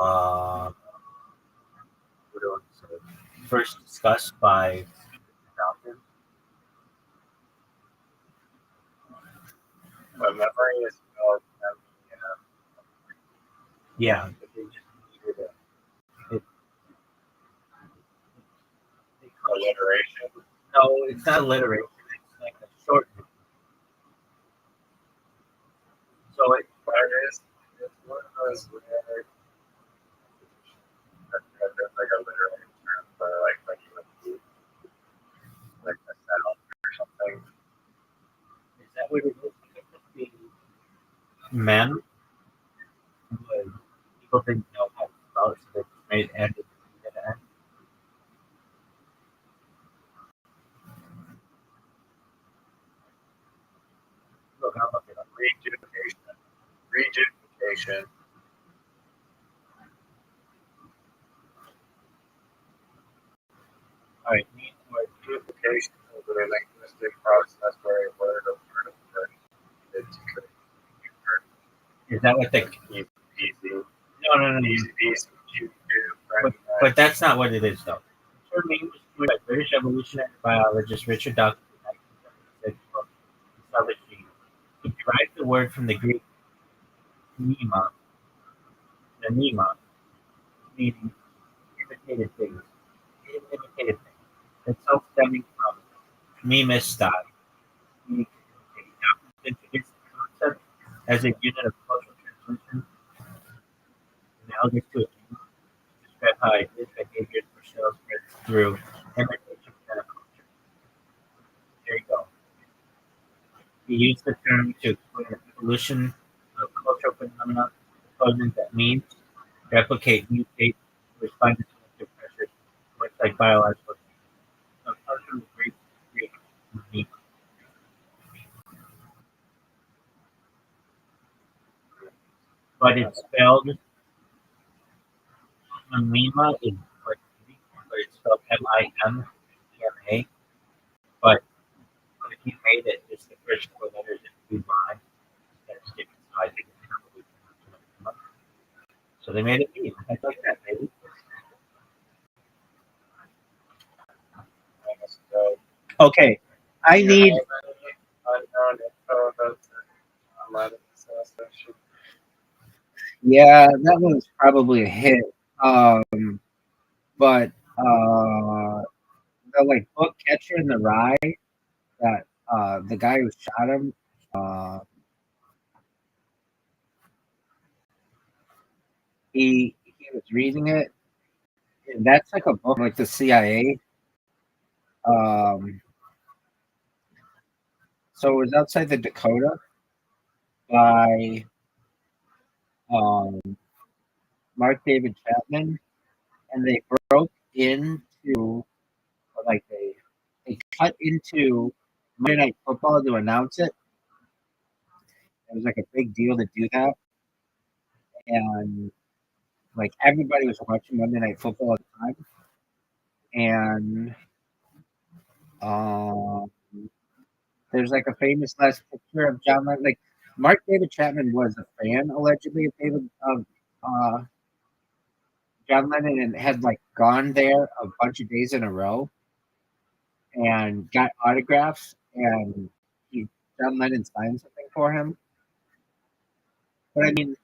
Uh, what do I say? First discussed by Falcon. a memory is called Yeah, but they just needed it. They call it, alliteration. no, it's not alliteration. It's like a short. So it. But it's one of those weird, like a literary term for like when you would like a sound or something. Is that what it is? It must be men. But people didn't know how to spell it, so they just made end at the end. Look, I'll look it up. Rejuvenation. All right, mean word. Rejuvenation is a linguistic process where a word or part of a word is needed to create a new word. Is that what they? Easy peasy. No. Easy peasy. But that's not what it is, though. The short name was coined by British evolutionary biologist Richard Dawkins in 1976 from Southern Gene. He derived the word from the Greek "nema," meaning imitated things. Imitated things. Itself stemming from "memestai," meaning imitate. Dawkins introduced the concept as a unit of cultural transmission, analogous to a gene, to describe how ideas, behaviors, or shells spread through imitation within a culture. There you go. He used the term to explain the evolution of cultural phenomena, proposing that means replicate, mutate, respond to selective pressures, much like biological change. So, comes from the Greek "meme," but it's spelled Mima is like Greek, but it's spelled Mima. But if you made it, it's the first four letters in two lines. That's different. So I think it's probably Mima. So they made it meme. I like that, maybe. Okay, I need. Unknown info about the Aladdin assassination. Yeah, that one's probably a hit. But the like book Catcher in the Rye, that the guy who shot him, he was reading it. And that's like a book like the CIA. Um, so it was outside the Dakota by um, Mark David Chapman, and they broke into like they cut into Monday Night Football to announce it. It was like a big deal to do that, and like everybody was watching Monday Night Football at the time, and um, there's like a famous last picture of John Lennon. Like Mark David Chapman was a fan allegedly of John Lennon and had like gone there a bunch of days in a row and got autographs and John Lennon signed something for him. But I mean,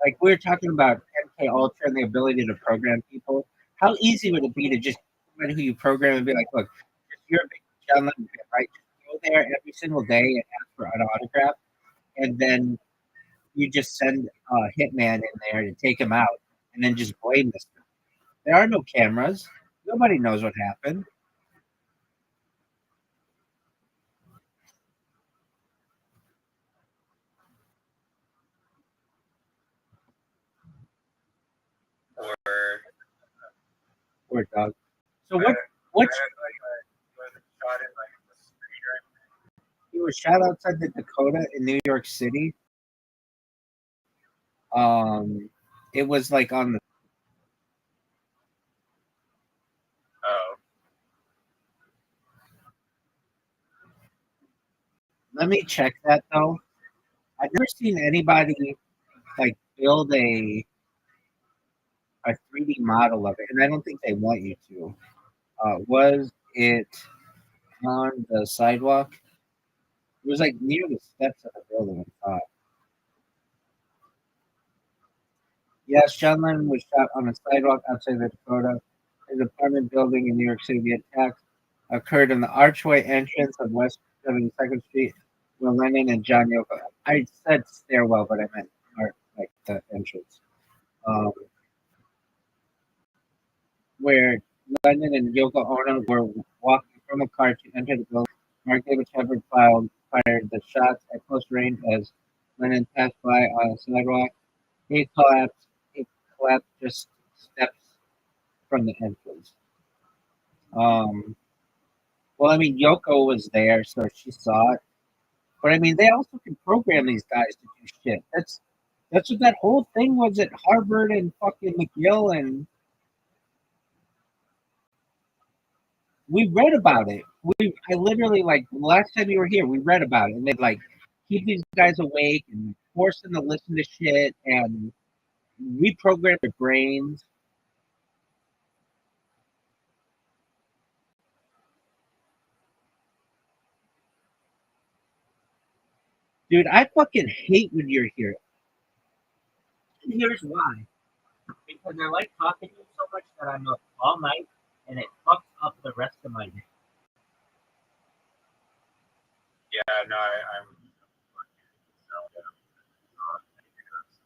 like we were talking about MK Ultra and the ability to program people. How easy would it be to just someone who you program and be like, look, you're a big John Lennon fan, right? Just go there every single day and ask for an autograph, and then you just send a hitman in there to take him out, and then just blame this guy. There are no cameras. Nobody knows what happened. Or Poor dog. So what? What's shot in like the street or he was shot outside the Dakota in New York City. It was like on the. oh. Let me check that though. I've never seen anybody like build a 3D model of it, and I don't think they want you to. Was it on the sidewalk? It was like near the steps of the building. I thought. Yes, John Lennon was shot on a sidewalk outside the Dakota. His apartment building in New York City. The attack occurred in the archway entrance of West 72nd Street, where Lennon and John Yoko. I said stairwell, but I meant like the entrance. Where Lennon and Yoko Ono were walking from a car to enter the building. Mark David Shepard fired the shots at close range as Lennon passed by on a sidewalk. He collapsed. He collapsed just steps from the entrance. Well, I mean, Yoko was there, so she saw it. But I mean, they also can program these guys to do shit. That's what that whole thing was at Harvard and fucking McGill, and we read about it. I literally like last time you were here, we read about it, and they'd like keep these guys awake and force them to listen to shit and reprogram their brains. Dude, I fucking hate when you're here. And here's why. Because I like talking to you so much that I'm up all night, and it fucks up the rest of my day. Yeah, no, I'm.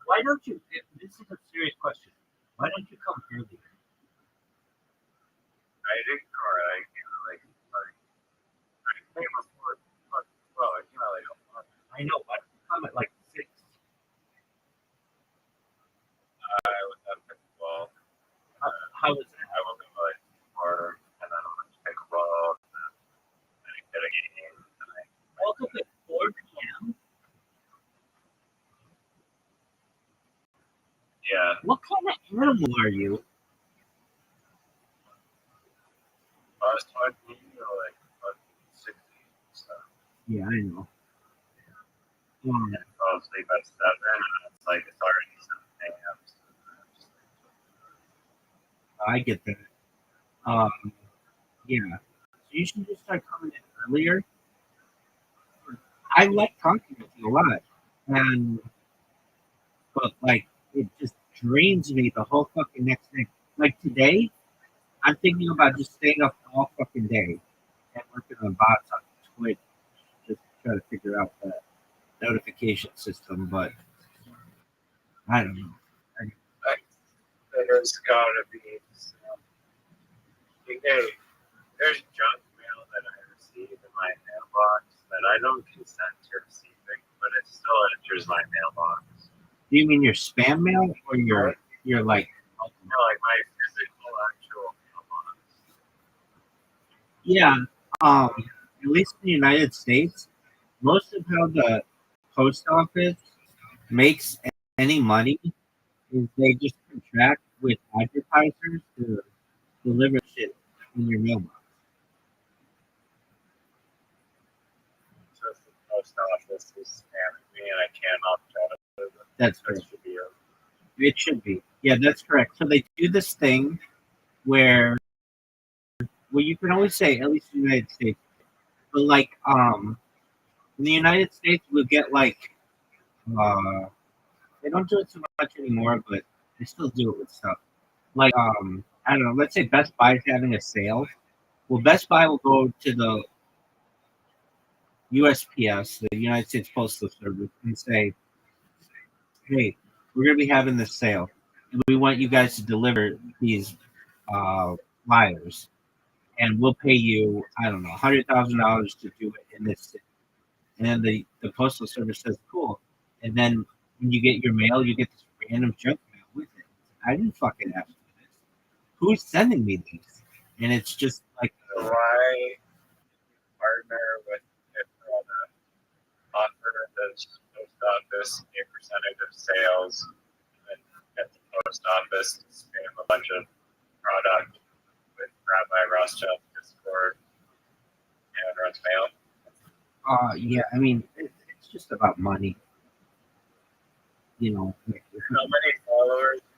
Why don't you? This is a serious question. Why don't you come earlier? I didn't, or I came before. Well, I came out like I know, but come at like 6. I was up at 12. How was that? I woke up at like 4, and then I went to pickleball, and then I did a game, and I Woke up at 4 p.m. yeah. What kind of animal are you? I was 20, like 16 stuff. Yeah, I know. I fell asleep at 7, and it's like it's already 7 a.m. I get that. Yeah. So you should just start coming in earlier. I like talking with you a lot, but like it just drains me the whole fucking next day. Like today, I'm thinking about just staying up all fucking day and working on bots on Twitch, just to try to figure out the notification system. But I don't know. There's gotta be some. Hey, there's junk mail that I receive in my mailbox that I don't consent to receiving, but it still enters my mailbox. Do you mean your spam mail or your like? You know, like my physical actual mailbox. Yeah. At least in the United States, most of how the post office makes any money is they just contract with advertisers to deliver shit in your mailbox. So if the post office is spamming me and I can't opt out of it, That's that correct. should be a It should be. Yeah, that's correct. So they do this thing where, well, you can always say, at least in the United States, but like, in the United States, we'll get like, they don't do it so much anymore, but they still do it with stuff. Like, I don't know, let's say Best Buy is having a sale. Well, Best Buy will go to the USPS, the United States Postal Service, and say, hey, we're going to be having this sale. And we want you guys to deliver these flyers. And we'll pay you, I don't know, $100,000 to do it in this city. And then the Postal Service says, cool. And then when you get your mail, you get this random junk mail with it. I didn't fucking ask for this. Who's sending me these? And it's just like, why partner with if offer the post office a percentage of sales and get the post office to spam a bunch of product with Rabbi Rothschild Discord and everyone's mail. yeah, I mean, it's just about money. You know, like, How many followers do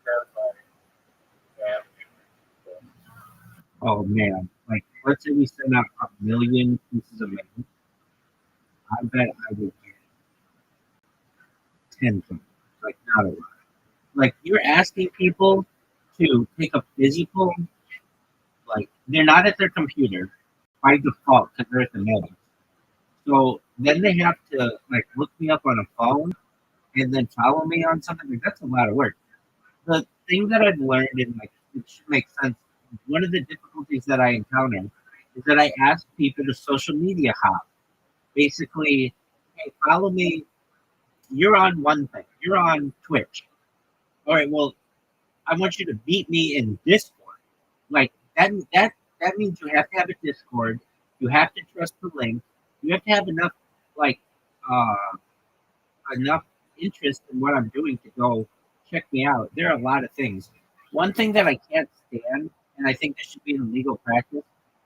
you have on oh man, like let's say we send out 1,000,000 pieces of mail. I bet I would get 10 from it. Like not a lot. Like you're asking people to take a physical, like they're not at their computer by default because they're at the mailbox. So then they have to like look me up on a phone and then follow me on something. Like that's a lot of work. The thing that I've learned and like it should make sense. One of the difficulties that I encounter is that I ask people to social media hop. Basically, hey, follow me. You're on one thing. You're on Twitch. All right. Well, I want you to beat me in Discord. Like that means you have to have a Discord. You have to trust the link. You have to have enough like uh enough interest in what I'm doing to go check me out. There are a lot of things. One thing that I can't stand, and I think this should be in legal practice,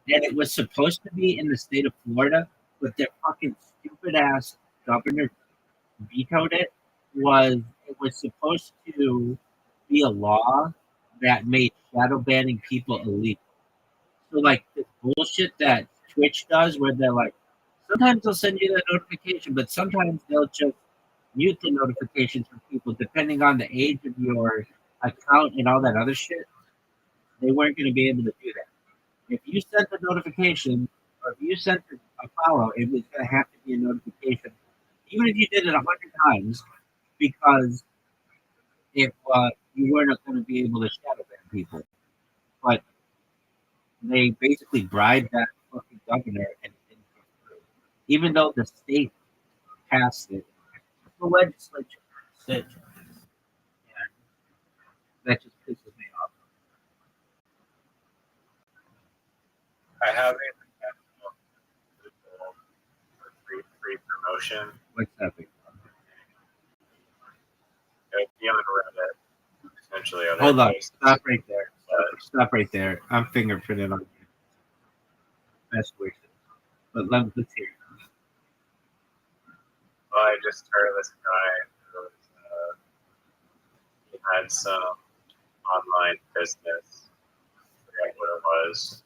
and it was supposed to be in the state of Florida, but their fucking stupid ass governor vetoed it, was it was supposed to be a law that made shadow banning people illegal. So like the bullshit that Twitch does where they're like Sometimes they'll send you that notification, but sometimes they'll just mute the notifications for people depending on the age of your account and all that other shit. They weren't going to be able to do that. If you sent a notification or if you sent a follow, it was going to have to be a notification, even if you did it 100 times, because if you weren't going to be able to shadow ban people. But they basically bribed that fucking governor and it didn't go through. Even though the state passed it, the legislature passed it. And that just pisses me off. I have a free promotion. What's that big? Beyond Reddit, essentially. Hold on. Places. Stop right there. Stop right there. I'm fingerprinted on you. Best wishes. But let's hear it. Well, I just heard this guy who was, he had some online business. I forget what it was.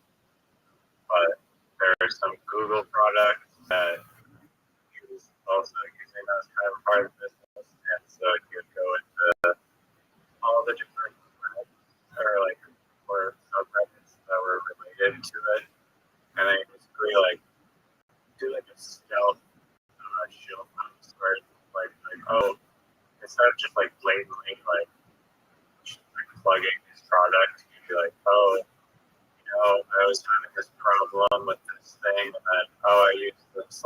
But there are some Google products that he was also using as kind of part of the business. And so he would go into all the different or subreddits that were related to it. And then basically do a stealth shield post where oh, instead of just blatantly plugging his product, you'd be like, oh, I was having this problem with this thing, and then I used this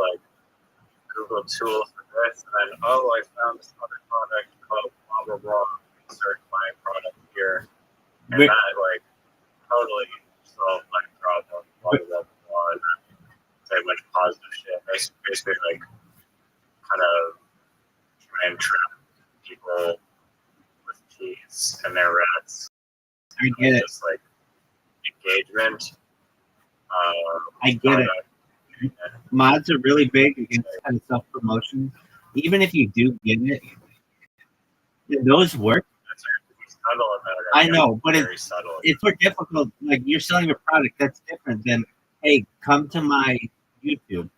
Google tool for this, and then I found this other product called blah blah blah. Insert my product here, and that totally solved my problem. Blah blah blah. And say a bunch of positive shit. Basically, kind of try and trap people with cheats and their rats. I get it. Just engagement. I get it. Mods are really big against kind of self promotion. Even if you do get it, those work. I know, but it's more difficult. Like you're selling a product that's different than, hey, come to my YouTube.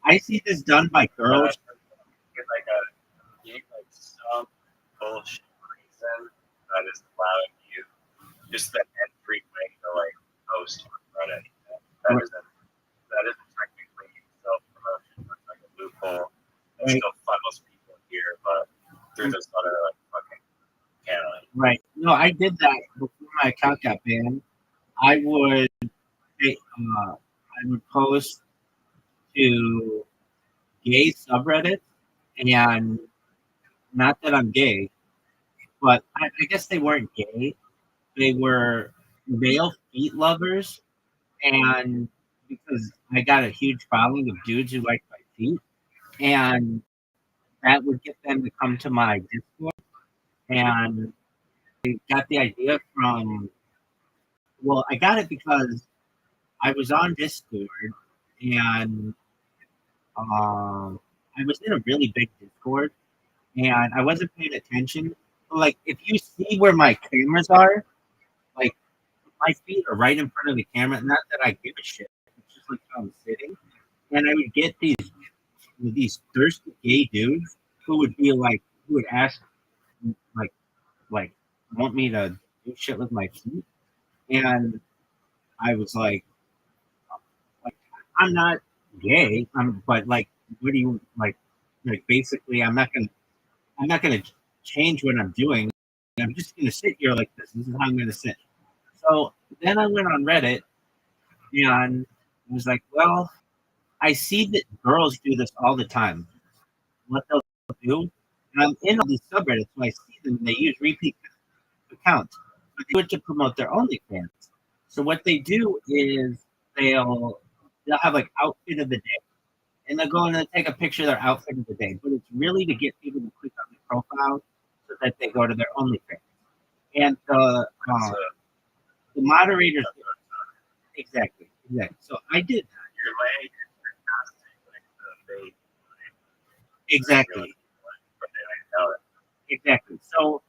I see this done by girls. Some bullshit reason that is allowing you just the entry way to post on Reddit. That isn't technically self promotion. It's like a loophole. It still funnels people here, but through this other fucking channel. Right. No, I did that before my account got banned. I would post to gay subreddits, and not that I'm gay, but I guess they weren't gay. They were male feet lovers, and because I got a huge following of dudes who like my feet, and that would get them to come to my Discord, and I got the idea from, well, I got it because I was on Discord, and I was in a really big Discord, and I wasn't paying attention. If you see where my cameras are, my feet are right in front of the camera. Not that I give a shit. It's just how I'm sitting, and I would get these thirsty gay dudes who would be who would ask, want me to do shit with my feet, and I was like I'm not gay. But what do you basically, I'm not gonna change what I'm doing. I'm just gonna sit here like this. This is how I'm gonna sit. So then I went on Reddit and was like, well, I see that girls do this all the time. What they'll do, and I'm in all these subreddits, so I see them. They use repeat accounts, but they do it to promote their OnlyFans. So what they do is they'll have outfit of the day, and they'll go and they'll take a picture of their outfit of the day. But it's really to get people to click on the profile so that they go to their OnlyFans. And the moderators, exactly. So I did exactly. So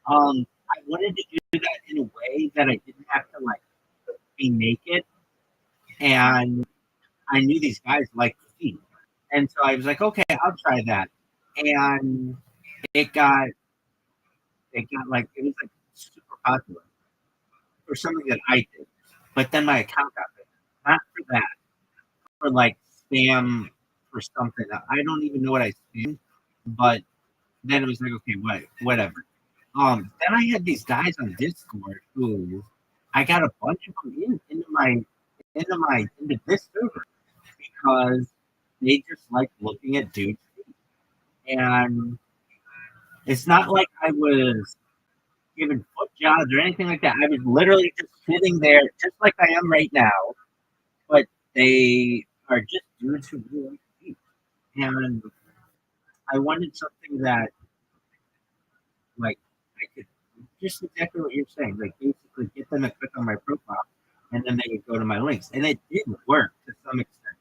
I wanted to do that in a way that I didn't have to be naked, and I knew these guys liked the feet. And so I was like, okay, I'll try that. And it got like, it was like super popular for something that I did. But then my account got banned. Not for that, for like spam for something. I don't even know what I spammed, but then it was like, okay, whatever. Then I had these guys on Discord who I got a bunch of them into this server because they just like looking at dudes. And it's not like I was giving foot jobs or anything like that. I was literally just sitting there, just like I am right now. But they are just dudes who really like feet. And I wanted something that, like, I could just exactly what you're saying, like, basically get them to click on my profile, and then they would go to my links. And it did work to some extent.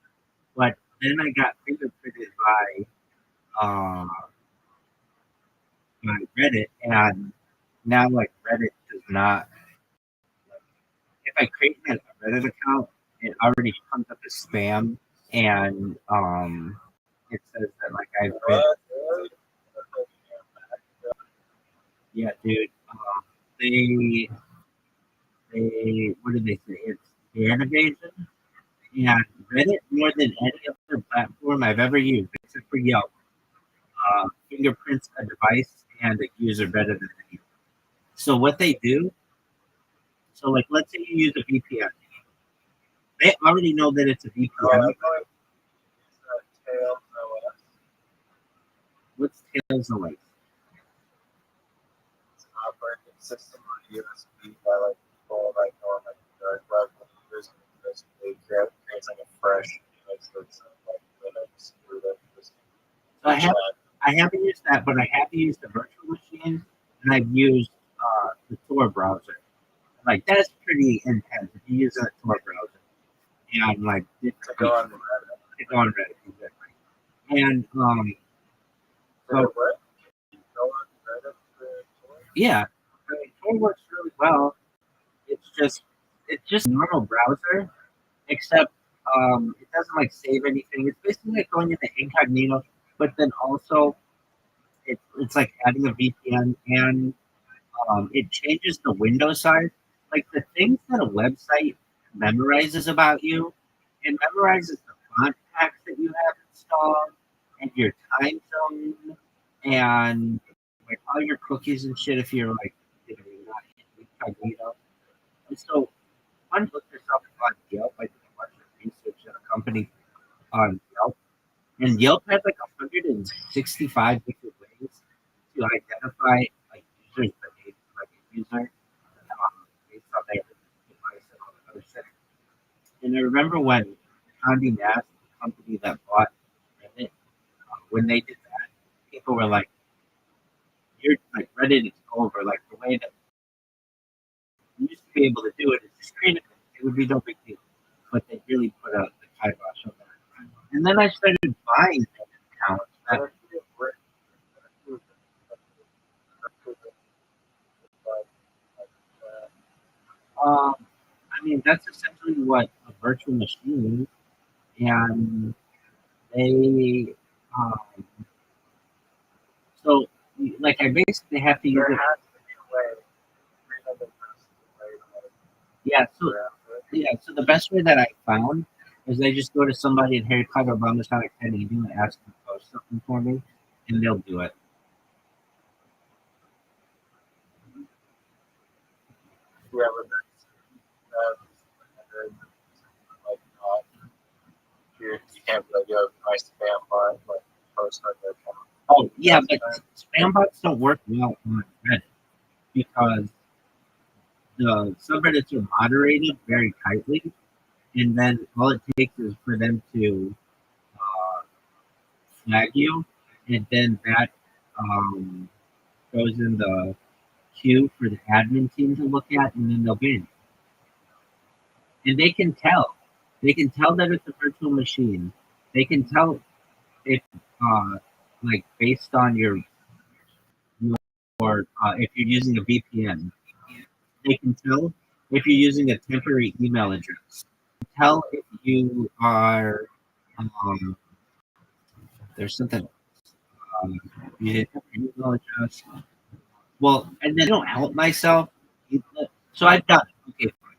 But then I got fingerprinted uh, by Reddit, and now, like, Reddit does not. If I create a Reddit account, it already comes up as spam, and it says that like I've been, yeah, dude. They what did they say? It's ban evasion, and Reddit more than any other platform I've ever used, except for Yelp, fingerprints a device and a user better than anyone. So what they do, so like let's say you use a VPN, they already know that it's a VPN. What's Tails OS? It's an operating system on USB by like people like normal dark web users. Basically, creates like a fresh image that's like Linux or Windows. So I haven't used that, but I have used the virtual machine, and I've used the Tor browser. Like that's pretty intense if you use a Tor browser, and like To go on Reddit. to go on Reddit, exactly. And So what? Go on Reddit for Tor? yeah, I mean Tor works really well. It's just a normal browser, except it doesn't like save anything. It's basically like going into incognito, but then also it's like adding a VPN, and it changes the window size. Like the things that a website memorizes about you, it memorizes the font packs that you have installed and your time zone and like all your cookies and shit if you're like you're not in incognito. And so I looked this up on Yelp. I did a bunch of research at a company on Yelp. And Yelp had like 165 different ways to identify like users behavior, like a user based on their device and all that other shit. And I remember when Condé Nast, the company that bought Reddit, when they did that, people were like, "You're like Reddit is over." Like the way that you used to be able to do it is just screen it. It would be no big deal, but they really put out the kibosh on that. And then I started buying Reddit accounts. I mean, that's essentially what a virtual machine is, and they, um, so like I basically have to use There it. has to be a way. Freedom has to be Yeah, so a way. so the best way that I found is I just go to somebody at Harry Potter Wellness Sonic 10 and ask them to post something for me, and they'll do it. Whoever that's like not you can't be like yo my spam bot like post on their account. Oh yeah, but spam bots don't work well on Reddit because the subreddits are moderated very tightly, and then all it takes is for them to flag you, and then that goes in the queue for the admin team to look at, and then they'll ban. And they can tell. They can tell that it's a virtual machine. They can tell if, like, based on your if you're using a VPN. They can tell if you're using a temporary email address. Tell if you are There's something. You didn't have your email address. Well, and then I don't help myself. So I've done it. Okay, fine.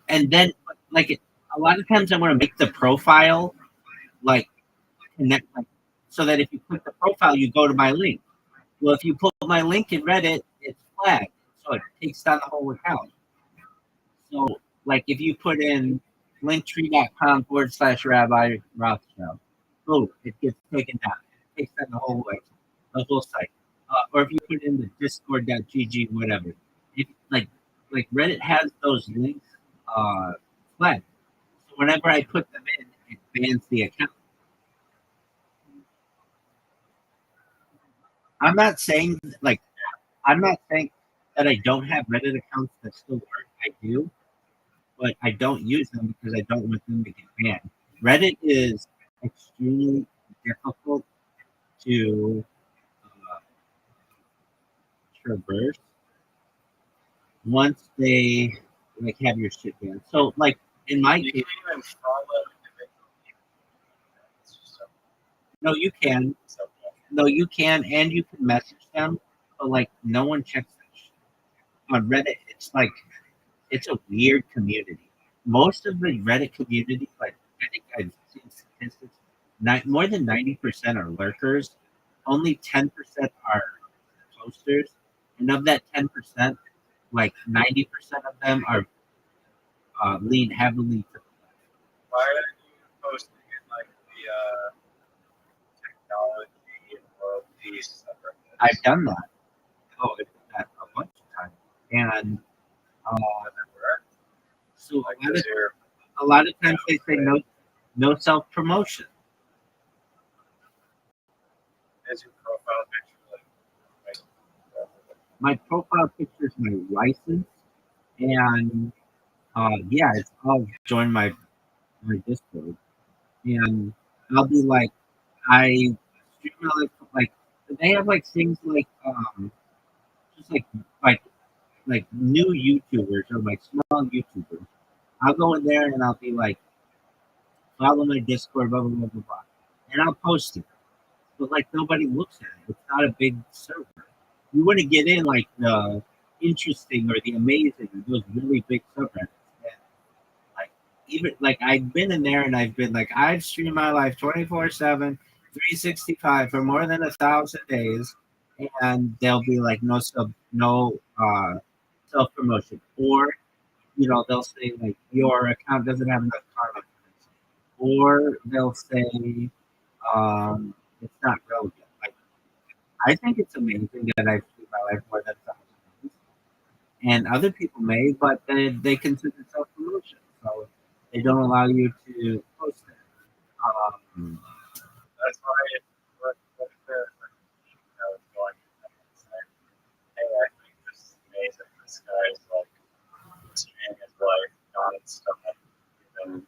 And then a lot of times I want to make the profile like connect so that if you click the profile, you go to my link. Well, if you put my link in Reddit, it's flagged, so it takes down the whole account. So, like, if you put in linktree.com/Rabbi Rothschild, boom, it gets taken down. It takes down the whole site. Or if you put in the discord.gg, whatever. If, like Reddit has those links flagged. So whenever I put them in, it bans the account. I'm not saying that I don't have Reddit accounts that still work. I do, but I don't use them because I don't want them to get banned. Reddit is extremely difficult to traverse once they have your shit banned. So in my You case, can't even follow individual people. It's just so no, you can. No, you can, and you can message them, but no one checks that shit. On Reddit, it's a weird community. Most of the Reddit community, I think I've seen statistics, more than 90% are lurkers. Only 10% are posters, and of that 10%, 90% of them are lean heavily to the left. Why are you posting in the technology and world peace subreddit? I've done that. Oh, I've done that a bunch of times, and so a lot of times they say no self promotion. Is your profile picture My profile picture is my license, and I'll join my Discord, and I'll be I stream my they have things just new YouTubers or small YouTubers. I'll go in there and I'll be follow my Discord, blah blah blah blah blah, and I'll post it. But nobody looks at it. It's not a big server. You wouldn't get in the interesting or the amazing, those really big subreddits. Even I've been in there and I've been I've streamed my life 24/7, 365 for more than 1,000 days, and they'll be no self promotion, or they'll say your account doesn't have enough karma points, or they'll say it's not relevant. I think it's amazing that I've streamed my life more than 1,000 days, and other people may, but they consider self promotion, so they don't allow you to post it. That's why what if I was going to say, hey, I think this is amazing. This guy's seeing his life non-stop, even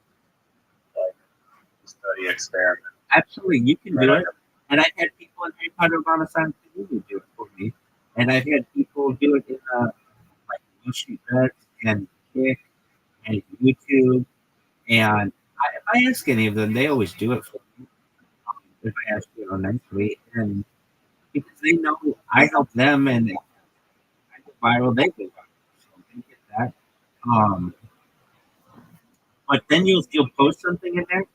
study experiment. Absolutely, you can do it. And I've had people in Harry Potter Obama Science Community do it for me. And I've had people do it in Yoshi Bets and Kick and YouTube. And if I ask any of them, they always do it for me. If I ask nicely, and because they know I help them, and I go viral, they go viral, so they get that. But then you'll post something in there,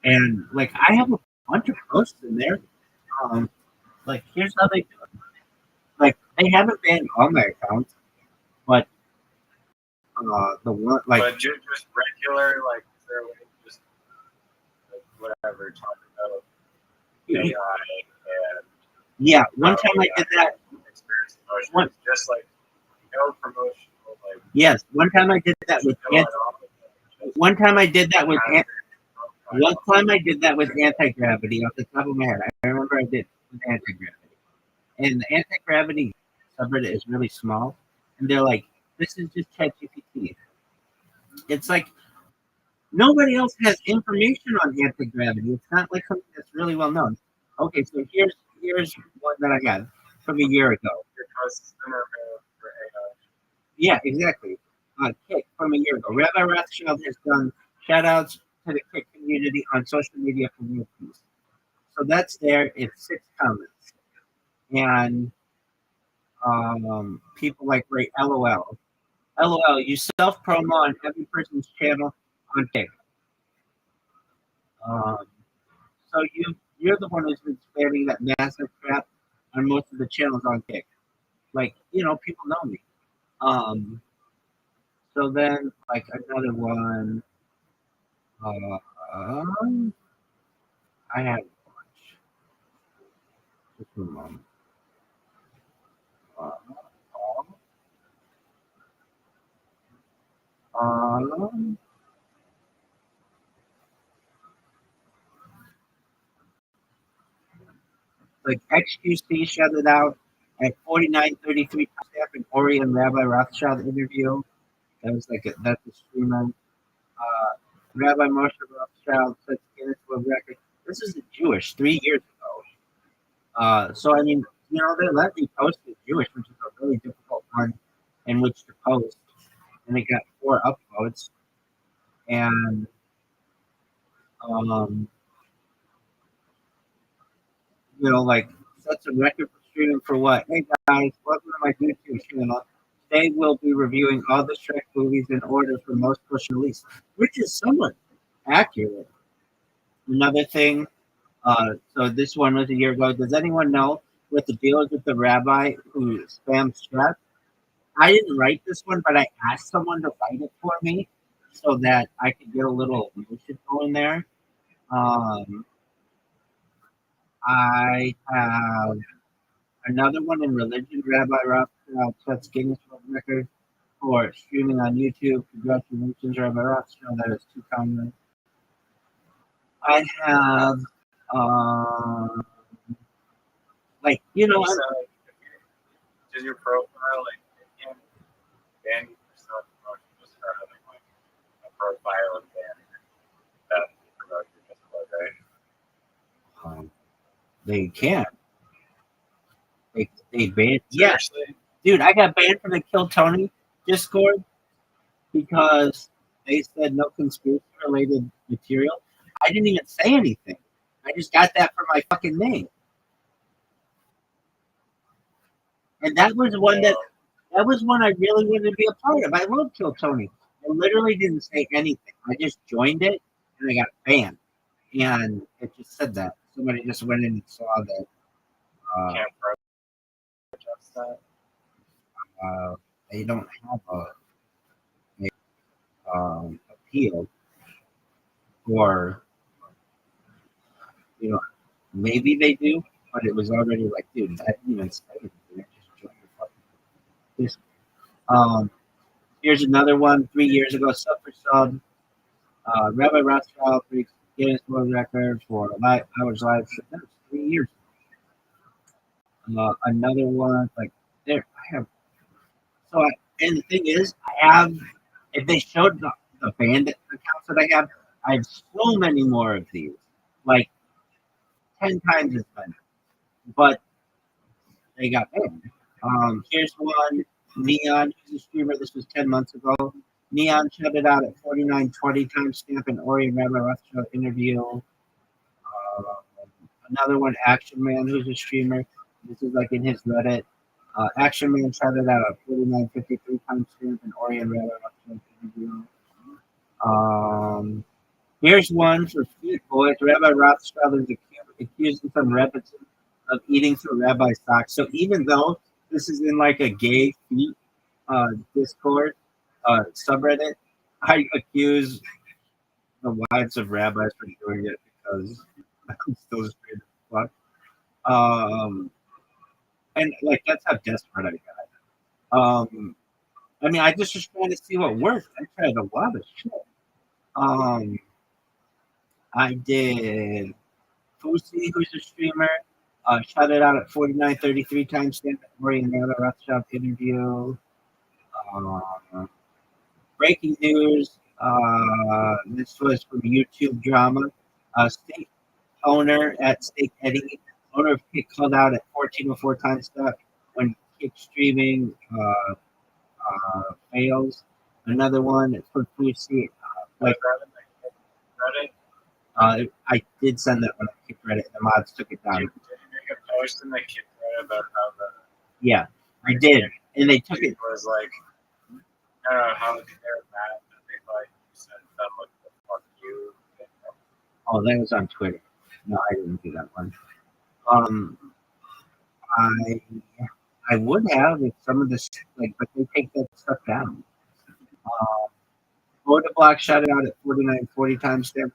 and I have a bunch of posts in there. Here's how they do it. They haven't banned all my accounts, but the one but just regular just whatever talking about AI and one time I did that. Experience emotion, just no promotion. Yes, one time I did that with one time I did that with anti-gravity off the top of my head. I remember I did with anti-gravity. And the anti-gravity subreddit is really small. And they're this is just ChatGPT. It's nobody else has information on anti-gravity. It's not something that's really well known. Okay, so here's one that I got from a year ago. Yeah, exactly. Kick from a year ago. Rabbi Rothschild has done shout outs to the Kick community on social media for world peace. So that's there. It's 6 comments. And people like write LOL. LOL, you self promo on every person's channel on Kick. So you're the one who's been spamming that massive crap on most of the channels on Kick. Like, people know me. So then, like, another one, I have a bunch. Just a moment. Like XQC shouted out at 49:33 staff an Ori and Rabbi Rothschild interview. That's a streamer. Rabbi Moshe Rothschild sets Guinness World Record. This is a Jewish 3 years ago. So I mean, they let me post the Jewish, which is a really difficult one in which to post, and it got 4 upvotes. And like sets a record for streaming for what? Hey guys, welcome to my YouTube channel. Today we'll be reviewing all the Shrek movies in order for most push release, which is somewhat accurate. Another thing, so this one was a year ago. Does anyone know what the deal is with the rabbi who spams Shrek? I didn't write this one, but I asked someone to write it for me so that I could get a little emotion going there. I have another one in religion. Rabbi Rothschild sets Guinness World Record for streaming on YouTube. Congratulations, Rabbi Rothschild. That is 2 comments. I have, Does your profile you can ban yourself from just for having like a profile and banning that promote your display, right? They can. They banned. Yeah, dude, I got banned from the Kill Tony Discord because they said no conspiracy related material. I didn't even say anything. I just got that for my fucking name. And that was one I really wanted to be a part of. I love Kill Tony. I literally didn't say anything. I just joined it and I got banned. And it just said that. Somebody just went in and saw that. Can't protest that. They don't have a appeal, or maybe they do, but it was already like, dude, I didn't even say anything. I just joined the fucking. Here's another one. 3 years ago, sub for sub. Rabbi Rothschild breaks Guinness World Record for hours live. That was 3 years ago. Another one, like there, I have. And the thing is, if they showed the bandit accounts that I have so many more of these, like 10 times as many. But they got banned. Here's one, Neon, who's a streamer. This was 10 months ago. Neon shouted out at 49:20 timestamp an Ori and Rabbi Rothschild interview. Another one, Action Man, who's a streamer. This is like in his Reddit. Action Man shouted out at 49:53 timestamp an Ori and Rabbi Rothschild interview. Here's one for Feet Boys. Rabbi Rothschild is accused of some repetition of eating through rabbi socks. So even though this is in like a gay feet Discord subreddit, I accuse the wives of rabbis for doing it because I'm still straight as fuck. And like that's how desperate I got. I mean, I just was trying to see what worked. I tried a lot of shit. I did Fusi, who's a streamer, shouted out at 49:33 timestamp during another Rothschild interview. Breaking news. This was from YouTube drama. State owner at State Eddie, owner of Kick, called out at 14:04 timestamp when Kick streaming fails. Another one for Fusi. I did send that when I kicked Reddit. The mods took it down. Did you make a post in the kid thread about how the Yeah, I did, and they took it. was like, I don't know how they're mad that they thought you said stuff like the fuck you. Oh, that was on Twitter. No, I didn't do that one. I would have if some of this but they take that stuff down. Block shot it out at 4940 timestamp.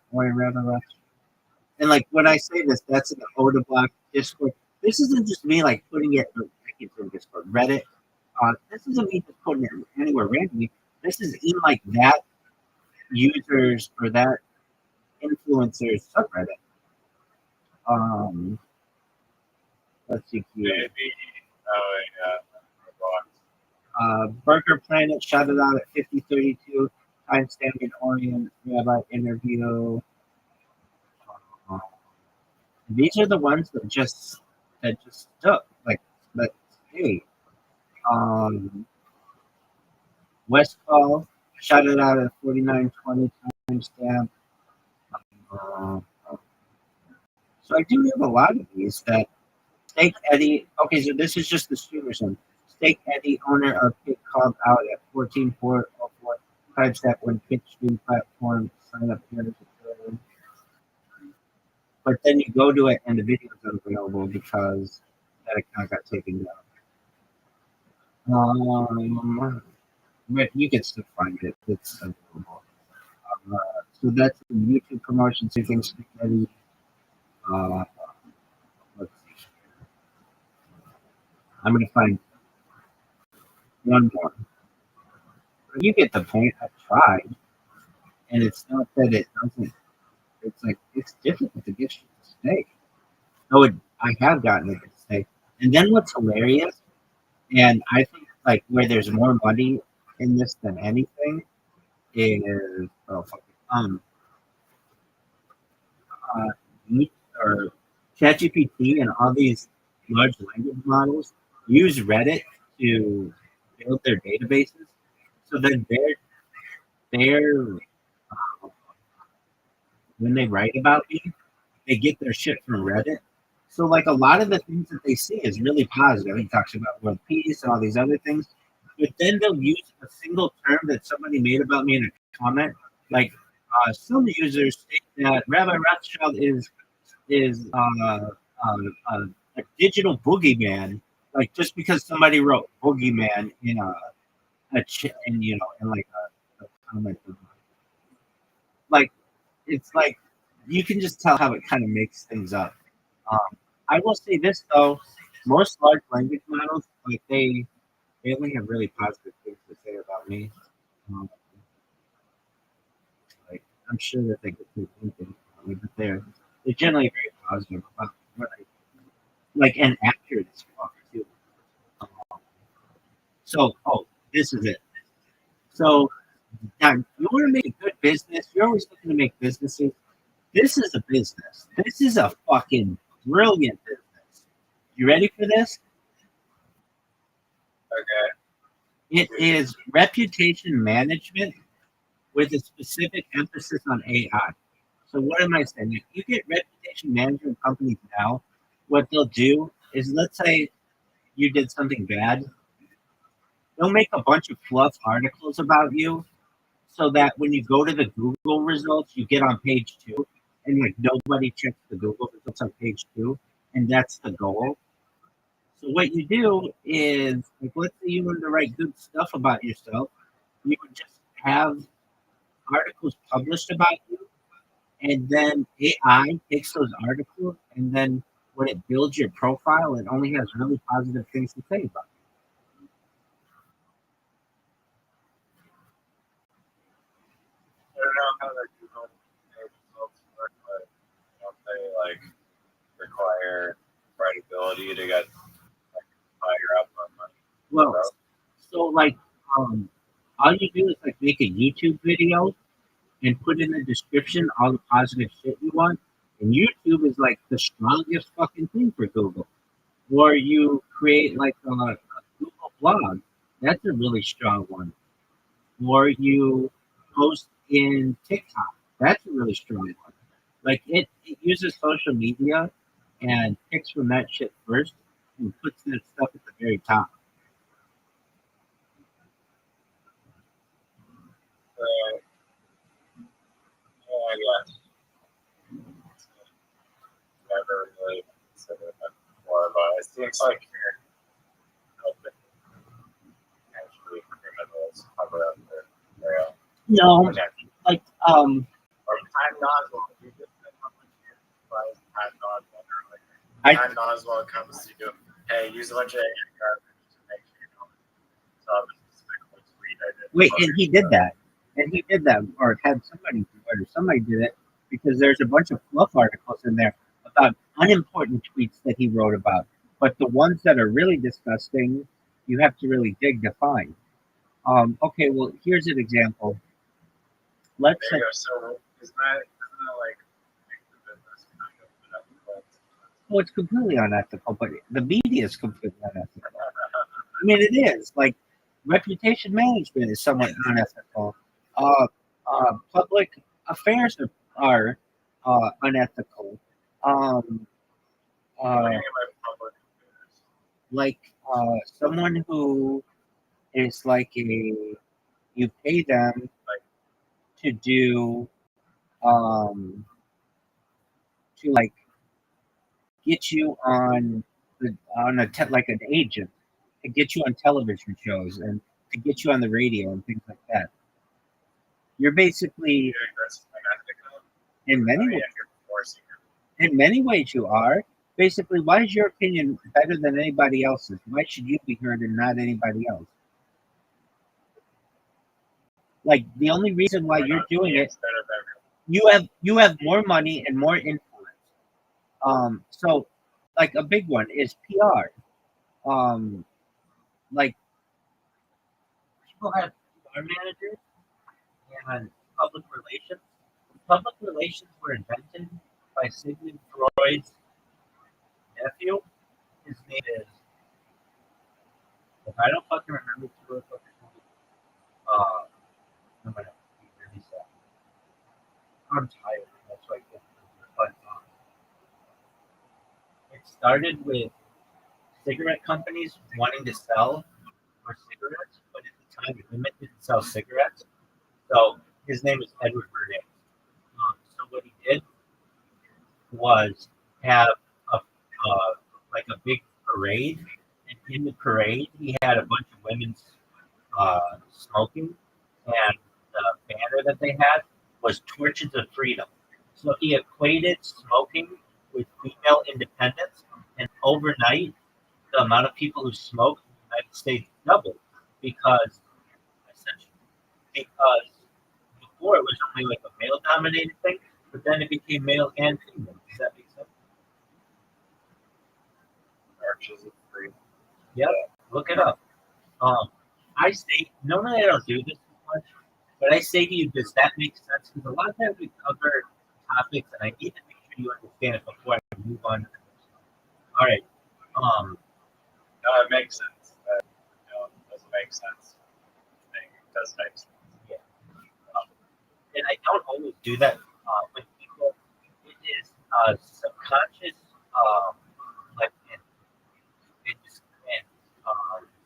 And when I say this, that's in the Block Discord. This isn't just me putting it in Discord, Reddit. This isn't me just putting it anywhere randomly. This is in that users or that influencers subreddit. Let's see here. Maybe. Oh yeah. Burger Planet shot it out at 5032. Timestamp in Orient Rabbi interview. These are the ones that just stuck. But hey, Westfall shot it out at 4920 timestamp. So I do have a lot of these that Steak Eddie. Okay, so this is just the streamers one. Steak Eddie, owner of Pit, called out at 14404 timestamp when Pitch stream platform sign up here. But then you go to it and the video is unavailable because that account got taken down. But you can still find it. It's available. So that's the YouTube promotion. So things ready. Let's see. I'm gonna find one more. You get the point. I tried, and it's not that it doesn't. It's it's difficult to get you to stay. No, I have gotten it to stay. And then what's hilarious, and I think where there's more money in this than anything is or ChatGPT and all these large language models use Reddit to build their databases. So then they're when they write about me, they get their shit from Reddit. So a lot of the things that they see is really positive. He talks about world peace and all these other things. But then they'll use a single term that somebody made about me in a comment. Some users state that Rabbi Rothschild is a digital boogeyman. Just because somebody wrote boogeyman in a comment. It's you can just tell how it kind of makes things up. I will say this though, most large language models they only have really positive things to say about me. I'm sure that they could do anything about me, but they're generally very positive about what I and accurate as fuck too. So this is it. So now you want to make a good business. You're always looking to make businesses. This is a business. This is a fucking brilliant business. You ready for this? Okay. It is reputation management with a specific emphasis on AI. So what am I saying? If you get reputation management companies now, what they'll do is, let's say you did something bad, they'll make a bunch of fluff articles about you so that when you go to the Google results, you get on page 2, and nobody checks the Google results on page 2, and that's the goal. So what you do is, let's say you wanted to write good stuff about yourself, you would just have articles published about you, and then AI takes those articles, and then when it builds your profile, it only has really positive things to say about you. I don't know how the Google results work, but don't they require credibility to get higher up on money? Well, so all you do is make a YouTube video and put in the description all the positive shit you want. And YouTube is the strongest fucking thing for Google. Or you create a Google blog. That's a really strong one. Or you post in TikTok. That's a really strong one. Like it uses social media and picks from that shit first and puts that stuff at the very top. Oh, yeah. Never really considered that before, but it seems like you're helping actually criminals cover up their real No, potential. like Or Pat Oswalt, you just said how much you advise Pat Oswalt earlier. Pat Oswalt comes to you, hey, use a bunch of garbage to make sure you don't solve a despicable tweet I did. wait, and he did that. And he did that, or had somebody do it, or somebody did it, because there's a bunch of fluff articles in there about unimportant tweets that he wrote about. But the ones that are really disgusting, you have to really dig to find. Okay, well, here's an example. Let's There say, you go. So isn't that like make the business kind of unethical? oh, it's completely unethical, but the media is completely unethical. I mean, it is. Like, reputation management is somewhat unethical. Public affairs are unethical. Um, What do you uh, mean by public affairs? like someone who is like you pay them to do um, to like get you on like an agent to get you on television shows and to get you on the radio and things like that. You're basically You think that's unethical? in I many mean, ways, if you're forcing it. in many ways you are. Basically, why is your opinion better than anybody else's? Why should you be heard and not anybody else? Like the only reason why you're doing it, Instead of everyone. you have more money and more influence. So like a big one is PR. Like people have PR managers and public relations. Public relations were invented by Sigmund Freud's nephew. His name is, if I don't fucking remember too well, I'm gonna be really sad. I'm tired. That's why I can't remember. But it started with cigarette companies wanting to sell more cigarettes, but at the time, women didn't sell cigarettes. So his name is Edward Bernays. So what he did was have like a big parade, and in the parade he had a bunch of women smoking, and the banner that they had was "Torches of Freedom." So he equated smoking with female independence, and overnight the amount of people who smoked in the United States doubled because essentially because before it was only like a male dominated thing, but then it became male and female. Does that make sense? Arches of freedom. Yep. Look it up. I say normally I don't do this much, but I say to you, does that make sense? Because a lot of times we cover topics, and I need to make sure you understand it before I move on to the next one. All right. No, it makes sense. No, it doesn't make sense. It does make sense. Yeah. And I don't always do that with people. It is subconscious, like in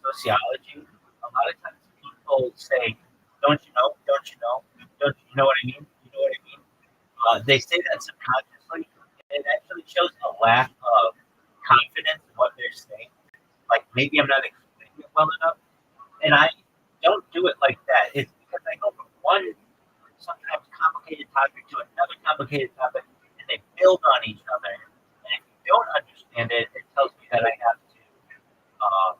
sociology. A lot of times people say, "Don't you know? Don't you know? Don't you know what I mean? You know what I mean?" They say that subconsciously, and it actually shows a lack of confidence in what they're saying. Like maybe I'm not explaining it well enough, and I don't do it like that. It's because I go from one sometimes complicated topic to another complicated topic, and they build on each other. And if you don't understand it, it tells me that I have to uh,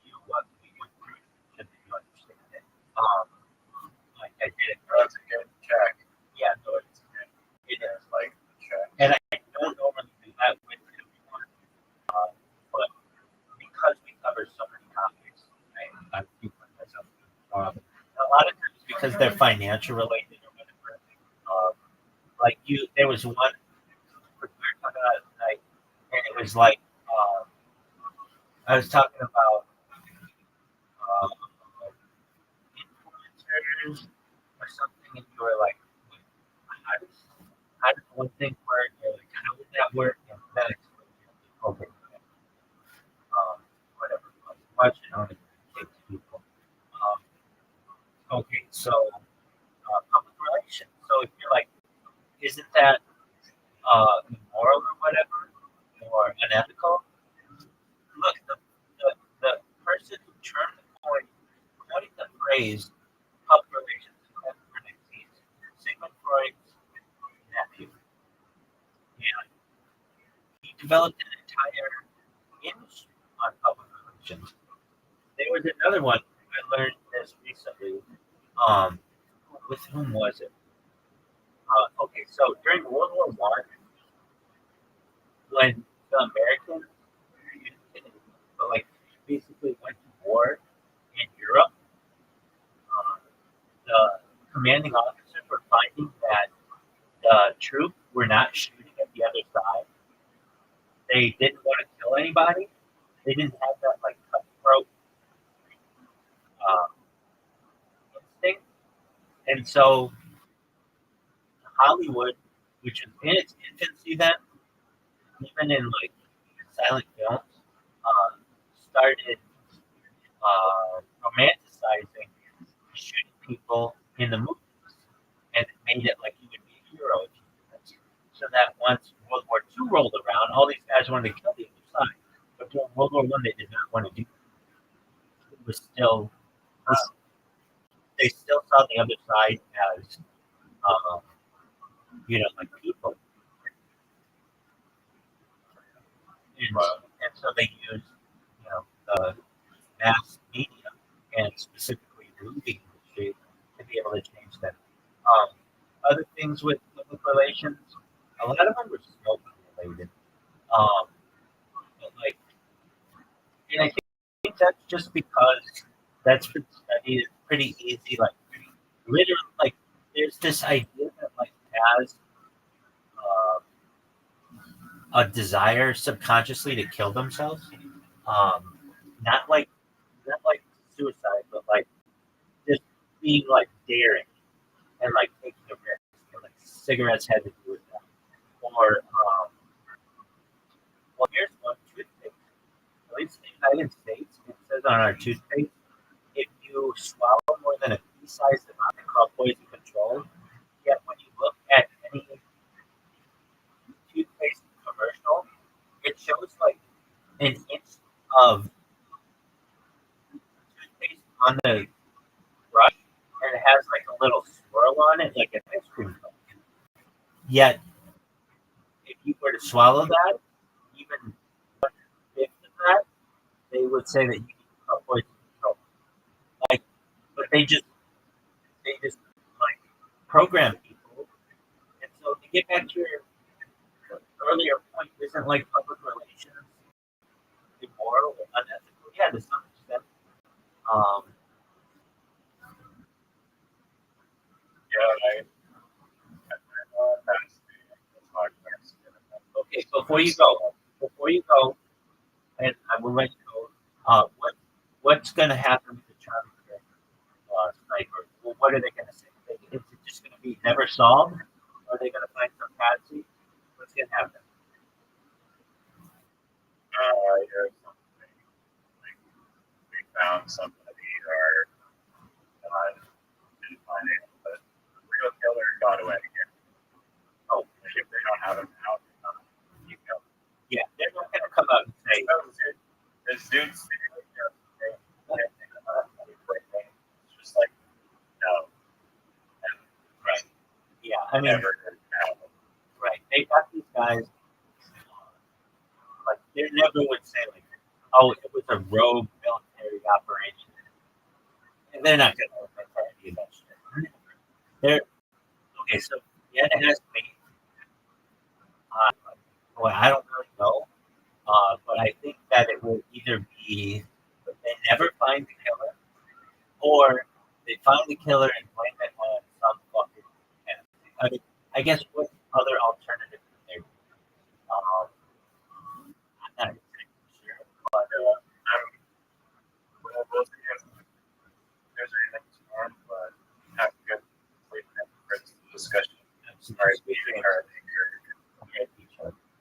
you what we went through so that you understand it. Like I did it. That's a good check. Yeah, no, it's it is. Like check. And I don't normally do that with everyone, but because we cover so many topics, I do put myself. A lot of times because they're financial related or whatever. Like there was one we were talking about tonight, and it was like I was talking about influencers or you were like, how does one thing work? Or like, how does that work? And then okay, whatever. Much and only takes people. Okay, so public relations. So if you're like, isn't that immoral or whatever, or unethical? Look, the person who coined the phrase public relations is Sigmund Freud's nephew. And he developed an entire industry on public relations. There was another one, I learned this recently. With whom was it? Okay, so during World War One, when the Americans, but like basically went to war in Europe, the commanding officers were finding that the troops were not shooting at the other side. They didn't want to kill anybody. They didn't have that like cutthroat uh, instinct, and so Hollywood, which was in its infancy then, even in like silent films, started romanticizing shooting people in the movies, and it made it like you would be a hero if you did that. So that once World War II rolled around, all these guys wanted to kill the other side, but during World War One, they did not want to do that. It was still they still saw the other side as um, like people, and so they used the mass media and specifically the movie industry to be able to change that. Other things with public relations, a lot of them were smoking related. But like, and I think that's just because that's been studied. It's pretty easy. Like, literally, like, there's this idea that like has a desire subconsciously to kill themselves. Um, not like suicide, but like just being like daring and like taking a risk. And, like cigarettes had to do with that. Or well, here's one toothpaste. At least in the United States, it says on our toothpaste, if you swallow more than a pea-sized amount, they call poison control. Yet when you look at any toothpaste commercial, it shows like an inch of toothpaste on the brush, and it has like a little swirl on it, like an ice cream cone. Yet, if you were to swallow that, even one fifth of that, they would say that you need poison control. Like, but they just like program people. And so to get back to your earlier point, isn't like public relations immoral or unethical? Yeah, to some extent. Um, Yeah, that's the podcast. okay, before you go, and I will let you go. What's going to happen with the Charlie Kirk sniper? Well, what are they going to say? Is it just going to be never solved? Are they going to find some patsy? What's going to happen? I heard something like we found somebody or didn't find it, but the real killer got away again. Oh, If they don't have him out, you know. yeah, they're not going to come out and say, This dude's it's just like no, right. Yeah, I mean, never did happen. right. They got these guys, like, they never would say, like, oh, it was a rogue military operation. And they're not going to admit to any of that shit. They're, okay, so, yeah, it has to be, boy, I don't really know. But I think that it will either be that they never find the killer, or they find the killer and blame it on some fucking enemy. I mean, I guess what other alternative could there be? I'm not exactly sure, but We'll see if there's anything to learn, but have a good sleep in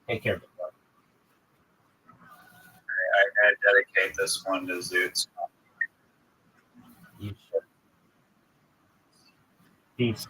Take care. I'm going to dedicate this one to Zoots. You should. Peace.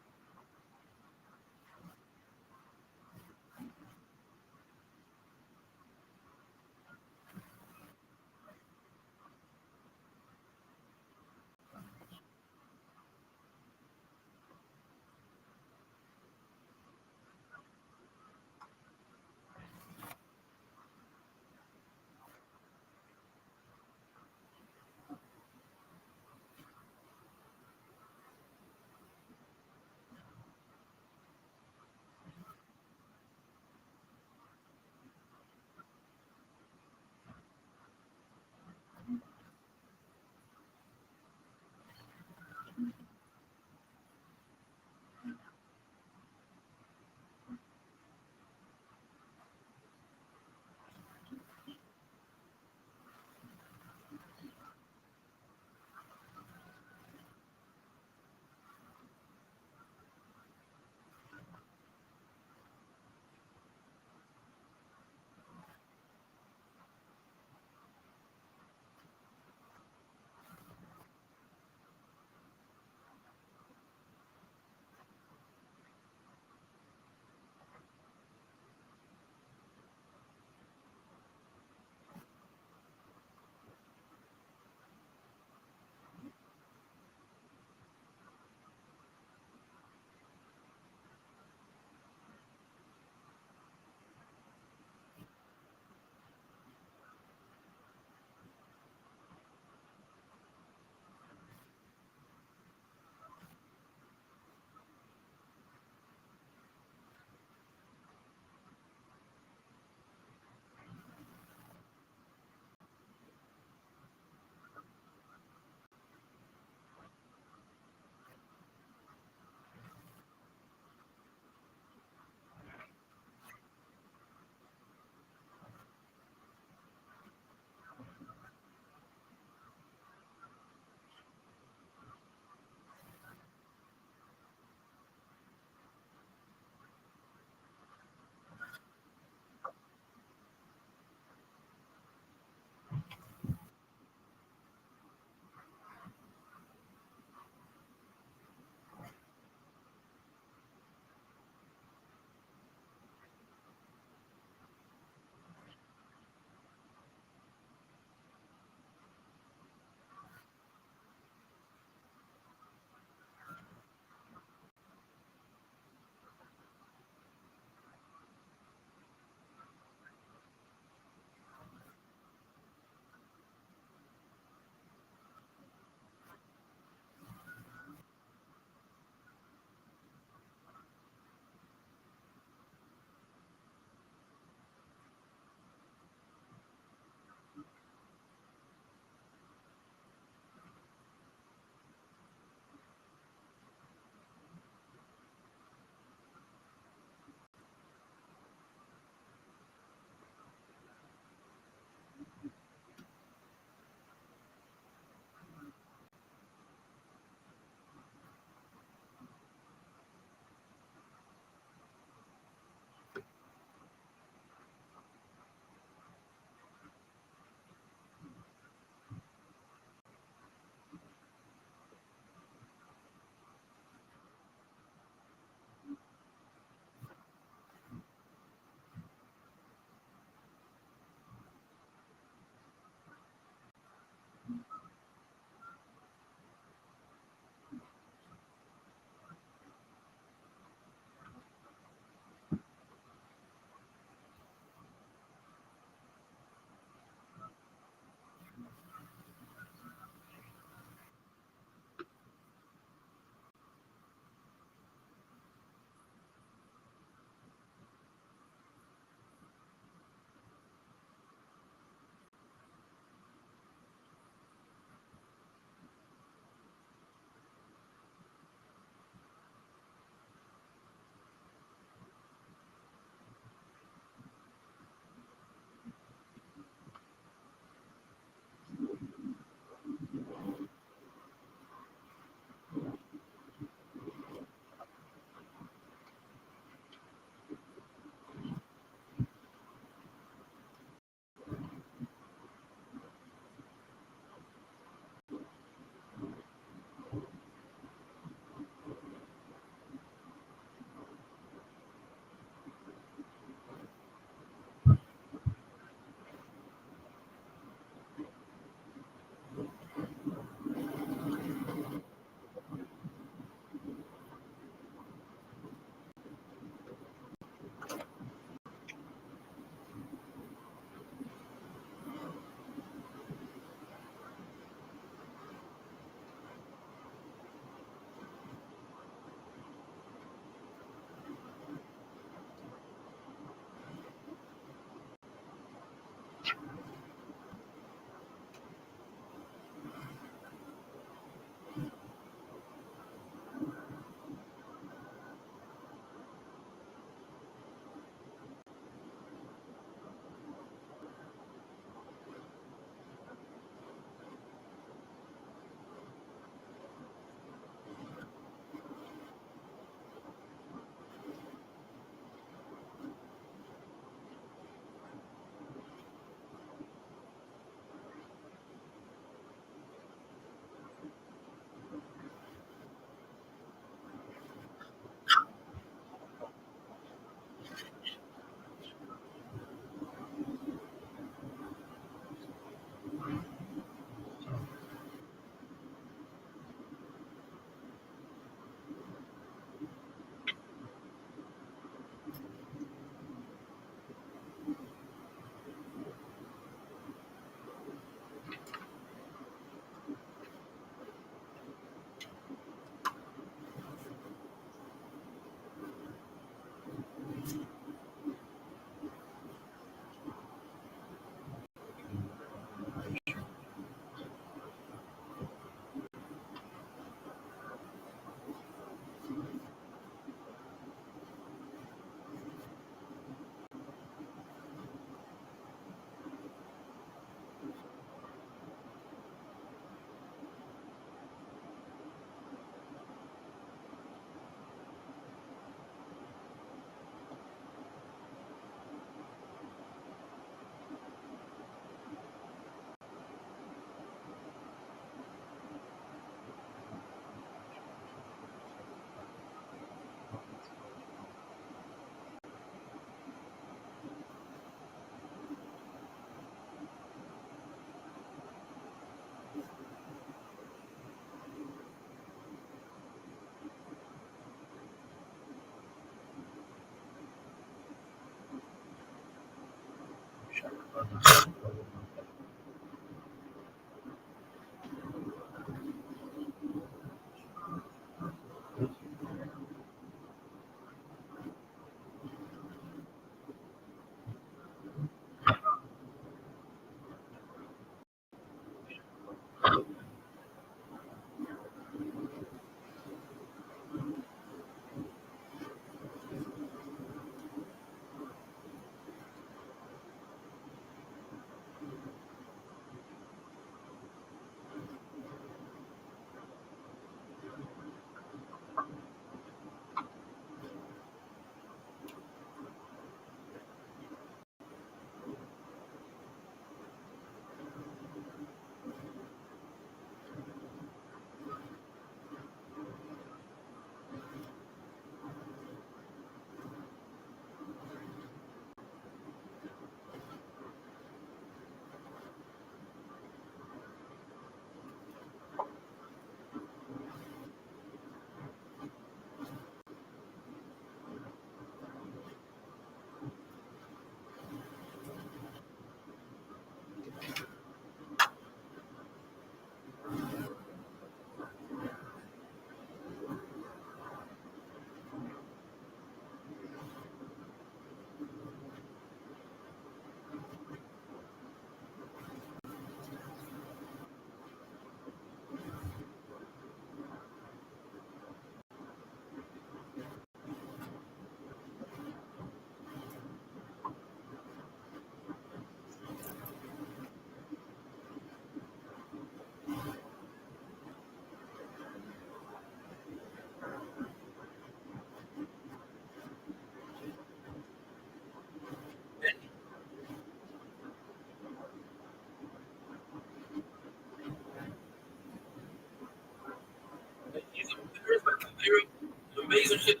Amazing shit.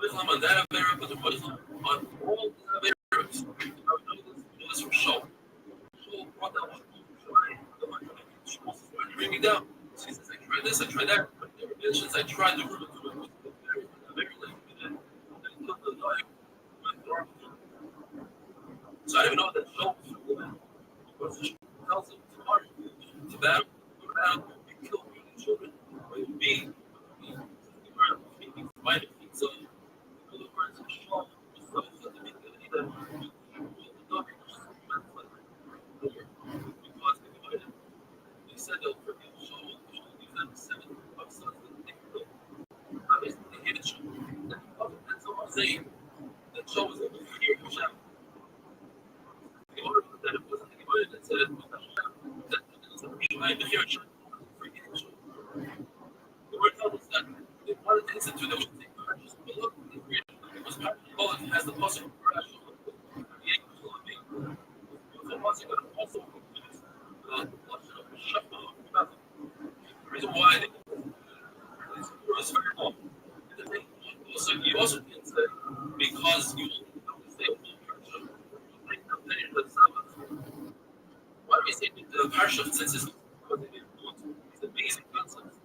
Islam and that America to Muslim on all the Americans. This from Shaw. Shaw brought that one. She wants to bring me down. She says, I tried this, I tried that. But never mentions I tried the room to it. So I didn't even know that Shaw was a woman. Because she tells him to battle, and kill children. Be fighting. So in other words, Shaw was so to make that because they divided. They said they'll forgive Shaw and give them 7 sons that they killed. Obviously, they hated Shaw. And someone saying that Shaw was able to hear Hashem. The order that it wasn't the order that said it was Hashem. That it was a behind the hear Hashem. Forgetting Shaw. The word tells us that they wanted to institute that we just look at the creation. Because God has the possible creation of the angels of being. So once you're going to also include the portion of the Shema of the the reason why they is very long. So you also can say because you don't say why do we say the parsha since it's amazing concept?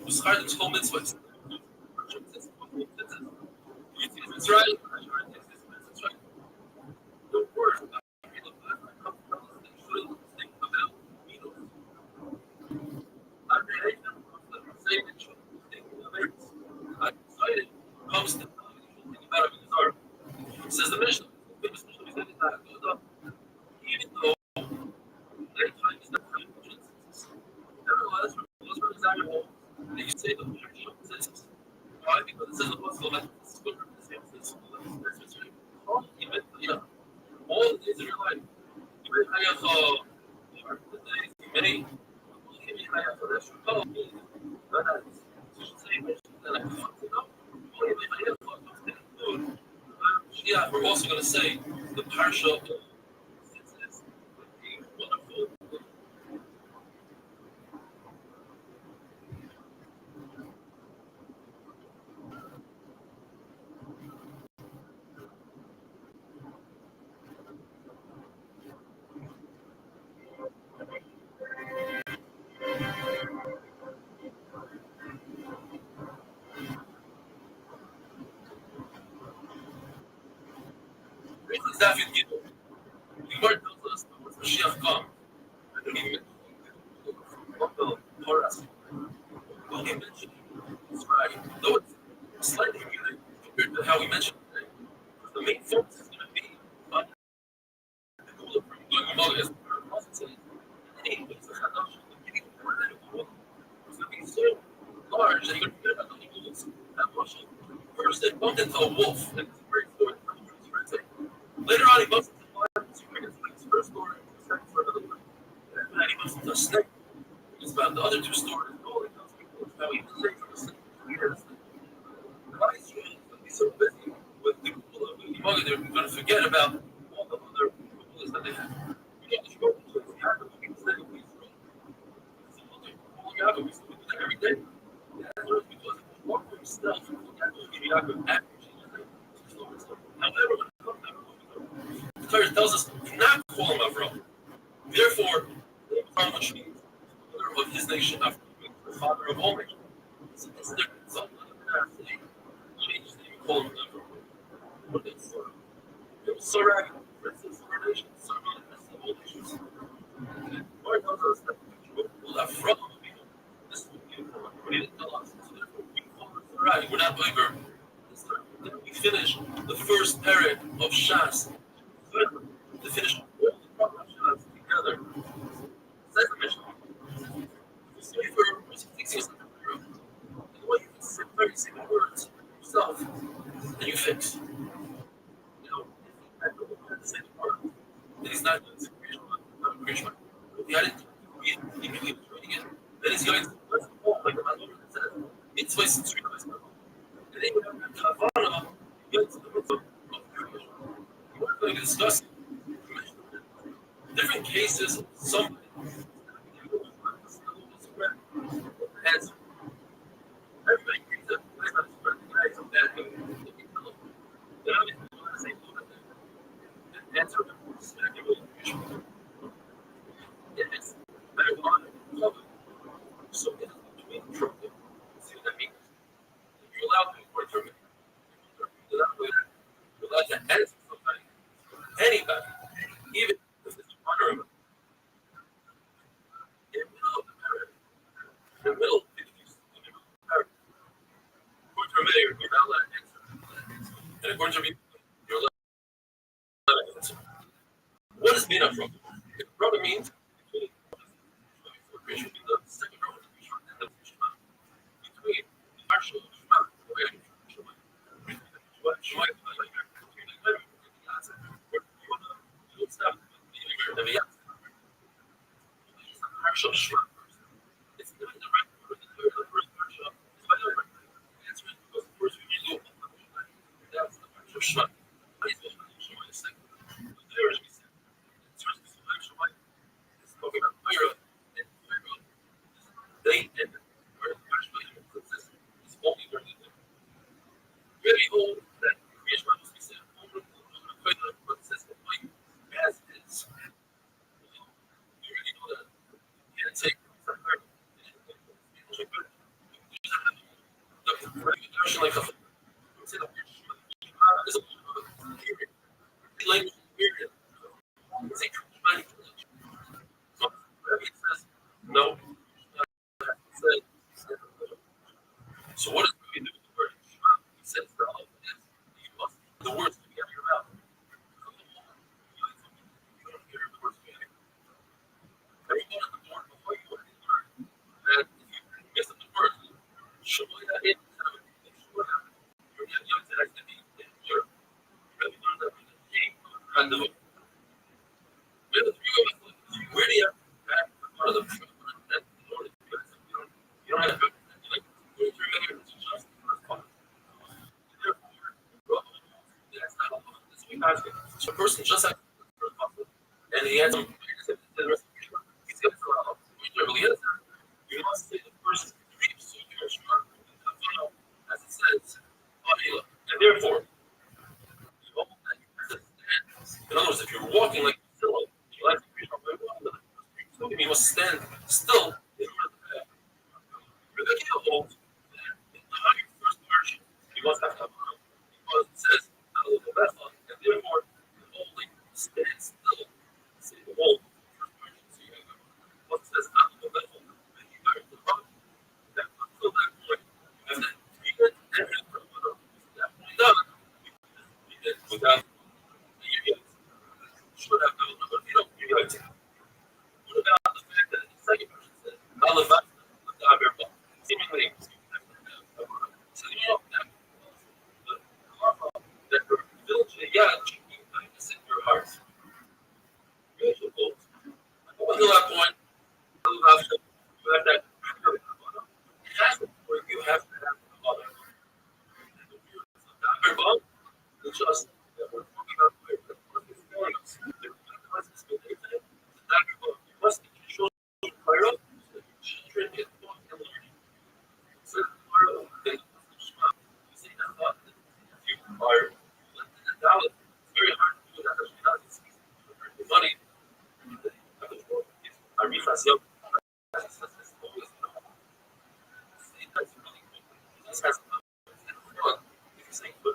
Was hard to tell mitzvahs. It's right. It's right. The word about comes to says the Mishnah. Even though their time is not time, nevertheless, those were desirable. They say the census. Why? Because it says the Apostle that it's good for the census. All the days of your life. Even the days, many. Yeah, we're also going to say the parsha is wonderful. does that feel people? The Gemara tells us that once Mashiach comes, and then he well, he mentioned it's right, though it's slightly unique compared to how we mentioned it today. The main focus is going to be on the Gula from doing Umaga as the Prophet said. Anyways, the Chadash, the beginning of the Gula, was going to be so large that you're going to forget about the Gulas. That Rothschild first it bumped into a wolf, and it's a great story. Later on, he bumps into a lion, so he gets his first story, his second story, another one. And then he bumps into a snake. It's about the other two stories. All he tells people is how he lives from the snake. He has the Israel is going to be so busy with the Gula, with the Umaga, they're going to forget about all the other Gulas that they have. You know, if you go to the Yaakov, you can say, please, Yaakov, we still do that every day. Yeah, because it's more for himself. Yaakov actively. However, when it comes to the Torah tells us, do not call him Avram. Therefore, Avram, which means the father of his nation, Avram means the father of all nations. So it's different. Some they change the name, call him Avram. But it's Sarag, princes of our nations, Sarag, princes of all nations. The Torah tells us that Avram will be this will be what he didn't tell us. So therefore, we call him Sarag. We're not over. Then we finish the first period of Shas. To finish all the proper Shas together. Second mission. You say for 6 years, and the way you can say very simple words yourself, and you fix. You know, if you had to say the word, then he's not doing the creation. If he hadn't he knew he was reading it, then he's going to let's go like the Malur that says, it's way since you and then you have Havana, you get to the mitzvah of creation. We're going to discuss different cases, some has everybody agrees that that's not spread the guys of that then obviously you want to say the answer to the speculative creation. It is better on so it is between truth. See what that means? You're allowed to report from it. You're allowed to answer somebody, anybody, even if it's honorable. In the middle of the paragraph, in the middle of the paragraph, according to Rabbi, you're not allowed to answer. And according to Rabbi, you're allowed to answer. What is made up from? If brother means between the second row and the Shema. Between the partial Shema, the way Shema, partial Shema. It's not the right word. The first partial is by the way. Answer it because the first we do that's the partial Shema. I is what the Shema is saying. There is we said. It's the Shema. It's talking about Torah and Torah. They and where the partial consists is only during the day. Very old that creation must be said. Only what says as is. You already know that. You can't take from her. The reputation like a say the is a language period. It's a traumatic language. So Rabbi says no. So what does Rabbi do with the word? He says the Allah is you must the words to be out of your mouth. You don't hear the words to be out of your mouth. Everyone at the door before you learn that if you miss the word, show that it you're getting young to actually be in Europe. Really learn that with the king and the where the three of us where do you have part of the that in order to do that you don't have to like 3 minutes to just respond. Therefore, that's not all. That's what we ask. So a person just has and he has some he's going to allow really is you must say the first 3 so you're sure as it says and therefore you hope that you understand. In other words, if you're walking like still you like to preach you must stand still in order to have Rebecca holds that in the higher first version you must have to because it says and therefore the whole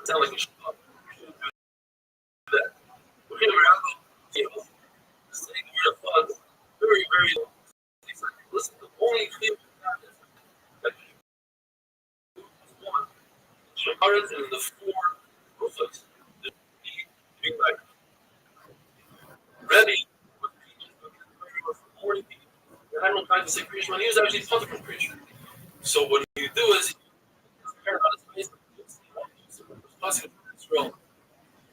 sound like you should do that. We're here around the table, saying we're the funds, very, very low. Listen, the only thing that you one, Shamaras and the four Rothschilds, the big like Rabbi was 40 people. And I don't kind of say creation, he was actually tons of creation. So what you do is you compare out his face, possible Israel.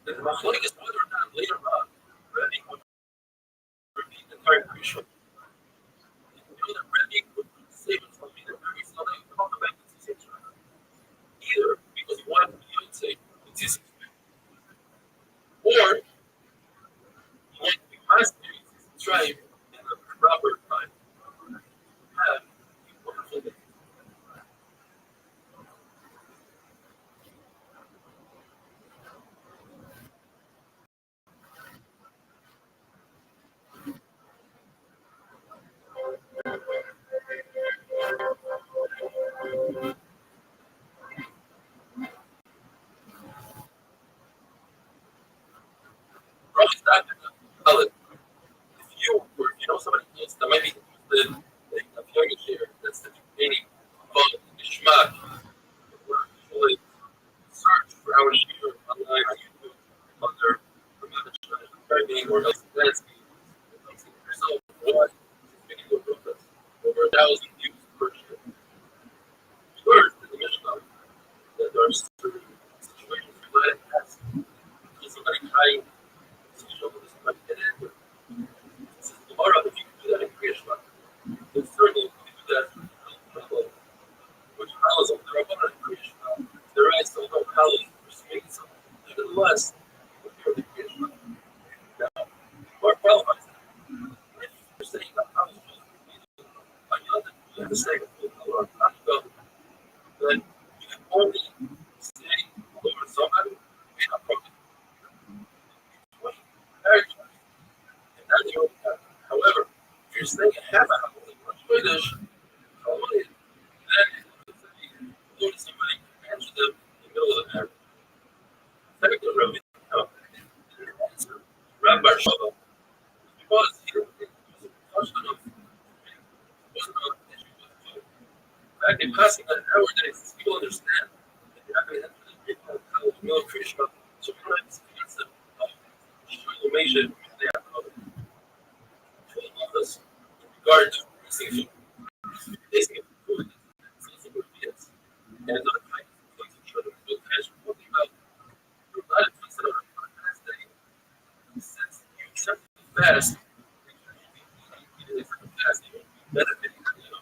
And the Machloek is whether or not later on Rabbi would repeat the entire creation. You know that Rabbi would save it from being a very Sunday and come back to see either because he wanted to be Yotze in Tzisik, or he wanted to be master in Tzisik tribe in the proper time. Have a wonderful day. Probably not valid. If you or you know somebody else that might be interested in a young here that's the any about Ishmael, or usually search for our year online on YouTube under driving or else landscape. Yourself what video process over 1,000 views per year. You learn in the Mishnah that there are certain situations where that has somebody trying to show this somebody get in. This is the Gemara, if you can do that in Kriyashma, then certainly you can do that which follows on the Rabbanan in Kriyashma. There is still no Halal for swinging something. Nevertheless, if you're the Kriyashma, now, Gemara qualifies that. If you're saying that Halal is supposed to be you have to say then you can only say over somebody in a problem. And that's your however, if you're saying half a house in Rosh then go to somebody and answer them in the middle of the night. Second, Rabbi, Rabbi Shabbat, because he was a question of wasn't an issue with food. In fact, in passing that nowadays, people understand that you have to enter the people of Mil Krishna, so we don't have this concept of Shalomation they have other us in regard to receiving food. Tasting of food is what it is. And another kind of things that children will catch talking about a lot of things that are on a fast day. Since you accept the fast, you accept the fast, you will be benefiting from it.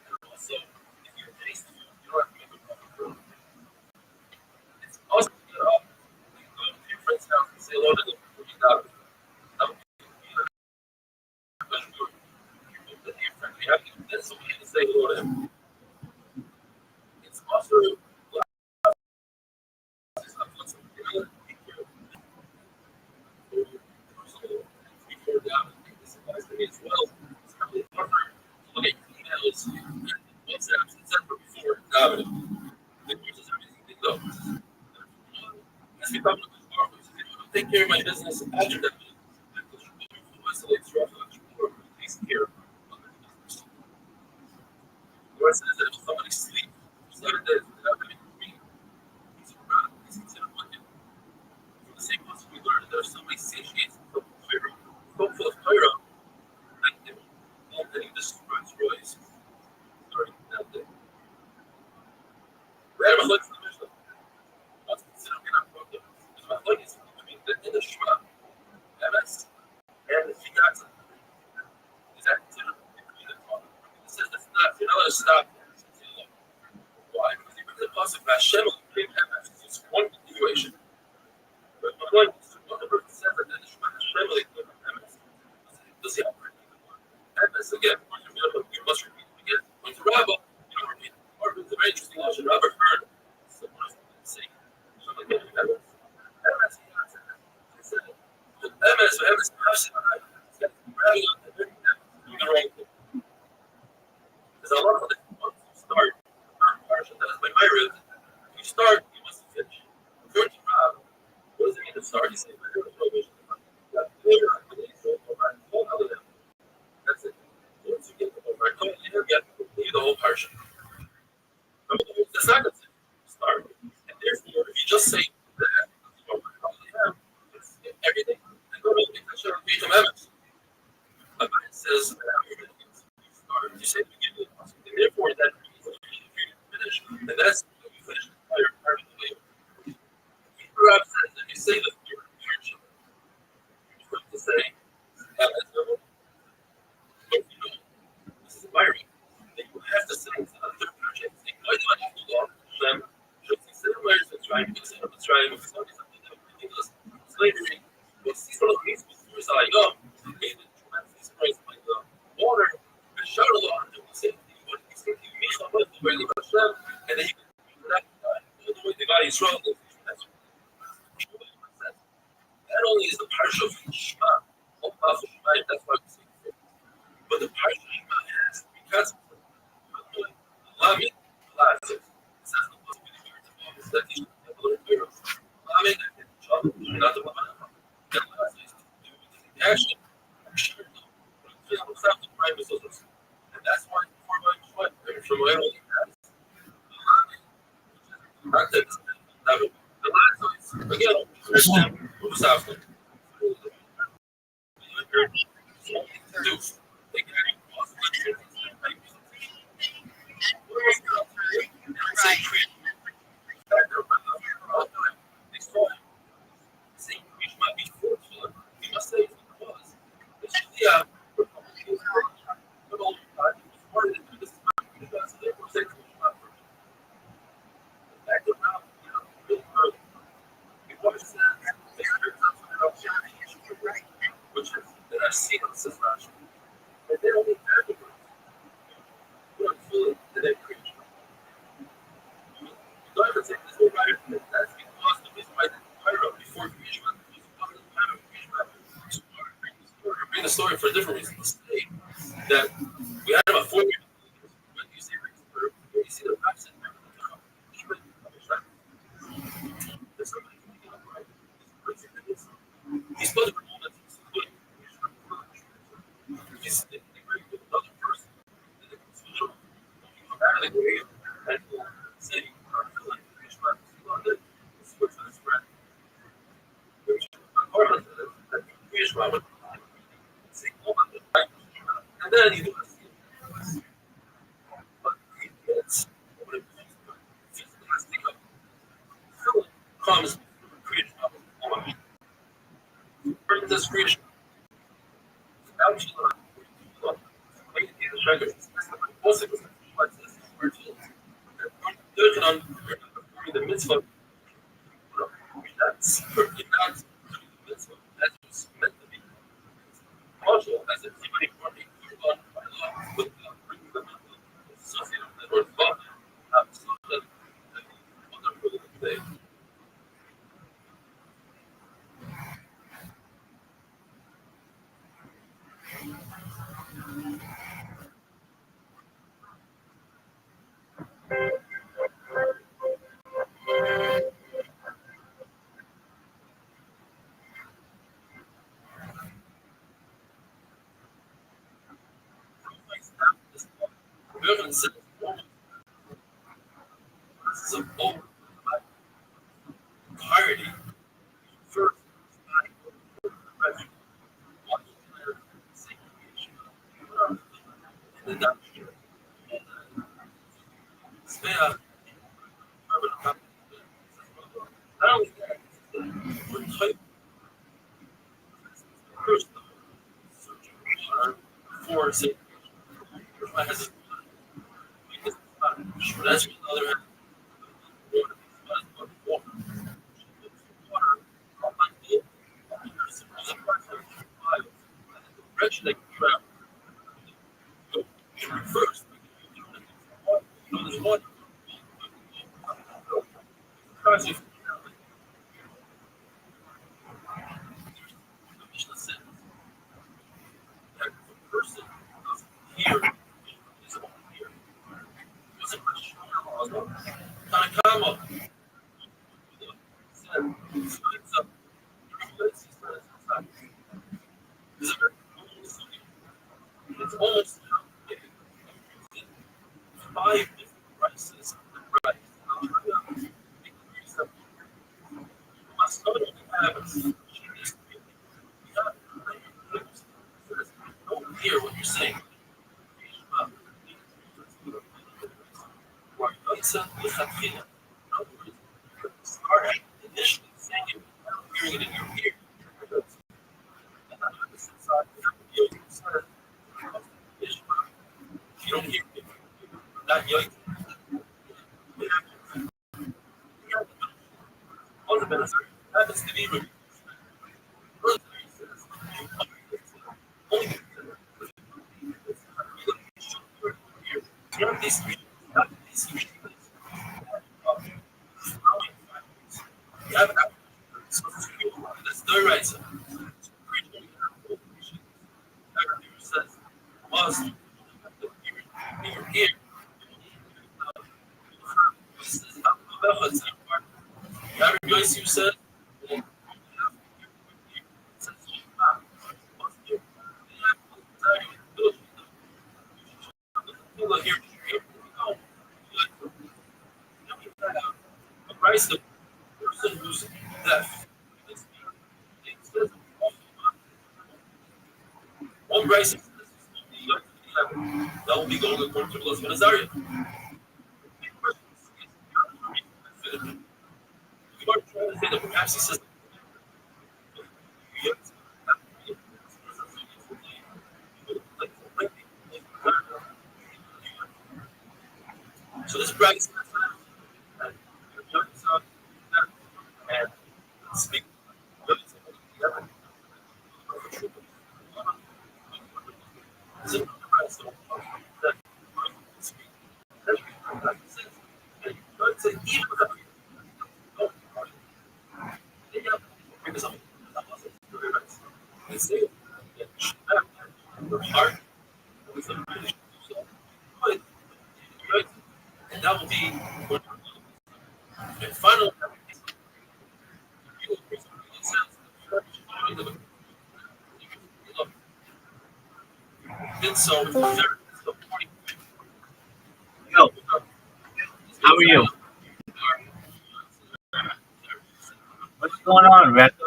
And also, if you taste food, you don't have to make a proper food. It's also get off. You go to your friend's house and say hello to them before you die. That's okay to say hello to him. It's also as well. It's probably harder to look at emails and WhatsApps, etc. before davening. It uses everything they go. As we talked about before, take care of my business after that. The Lord says that if somebody sleeps, 7 days without having to read, he's considered wicked. From the same lesson we learned that there are so many satiates so full of Torah, that they will then destroys Roy's during that day. Rabbi looks at the Mishnah. What's considered in our program? Because my point is between the Shema, MS, and the Figatza. Is that considered between the Torah? It says that's not, you're not going to stop there. Why? Because he brings the pasuk Hashem gave MS. It's one continuation. But my point is, what the verse says that the Shema Hashem gave MS. Does he operate in the word? MS again, you must repeat it again. When it's Rabbi, you don't repeat it. Or it's a very interesting lesson. Rabbi heard someone saying, something like MS. MS, he answered it. He said, MS, MS, it's got to be Rabbi on the very end. You the wrong thing. There's a lot of it. Once you start, that is by my root. You start it's not going to start. And therefore, if you just say that, what we probably have is everything, and go to the picture of the commandments. But it says that everything is started. You say the beginning, and therefore that means that you finish, and that's when you finish the entire part of the way. Rabbi says that you say the third children, you're going to say, but you know, this is environment. You have to say it's not the third children. Why do I have to go on them? Just say where it's trying to set up a tribe of something that ridiculous slavery. But these are the things before it's like, oh, these praise like the water, and shout a lot, and say, what you say, you mean something, where you Hashem, and then you can that all the way the God is wrong. That only is the partial of Shema. All powerful Shema, that's why we say it. But the partial Shema has, because Lamed, it says the possibility is that he should have a little bit of Lamed, and Shalom, not the one. The last is to do with the action. And that's why before going to what? From where only has not that the last is again, who's after? Which is that I've seen on this rational. But they don't need that. You don't feel it, they didn't preach. You don't even say this whole writer, that's because the reason why the writer before creation was because of the time of creation to bring the story for a different reason. To say that we had about 4 years when you see you see the facts in there. There's somebody who can right. He's supposed to be that he's integrated with another person. And it's a little automatically way and say, or feel like it's switch to this friend. Which according to that Israel would say, and then he does. But he gets what it means to physically think of Philip comes creation of bring this creation. The mitzvah, that's not the mitzvah. That's what's meant to be. Also, as if somebody running on by law with bringing them associated with the word law, something wonderful today. This is a bold clarity. First, and then not only that, we're type first for say has that's another direction that you travel first. There's one process. That the person doesn't hear is over here. It's a question. Tanakama said, it's almost 5 different prices. Right. L'chatchila. In other words, you start out initially saying it, hearing it in your ear. And on the opposite side, you don't hear it. Not young. All the benefits happens to be reviewed. These three, you have the third right side. Says must in your ear. Rabbi Yosef said, Christ, the person who's deaf. One Bryce that will be going according to Elizabeth Azariah. You are trying to say that perhaps he says. So this Bryce and speak. And that will be and finally did so Yo, how are you? What's going on, Rector?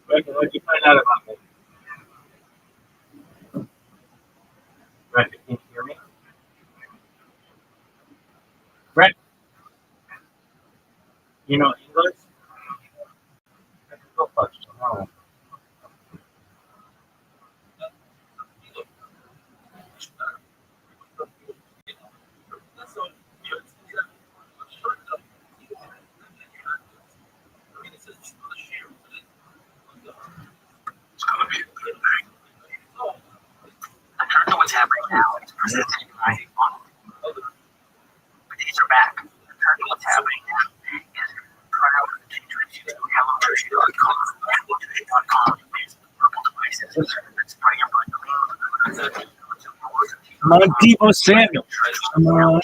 Rector, what did you find out about me? Rector, can you hear me? Rector, you know English? Go first. Oh. What's happening now is presented by the days are back. Currently what's happening now is proud to introduce you to hellotushy.com. Hellotushy.com is mobile devices. It's putting your mind My people, Samuel. Come on.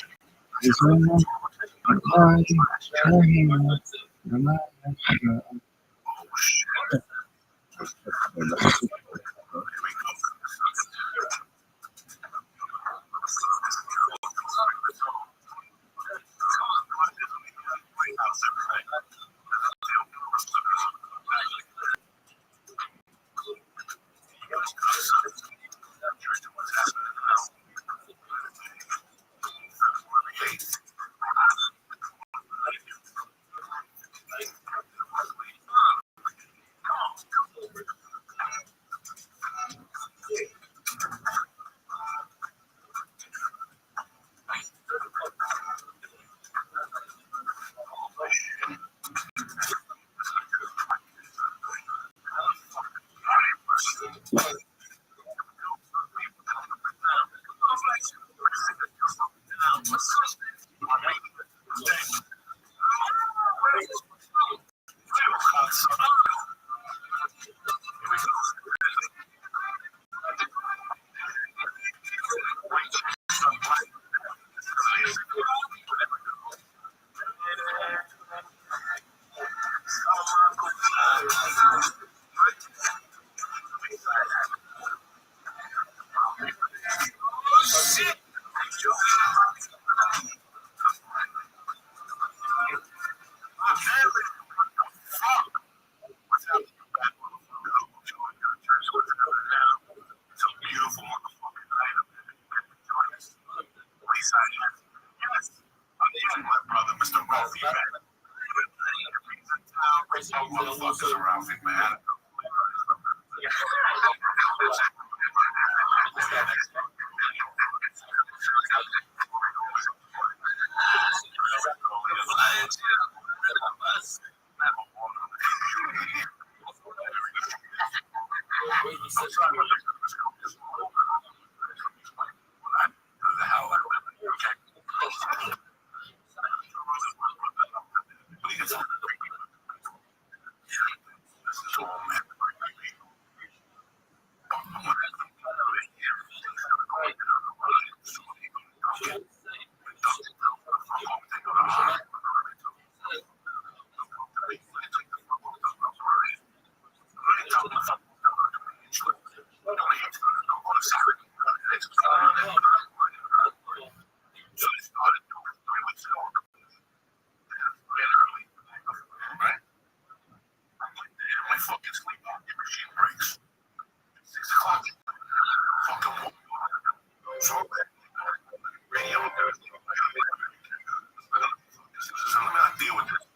Yes. My brother, Mr. Rabbi, man. There's no motherfuckers around me, man. My fucking sleep machine breaks. 6 o'clock. Fucking radio. I'm not deal with this.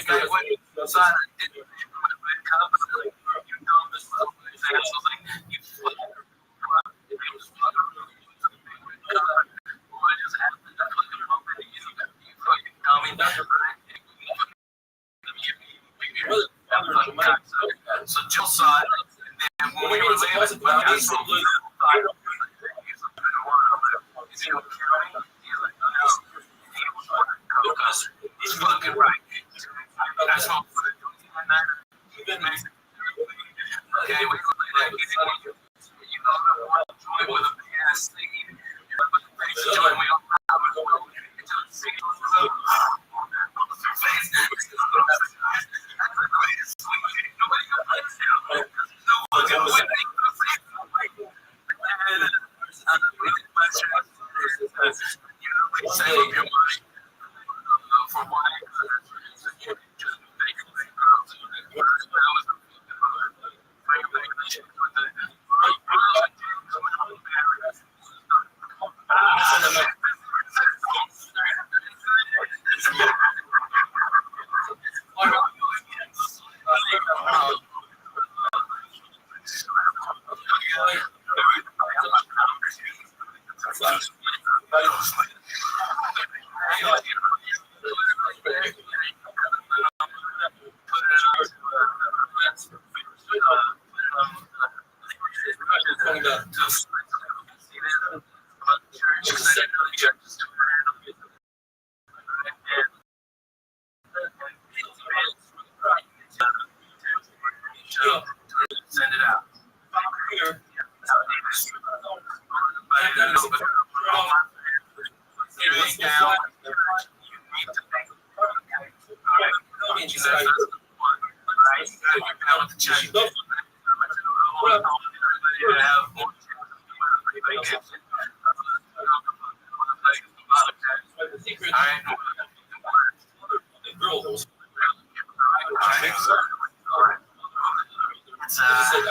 So Jill saw it, and when we were leaving, well, I was from he's fucking right. That's what okay, we you know, with a ass thing. Send it out.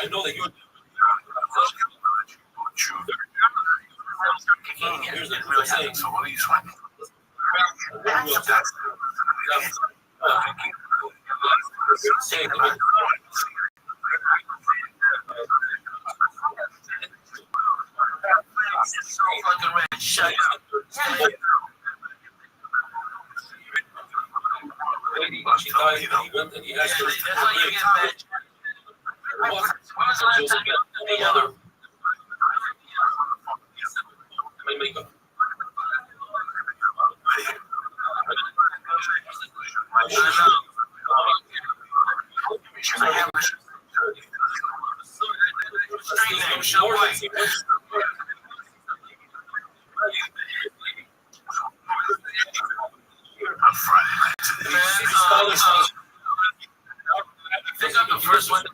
I know that you're here's the real thing. So what are you sweating? Pick up the first one.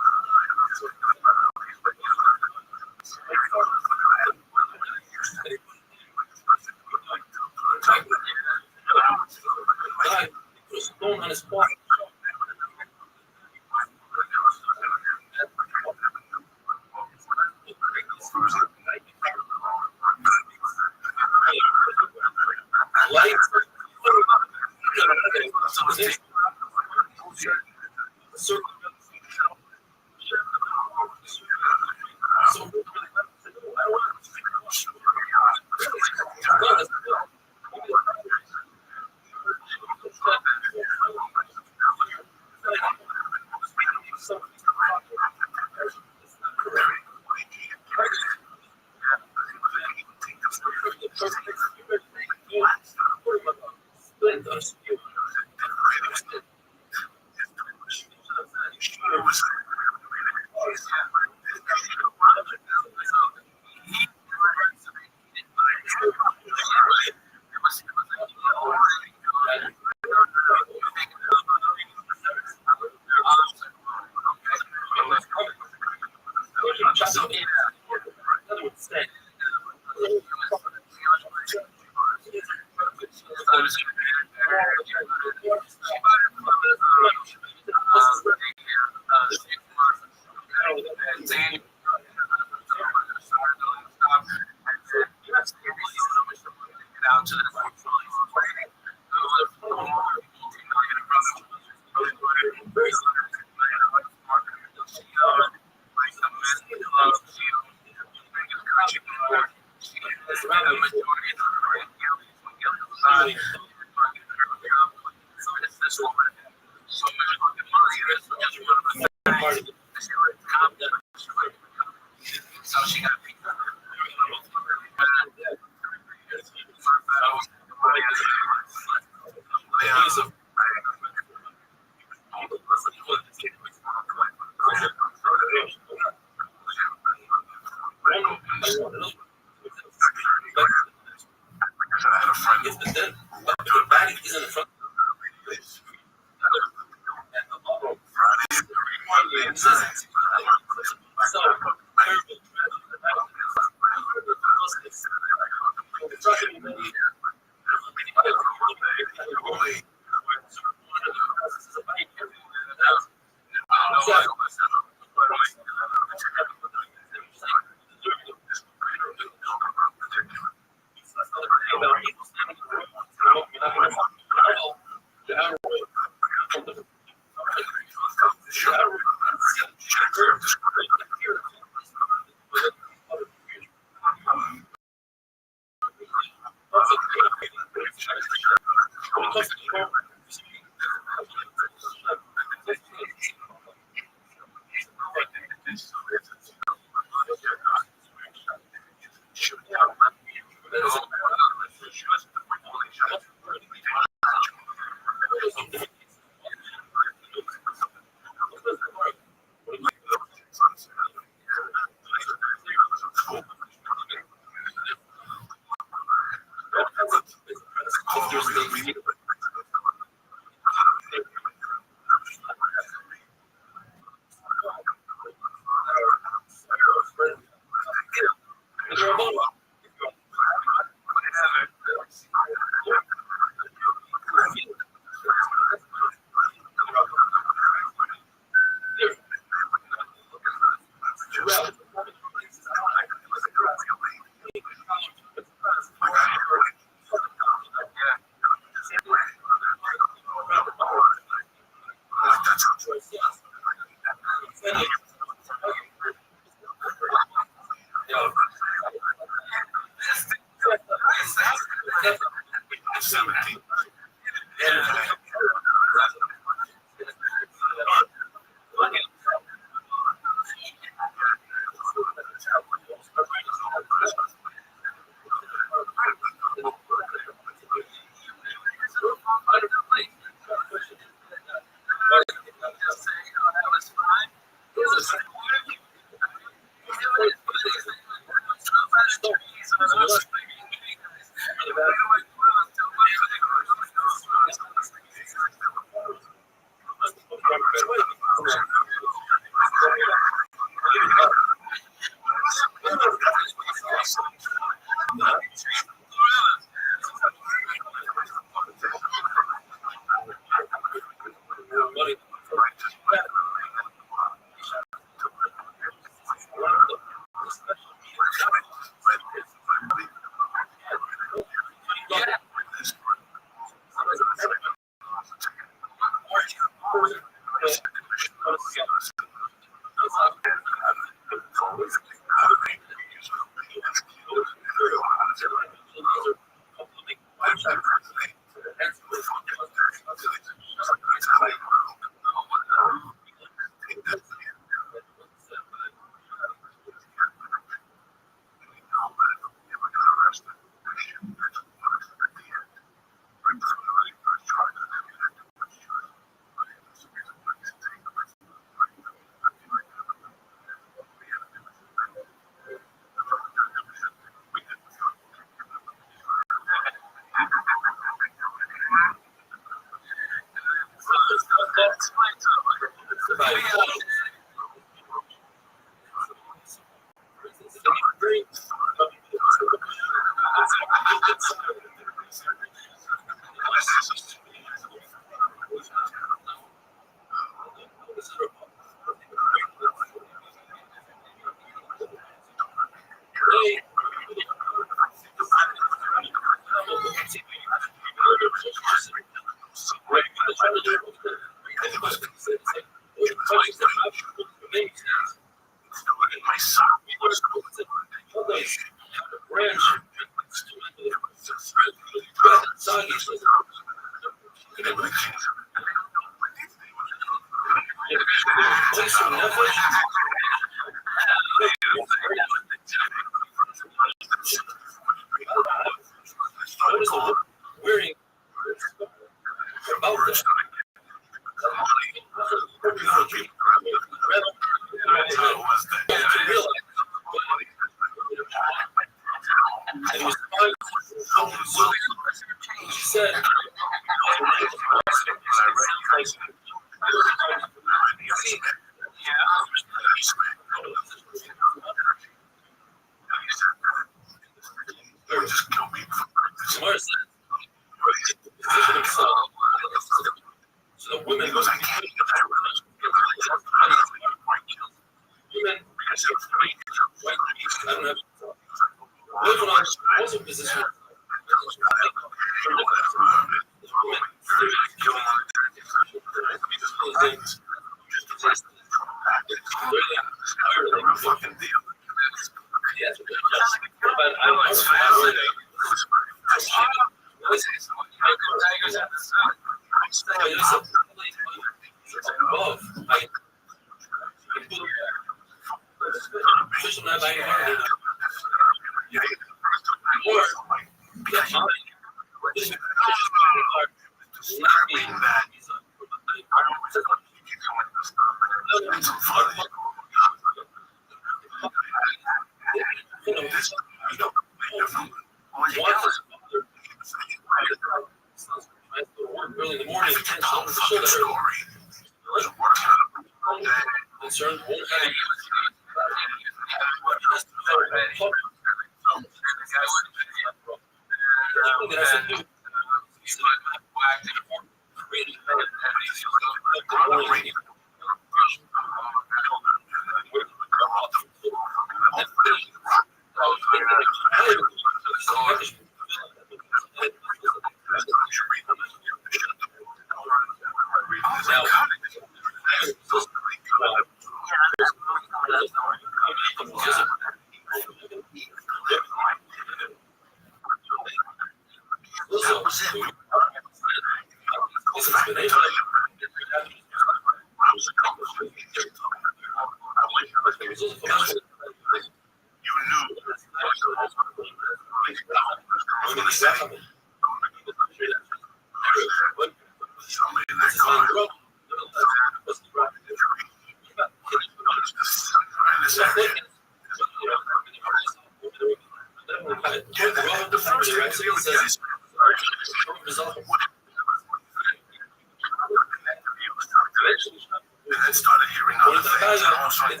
And then started hearing other things. And all of a sudden,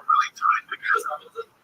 really tied together.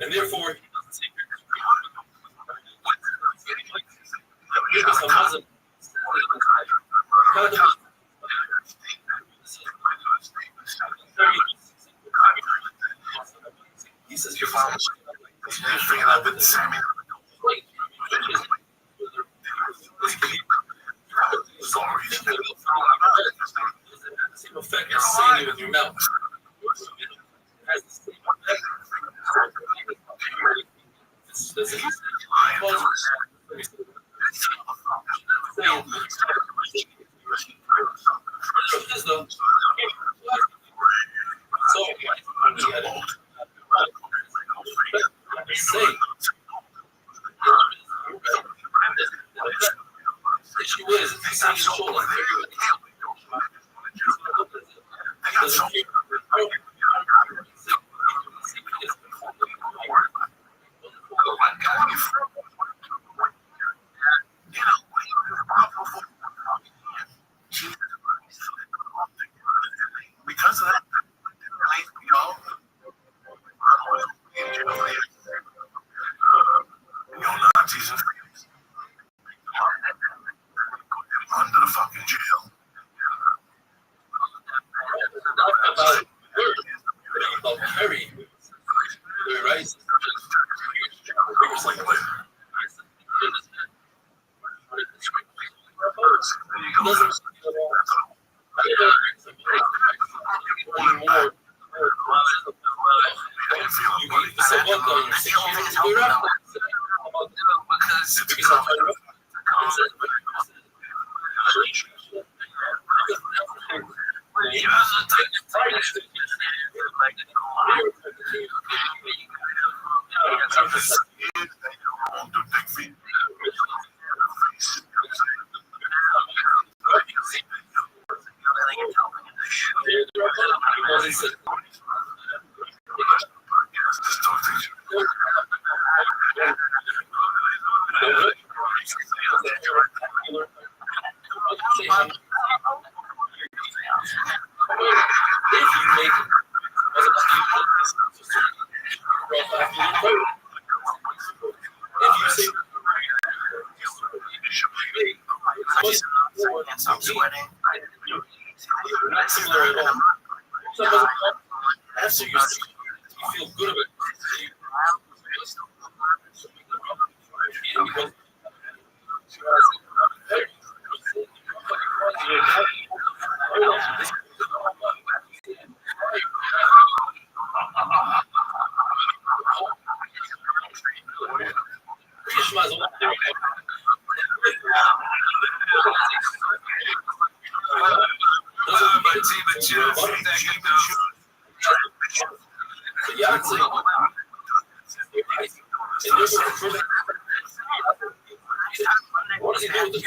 And therefore, he says, you're fine. Same effect as saying it with your mouth. Because of that, Nazis and under the fucking jail. About Kerry, right? After you feel good about it. What does he do with the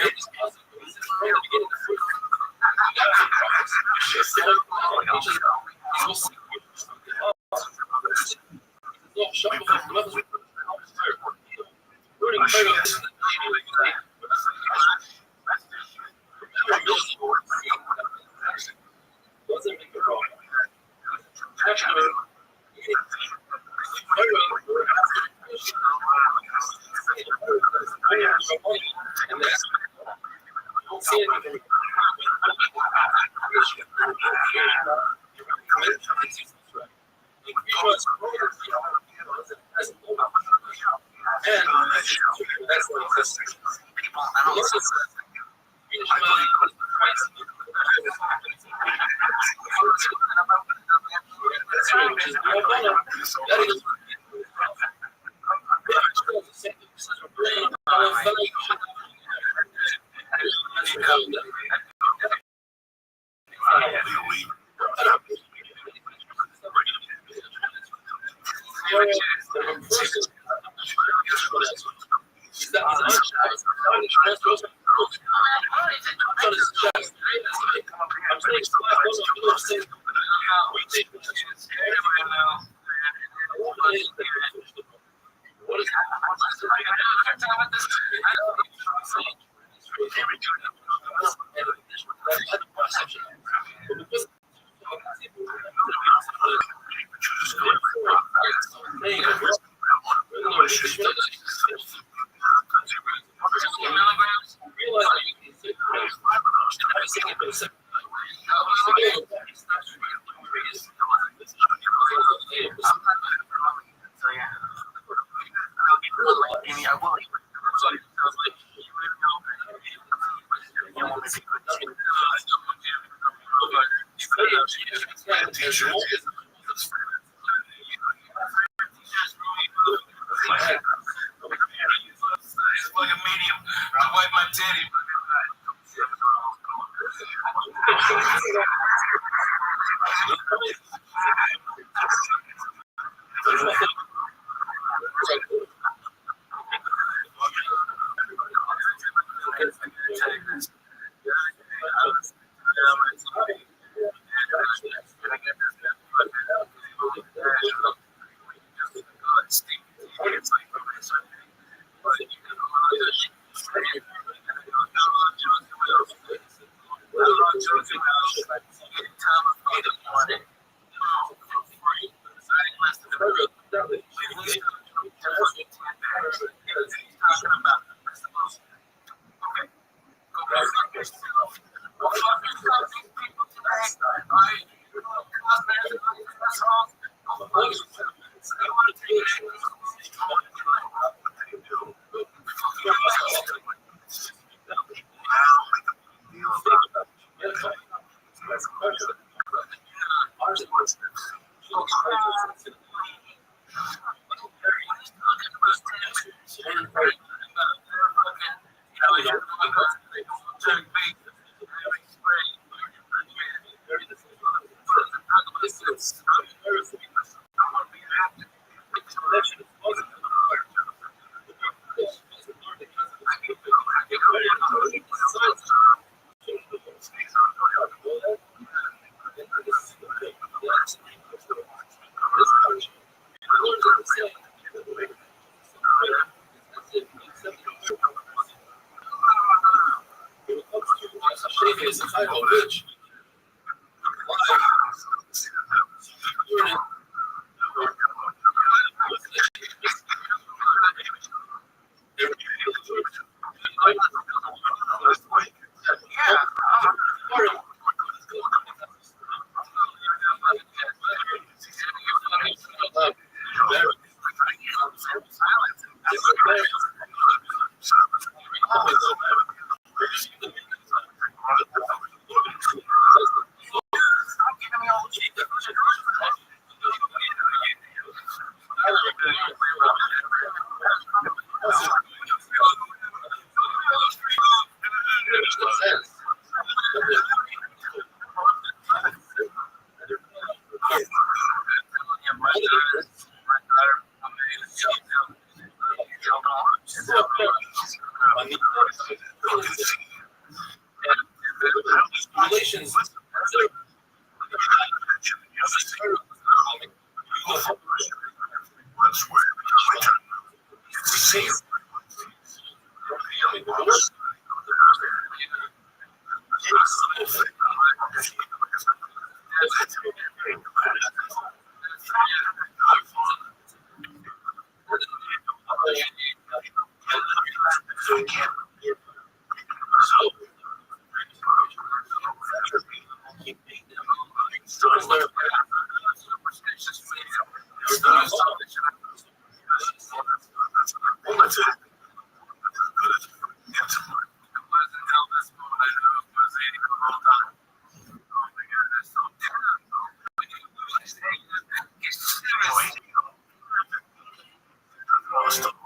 They still don't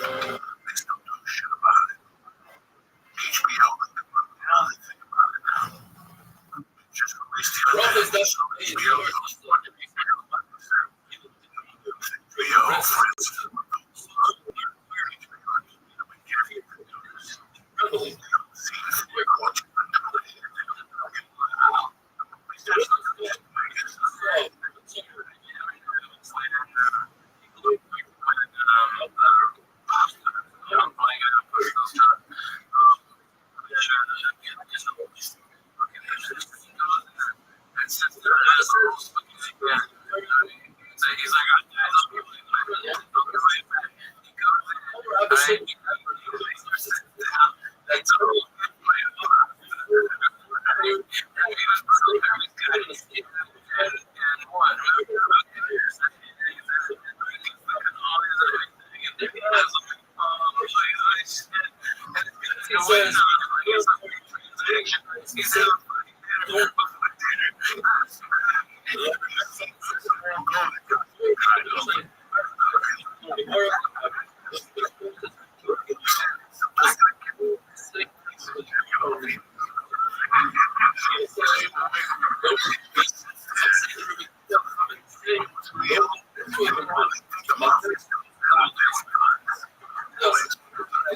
do shit about it. HBO, now they think about it now. Just released the other Rothschild's day. got HBO, for instance.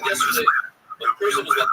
Yesterday, the person was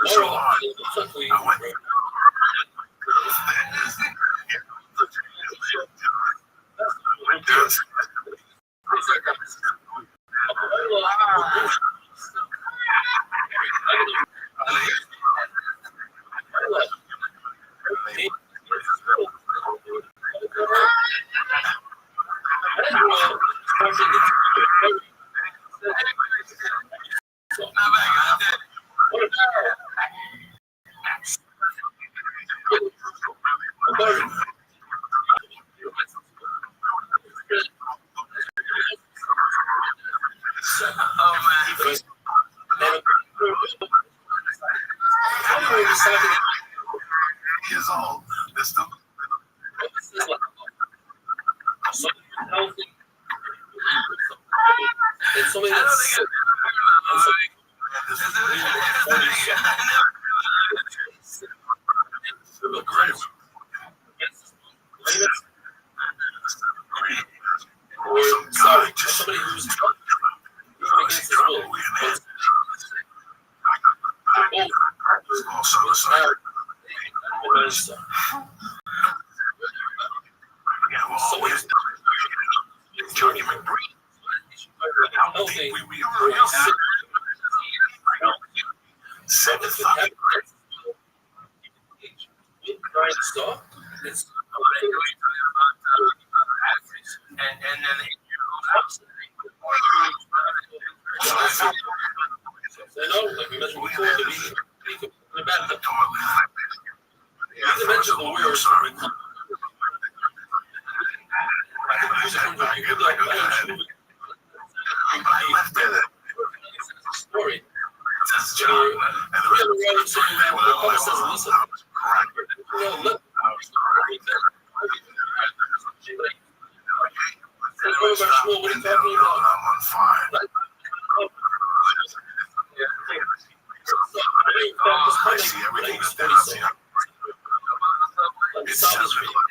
so hard. Hopefully, I went. Years old. That's the it's something that's sorry, somebody who's against his will.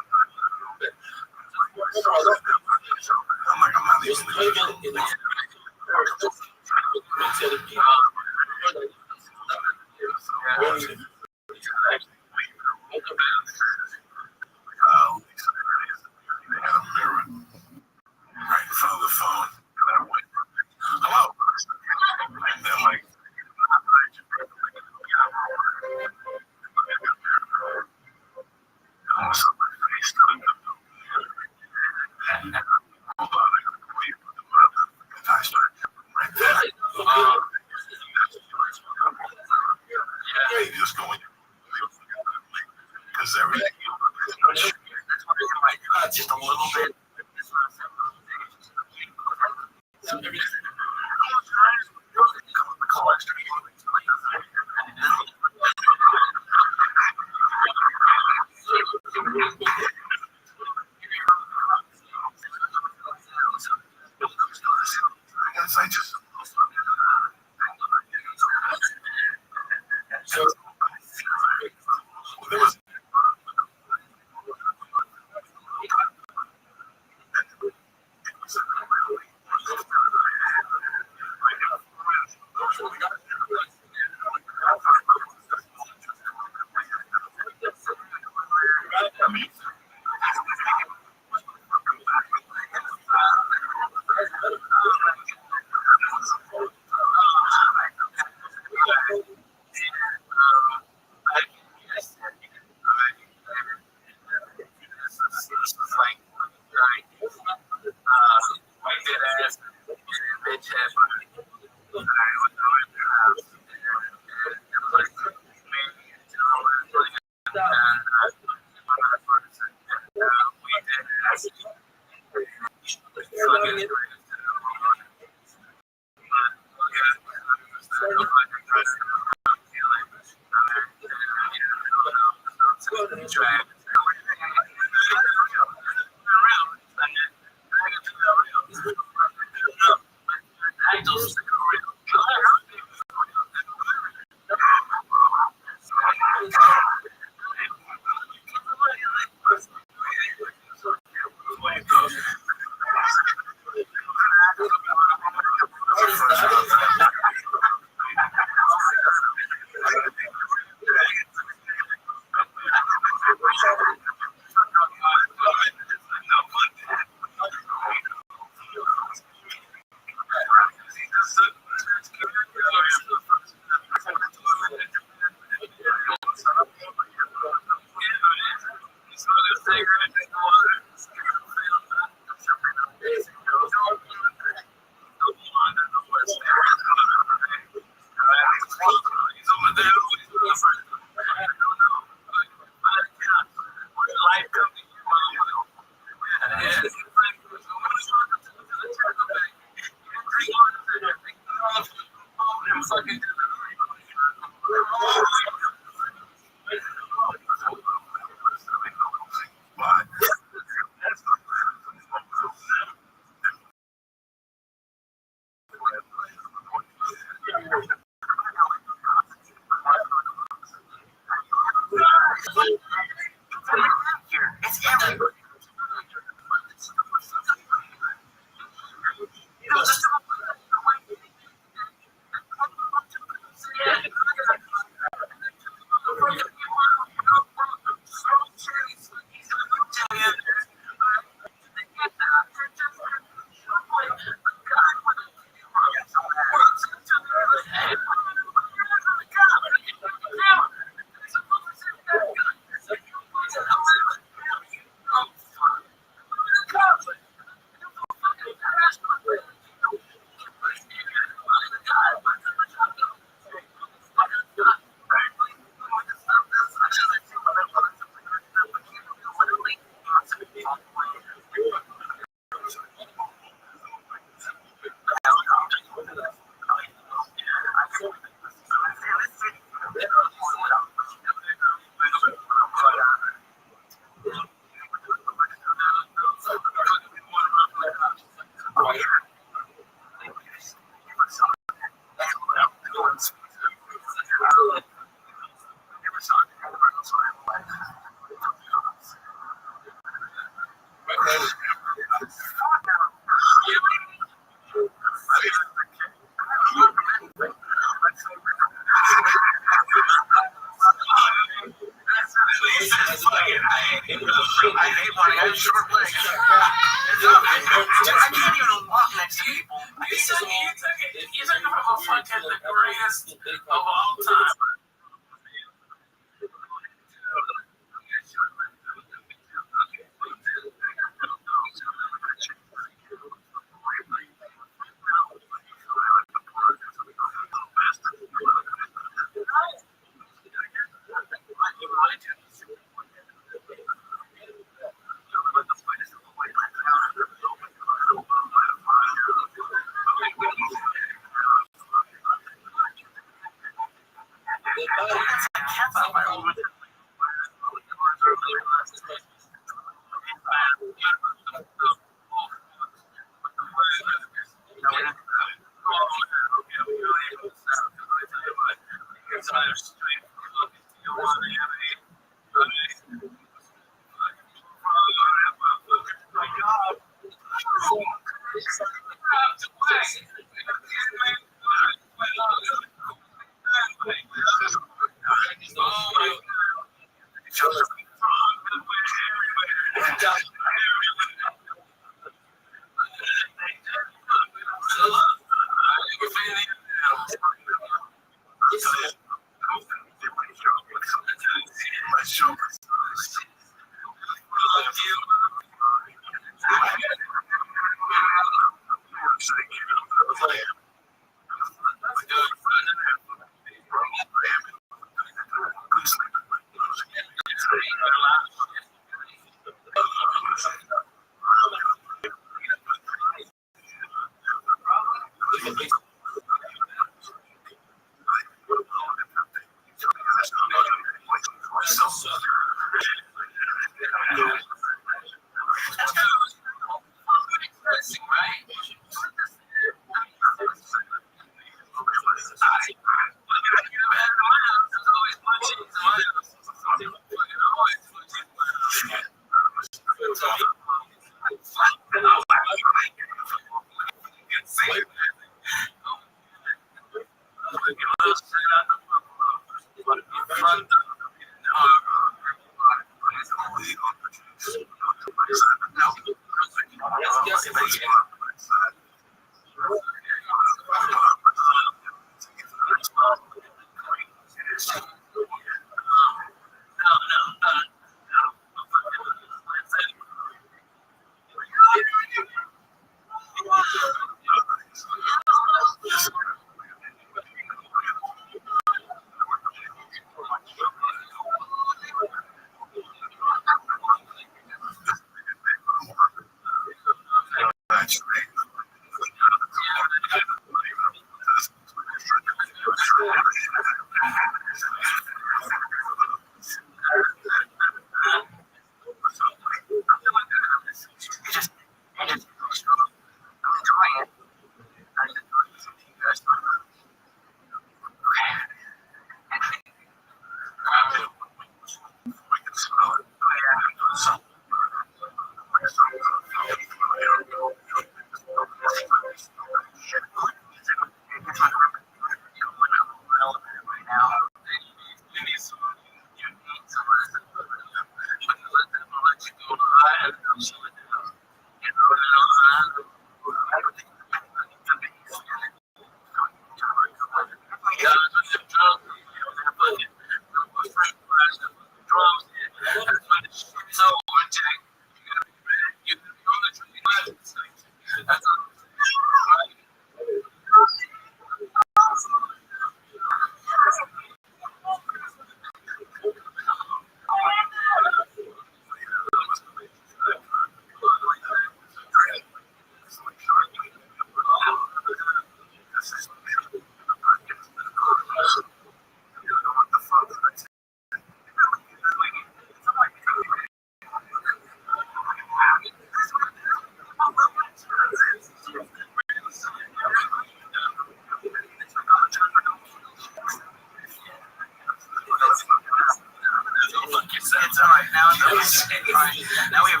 Now we have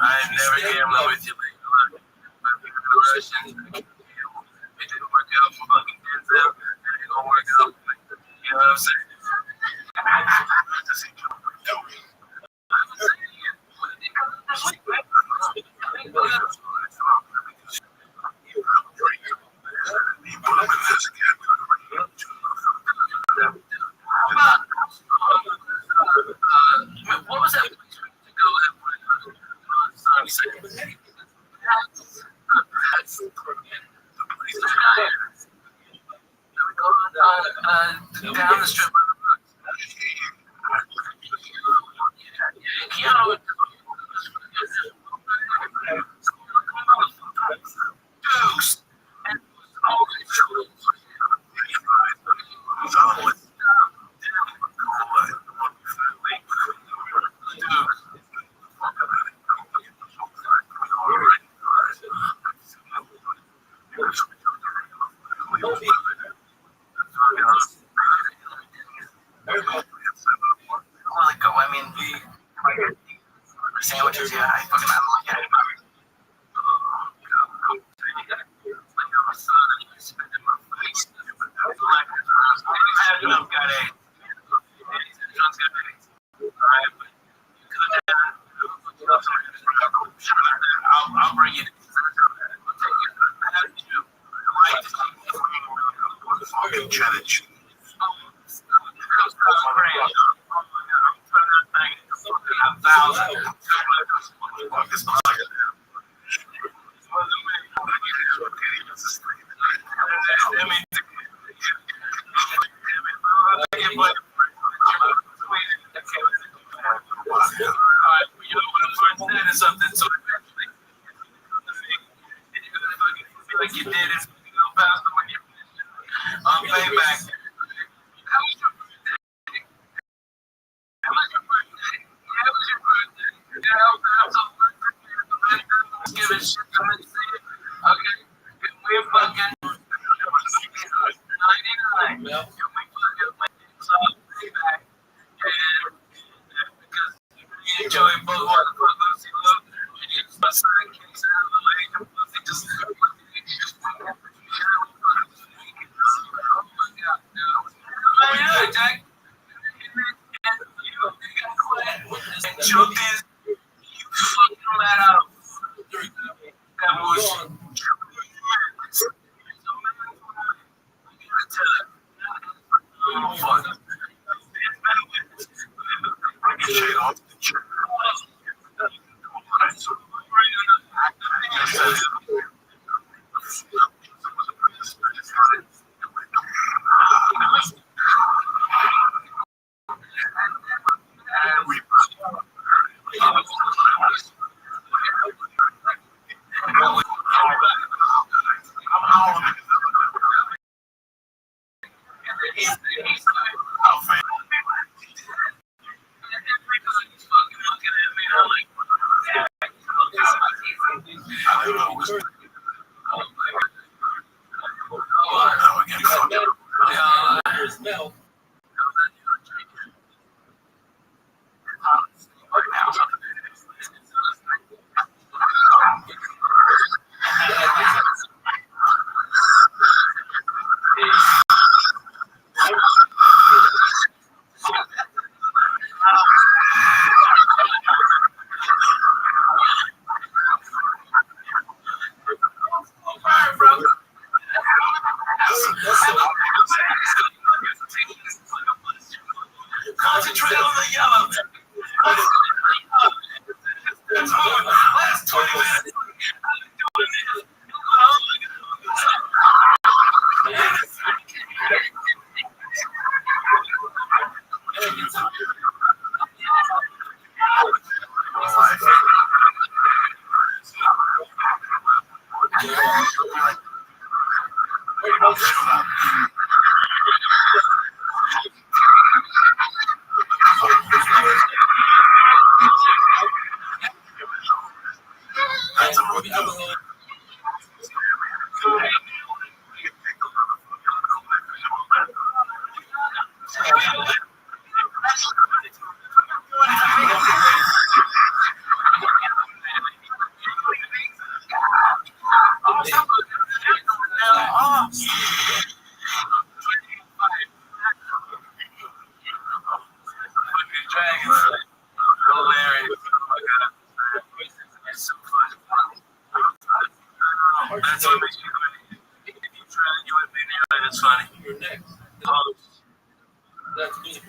I never gambled with you. It didn't work out for fucking Denzel. It ain't gonna work out. You know what I'm saying? What was that? Down the strip. I mean, sandwiches, yeah, I fucking like it. I'll bring it. Cheddar cheese. Something so like you did it faster when you payback. How was your birthday? How was your birthday? Yeah, how was your birthday? Yeah, how's your birthday? Give a shit. Come and see it. Okay. We're fucking 99. Yeah. We fucking payback. And because we enjoy both motherfuckers. My son case out of the way. Just Jack. Truth is, you fucking let out. That was. Concentrate on the yellow. Last That's what makes me funny. If you try to do a video, it's funny. You're next. That's music.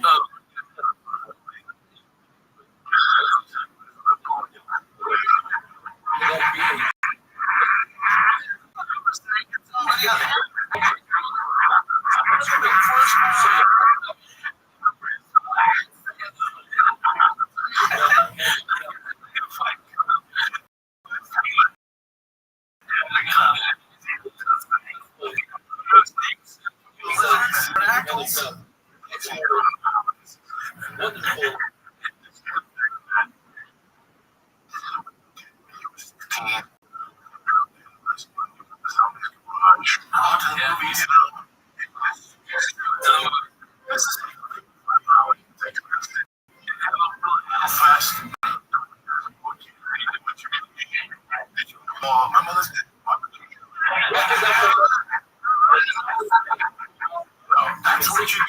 That's what you do.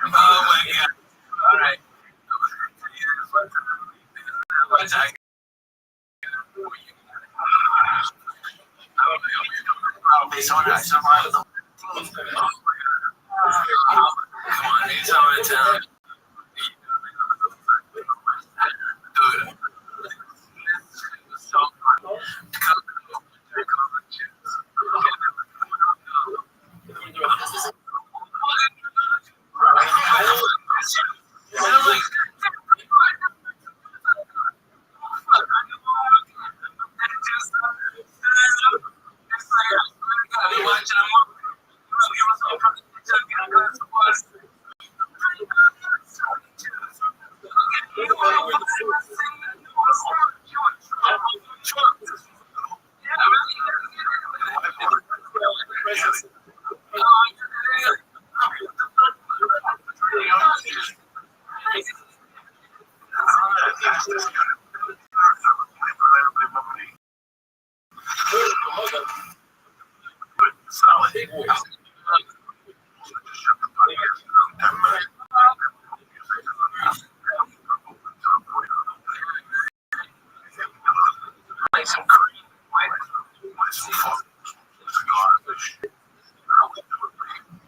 Oh my god. All right. Come on, he's on the town. Dude. So fun.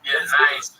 Yeah, nice.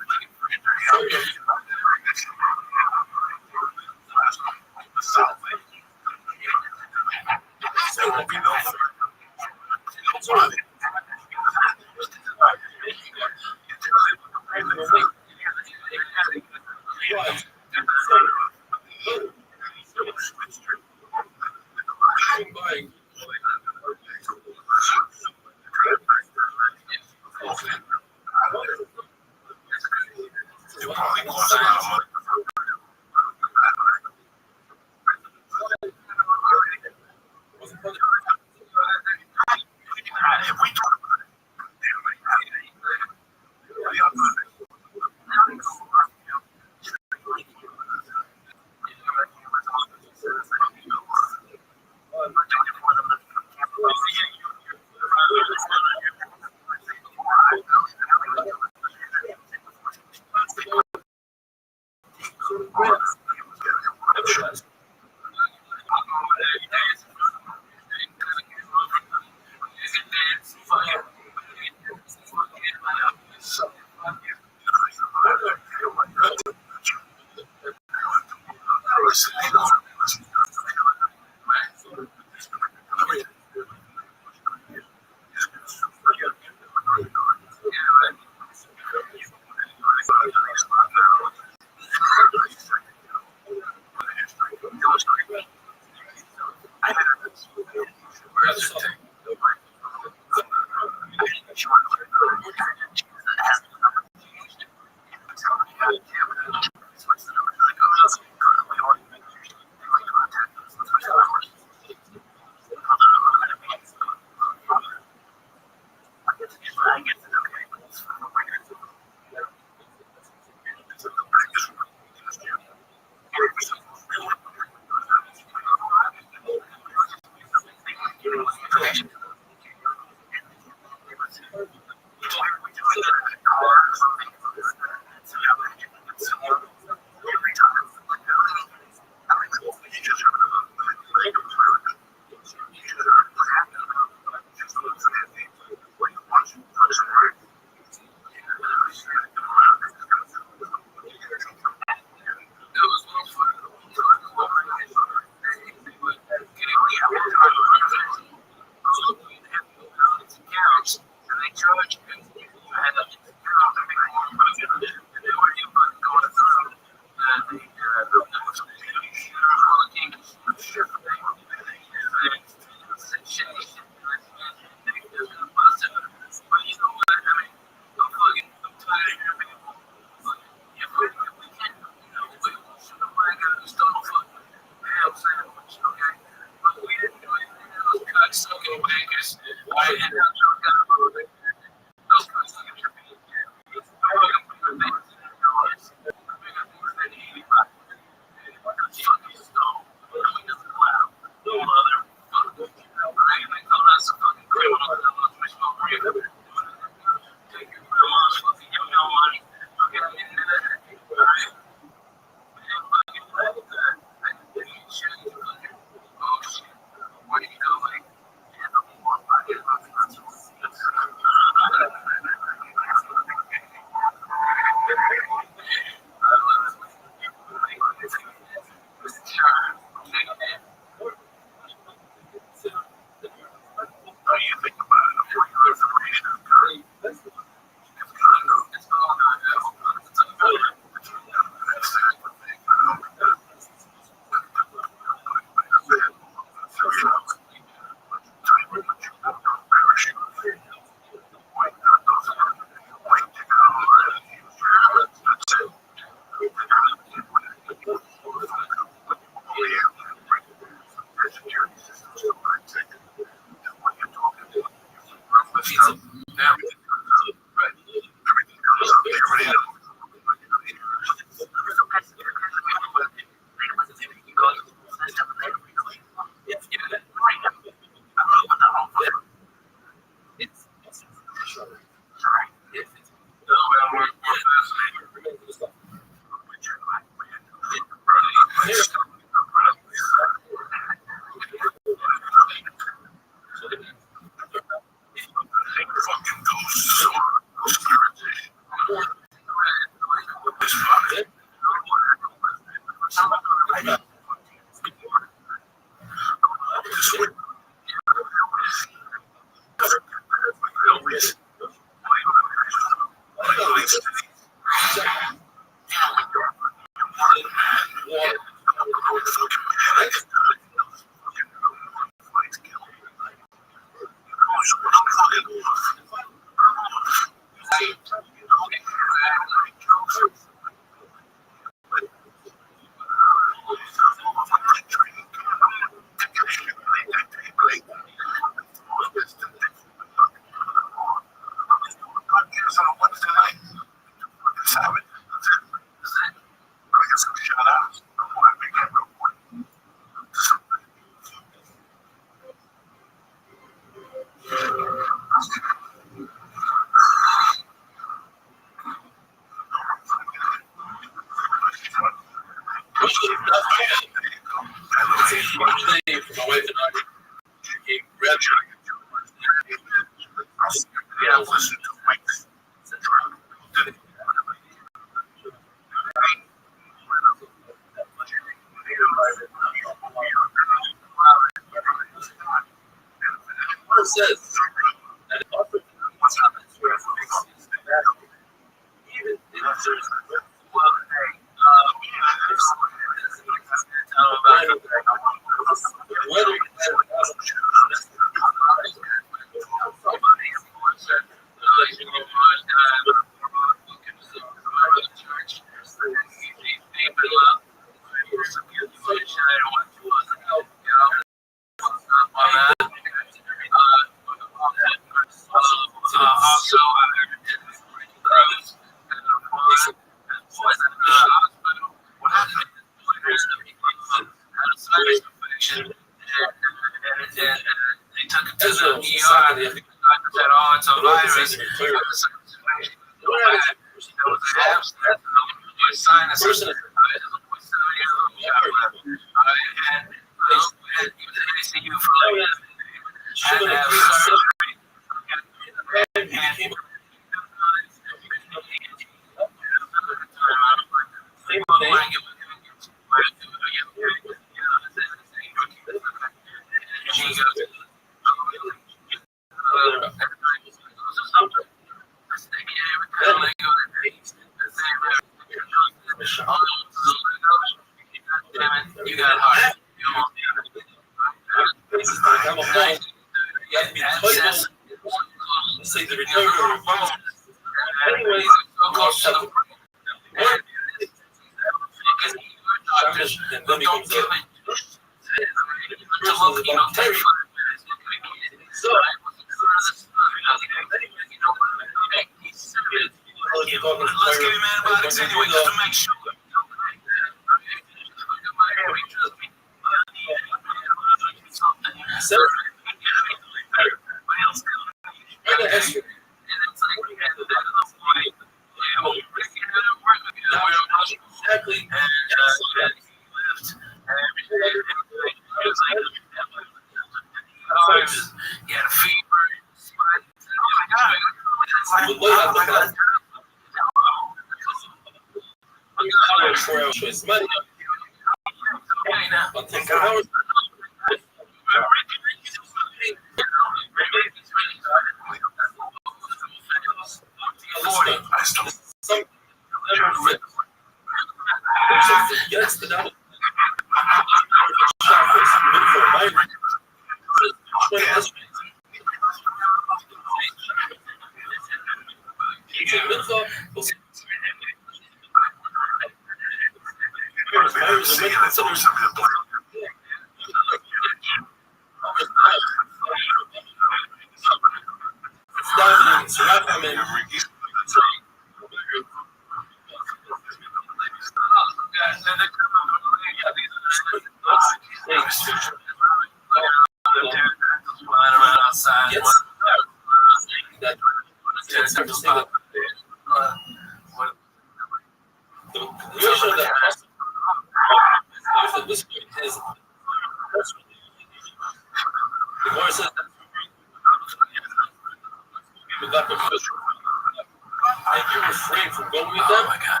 refrain from going with them. Oh my God.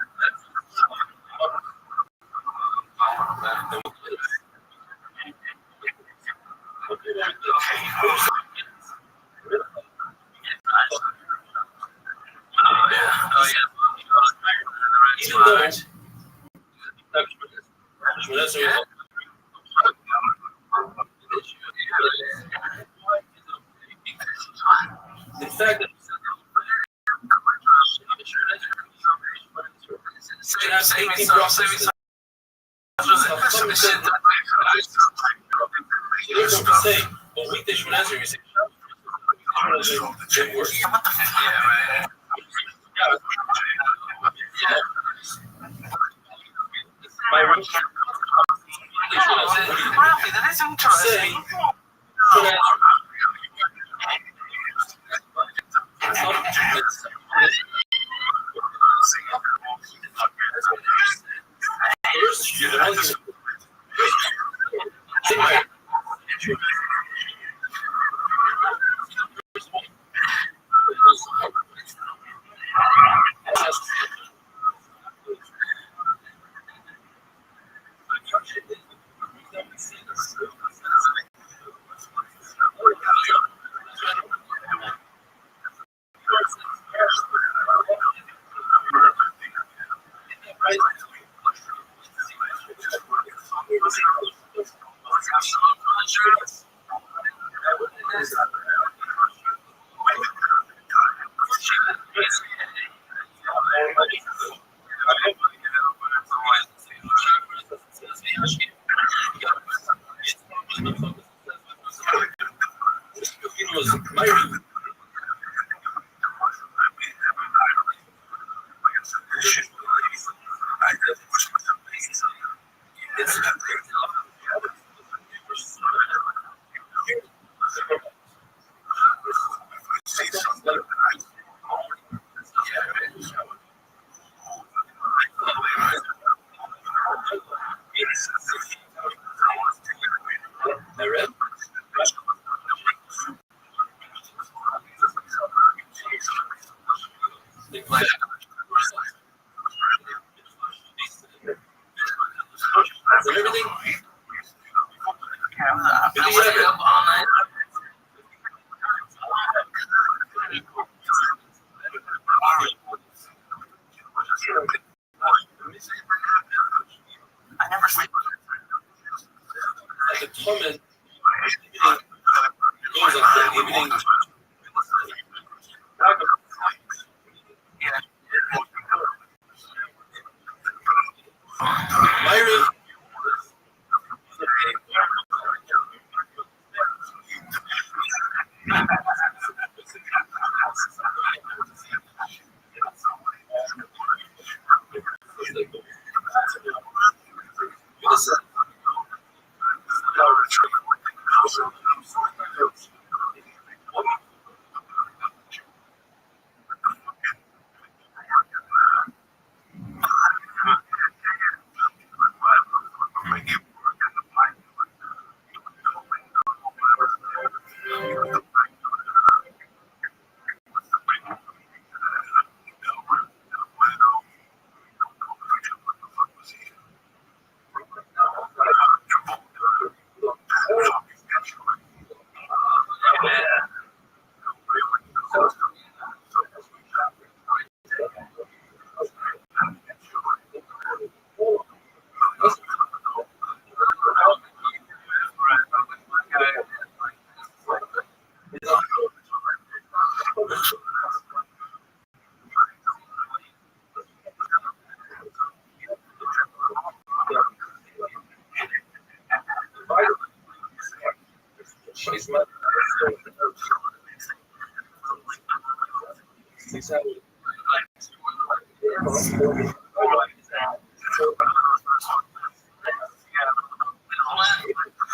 Even though the fact that it has 18 processes. Say, well, weekday Shemanazer, you say, it works. What the fuck? Yeah, man. My room. That is interesting.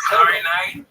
Saturday night.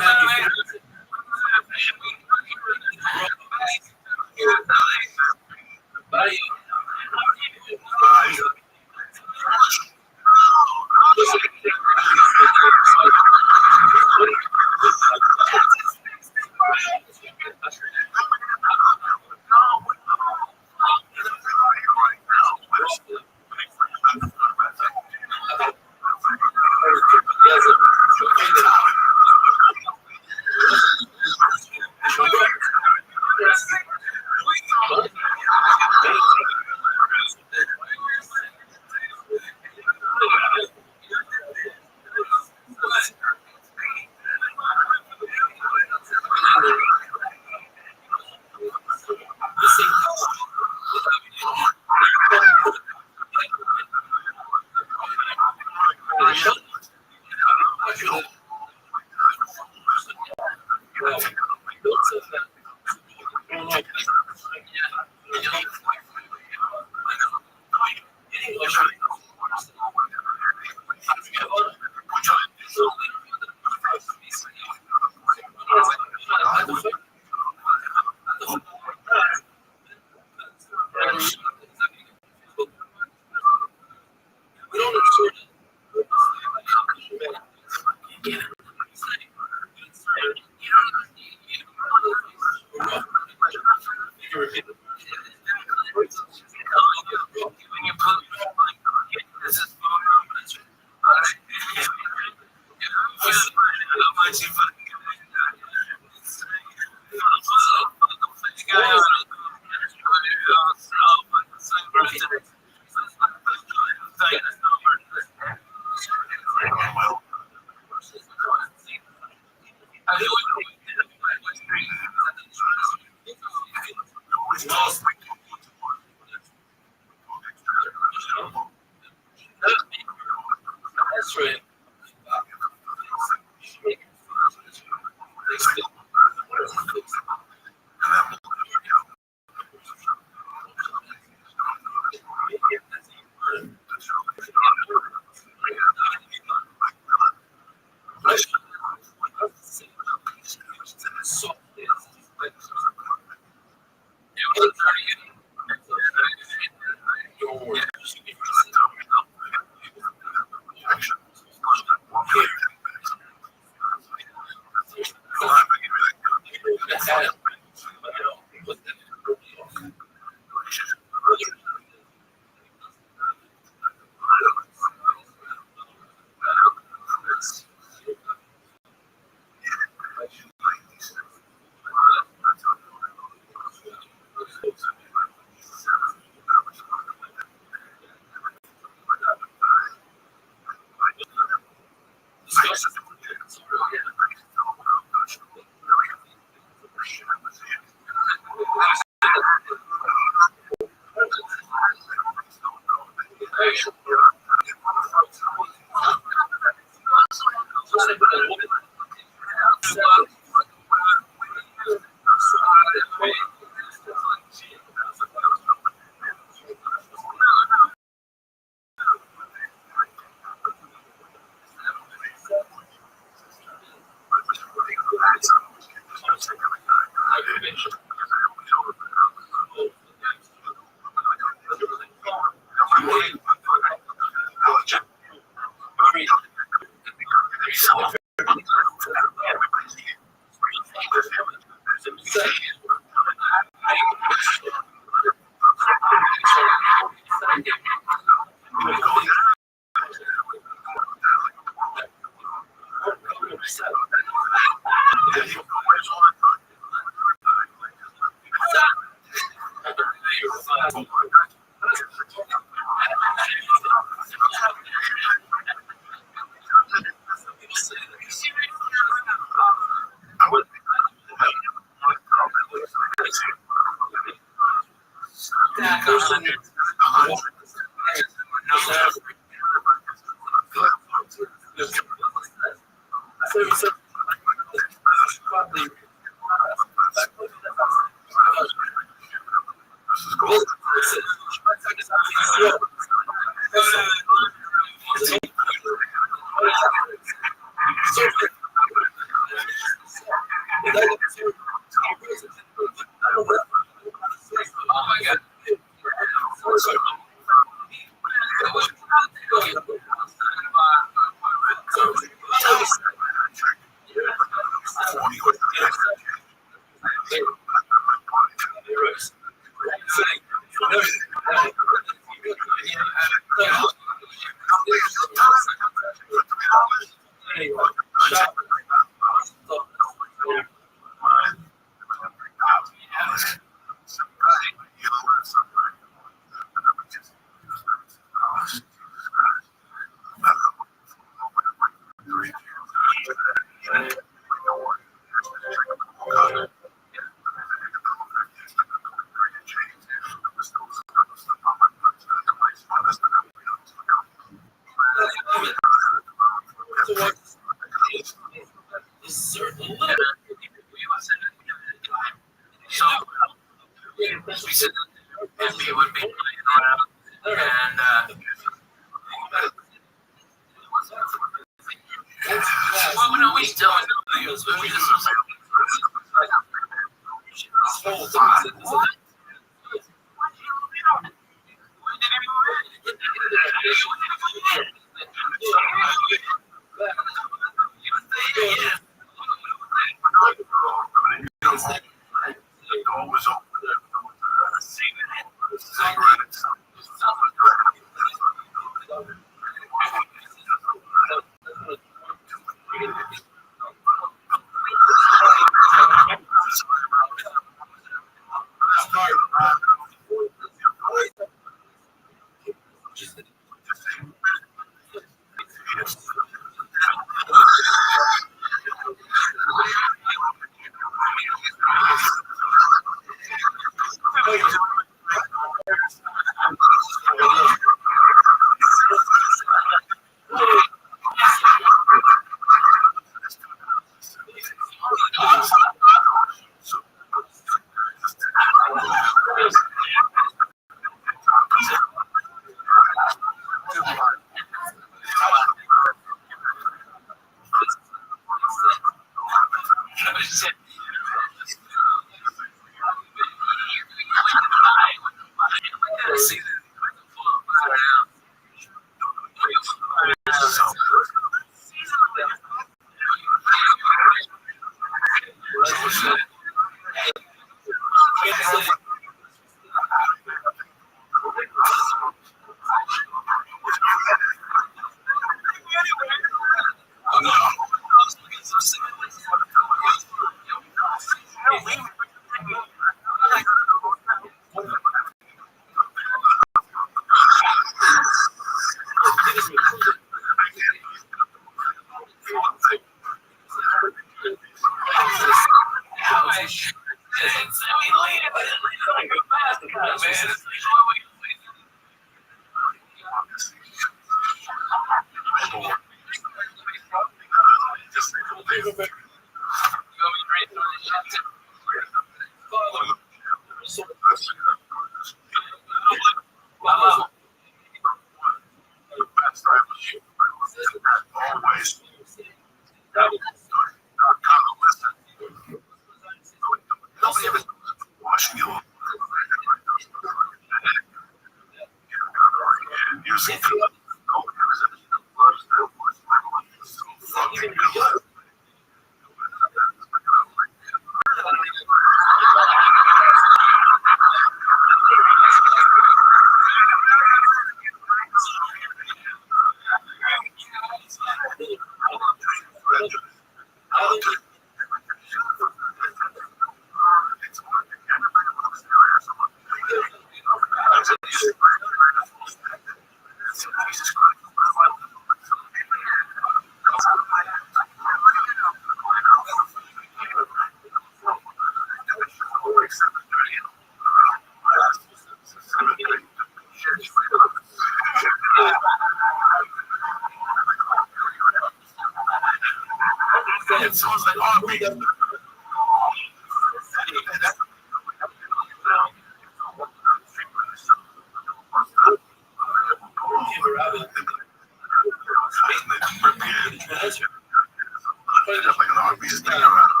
like an obvious thing around.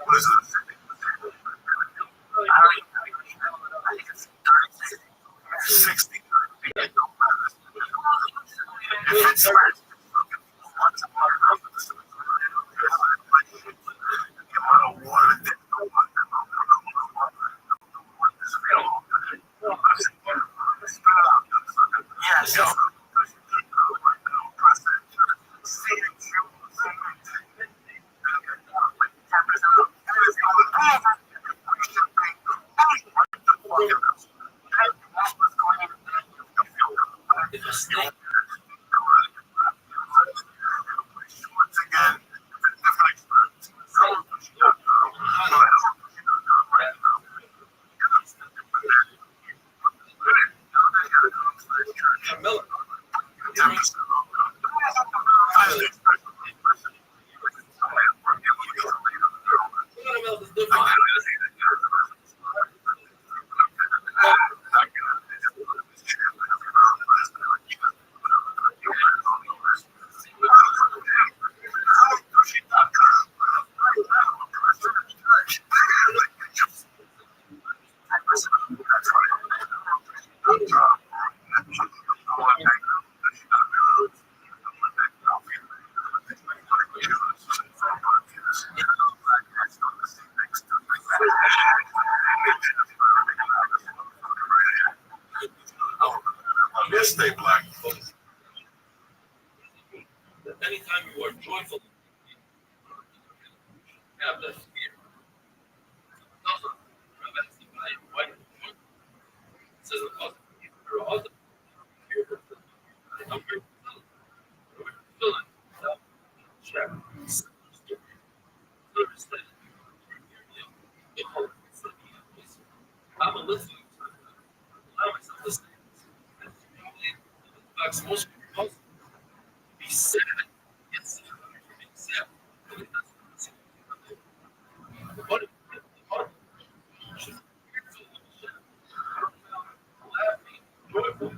What is it? 60. If it's yes. Stay black. Anytime you are joyful, have less fear. Also, Rabbi says the cause for all the fear. I'm a listening. Allow myself to listen. Most people be sad. It's being sad. What if laughing, joyful,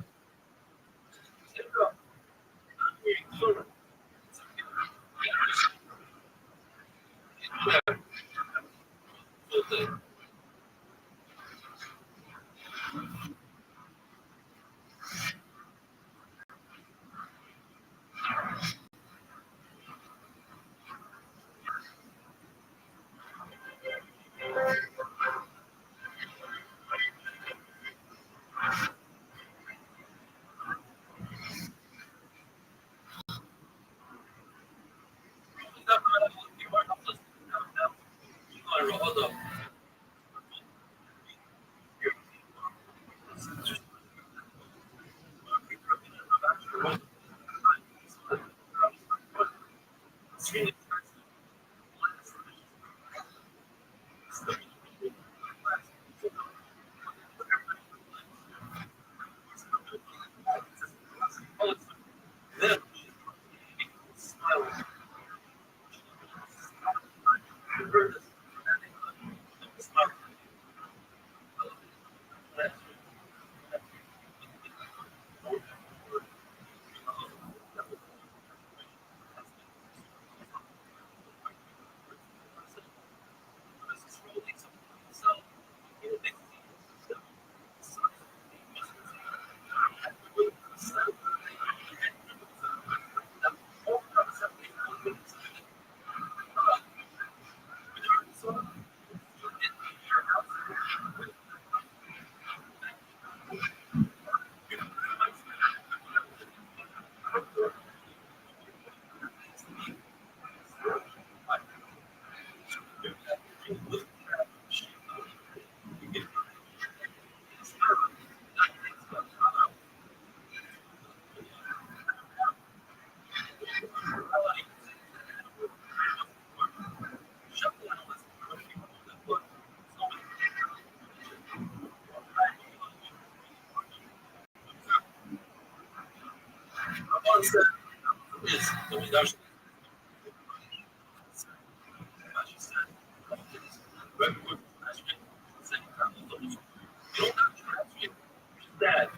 is the reduction. That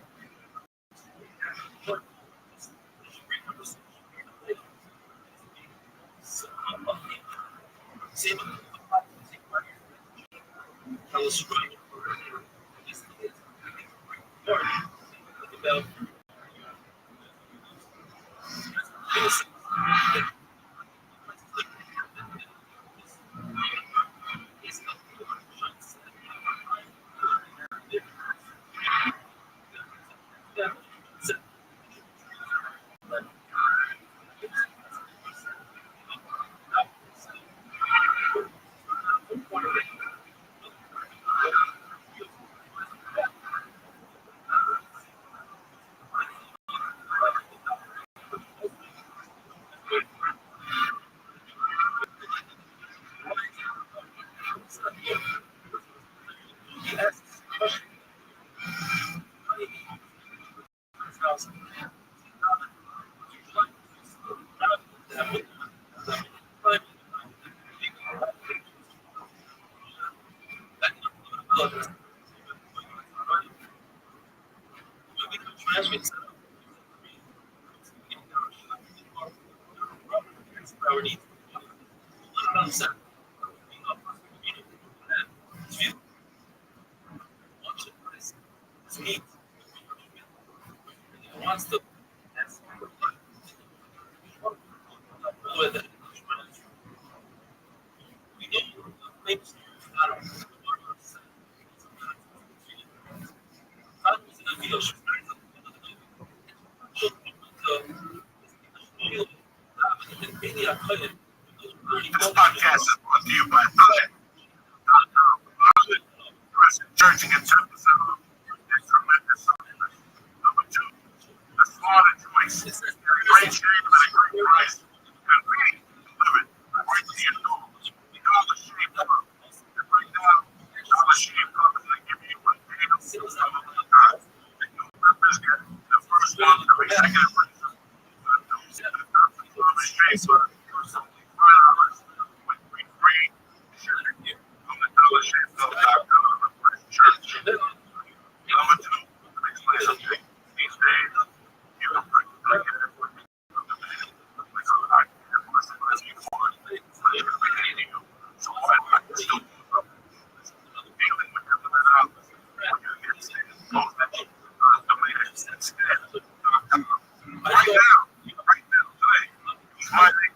wants to This podcast is brought to you by Church and 10% off. It's tremendous. Number 2, the slaughter choice. Great shave at a great price. Convenient, delivered right to your door. Dollar Shave Club. And right now, Dollar Shave Club is going to give you a deal of the time. And your members get the first one every second. Dollar Shave Club is only $5 with free shipping on the DollarShaveClub.com. Church. Number 2, let me explain something. These days, you can bring it with me. So why not still dealing with them without right now, today, Friday,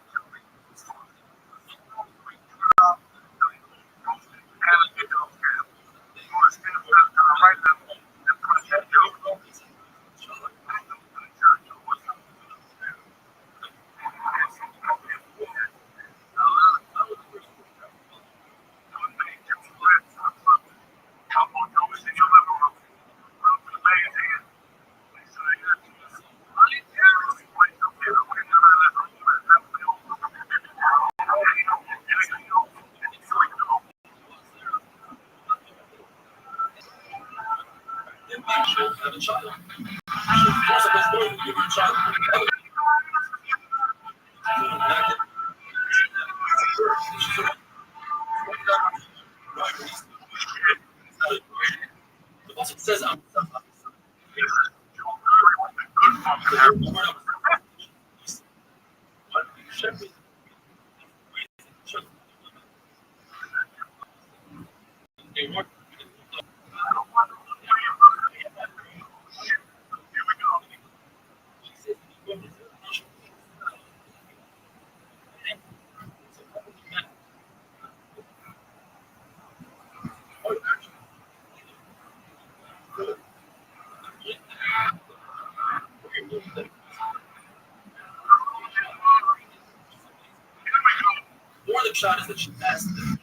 have a child. First of all, you have a child. The boss says I'm more than shot is that she passed it.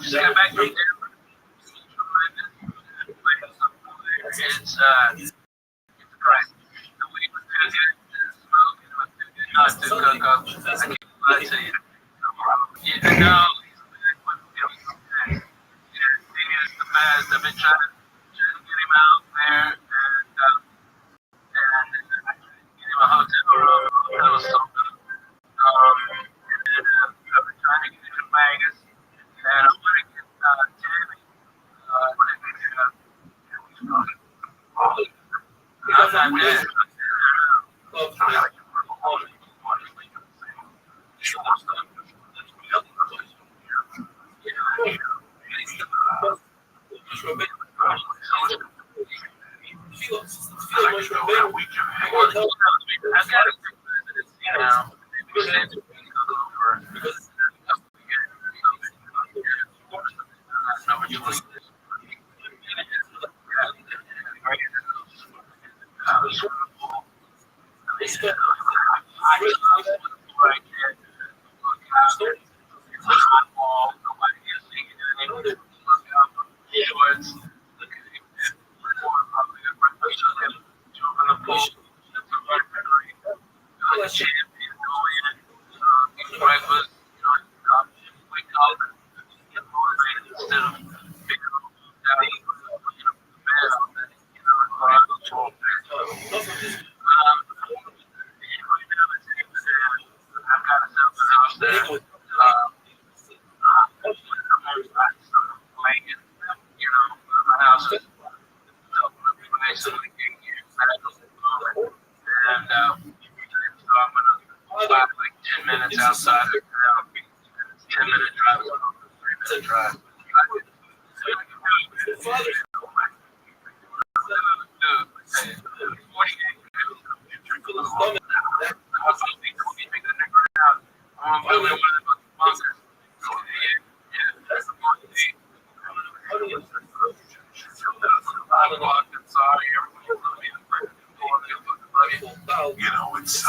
Just get back from there. It's great. The weed was too good. The smoke was too good not to cook up. I can't lie to you. You know, he is the best. I've been trying to get him out there and get him a hotel room. That was so good. I've been trying to get him in Vegas, and I want to get Tammy. I want to get I'm not dead. Outside of town, 10-minute drive, 3-minute drive. You know, it's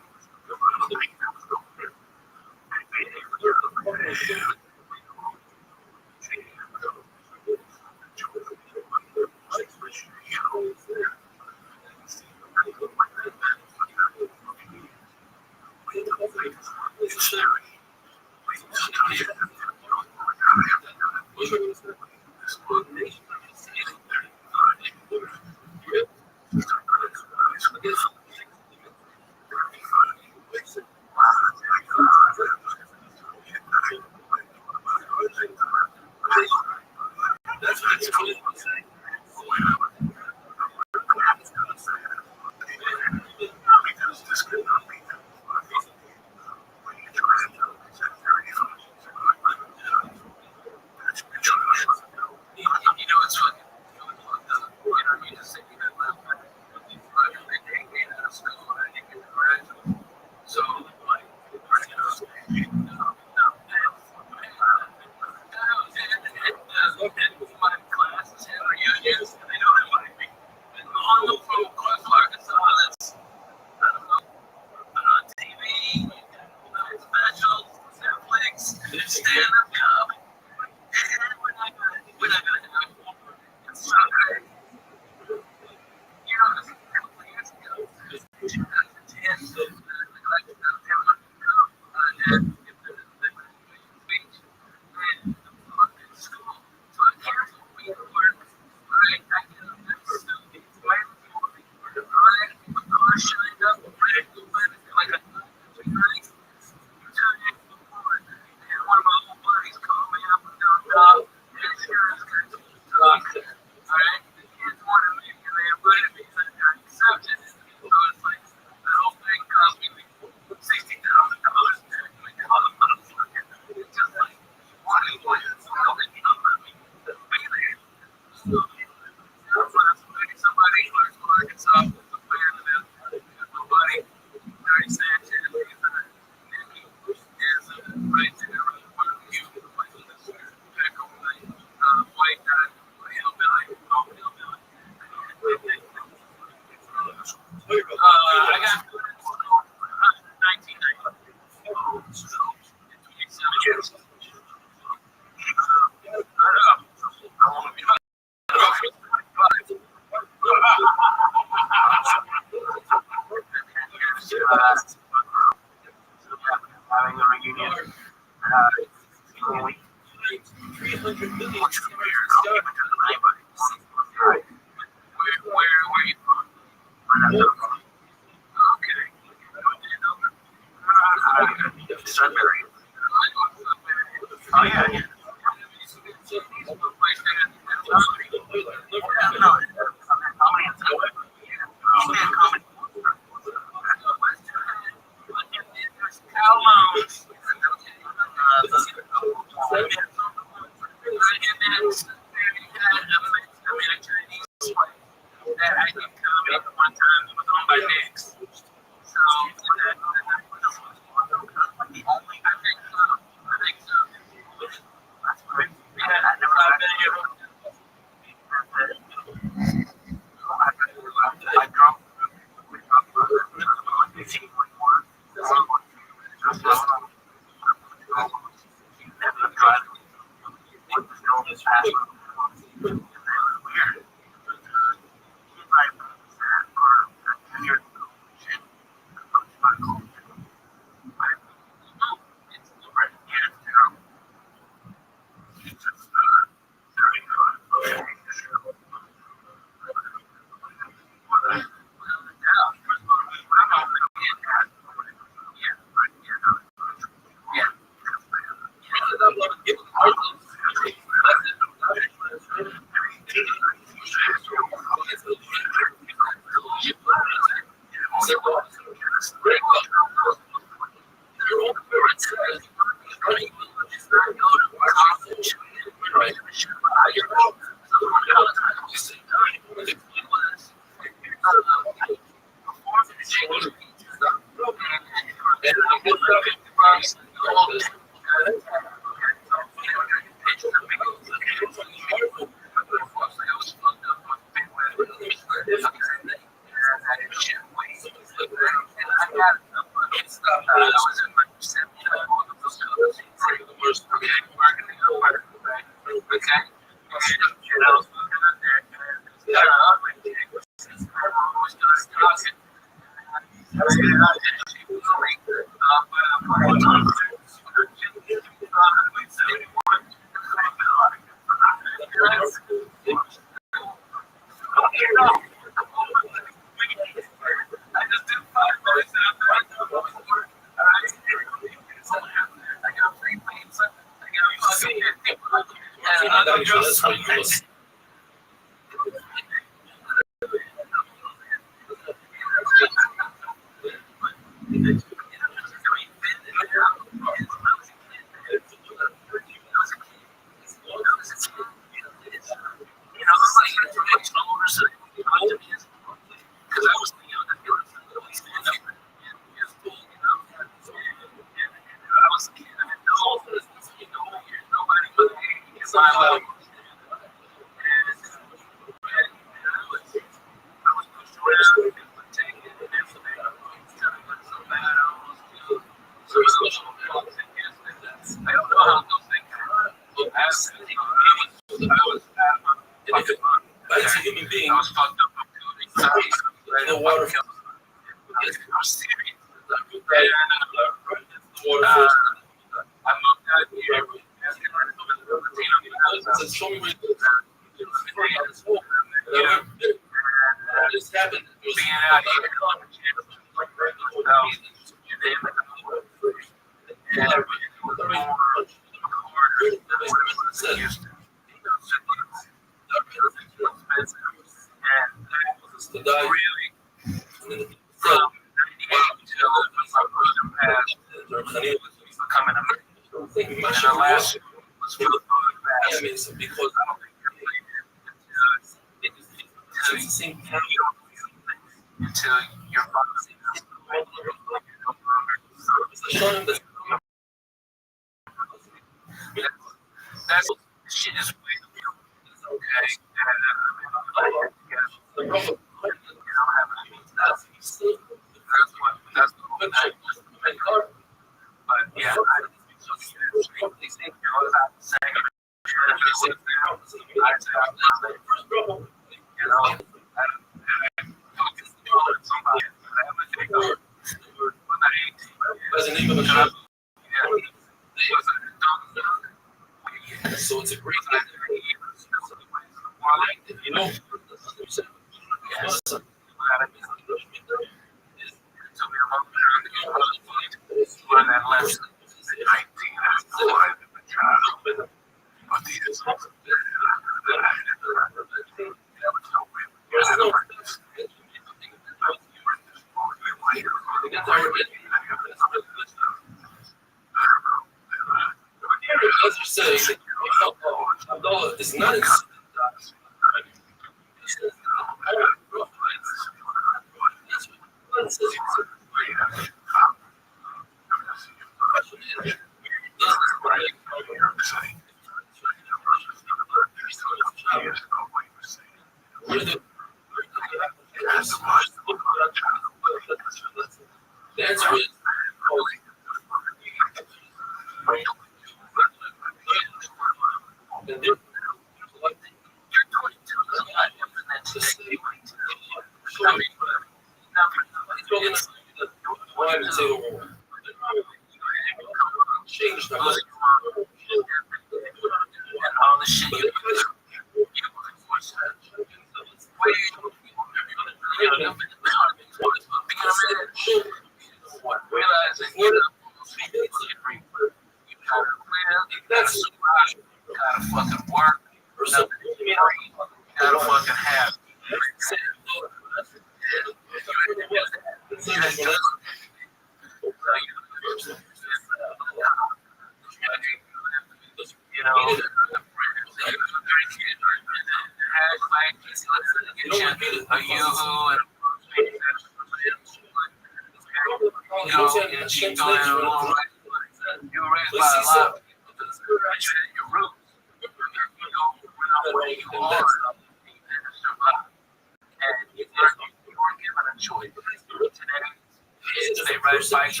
They ride bikes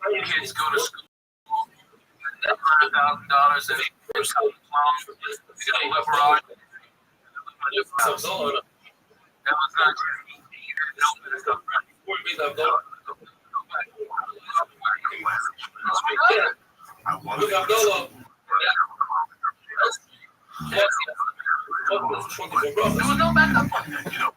and kids go to school $100,000 and it's got a liberal. That was not there was no backup plan.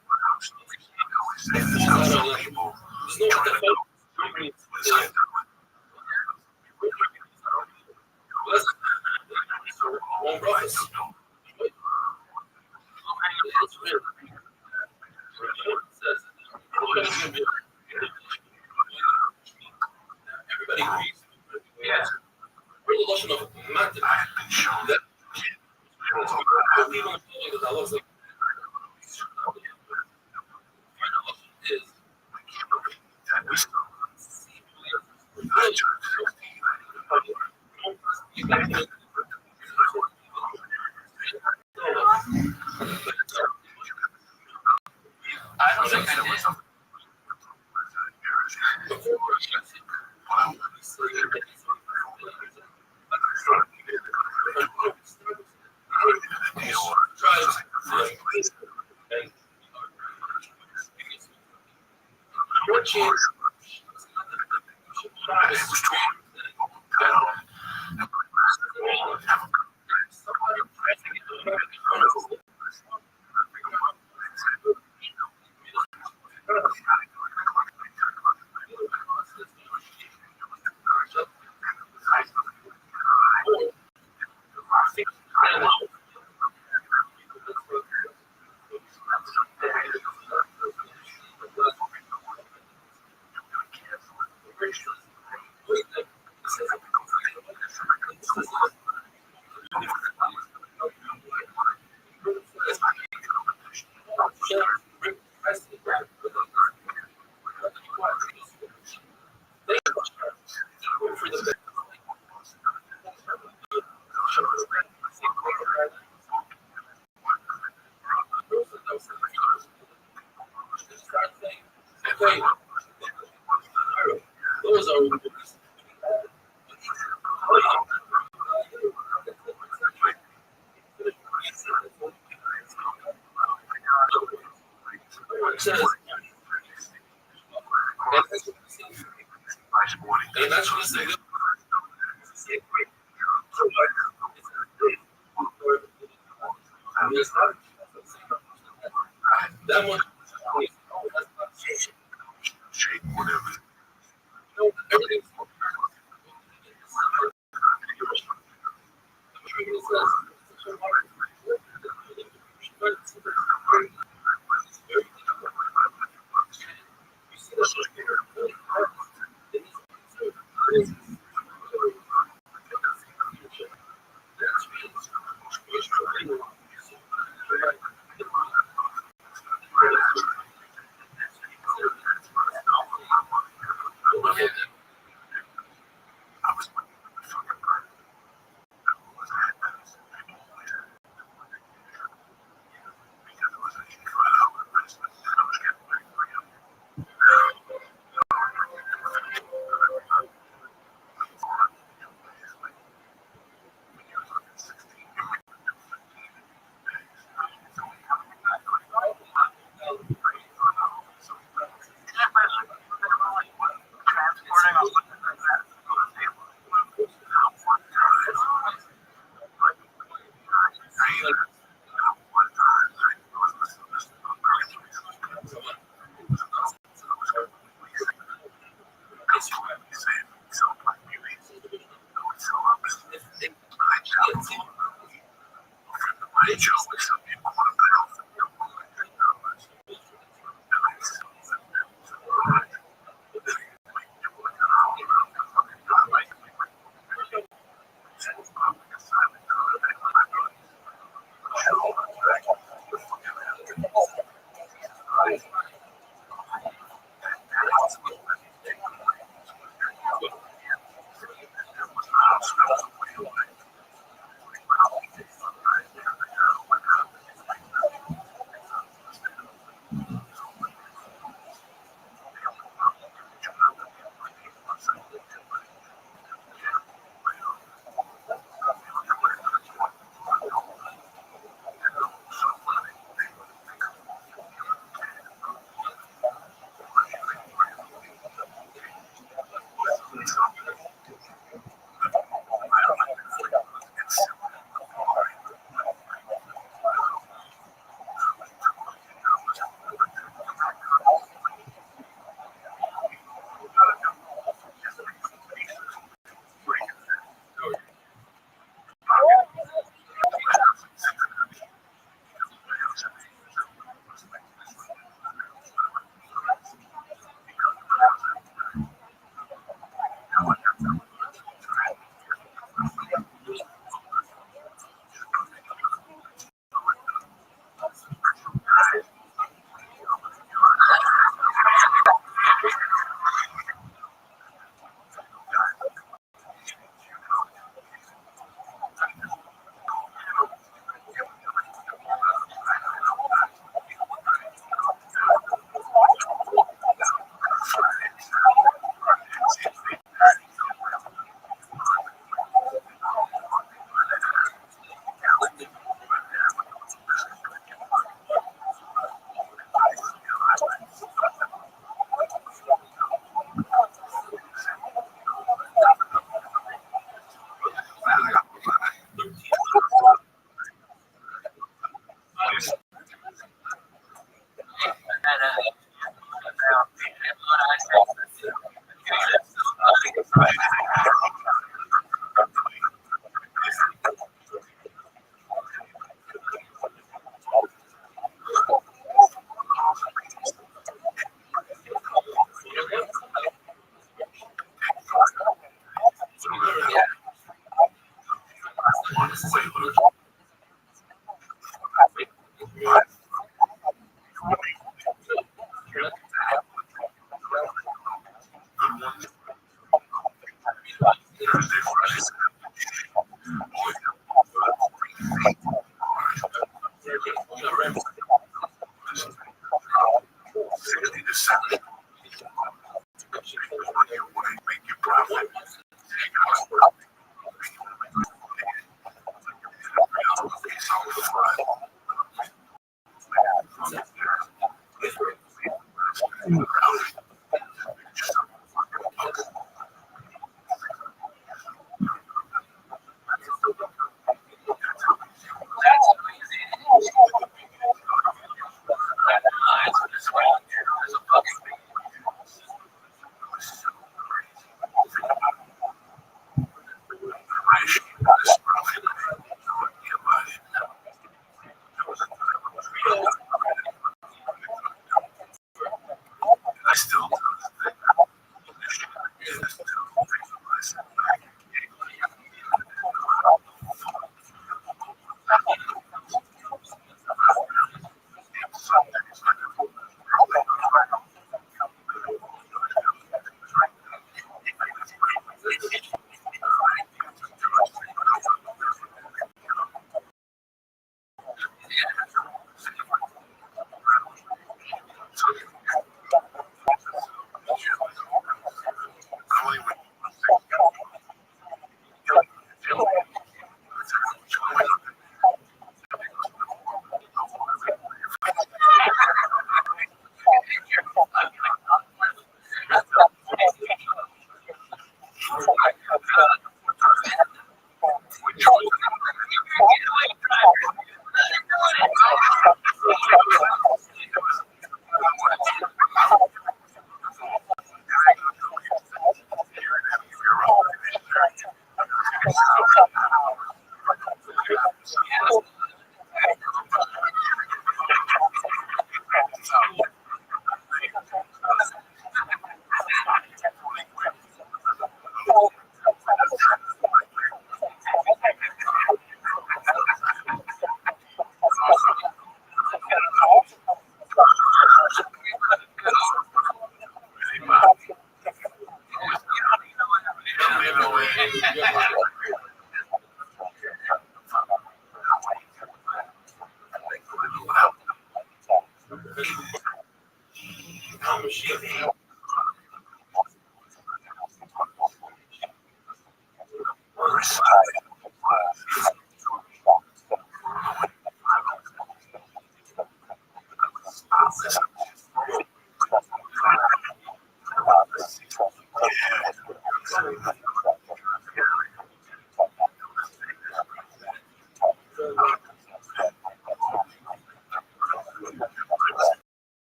I don't think I did.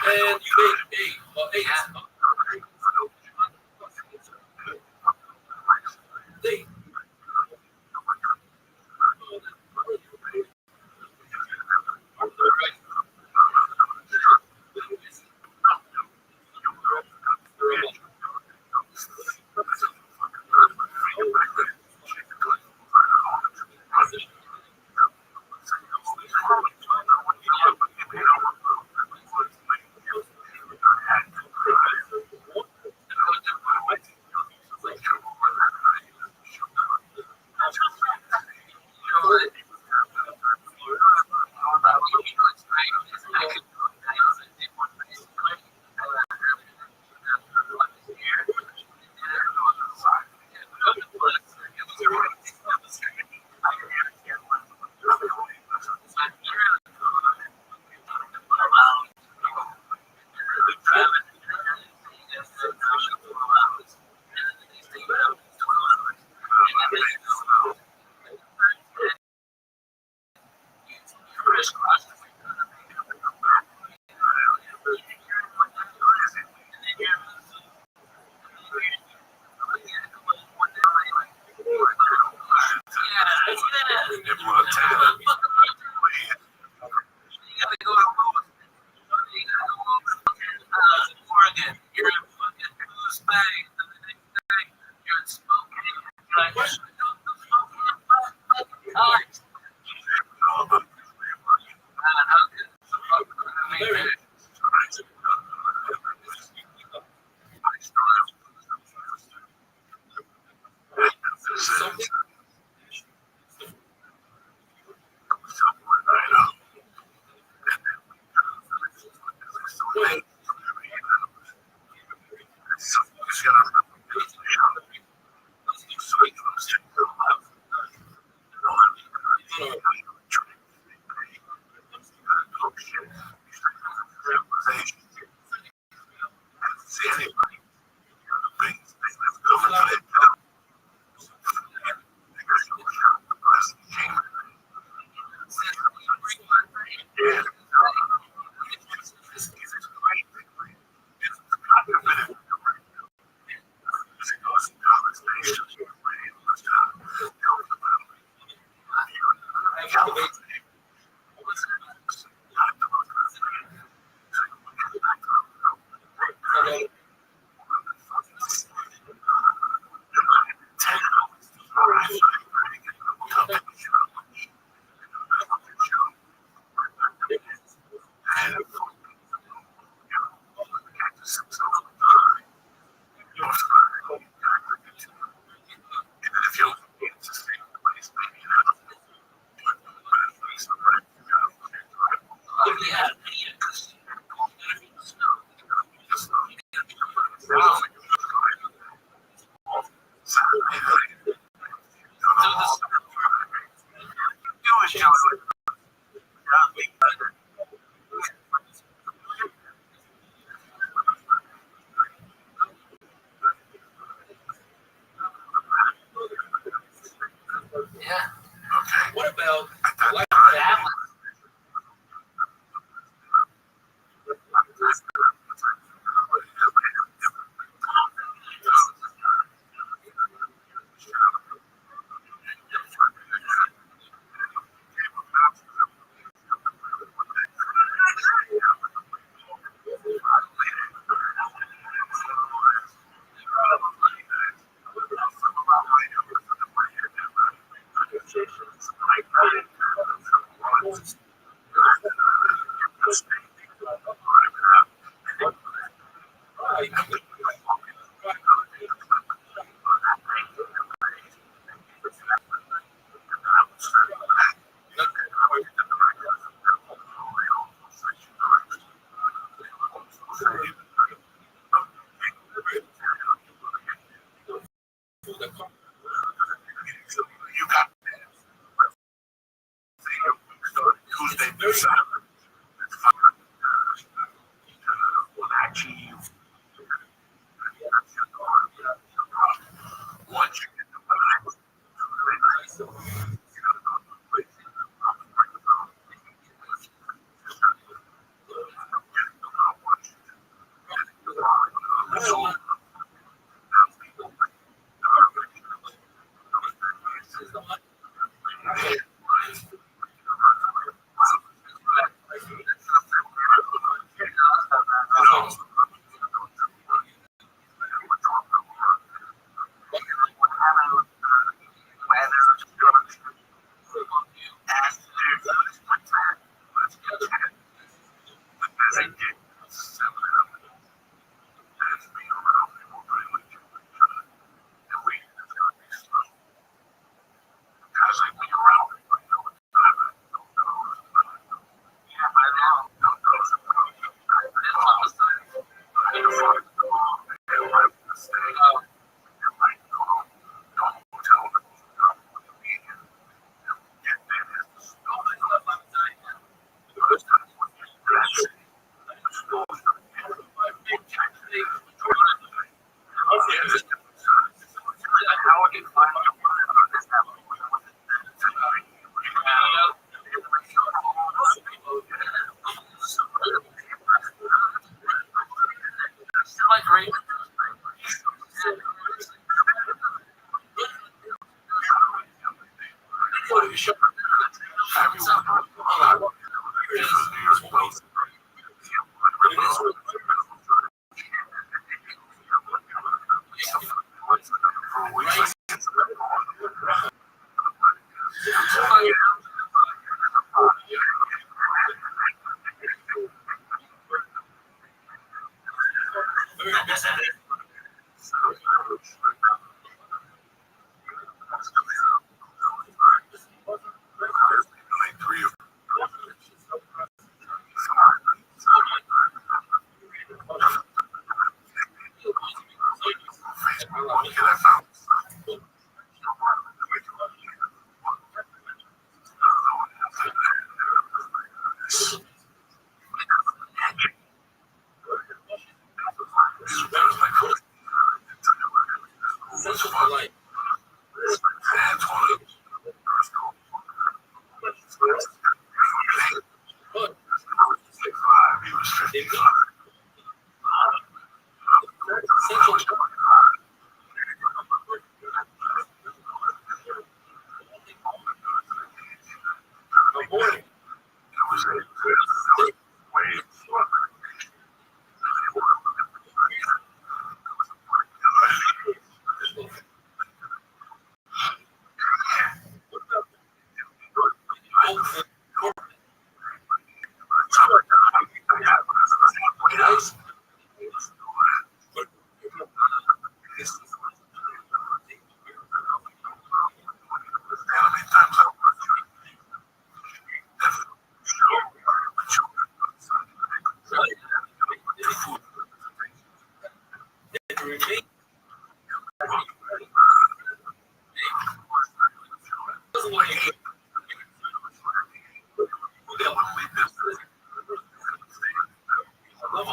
Man, you ate 8. They What about like that?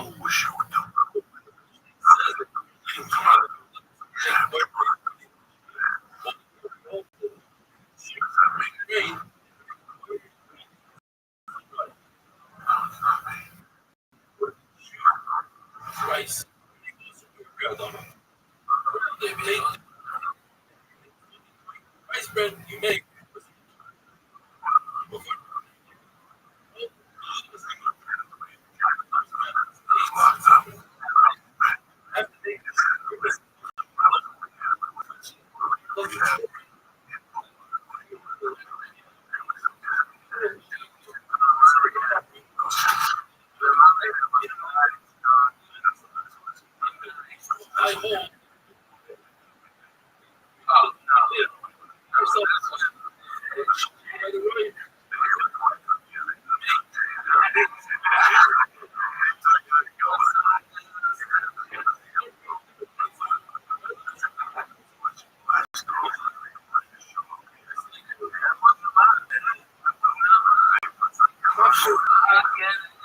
wish you would do. Rice. Rice bread you make.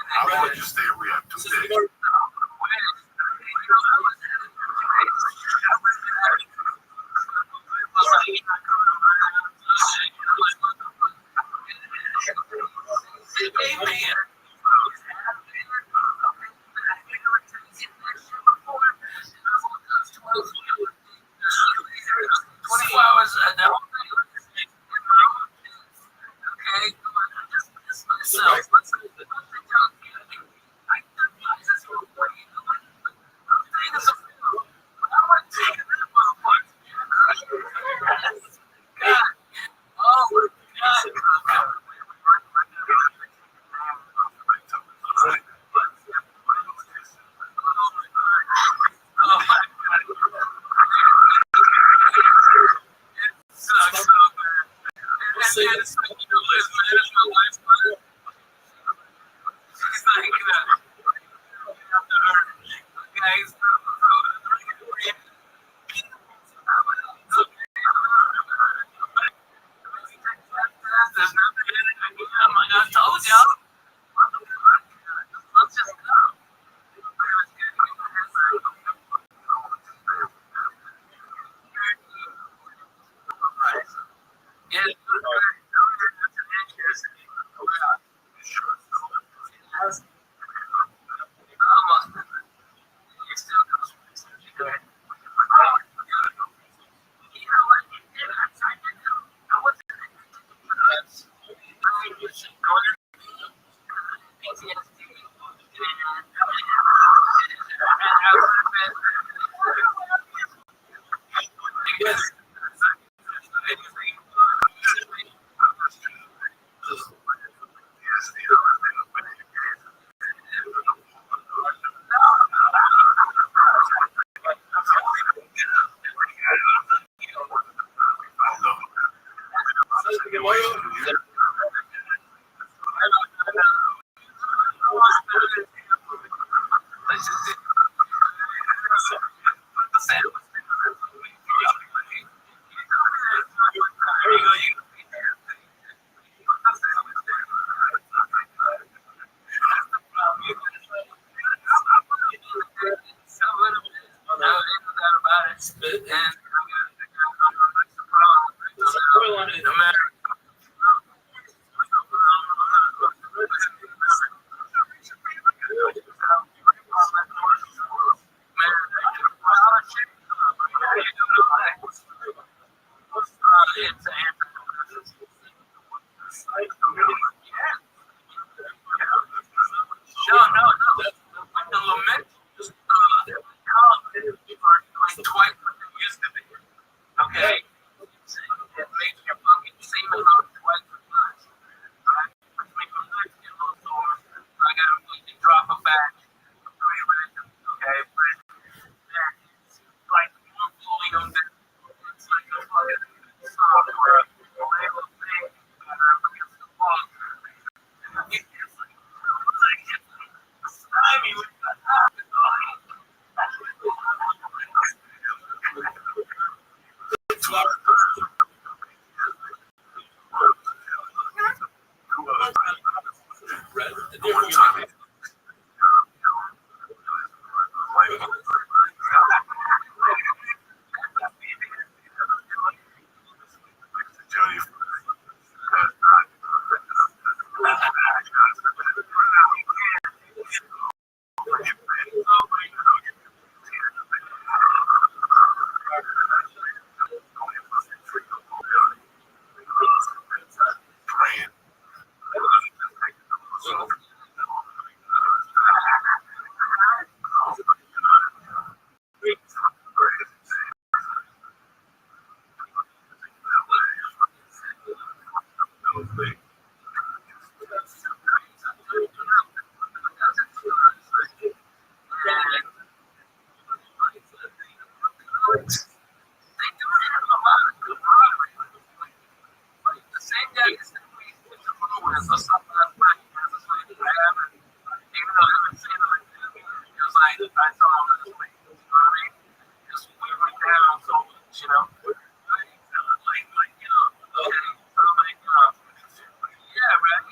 How would you stay we have 2 days? I saw him this week. You know what I mean? Because we went down so much, you know. Yeah, man.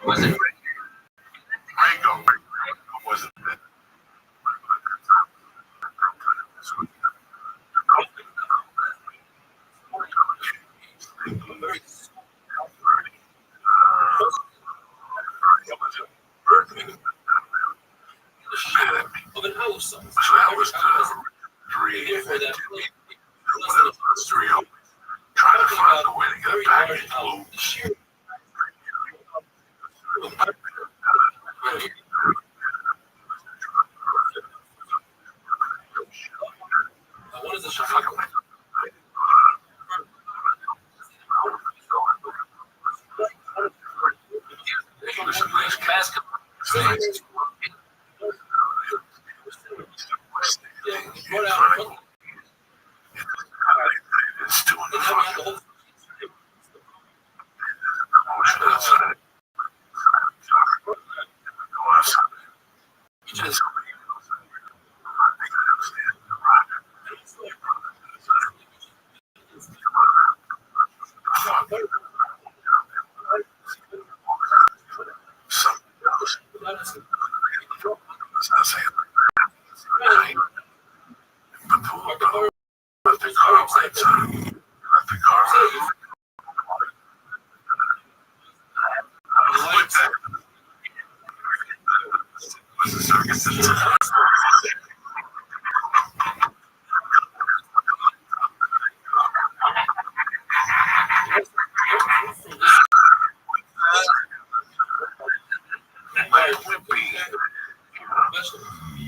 Was it? Rango wasn't there. Of an hour song. So that was the three and then three open. Trying to find a way to get a package loose. What is the shot? It's still in the front.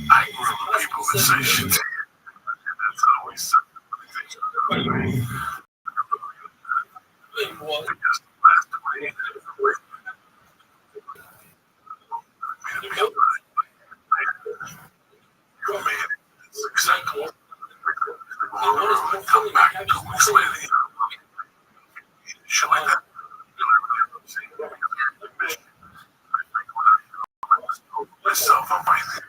I grew up with people that say shit. That's always come back 2 weeks later. Shit like that. Myself, I'm right there.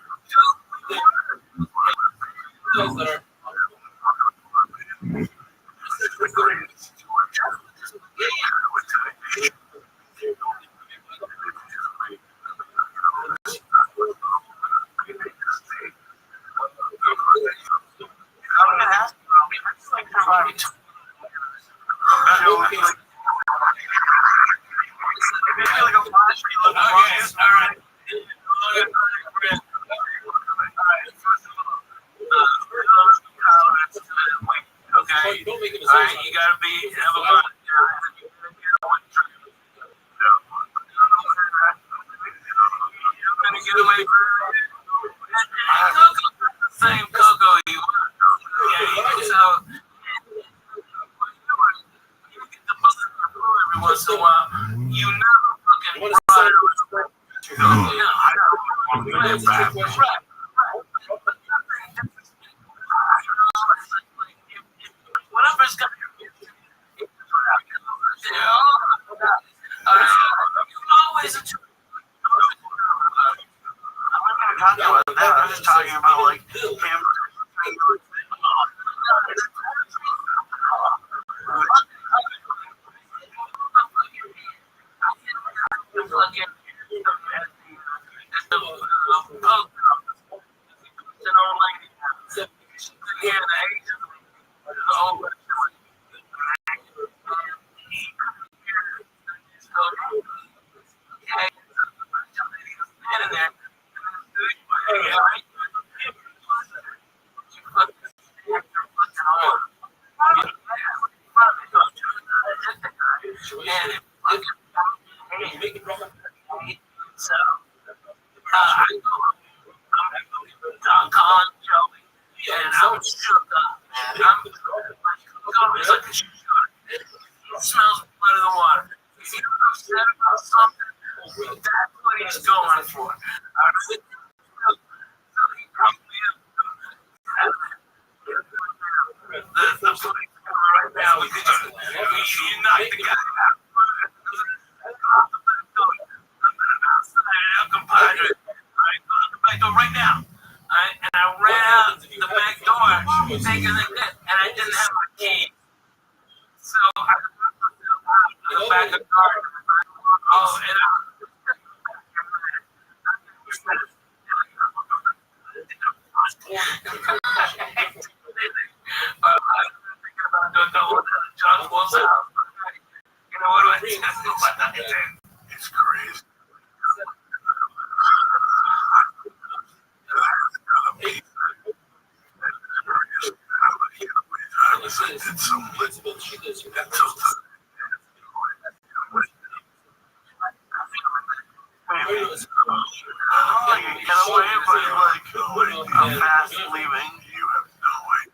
Okay, you don't make it a right, you gotta have a lot. You're gonna get away from the same cocoa you so every once in a while, you never fucking ride. When I first got always a I'm not talking about that. I'm just talking about like him. Smells blood in the water. If you upset about something, That's what he's going for. The police right now because you knocked the guy out. Back door right now. And I ran out the back door thinking that, and I didn't have my key. So I left myself out in the back of the car. Oh, and John Wall's house. You know what do I think? It's crazy. Get away, but like, I'm fast leaving. You have no idea.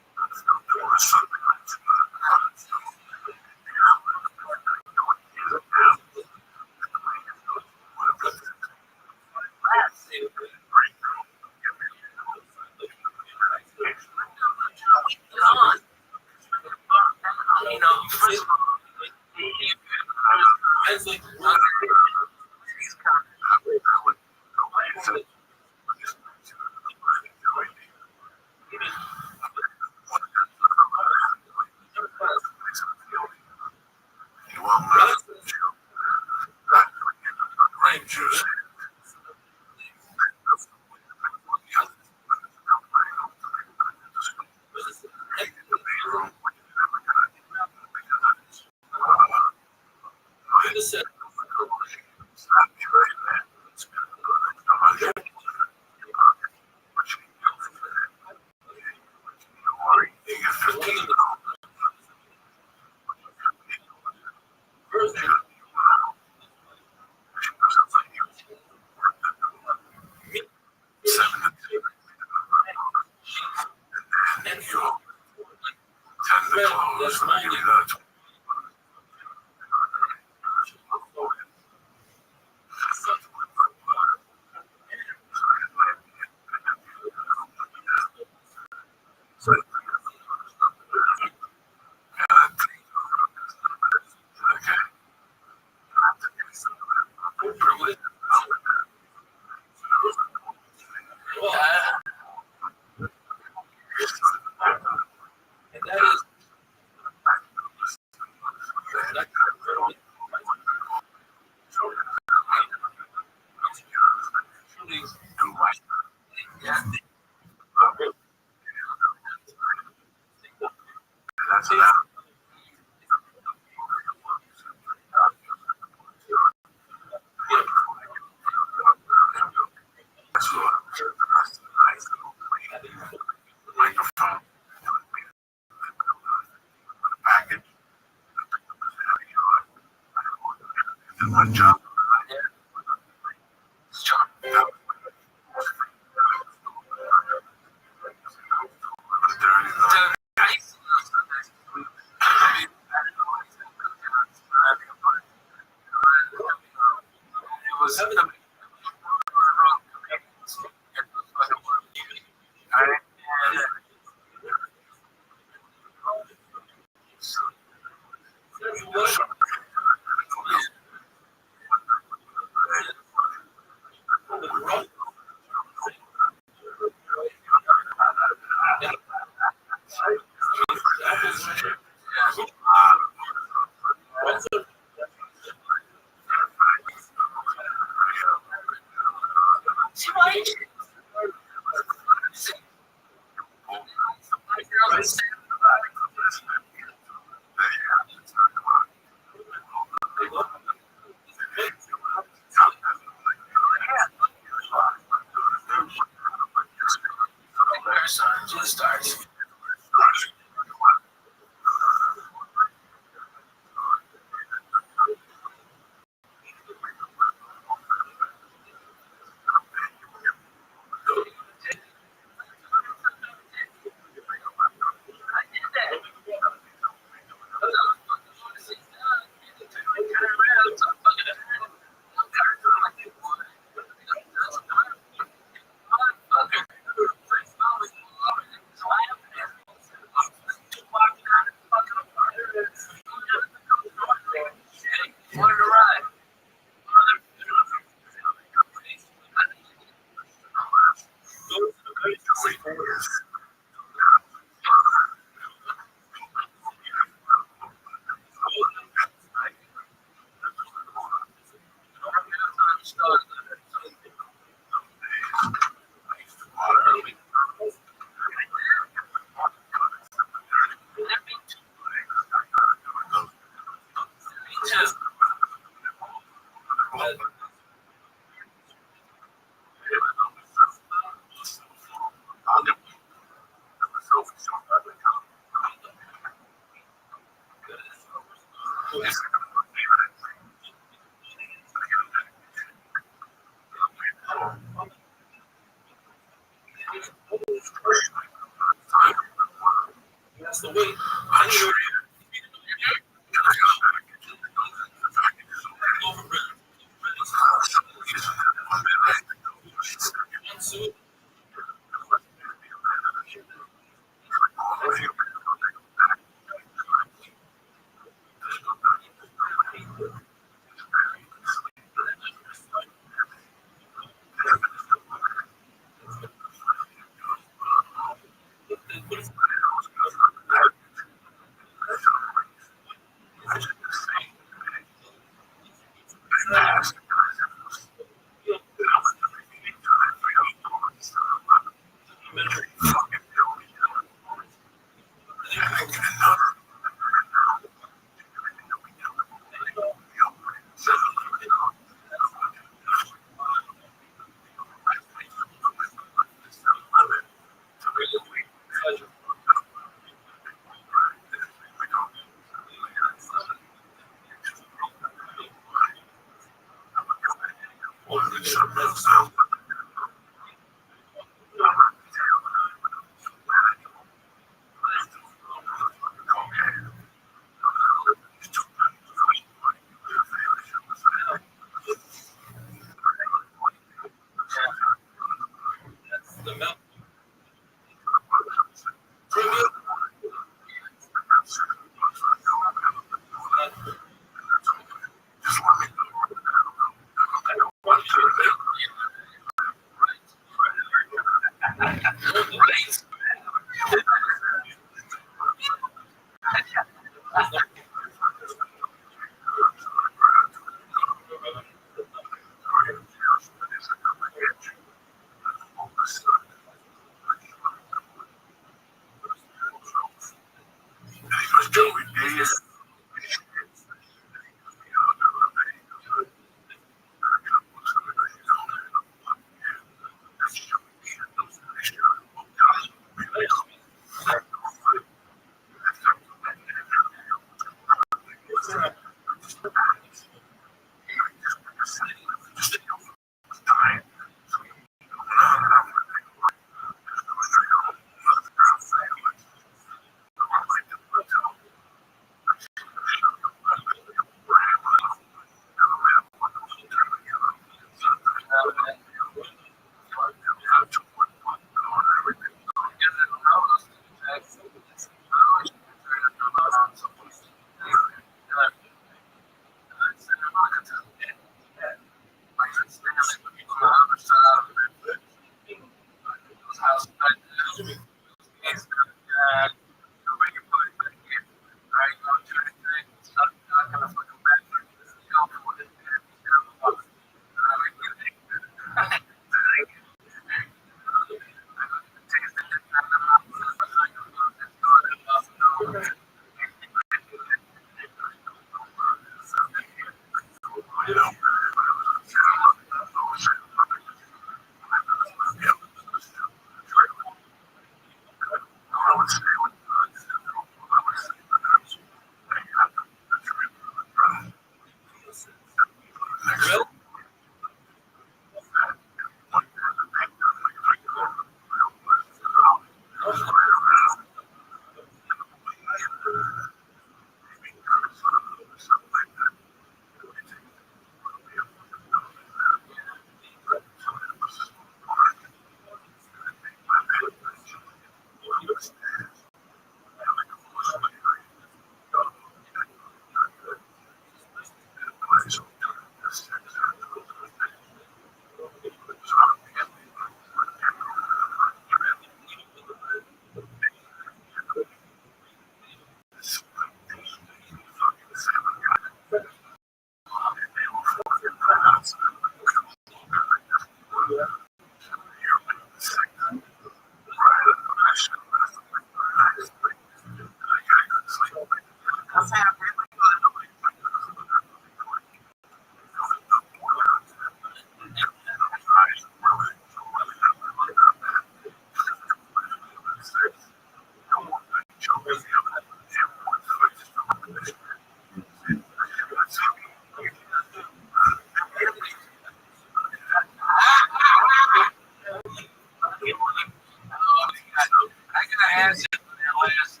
hands in the last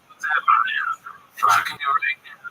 what's happening there. You can do right now.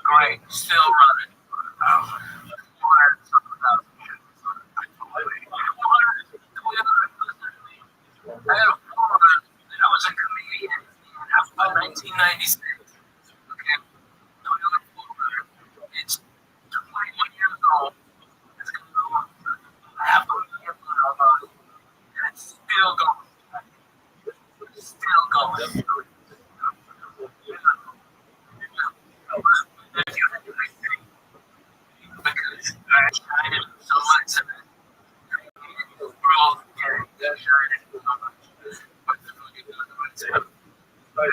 Great, still running. I was a comedian in 1996. Okay. It's 21 years old. It's going to go half a million dollars, and it's still going. It's still going. Because I did so much of it. The world getting shining so much. But the fucking but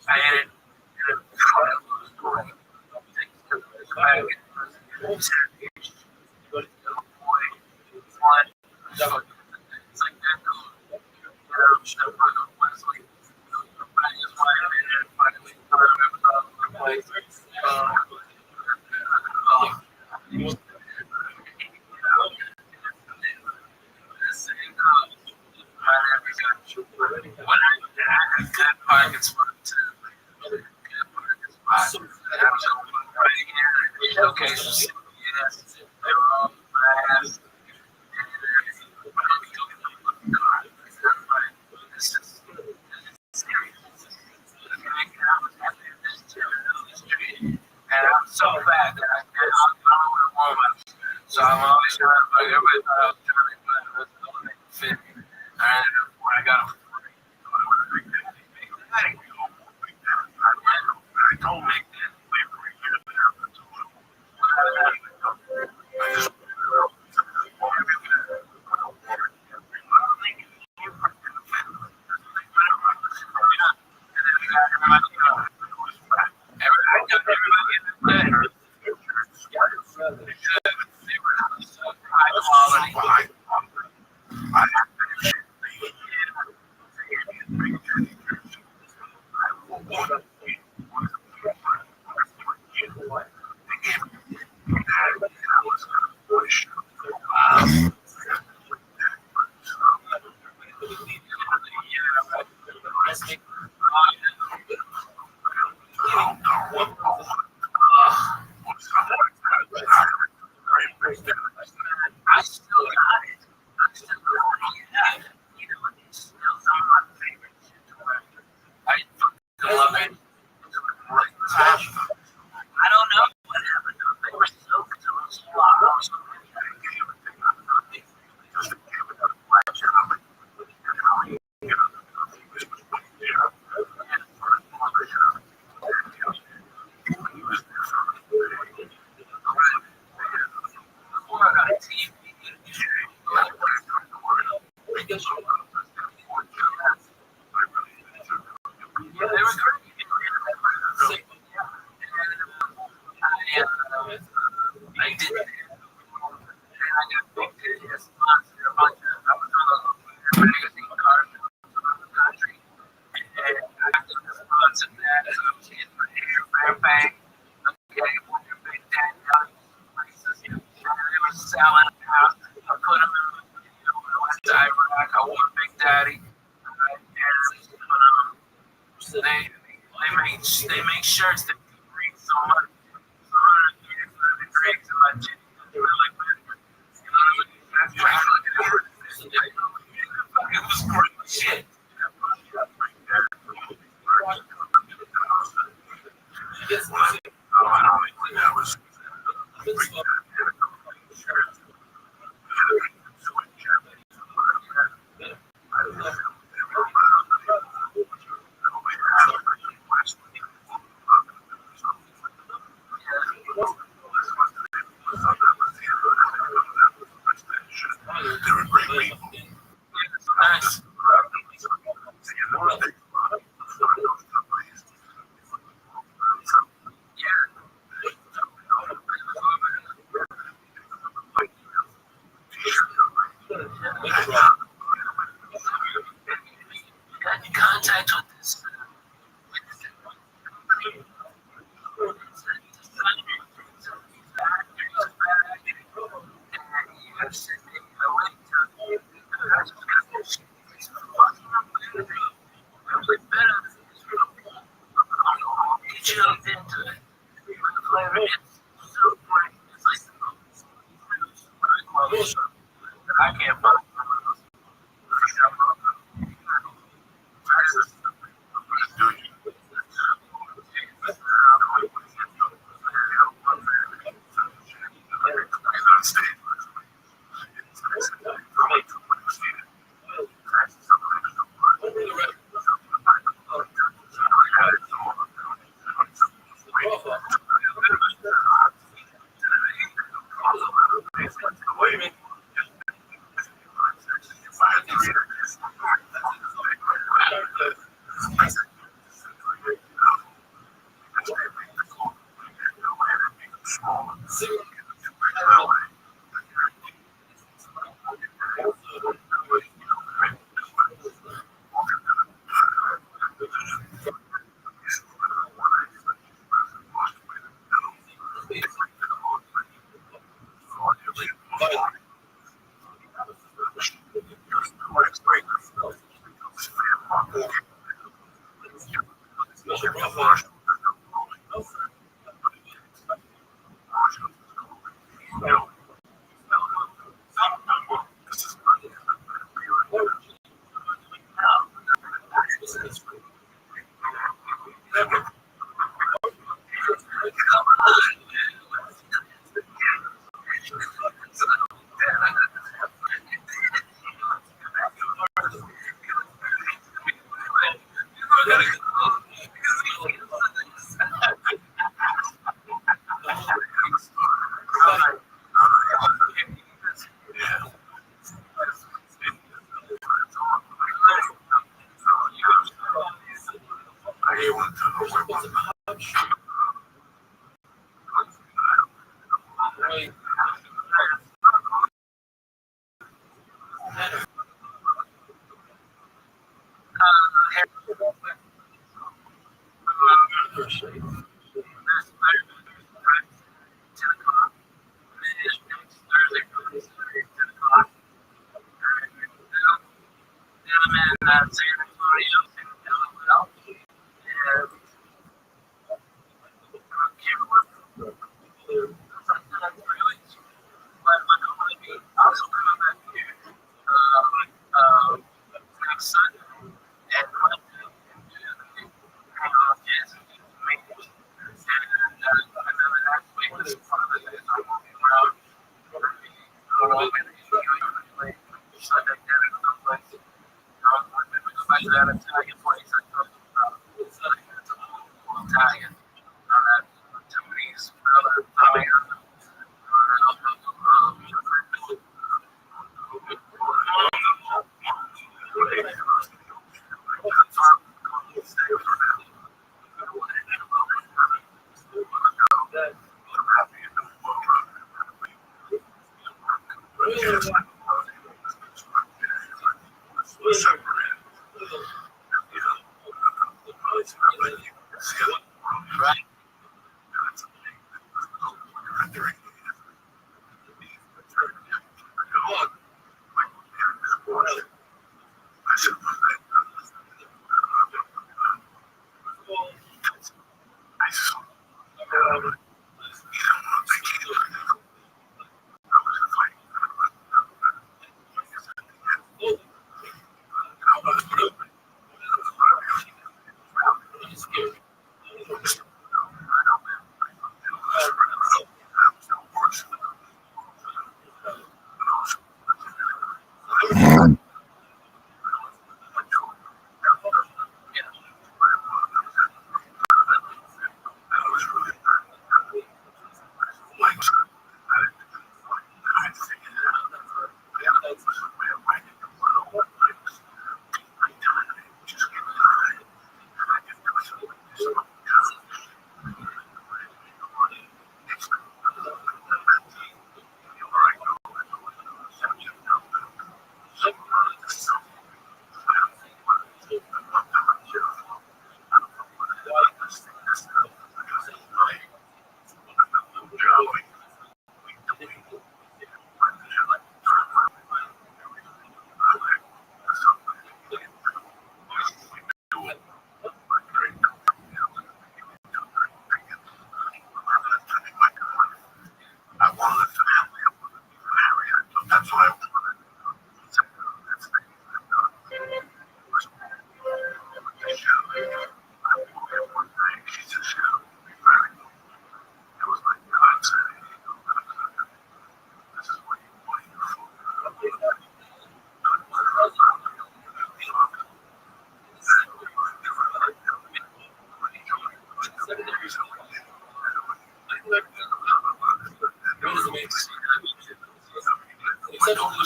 I had it in a story. It's like that. Good pockets for it too. Good pockets spot. Right here, showcases. Yes, they're all fast. This is serious. And I'm so fat that I don't warm up. So I'm always trying to like everybody thought I was trying to make it fit. And when I got don't make that I still got it. I still got it. You know, it's still some of my favorite shit. I fucking love it. I don't know what happened to them. They were so I did. I got booked as a sponsor. I was on a magazine card around the country. And I got the sponsor that. So I was getting my hair, Fairbank. Yeah, your Big Daddy out of places. They were selling out. I put them in the video. I went to Iraq. I wore Big Daddy. So they make shirts that bring so much. jumped into it. It's so great. It's like I can't find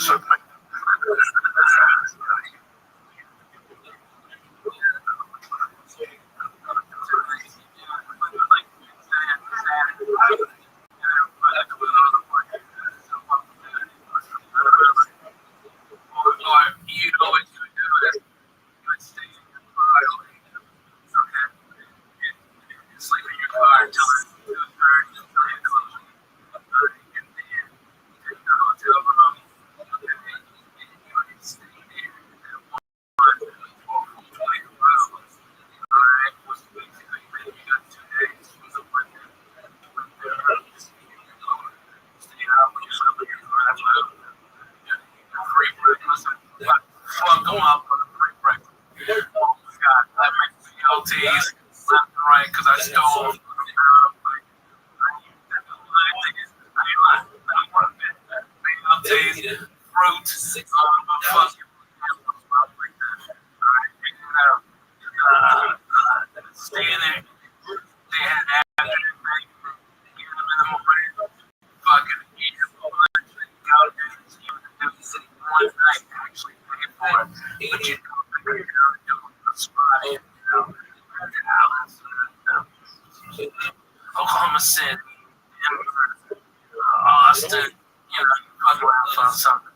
submit. Or you know what you would do is you would stay in your car. Okay. You sleep in your car until it's 2:30, 3 o'clock. And then you take the hotel room. And you would stay there for 24 hours. Alright? Which basically maybe you got 2 days for the winter. Stay out when you sleep in your car. Free breakfast. Fuck them up for the free breakfast. Oh my God, I make BLTs left and right because I stole them. BLTs, fruit, fucking staying there. They had afternoon bacon, get them in the morning, fucking eat them all night, go there, one night actually pay for it, but you don't think you're gonna do a spot in, Dallas, Oklahoma City, Denver, Austin, fuck around, find something.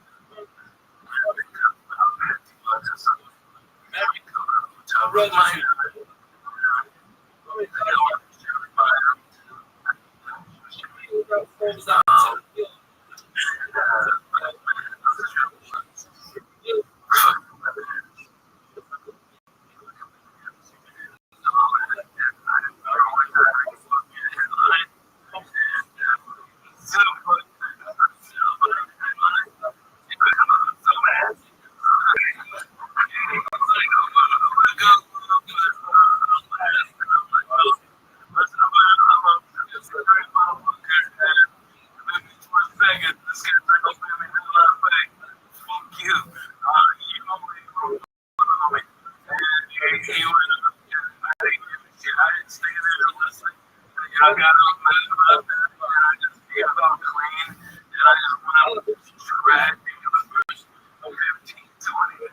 I got off my up there and I just gave it all clean and I just went out and dragged it for the first 15, 20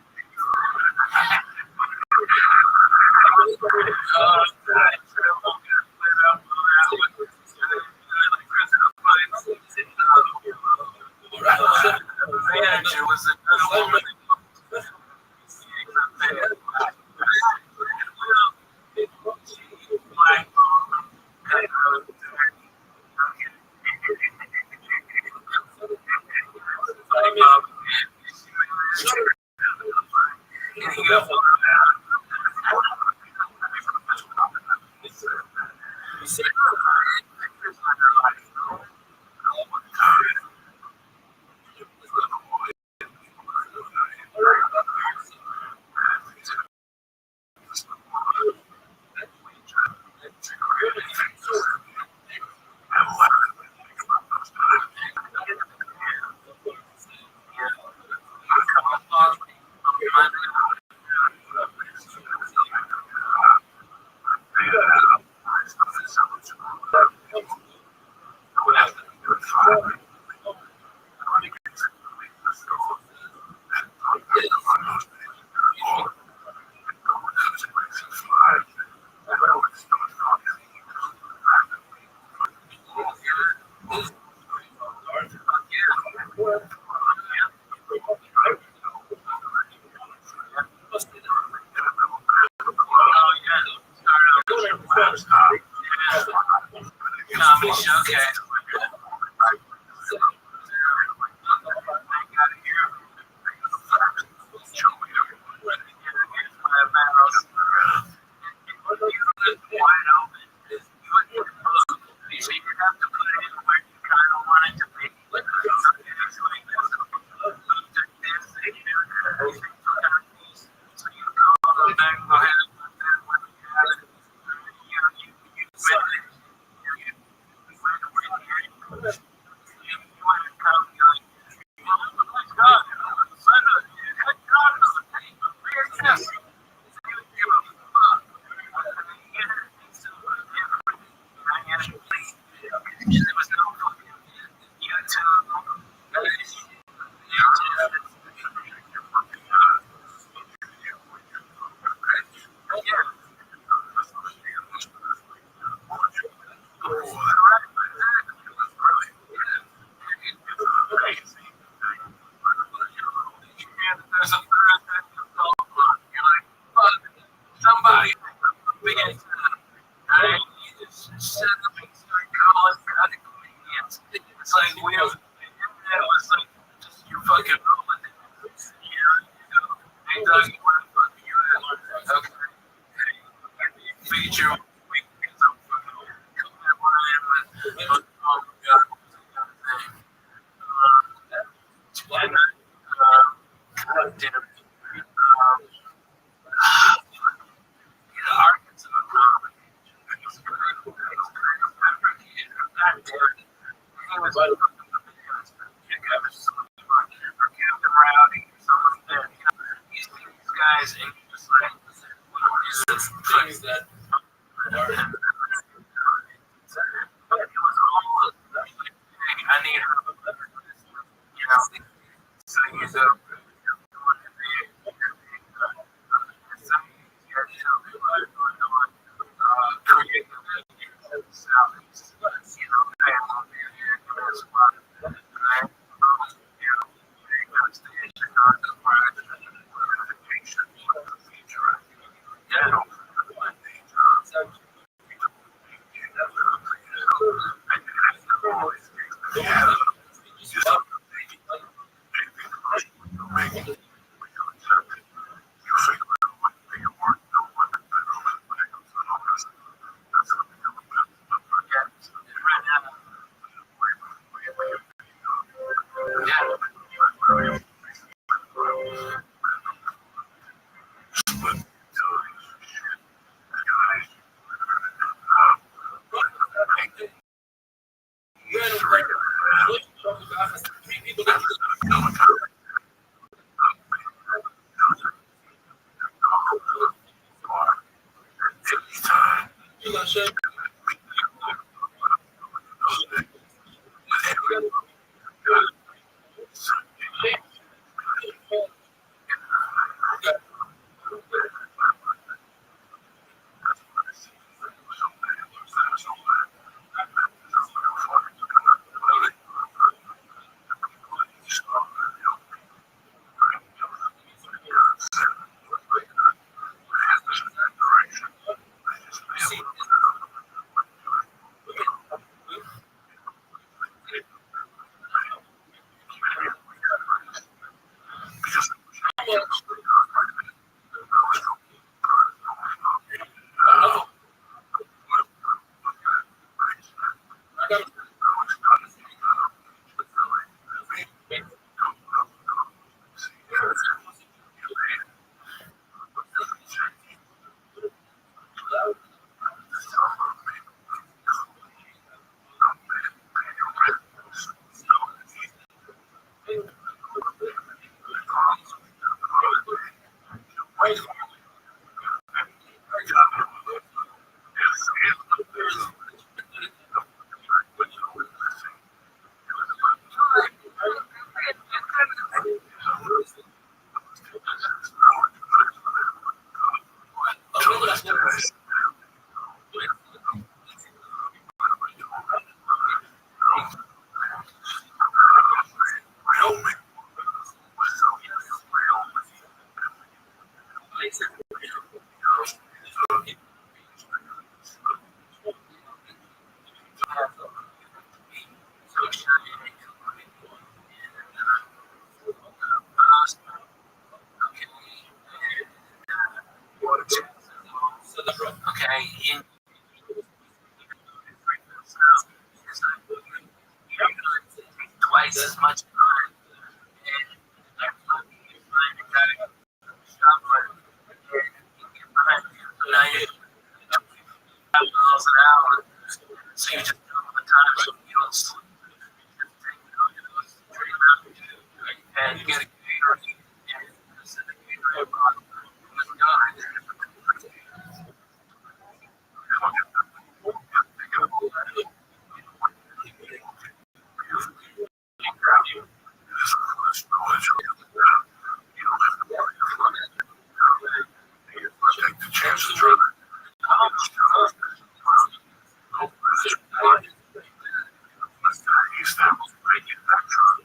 manager was another woman. Comedy show, okay. was a third thing. You're like, fuck, somebody big antenna. Right? You just set up and start calling for other comedians. It's like we have, it was like just your fucking moment. Hey, Doug, what the fuck are you at? Okay. Feature week. Guys, and just like things that are. But it was all like, hey, I need help. You know, so he's a twice as much time. Miles an hour. So you just double the time so you don't sleep. And you get a Gatorade and send a Gatorade bottle. Take the chances, brother. He's that making that truck.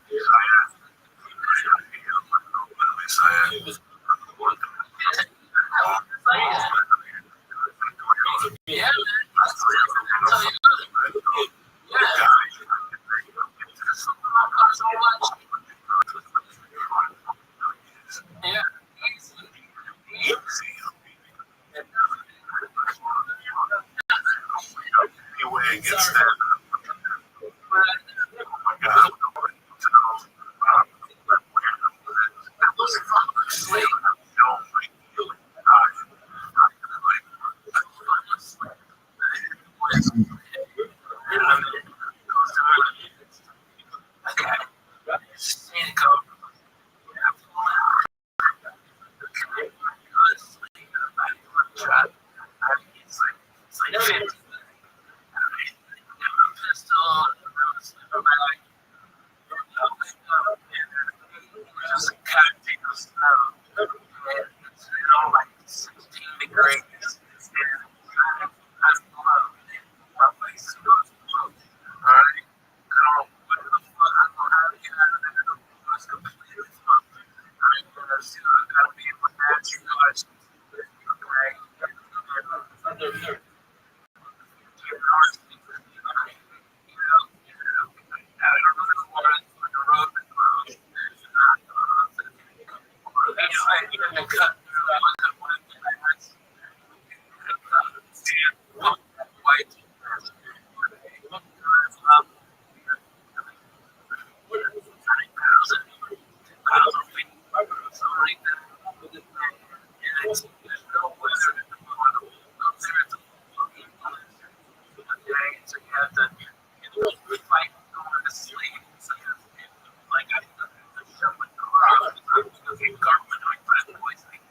snow. And it's, like 16 degrees. And that's below. Roughly snow's below. Alright? I don't know what the fuck, I don't know how to get out of there. It was completely fucked. Alright, guys, I gotta be able to match you guys. Okay? So you have to fight going to sleep. So you have to, like, I government like poisoning.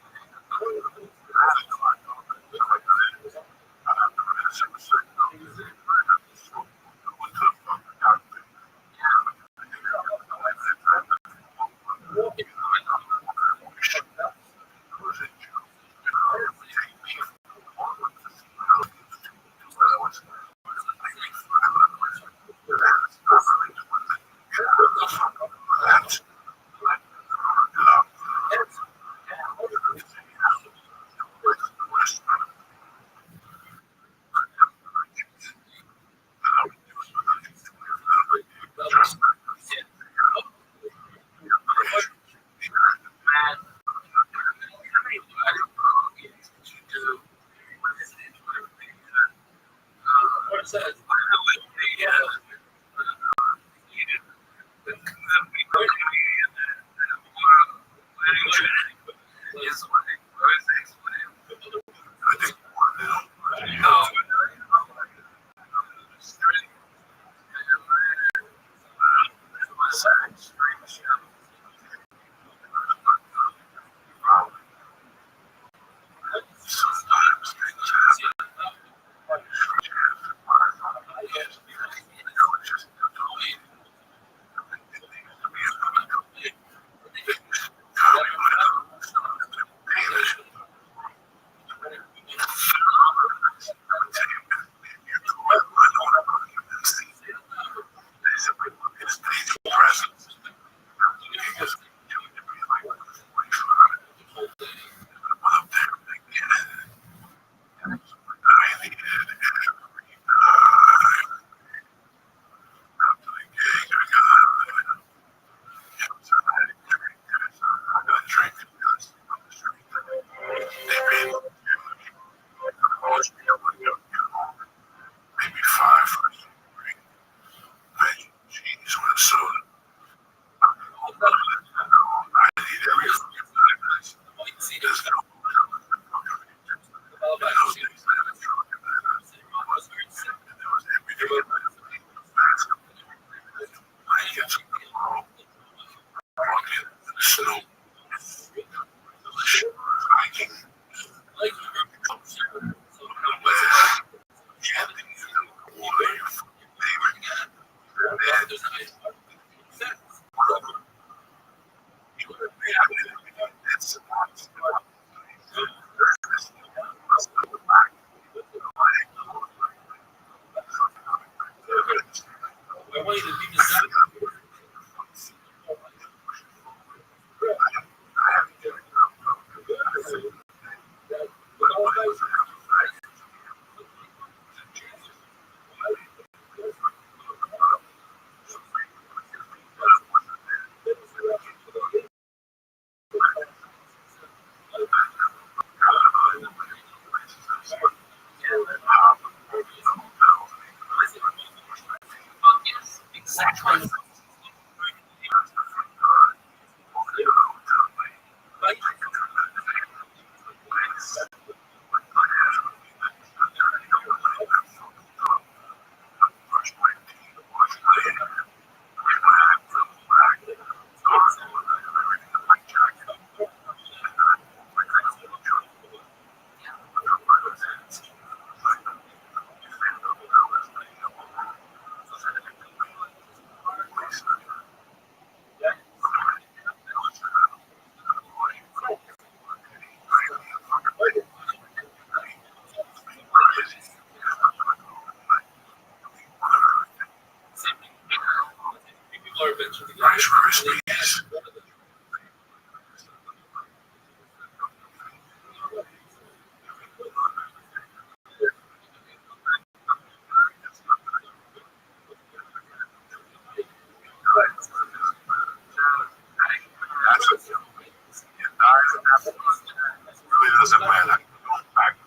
really doesn't matter. Go back.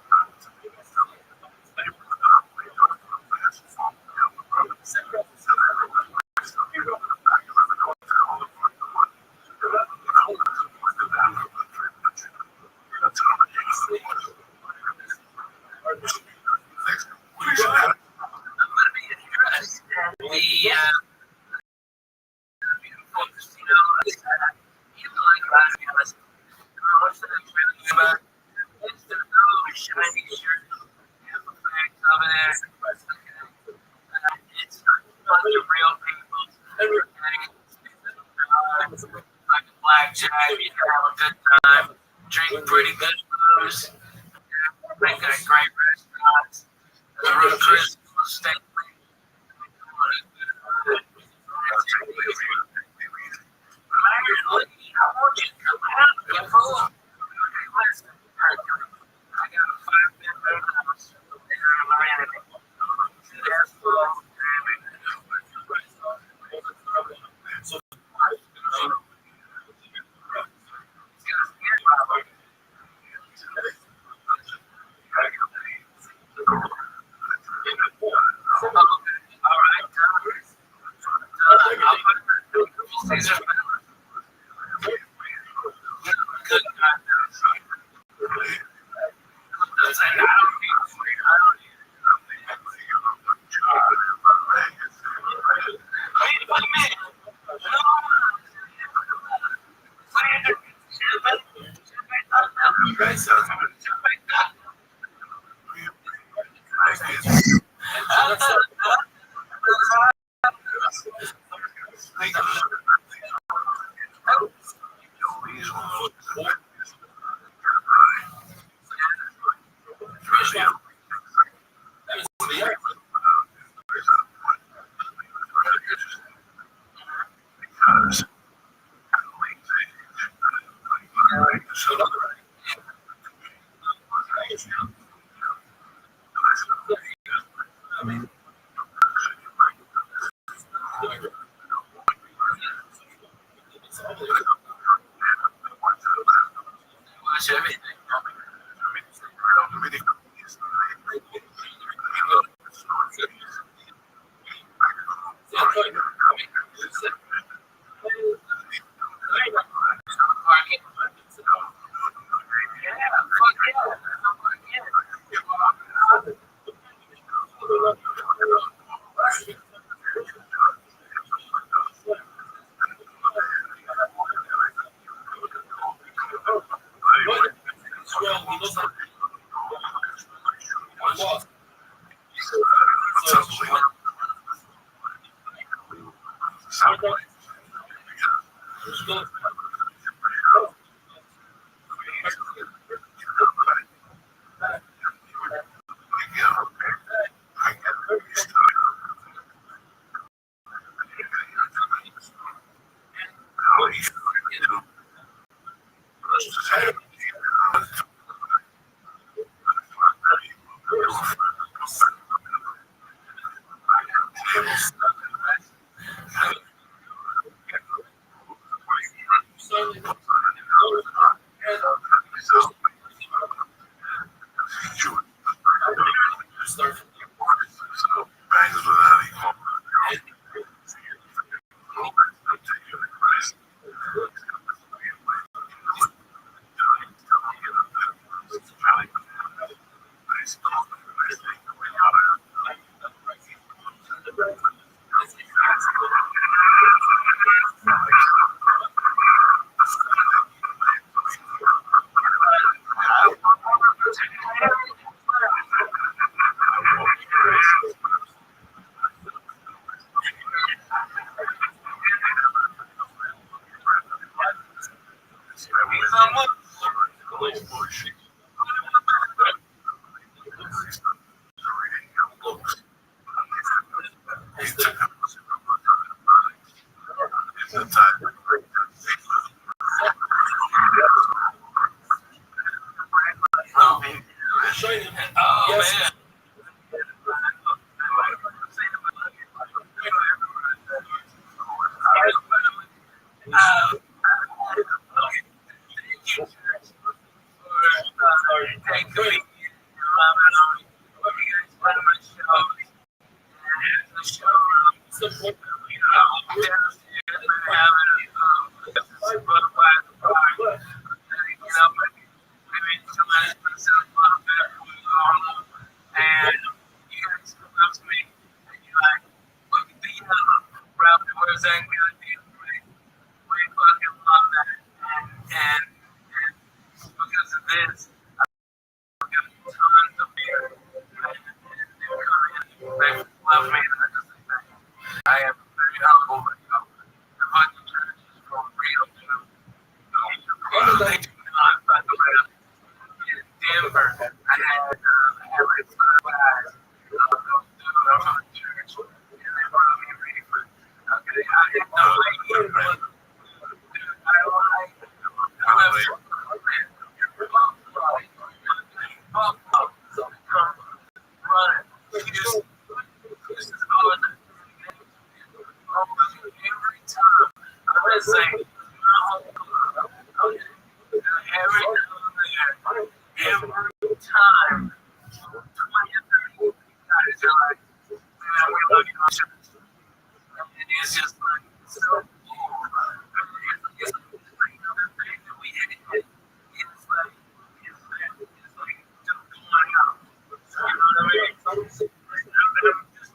Blackjack, you can have a good time, drink pretty good booze, make a great restaurants, run Chris steak. take the weekend, you guys one of my shows, and after the show, I'll be downstairs and having a Budweiser party. Maybe somebody puts a little bit of food on, and you guys come up to me, and you're like, look at the Rabbi, where's that gonna be? We fucking love that. And because of this, I've got tons of beer. And they're coming in. They love me. And I just think that I am very humble. The fucking church is for real, too. They do not, by the way. In Denver, I had like 5 guys. Dude, I'm from the church. And they brought me a reefer. Okay, I had no idea. Every time, 20 or 30 guys are like, man, we love you, church. And it's just like, so cool. It's like another thing that we had to hit. It's like just going out. You know what I mean? I'm just trying to put you out there. Let's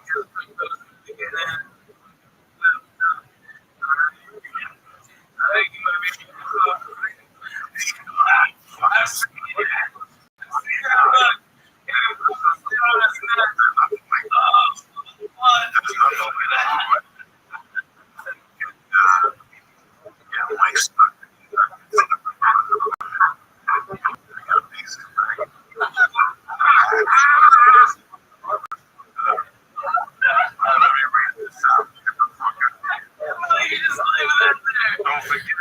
just bring those two together. I think you might be I've seen it. Don't forget.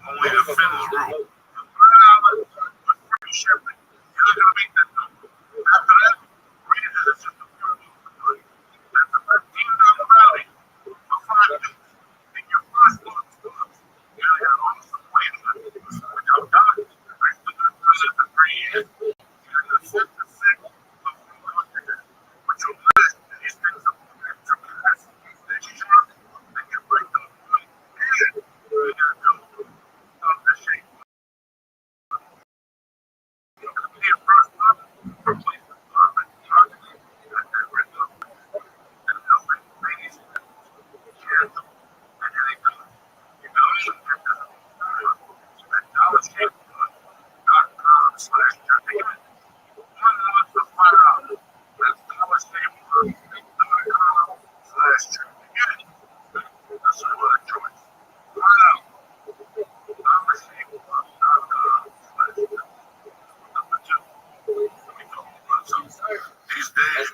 Only the fins rule. These days,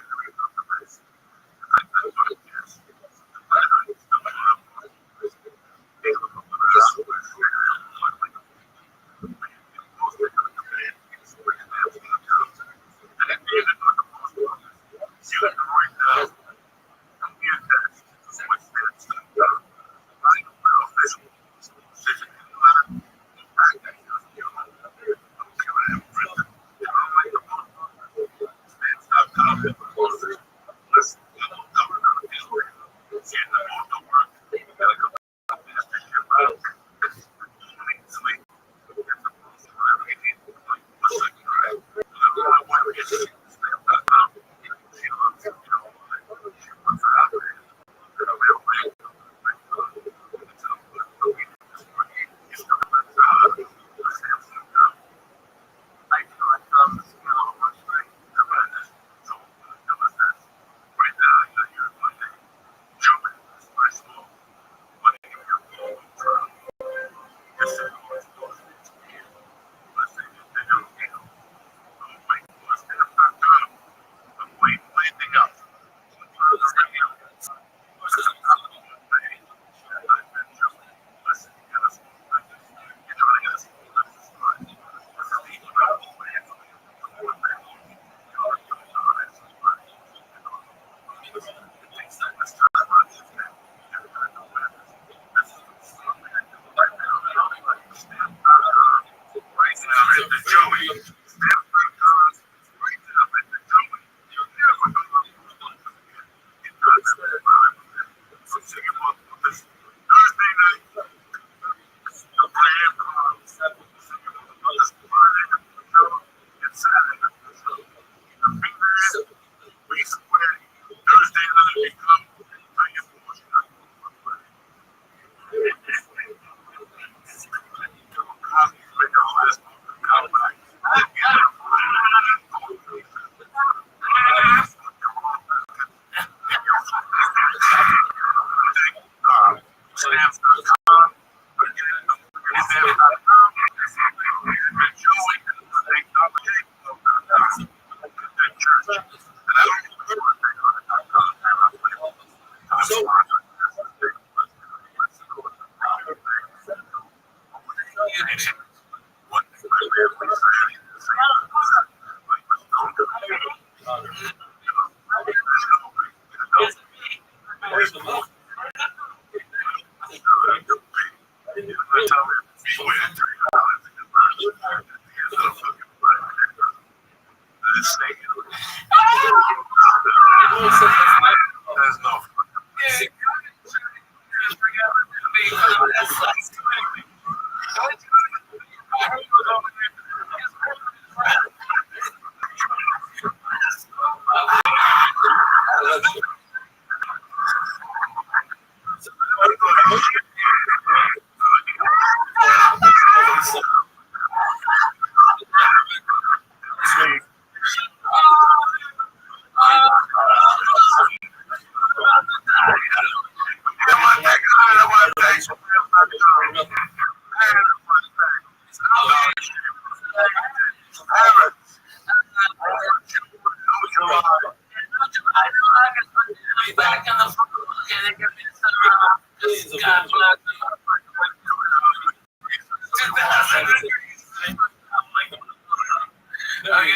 Ivan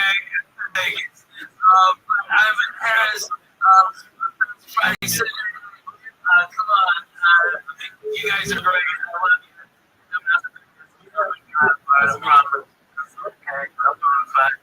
Harris, Friday Center. Come on, you guys are great. I love you. No problem. Okay, I'm doing fine.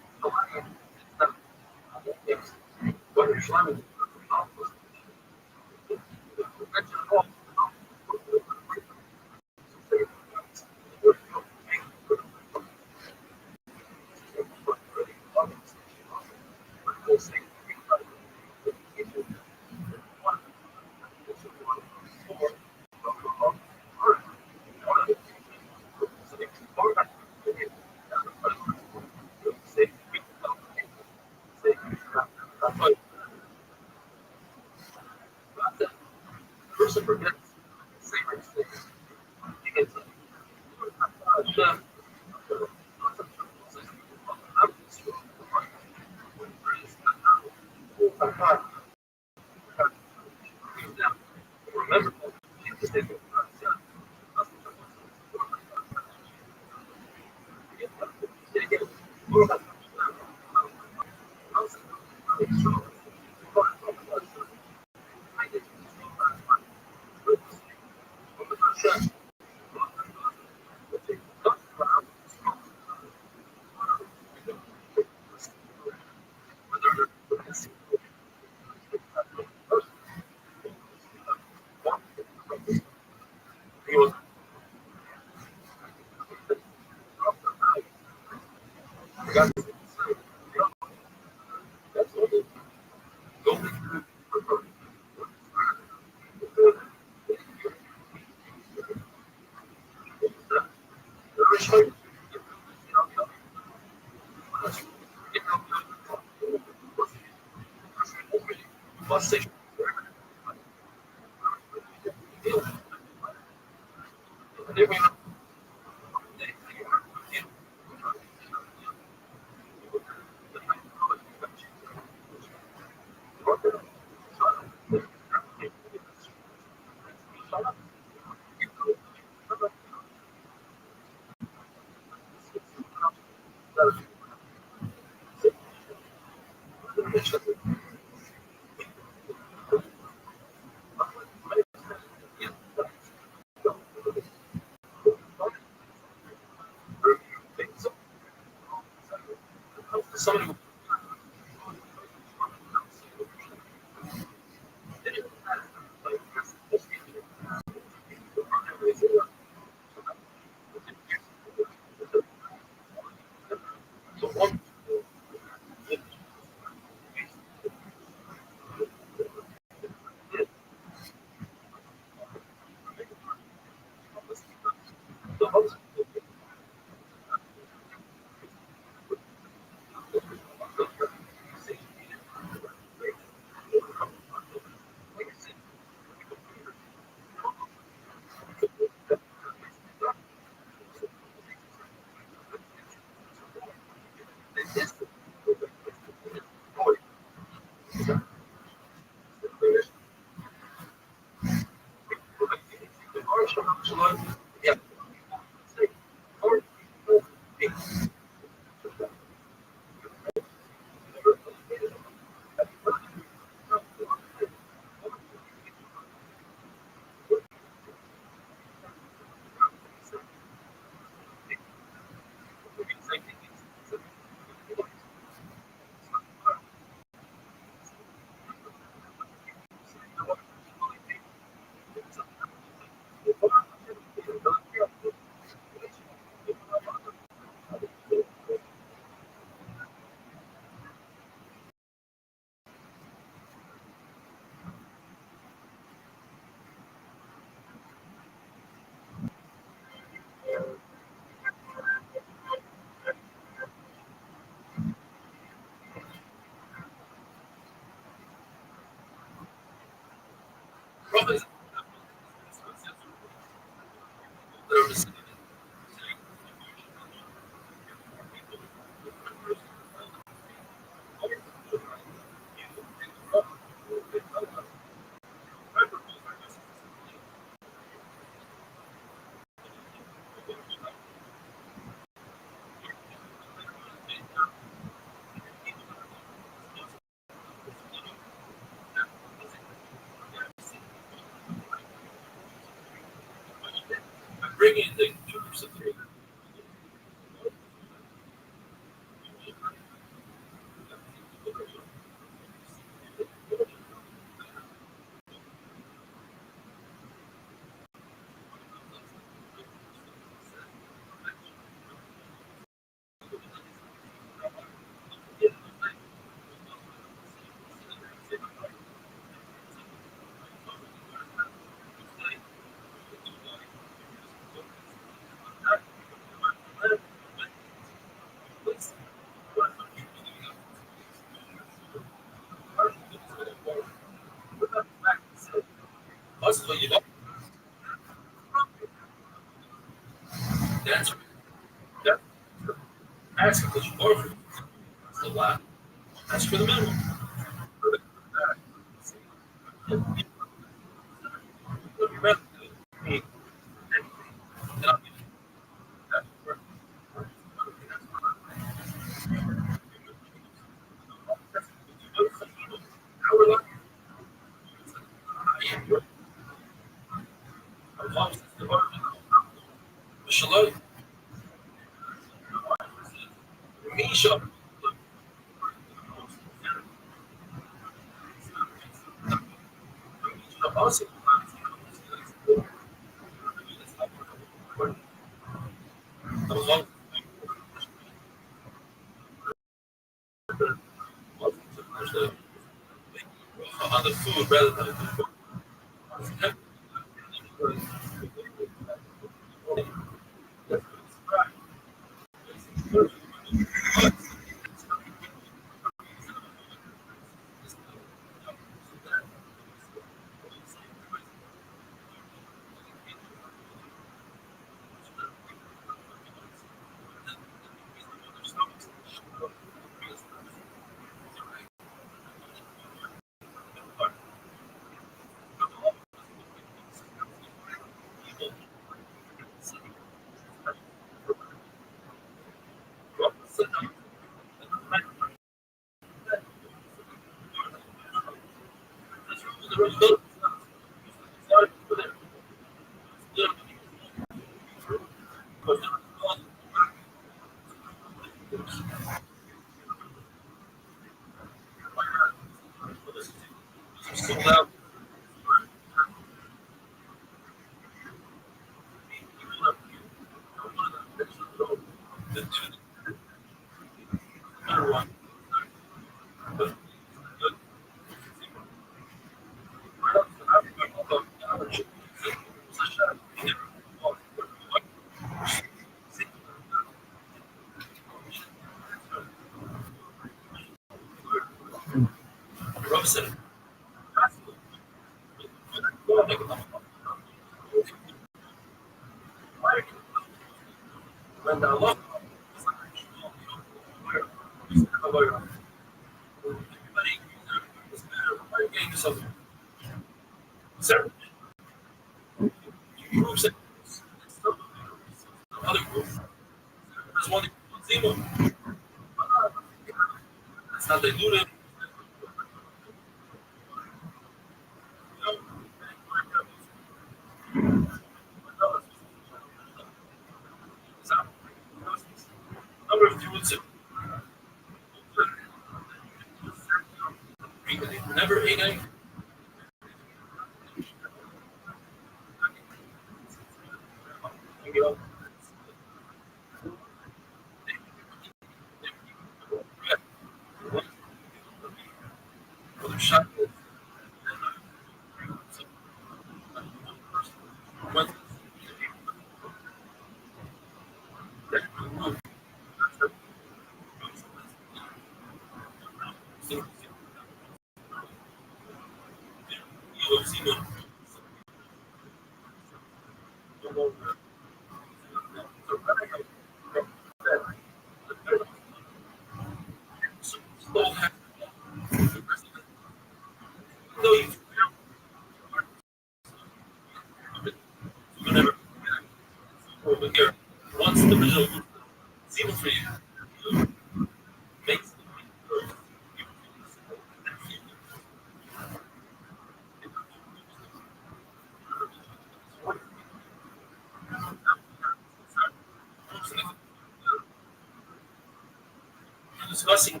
Discussing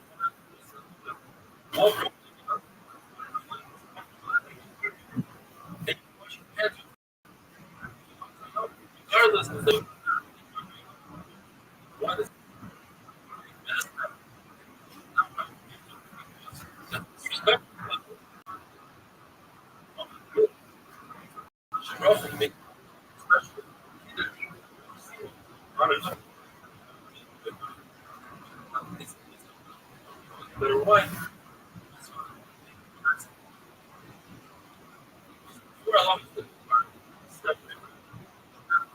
regardless of the what is respect roughly make better wine. We're allowed to step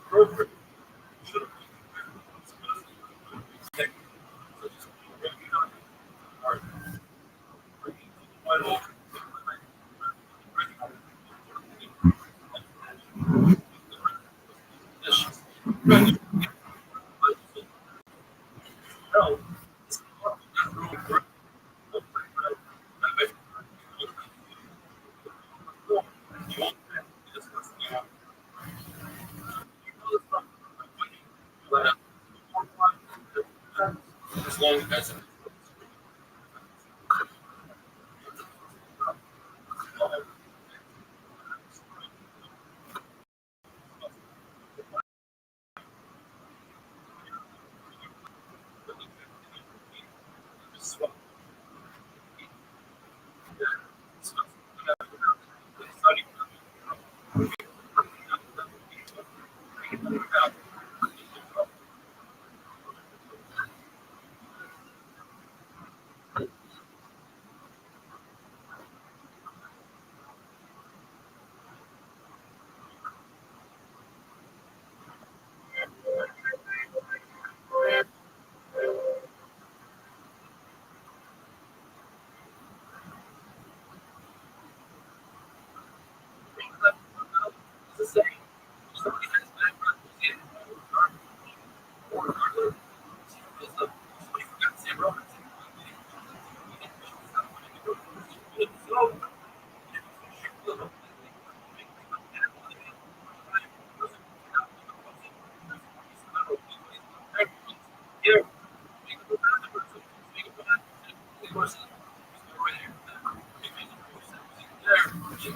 appropriate. As long as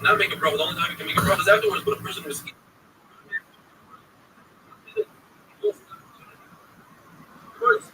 not make a bro. The only time you can make a bro is afterwards. But a person was words.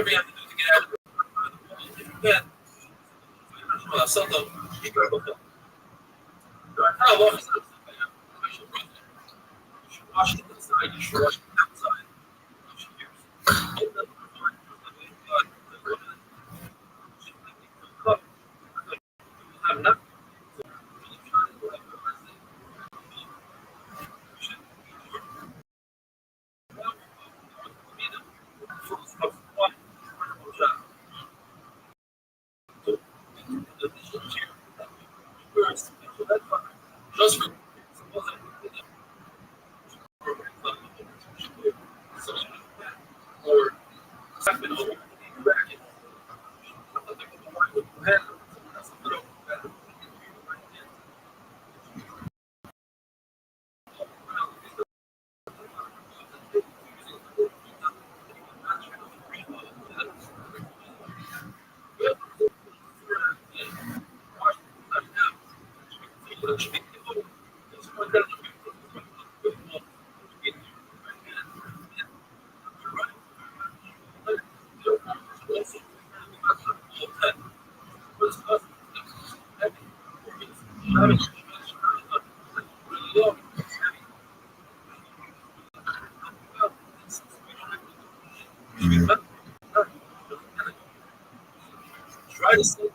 whatever you have to do to get out of it. If you can, how long is it? You should wash it inside, you should wash it outside. You should use have enough. Just for or try to sleep.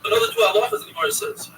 Another 12 off, as the Gemara says.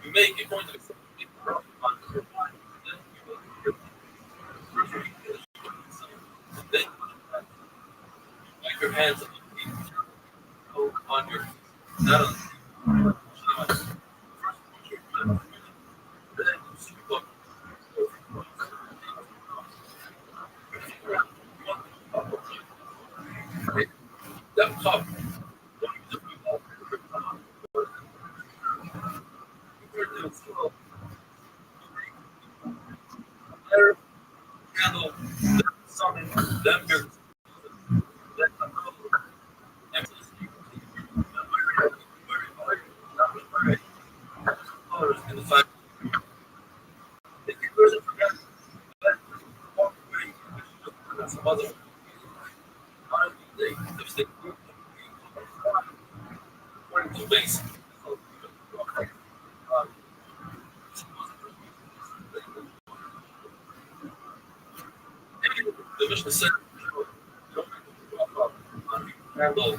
You make a point of your hands on your not on that cup. Handle something them in the fact if you person forget that walk away some other they according to base the Mishnah said handle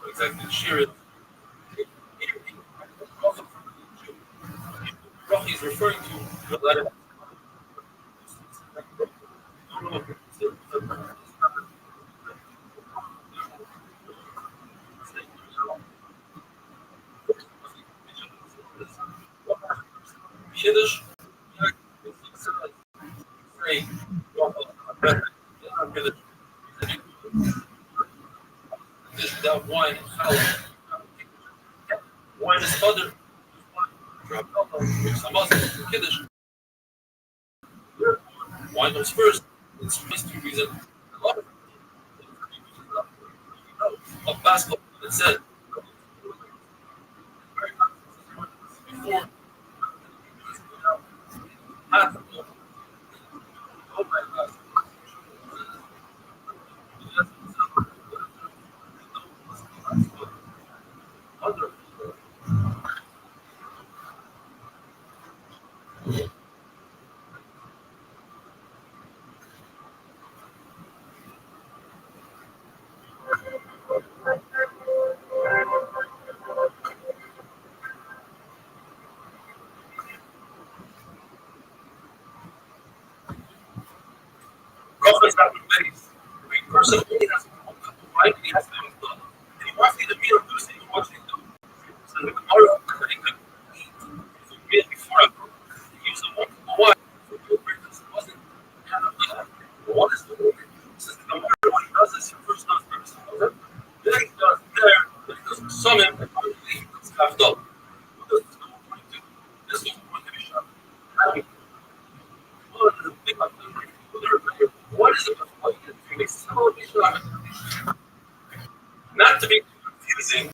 exactly shear it. Rothschild is referring to a lot of Kiddush, without wine and challah. Wine is other. Some other Kiddush. Wine comes first. It's two reasons. gospel that said before Rothschild not base. A person only has one cup of wine and he has to have his blood. And he wants me to meal do so he wants me to do. So the Gemara that he could eat for meal before I broke. He used the one cup of wine for meal breakfast. It wasn't kind of what is the order? Since the Gemara when he does this, he first does breakfast. Then he does there, then he does summon, and finally he does half double. This was the point to be shot. What is it? Not to be confusing,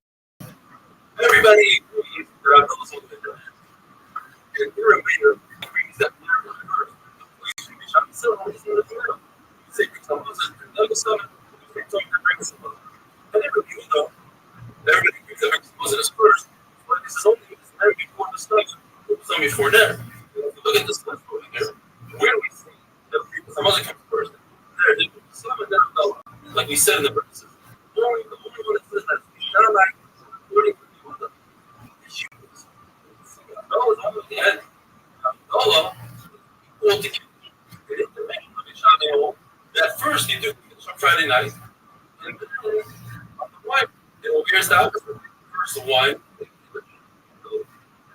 everybody agrees that I'm also the different. And your reader agrees that we're the first. You should be shot in silver, he's in the middle. You say, for example, another summon, you say, so you're bringing some other. And everybody, though, everybody agrees that exposing is first. But this is only before the study, some before there. Look at this list over here. Where do we see that some other comes first? There, they put some and then Noah. Like we said in the verses. The only one that says that not like according to the other issues. Noah's only the end. Noah equal to they didn't mention the Shabbat. That first you do on Friday night. And then on the wine, they will hear the opposite. First the wine.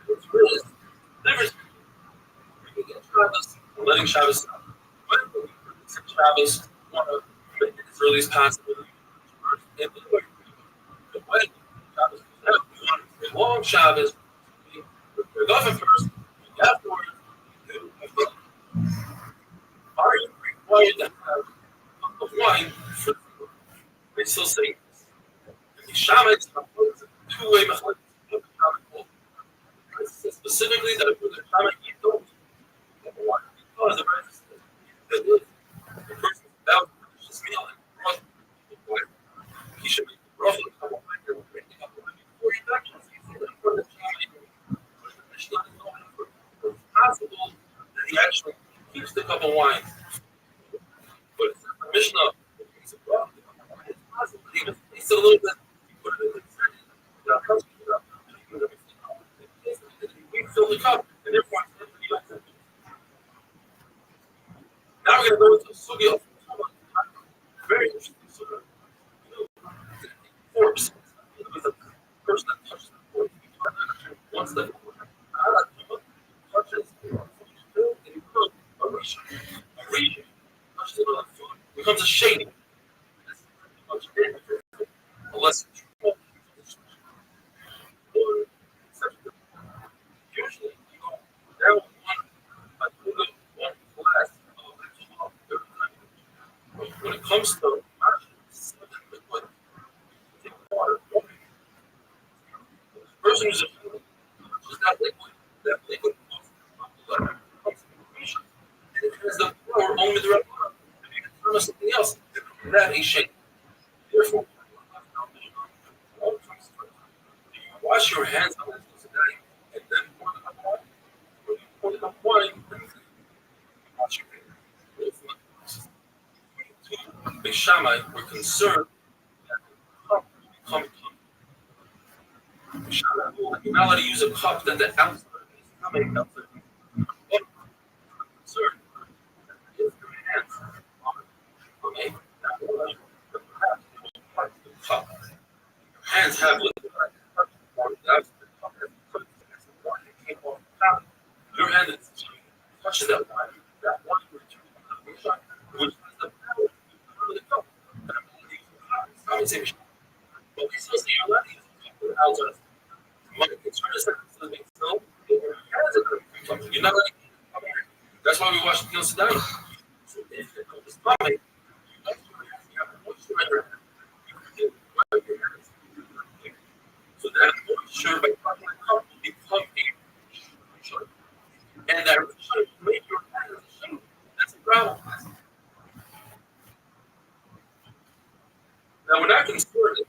It's really different. Letting Shabbos stop. But Shabbos want to make it as early as possible. And the way Shabbos we want a long Shabbos. We're going first. Afterwards, are you required to have a cup of wine for the food? They still say this. The Shabbos is two-way mechanics. Specifically, that if the Shabbos you don't because the rest that is the person without religious meal and he should be roughly a couple of minutes before he touches. He said that for the child, but the Mishnah is not it's possible that he actually keeps the cup of wine. But the Mishnah keeps it roughly. It's possible that he just tastes it a little bit, he put it in the fridge, we fill the cup, and therefore he likes it. Now we're going to go into the sugya of very interesting sugya. Force. The person that touches the force, once the touches food, and you put a region, touches it on the food, becomes a shading. Unless usually you go down one glass of when it comes to liquid, take water. The person who's that liquid comes to completion. And it has the power only the right water. If you can turn something else, that is shake. Therefore, you wash your hands on this today, and then pour the cup of wine. When you pour the cup of wine, you wash your hands. Beis Shammai were concerned that the cup would become king. Beis Shammai ruled that you're not allowed to use a cup that the outside is coming outside. But concerned that if your hands okay, perhaps part of the cup. Your hands have liquid. Your hand is touches that wine. That wine will return which has the power to the cup. And I'm going to use the cup. But we still see you're allowed to use the cup without us. My concern is that it doesn't make sense. Your hands are going to come. You're not letting it come here. That's why we wash the hands today. So if the cup is coming, you have to moisturize your hands. You can wipe your hands. sure by become a Rothschild. And that Rothschild made your hand a shape. That's a problem. Now, when I can store it,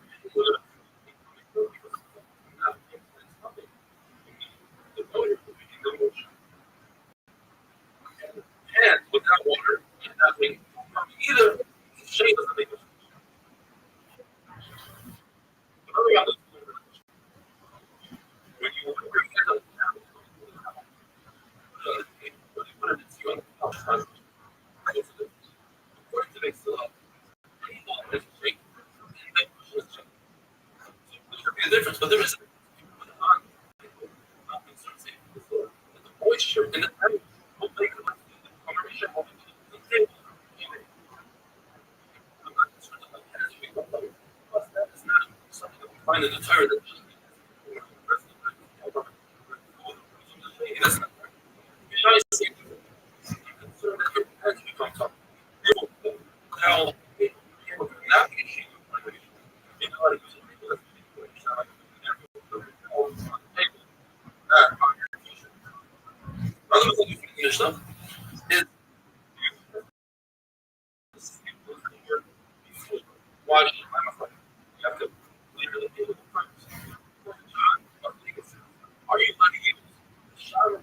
and without water, nothing. Either shape doesn't make a when you bring it up, put it into your house. According to this law, people is shape. There should be a difference, but there is the moisture in the tank will make it combination of the table. I'm not concerned about that. But that is not something that we find in the Torah that just that's not right. You're not saying you're concerned that your hands become tough. Now, it will not be a sheet of vibration. You know how to use it. Other thing you can finish up is watch. You have to literally deal with the first. Are you letting it shadow?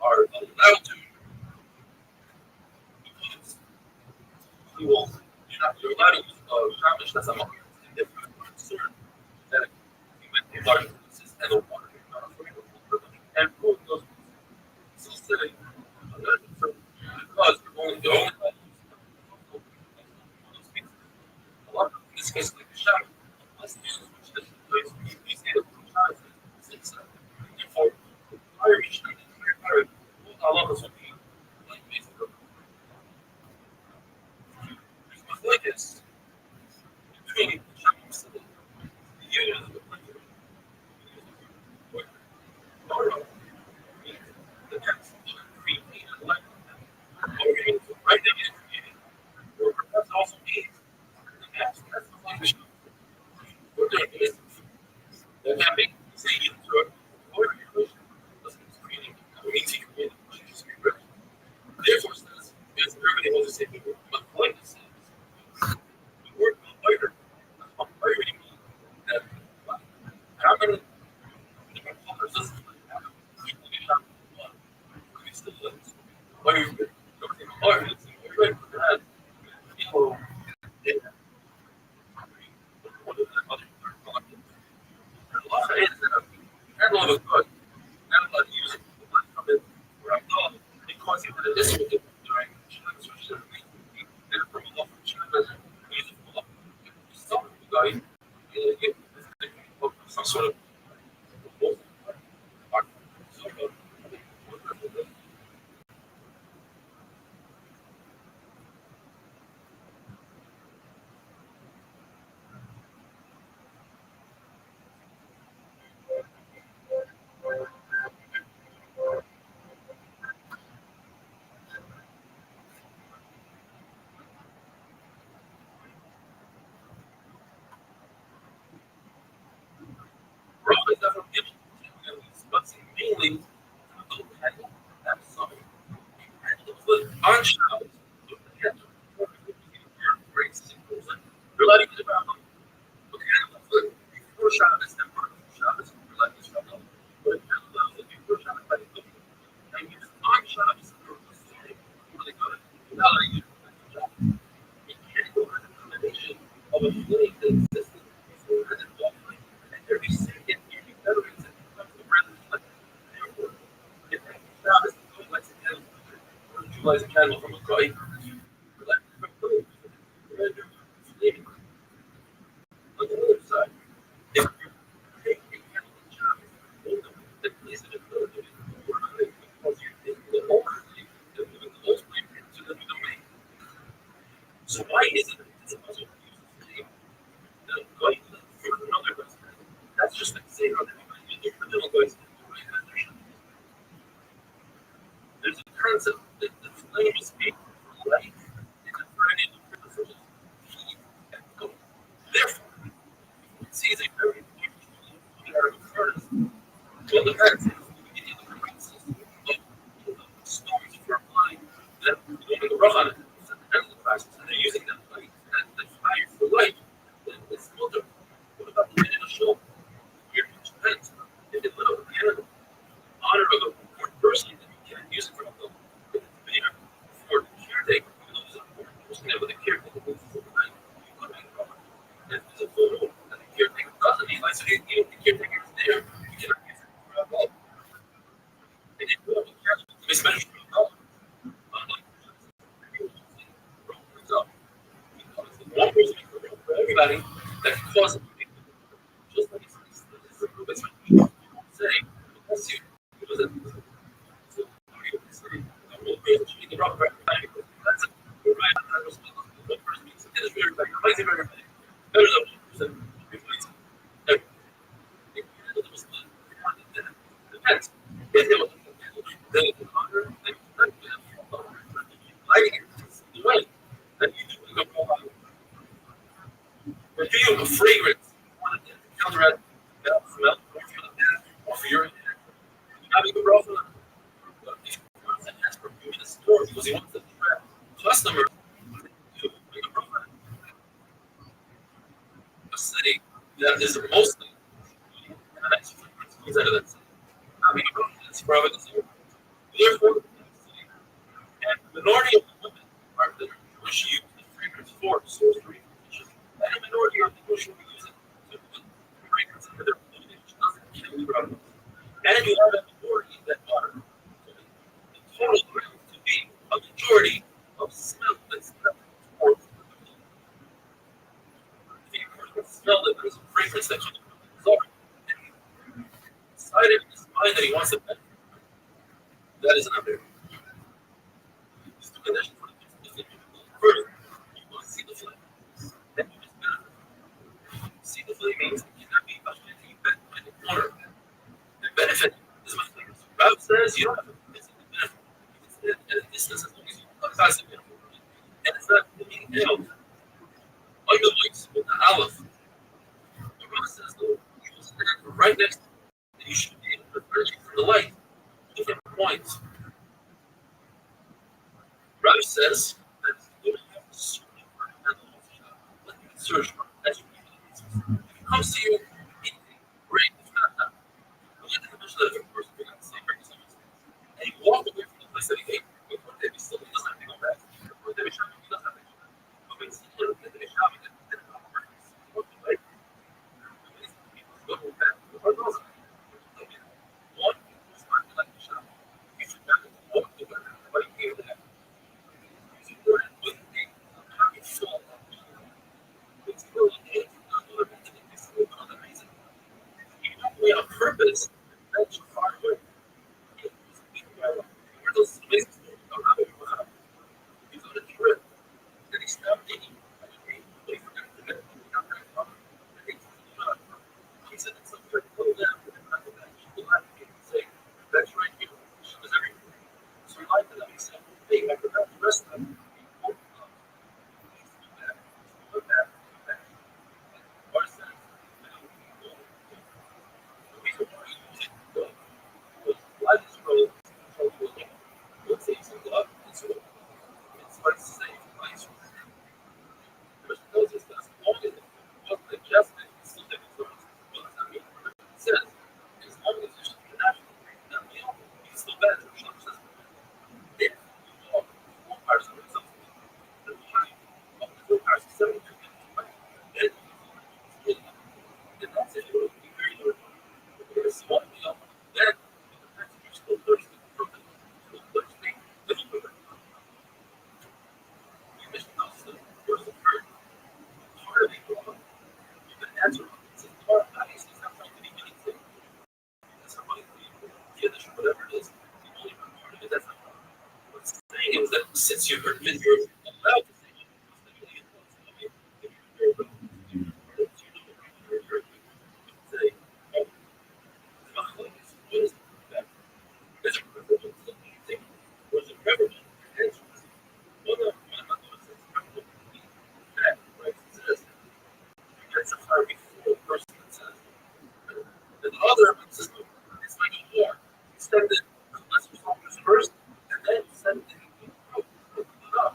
Are allowed to because he will you're allowed to use Shamish that's a different concern that you might be large pieces and the water and food goes so silly because you're only the only a lot of in this case like the Shamish let's use which is place we say the Shamish therefore Irish a lot of us would be like basically like this between the unit of the printer the text creepy and like right there or perhaps also means the text that's the language we're doing is that having say you throw it or doesn't creating means he created therefore says it's everybody will say but like this is the word later that how many different colors does people because he did this with it during some sort of Rabbi never given but mainly on Shabbos, you're letting it around. Okay, before Shabbos and Shabbos, you're letting it around. But if you're allowed before Shabbos, by the and use on Shabbos, really good. Now that you can't go into the combination of a feeling that existed before and then and every second you better it becomes the bread therefore, if Shabbos lights a candle, or you light a candle from a guy, on the other side, if you take a candle in Shabbos, then place it in the because you're taking the whole flame, the whole flame into the domain. So why is it that it's supposed to use the flame? The guy for another person. That's just like saying on the little guys. There's a concept that the flame is made for light and for rough on it. It's at the end of the process, and they're using that light, that fire for light. Then it's filter. What about the initial? Your depends. If it lit up the end, honor of a important person, then you can't use it for the there. For the caretaker, even though it's an important person, with the caretaker, it's overnight. You could make a problem. If there's a photo that the caretaker doesn't need, like, so even if the caretaker is there, you cannot use it for a bulb. And it will be careful. Especially for a bulb. Unlike one person for everybody that can cause it. Just like it's say, bless you. It was a so I'm real crazy. You can rock right behind you. That's it. You're right. That was one person. It is very bad. Amazing, very bad. Better than 1%. Depends. If it was then it's longer, then lighting it the way that you do the profile. If you have a fragrance, you want to counteract that smell, or for the pen, or for your having a profile. If you want to ask perfume in a store because he wants to attract customers to make a profile. A city that is mostly a nice fragrance comes out of that city. Having a profile is probably the same. Therefore, and the minority of the women are the Jewish use the fragrance for sorcery, and a minority of the Jewish will use it to put fragrance into their clothing, which doesn't kill the problem. And you have a minority that are the total ground to be a majority of smell that's not for the clothing. If you can smell that there's a fragrance that comes from the result, and he decided in his mind that he wants to benefit from it, that is not there. First, you want to see the flame. Then you just benefit. See the flame means you cannot be you bet by the corner. The benefit is my thing. Rabbi says you don't have to visit the benefit. You can stand at a distance as long as you look past the benefit. And it's not being held under the lights with the aleph. The Rabbi says, though, you will stand right next to it. And you should be able to differentiate from the light different points. Rabbi says that you don't have to search for an animal shop. Let me search for it. That's what you need. If it comes to you, anything, great. If not, not. But look at the mission that if a person being on the same break as someone else. And he walked away from the place that he hated. Before they be still, he doesn't have to go back. Before they be shopping, he doesn't have to go back. But when he's still in the shopping, he didn't have to work. He walked away. People go back. Before those one, it's not like the shop. You should not walk away. Why do you do that? On purpose, that's far away. Those places around it, he's on a trip, and he stopped eating. He said, it's something like, go down, say, that's right here. She was everywhere. So he liked it. He said, hey, I forgot the rest of them. Since you've been allowed to say the other system is like more. Send it to lesser soldiers first, and then send it up.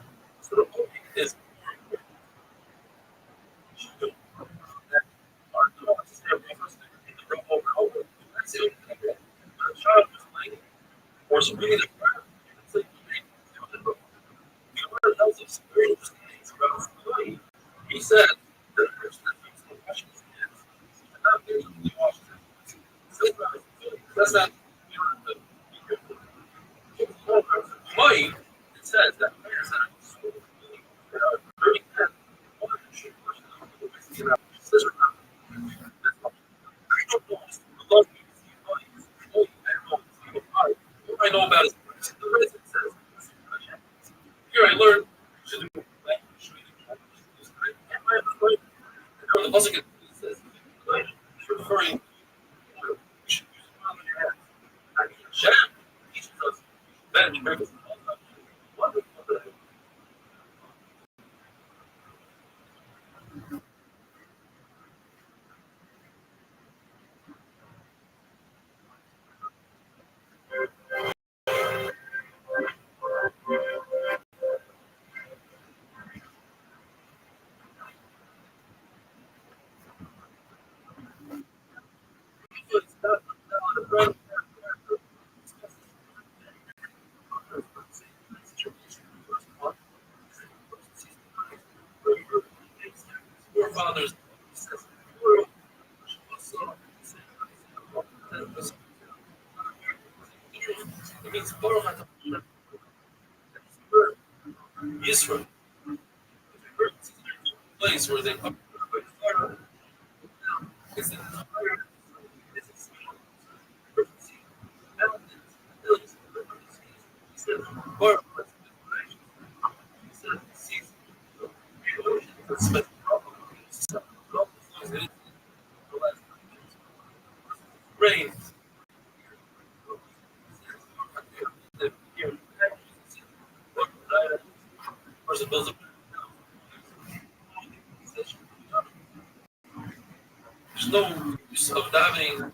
person reading the Bible, it's like, the Lord tells us very interesting things about his employee. He said that the person that makes the questions is not very easily washed. That's not employee. It says that man is not I know about is the resident says. Here I learned to do the Muslim says referring Shem teaches us that miracles. Forefathers it means Israel, place where they come. It's an entire rain. Person builds a there's no use of davening.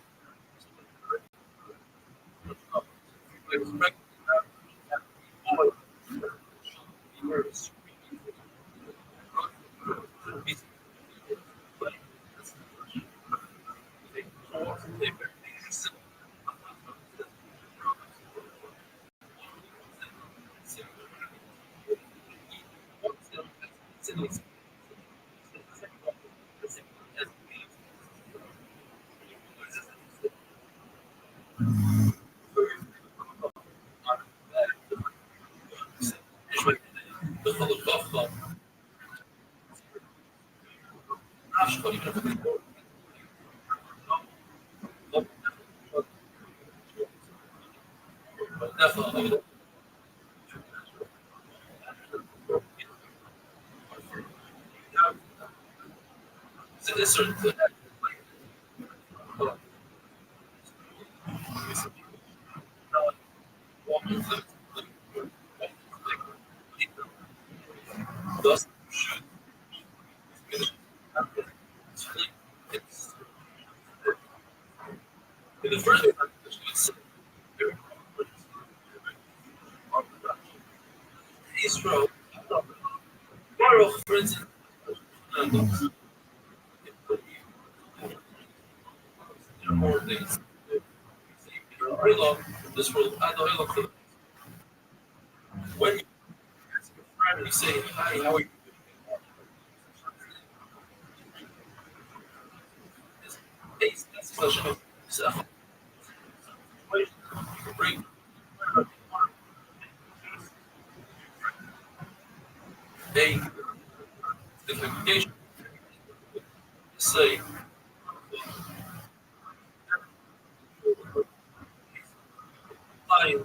Thus, in the first place, Israel, Baruch, for instance, more things. Very long, this world, I know I look for when you ask your friend and you say, hi, how are you? That's the question of yourself. Bring a communication. Say, hi.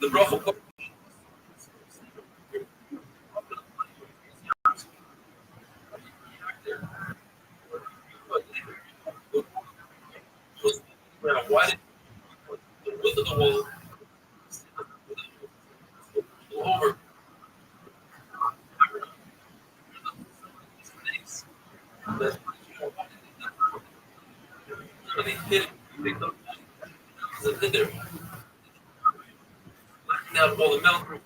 The bracha why did the width of the wall over they hit it, they don't there. Now all the mountain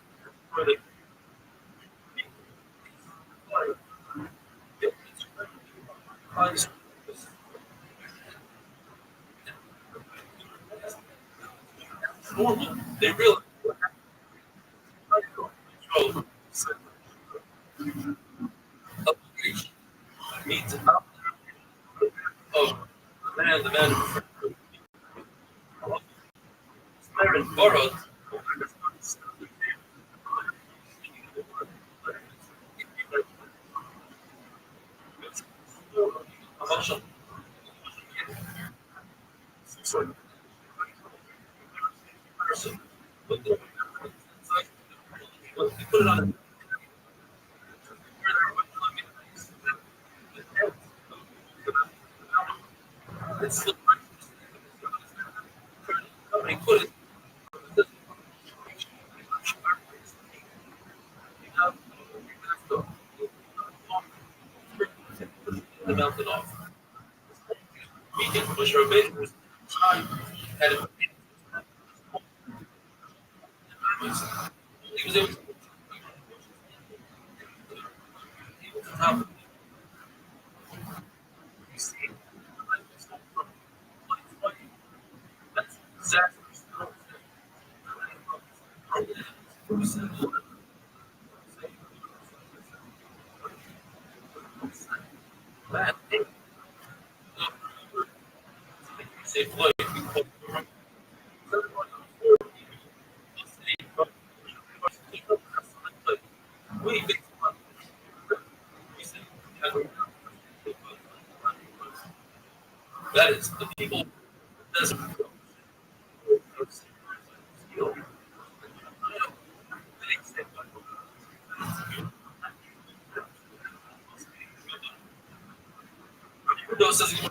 They really means oh the man borrowed emotion. Person. Put it on it's somebody put it the mountain off. Was Rabbi had it. He was able to top that's exactly that. Say Floyd. That is the people. Who knows? Doesn't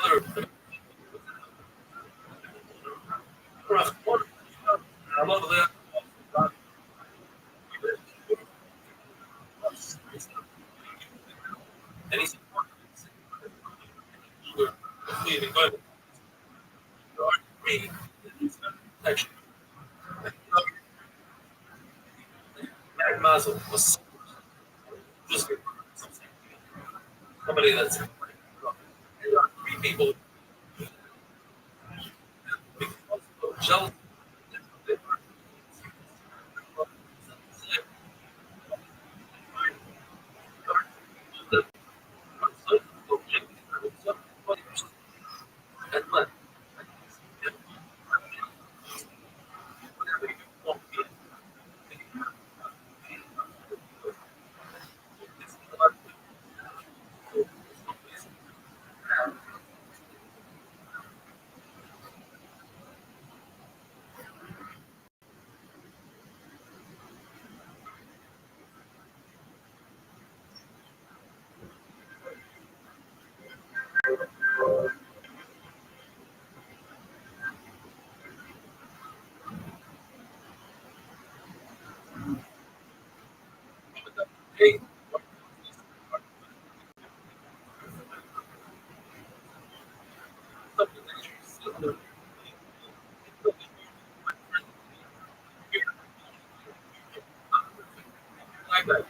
other I love that. And he's leaving, but actually, Mazel was just somebody that's three people jealous. Hey, like that.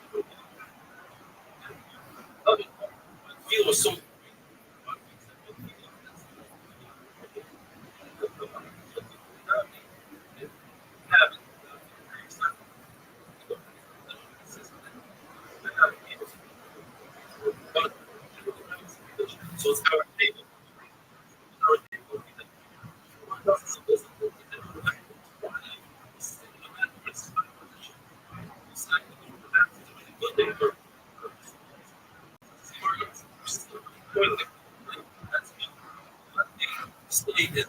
Feel was so so it's our table. State is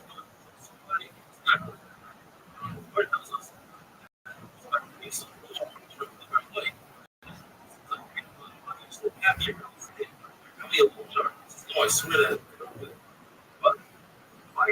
I swear that. But why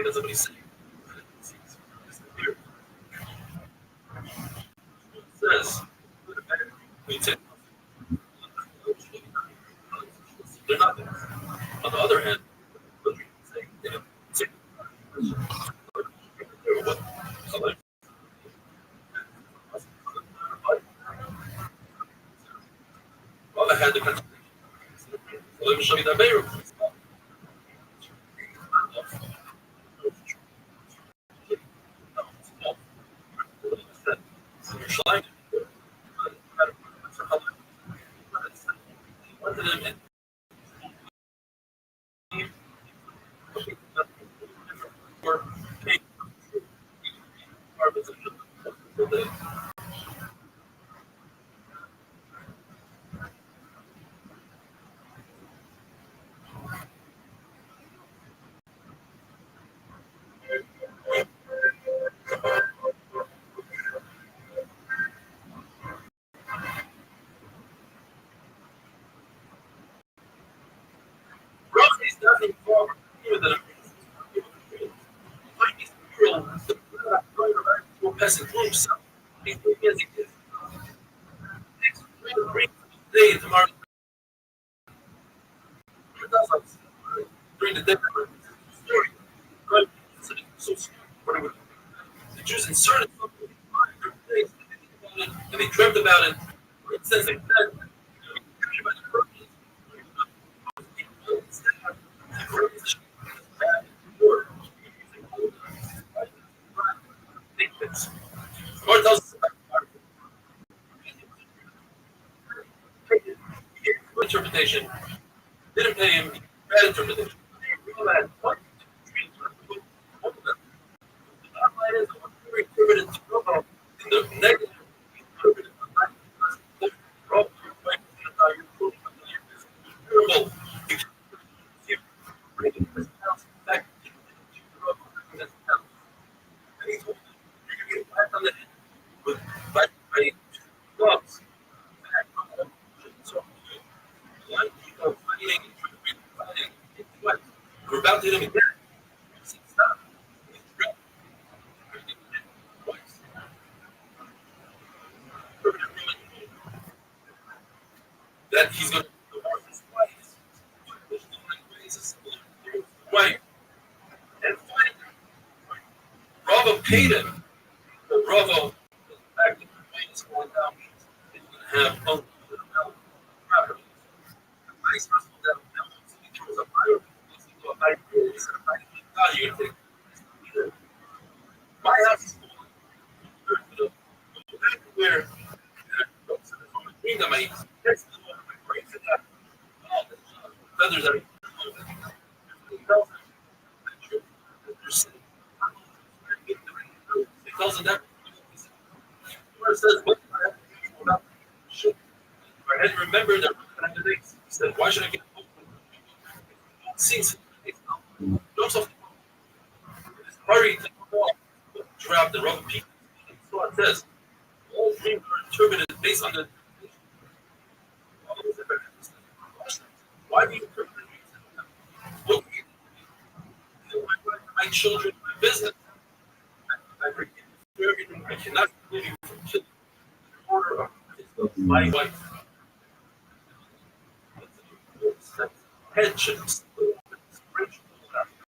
heard somebody say. It says, they're not there. On the other hand, well, I had the country. So let me show you that Beirut. Rothschild's nothing more than a peasant groups. Tomorrow, during the day, the Jews inserted something and they dreamt about it. It says like that. Lord tells us interpretation. Didn't pay him bad interpretation. In the negative we're about to hit him again. That he's going to divorce his wife. Wife. And finally, Bravo paid him. But Bravo, the fact that the plane is going down means he's going to have property. The vice president that he throws a fire. He said, God, you're going to take my house is full. Where feathers are he tells them that where it says what and remember that he said, why should I get sings Joseph hurried to drop the wrong people. So it says all dreams are interpreted based on the why do you interpret what my children, my business? I forgive you for everything. I cannot forgive you for killing my wife. Pensions.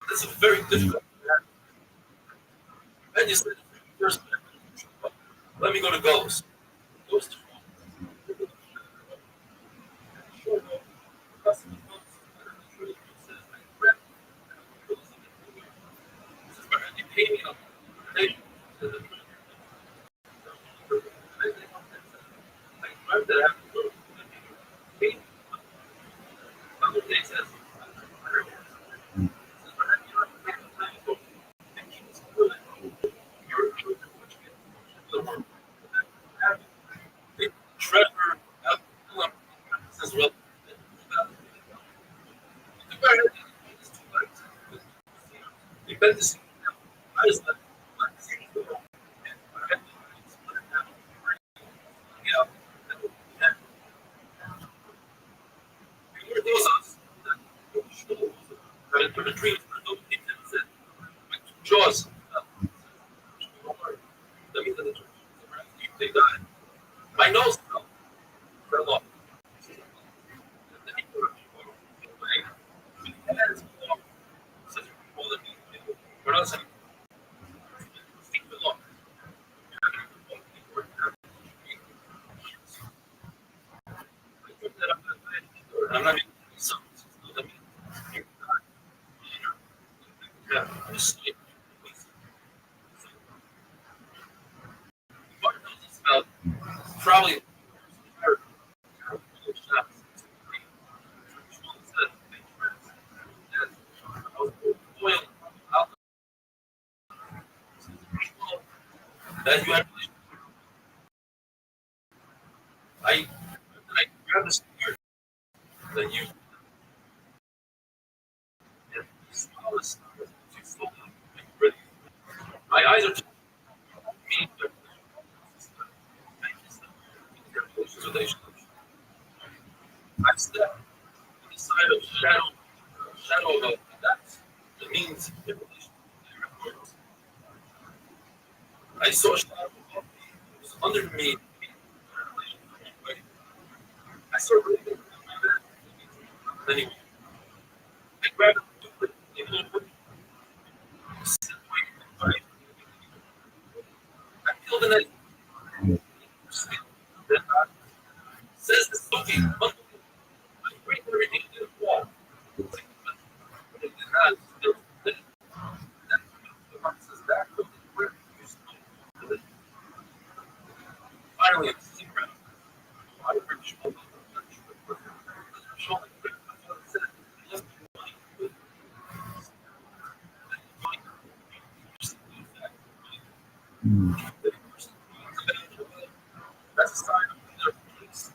That's a very difficult. And you said, first, let me go to goals. Goes to Trevor says, well, jaws. That means that they died. My nose fell off. We're not saying I'm not yeah, probably that you have I grab this card that you my eyes are me I step on the side of shadow of that means I saw a shadow above me. It was under me. I started breathing. Anyway, I grabbed it. I peeled the net. Says the smoking. I break everything to the wall. It did not. Finally, it's secret. I that's a sign of their peace.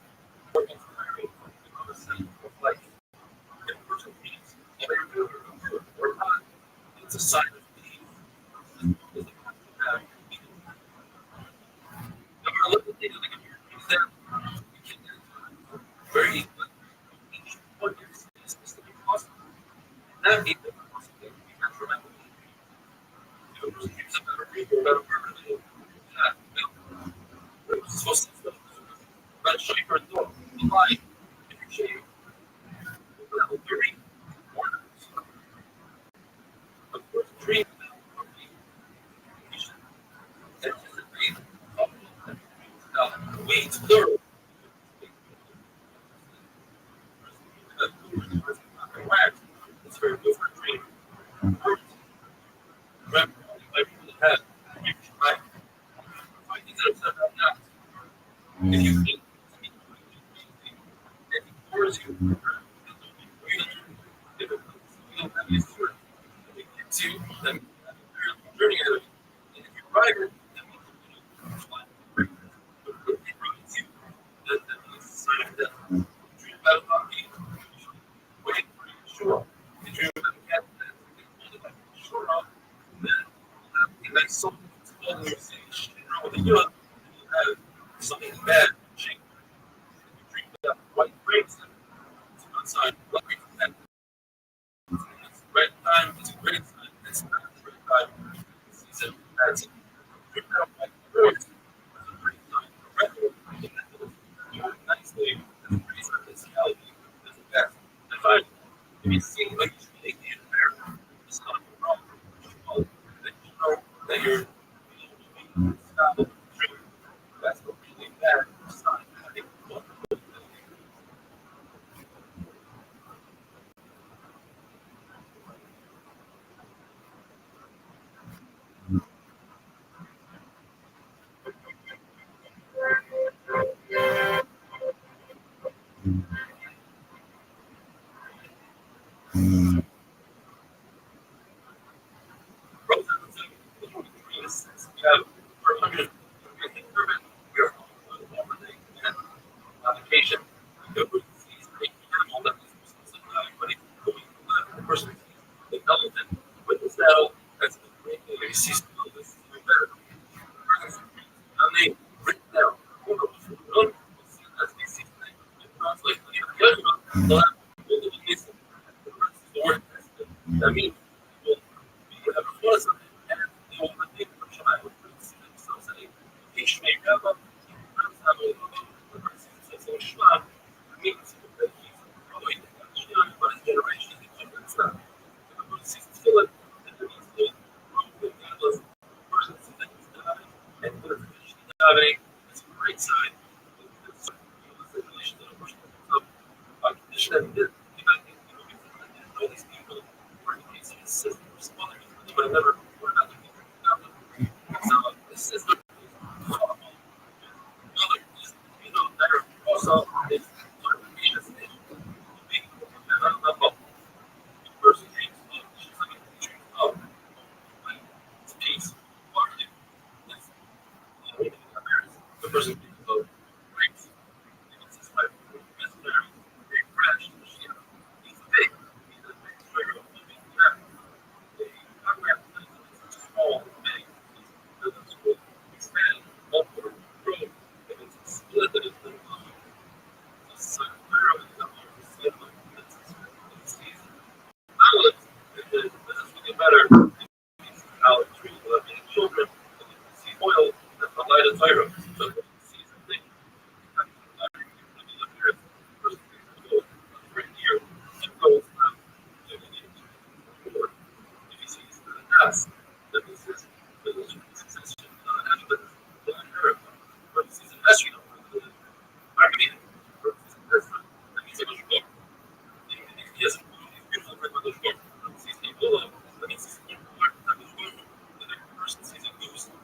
Working on the same of life. If a person peace, or not, it's a sign of peace. Look at the very each one is possible. That means that we have to remember. Supposed to but show your door. Why? If you shave, level 30 corners. Of course, dream weeds, plural. It's very good for a dream. Remember, like people have, right? Findings that are set up now. If you think, it pours you. If it gives you, then you're journey ahead of you. And if you're private, that means you're flying. If it ruins you, that means it's a sign of death. Dream about a monkey, wait, sure. You dream about a cat, sure enough, then like something that's holding you, saying, shit, wrong with you, have something bad, shake. You dream about white grapes, it's one sign, black grapes, it's the right time, it's a great sign, it's not the right time, season, that's it. Dream about white grapes, it's a great sign, red grapes, nice day, it's a great sign, it's reality, it's the best. And finally, if you see like you should make the entire, it's not a problem. Then you know that you're stop the dream. That's a really bad sign. I think application. With the cell, that's the great thing. You see, this is better. They written down. That means you have a It's a great sign. On condition that he did, know these people were in these systems, he would have never worked out the people. So this is the better also is person peace. The person grapes. It's his wife. It's very fresh. He's big. He's a big player. Small, big. Business will expand, upward, grow. If it's split, then it's so clear of the season. Now the business will get better. Out trees will have children. See oil that's the light of Tyra. So the season thing.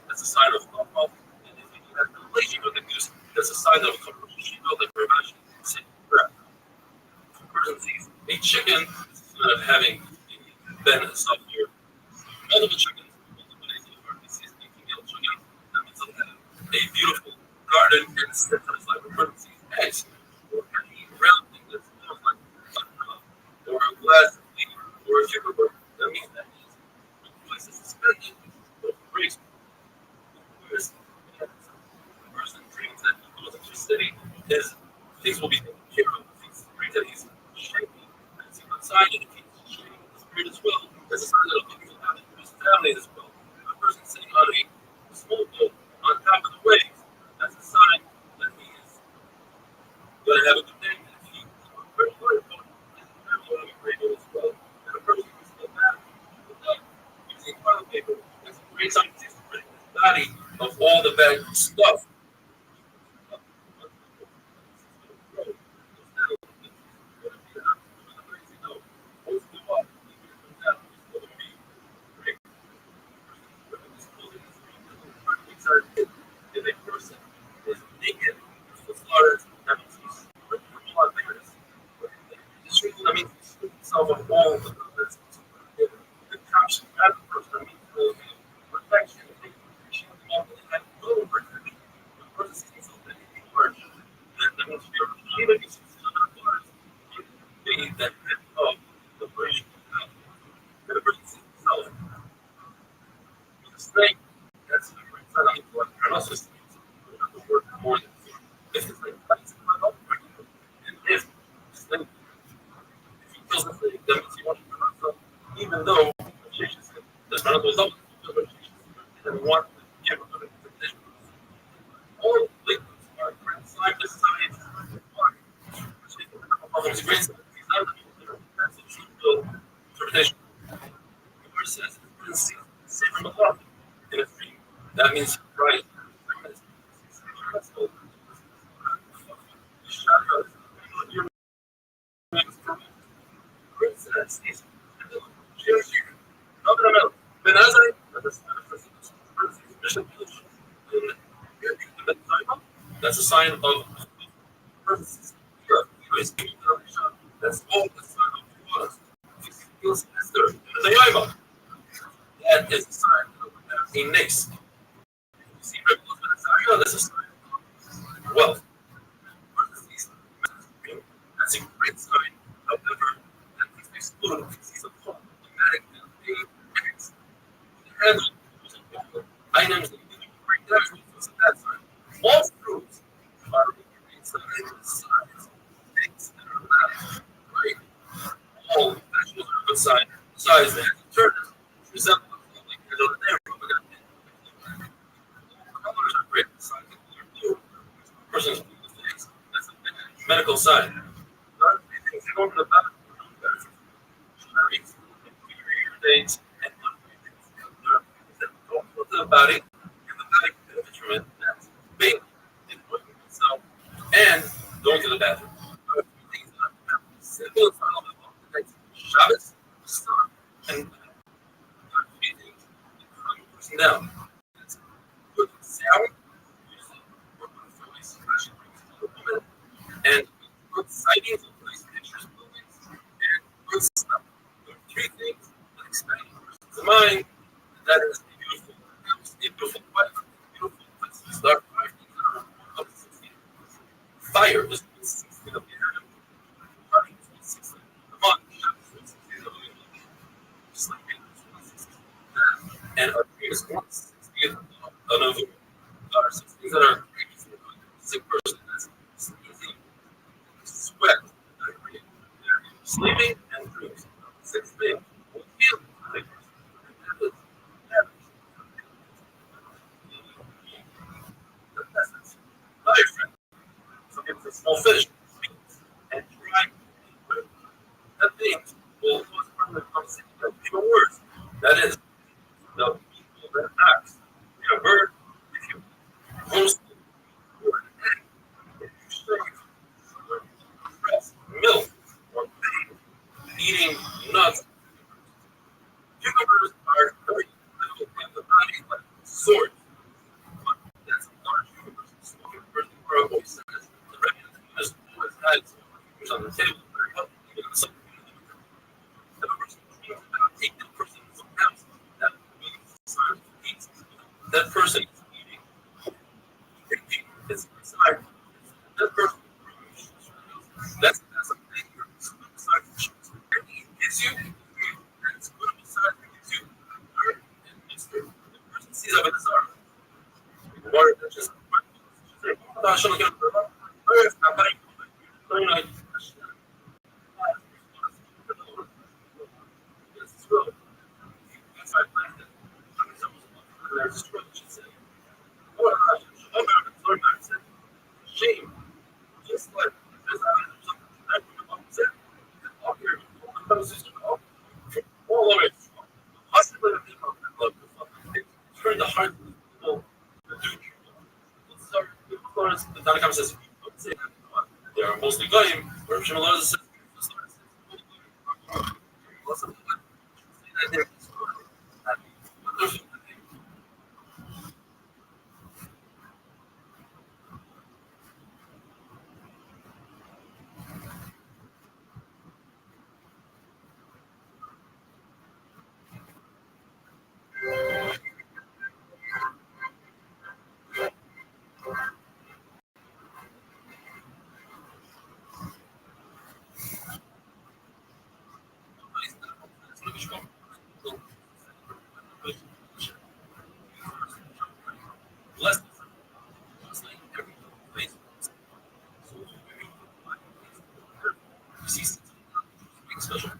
That's a sign of love. And if you have a relationship with the goose, that's a sign of person sees a chicken instead of having been a software. Multiple chickens, sees a female chicken. That means they'll have a beautiful garden and set that is like a person sees eggs. Or any round thing that's almost like or a glass of leaf or a sugar bird. That means that is the places to spend it. But breaks. The person dreams that he goes into a city, his things will be taken care of. Things that he's shaping. As he outside, and if he's shaping the spirit as well, that's a sign that he'll have his family as well. A person sitting on a small boat on top of the waves, that's a sign that he is going to have a good day. And if he's a very good boat, he's going to have a great day as well. And a person who's still back without using toilet paper, that's a great sign because he's rid of his body of all the bad stuff. If a person is naked, slaughtered, I mean, himself of all the caption of the person, protection, protection. The person sees himself that he can that means even if he's that of the British and the person sees himself. With a snake, that's a great sign of and also the word more than if the snake bites and if the snake if he kills the snake, that means he wants to hurt himself, even though that's not a result he doesn't want to give a good interpretation. All liquids are inside the science of water. It's great. He's not that's a true interpretation. The word says it's safe from the law in a dream. That means right. That's a sign of that's all the sign of us. That is a sign of a nix. See, that's a sign of wealth. That's a great sign. However, that is excluded because he's a problematic items that you can break down to that sign. All fruits are size, things that are not right. All vegetables are good size that turn resemble like there's over there. Colors are great size. person is that's the medical side. If you go to the bathroom, dates and don't put the body and the body benefits from it. That's big. So, and going to the bathroom. Simple as Shabbos, stop, and person down. Put sound and put sightings of place pictures, movies, and put stuff. Three things that expand the mind. That is beautiful. That is beautiful. Beautiful. Start five things that are up to 16. Fire is 16 of the area. Running is 16. Come on, sleeping is 16. And our previous 160 another 16 that are sick person that's sneezing, sweat, sleeping, and dreams. 6 things. We feel like another friend. So it's a small fish. And try that things will cause permanent conversation. Even worse. That is the people that acts. A bird, if you roast it, or an egg, if you shake breast, milk, or baby, eating nuts, cucumbers are very little in the body, like swords. But that's not cucumbers. Cucumbers are always says the regular has always had cucumbers on the table, very healthy, even in some communities. Take that person from house, that means that person is eating. It's inside. That person. That's a thing. Inside. And he gives you. It's good inside. He gives you. And Mr. The person sees up in his arm. Water that just. Shame. Just like all of it. Possibly the people that love the fucking turn the heart of the people that do the Tanakh says they are mostly goyim, where Shimon says less special.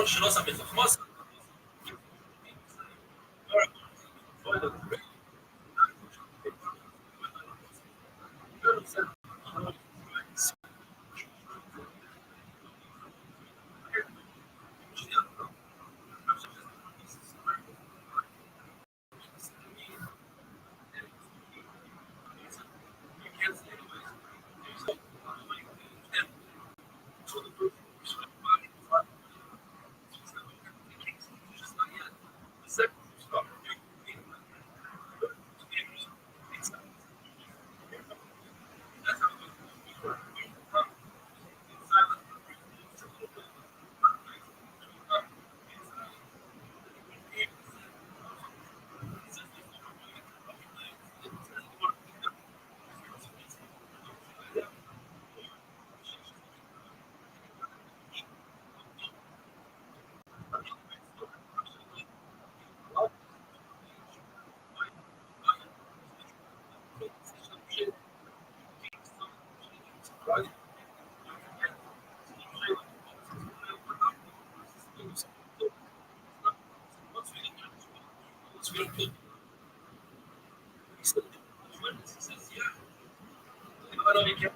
שלא שם את החמאס. It's going to put. He said, he says, yeah.